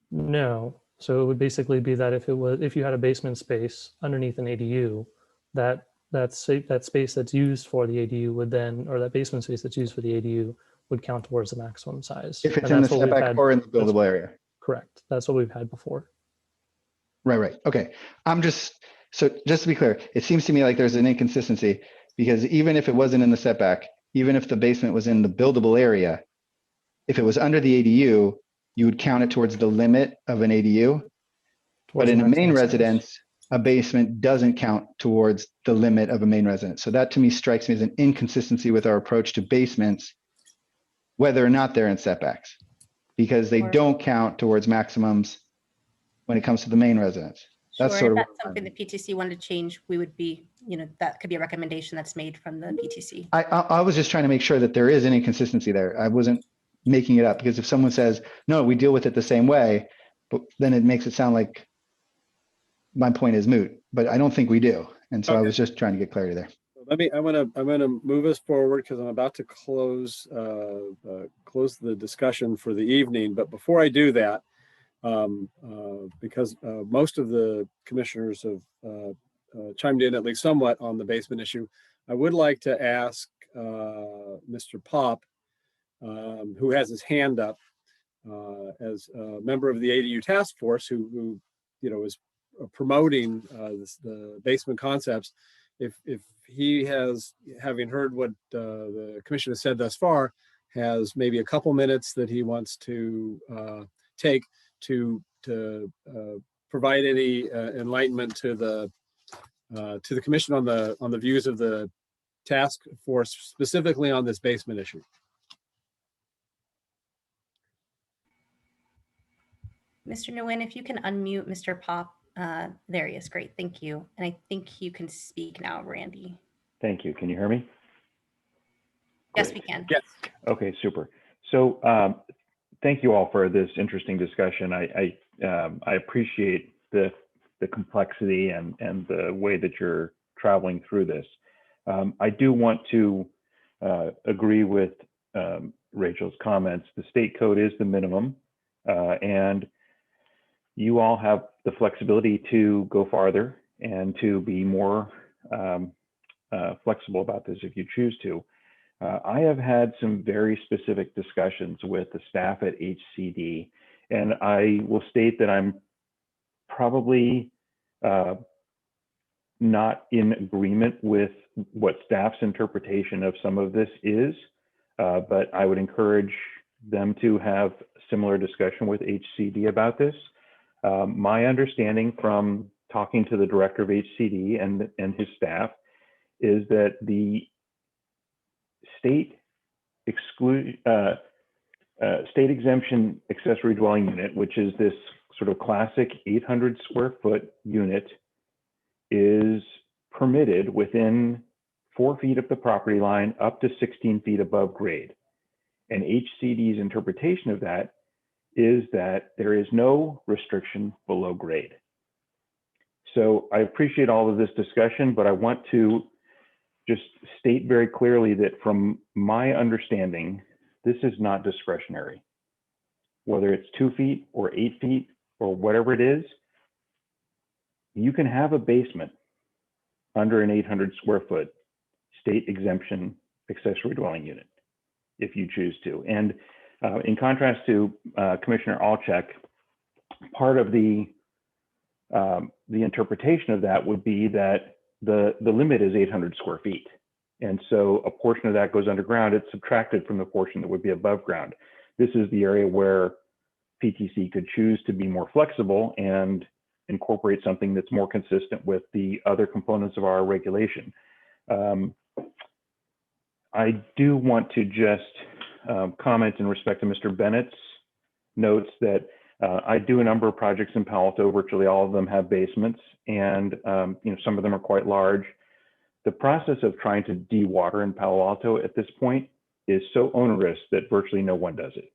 No. So it would basically be that if you had a basement space underneath an ADU, that space that's used for the ADU would then, or that basement space that's used for the ADU would count towards the maximum size. If it's And in the that's what we've setback had. or in the buildable area. Correct. That's what we've had before. Right. Okay. So just to be clear, it seems to me like there's an inconsistency because even if it wasn't in the setback, even if the basement was in the buildable area, if it was under the ADU, you would count it towards the limit of an ADU. But in a main residence, a basement doesn't count towards the limit of a main residence. So that to me strikes me as an inconsistency with our approach to basements, whether or not they're in setbacks, because they don't count towards maximums when it comes to the main residence. That's Sure, sort if of that's something the PTC wanted to change, we would be, that could be a recommendation that's made from the PTC. I was just trying to make sure that there is an inconsistency there. I wasn't making it up because if someone says, no, we deal with it the same way, but then it makes it sound like my point is moot, but I don't think we do. And so I was just trying to get clarity there. I'm gonna move us forward because I'm about to close the discussion for the evening. But before I do that, because most of the commissioners have chimed in at least somewhat on the basement issue, I would like to ask Mr. Pop, who has his hand up as a member of the ADU task force, who is promoting the basement concepts. If he has, having heard what the commission has said thus far, has maybe a couple minutes that he wants to take to provide any enlightenment to the commission on the views of the task force specifically on this basement issue. Mr. Nguyen, if you can unmute Mr. Pop, there he is. Great, thank you. And I think you can speak now, Randy. Thank you. Can you hear me? Yes, Great. we can. Yes. Okay, super. So thank you all for this interesting discussion. I appreciate the complexity and the way that you're traveling through this. I do want to agree with Rachel's comments. The state code is the minimum, and you all have the flexibility to go farther and to be more flexible about this if you choose to. I have had some very specific discussions with the staff at HCD, and I will state that I'm probably not in agreement with what staff's interpretation of some of this is, but I would encourage them to have similar discussion with HCD about this. My understanding from talking to the director of HCD and his staff is that the state exemption accessory dwelling unit, which is this sort of classic 800 square foot unit, is permitted within 4 feet of the property line up to 16 feet above grade. And HCD's interpretation of that is that there is no restriction below grade. So I appreciate all of this discussion, but I want to just state very clearly that from my understanding, this is not discretionary. Whether it's 2 feet or 8 feet or whatever it is, you can have a basement under an 800 square foot state exemption accessory dwelling unit if you choose to. And in contrast to Commissioner Alchek, part of the interpretation of that would be that the limit is 800 square feet. And so a portion of that goes underground. It's subtracted from the portion that would be above ground. This is the area where PTC could choose to be more flexible and incorporate something that's more consistent with the other components of our regulation. I do want to just comment in respect to Mr. Bennett's notes that I do a number of projects in Palo Alto. Virtually all of them have basements, and some of them are quite large. The process of trying to dewater in Palo Alto at this point is so onerous that virtually no one does it.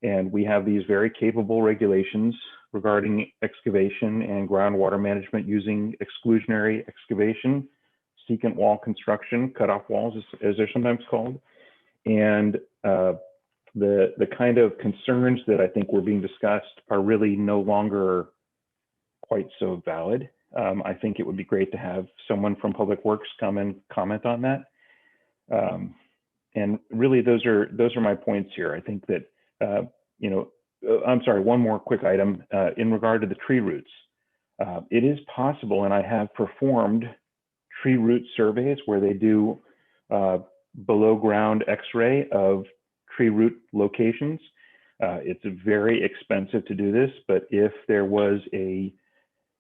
And we have these very capable regulations regarding excavation and groundwater management using exclusionary excavation, secant wall construction, cutoff walls, as they're sometimes called. And the kind of concerns that I think were being discussed are really no longer quite so valid. I think it would be great to have someone from Public Works come and comment on that. And really, those are my points here. I think that I'm sorry. One more quick item in regard to the tree roots. It is possible, and I have performed tree root surveys where they do below ground X-ray of tree root locations. It's very expensive to do this, but if there was a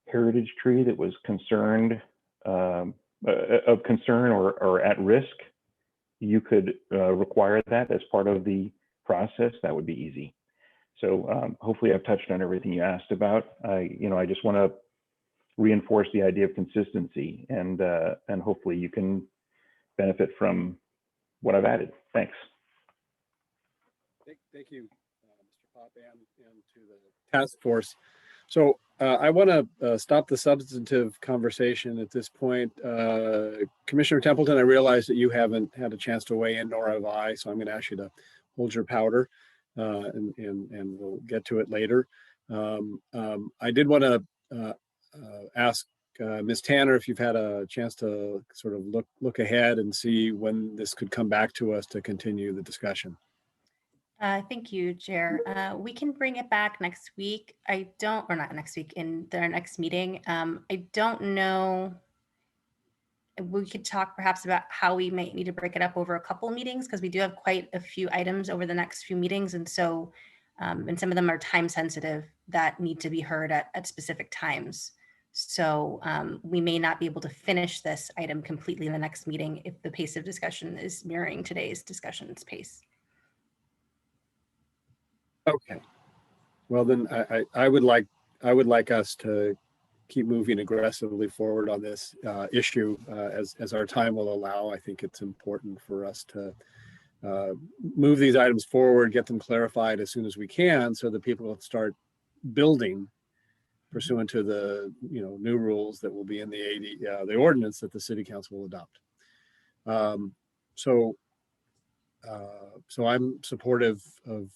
heritage tree that was concerned of concern or at risk, you could require that as part of the process. That would be easy. So hopefully I've touched on everything you asked about. I just want to reinforce the idea of consistency, and hopefully you can benefit from what I've added. Thanks. Thank you, Mr. Pop, and to the task force. So I want to stop the substantive conversation at this point. Commissioner Templeton, I realize that you haven't had a chance to weigh in, nor have I, so I'm going to ask you to hold your powder, and we'll get to it later. I did want to ask Ms. Tanner if you've had a chance to sort of look ahead and see when this could come back to us to continue the discussion. Thank you, Chair. We can bring it back next week. Or not next week, in their next meeting. I don't know. We could talk perhaps about how we might need to break it up over a couple of meetings, because we do have quite a few items over the next few meetings. And so, and some of them are time sensitive that need to be heard at specific times. So we may not be able to finish this item completely in the next meeting if the pace of discussion is mirroring today's discussion's pace. Okay. Well, then I would like us to keep moving aggressively forward on this issue as our time will allow. I think it's important for us to move these items forward, get them clarified as soon as we can, so that people will start building pursuant to the new rules that will be in the ordinance that the City Council will adopt. So I'm supportive of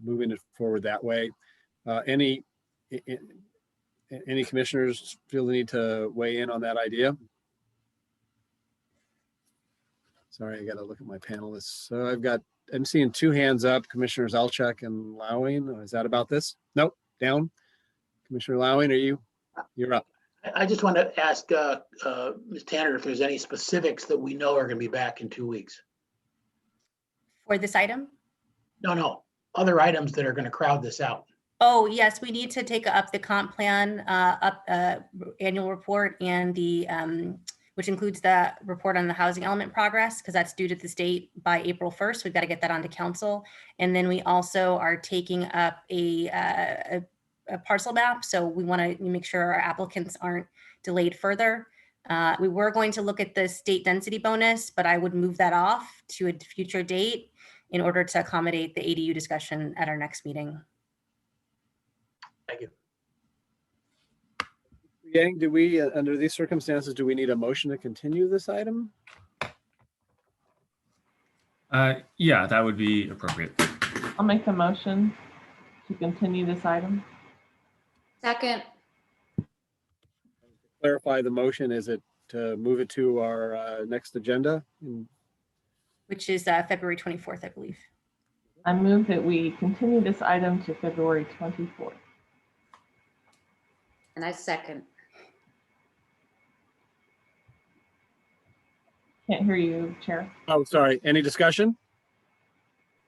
moving it forward that way. Any commissioners feel the need to weigh in on that idea? Sorry, I got to look at my panelists. So I'm seeing two hands up, Commissioners Alchek and Lowing. Is that about this? Nope, down. Commissioner Lowing, you're up. I just want to ask Ms. Tanner if there's any specifics that we know are going to be back in 2 weeks. For this item? No, other items that are going to crowd this out. Oh, yes, we need to take up the comp plan annual report and the which includes the report on the housing element progress, because that's due to the state by April 1st. We've got to get that onto council. And then we also are taking up a parcel map. So we want to make sure our applicants aren't delayed further. We were going to look at the state density bonus, but I would move that off to a future date in order to accommodate the ADU discussion at our next meeting. Thank you. Yang, do we, under these circumstances, do we need a motion to continue this item? Yeah, that would be appropriate. I'll make a motion to continue this item. Second. Clarify the motion. Is it to move it to our next agenda? Which is February 24th, I believe. I move that we continue this item to February 24th. And I second. Can't hear you, Chair. Oh, sorry. Any discussion?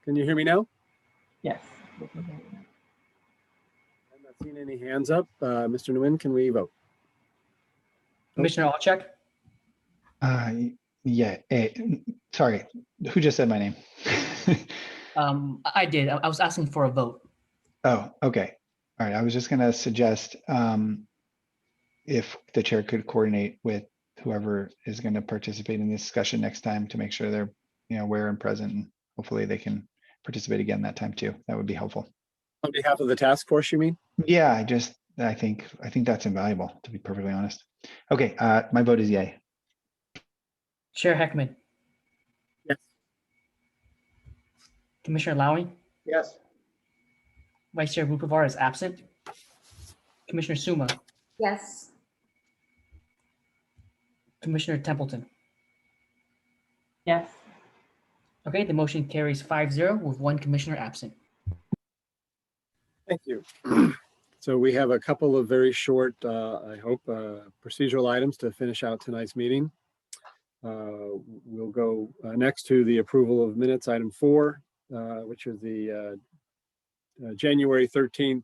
Can you hear me now? Yes. We can hear you. I'm not seeing any hands up. Mr. Nguyen, can we vote? Commissioner Alchek? Yeah. Sorry, who just said my name? I did. I was asking for a vote. Oh, okay. All right. I was just going to suggest if the chair could coordinate with whoever is going to participate in this discussion next time to make sure they're aware and present, and hopefully they can participate again that time too. That would be helpful. On behalf of the task force, you mean? Yeah, I think that's invaluable, to be perfectly honest. Okay, my vote is yay. Chair Heckman? Yes. Commissioner Lowing? Yes. Vice Chair Vukovar is absent. Commissioner Suma, Yes. Commissioner Templeton. Yes. Okay, the motion carries 5-0 with one commissioner absent. Thank you. So we have a couple of very short, I hope, procedural items to finish out tonight's meeting. We'll go next to the approval of minutes, item 4, which is the January 13th,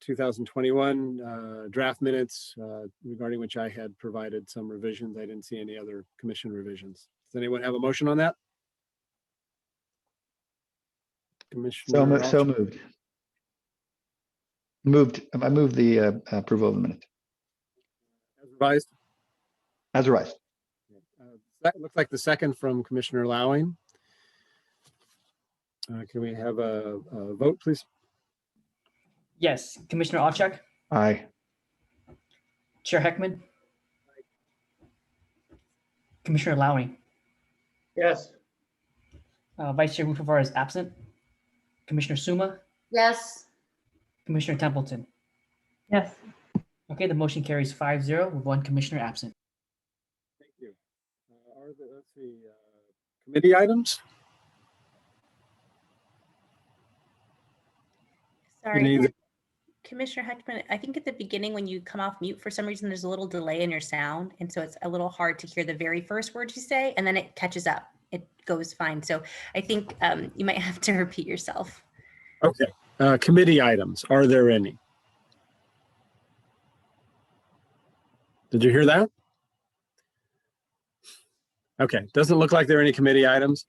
2021 draft minutes, regarding which I had provided some revisions. I didn't see any other commission revisions. Does anyone have a motion on that? Commissioner So moved. I moved the approval of the minute. As revised? As revised. That looks like the second from Commissioner Lowing. Can we have a vote, please? Yes, Commissioner Awchuk, Aye. Chair Heckman, Commissioner Lowing, Yes. Vice Chair Rufus is absent. Commissioner Suma, Yes. Commissioner Templeton. Yes. Okay, the motion carries 5-0 with one commissioner absent. Thank you. Let's see, committee items? Sorry, Commissioner Heckman, I think at the beginning when you come off mute, for some reason, there's a little delay in your sound. And so it's a little hard to hear the very first words you say, and then it catches up. It goes fine. So I think you might have to repeat yourself. Okay. Committee items, are there any? Did you hear that? Okay, doesn't look like there are any committee items.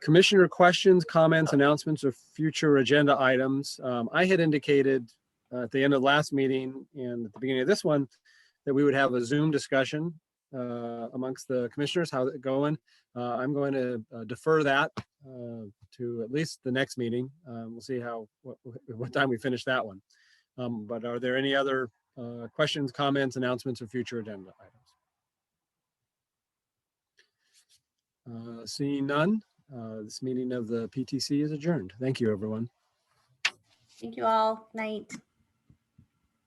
Commissioner questions, comments, announcements, or future agenda items. I had indicated at the end of the last meeting and at the beginning of this one that we would have a Zoom discussion amongst the commissioners. How's it going? I'm going to defer that to at least the next meeting. We'll see what time we finish that one. But are there any other questions, comments, announcements, or future agenda items? Seeing none, this meeting of the PTC is adjourned. Thank you, everyone. Thank you all. Night.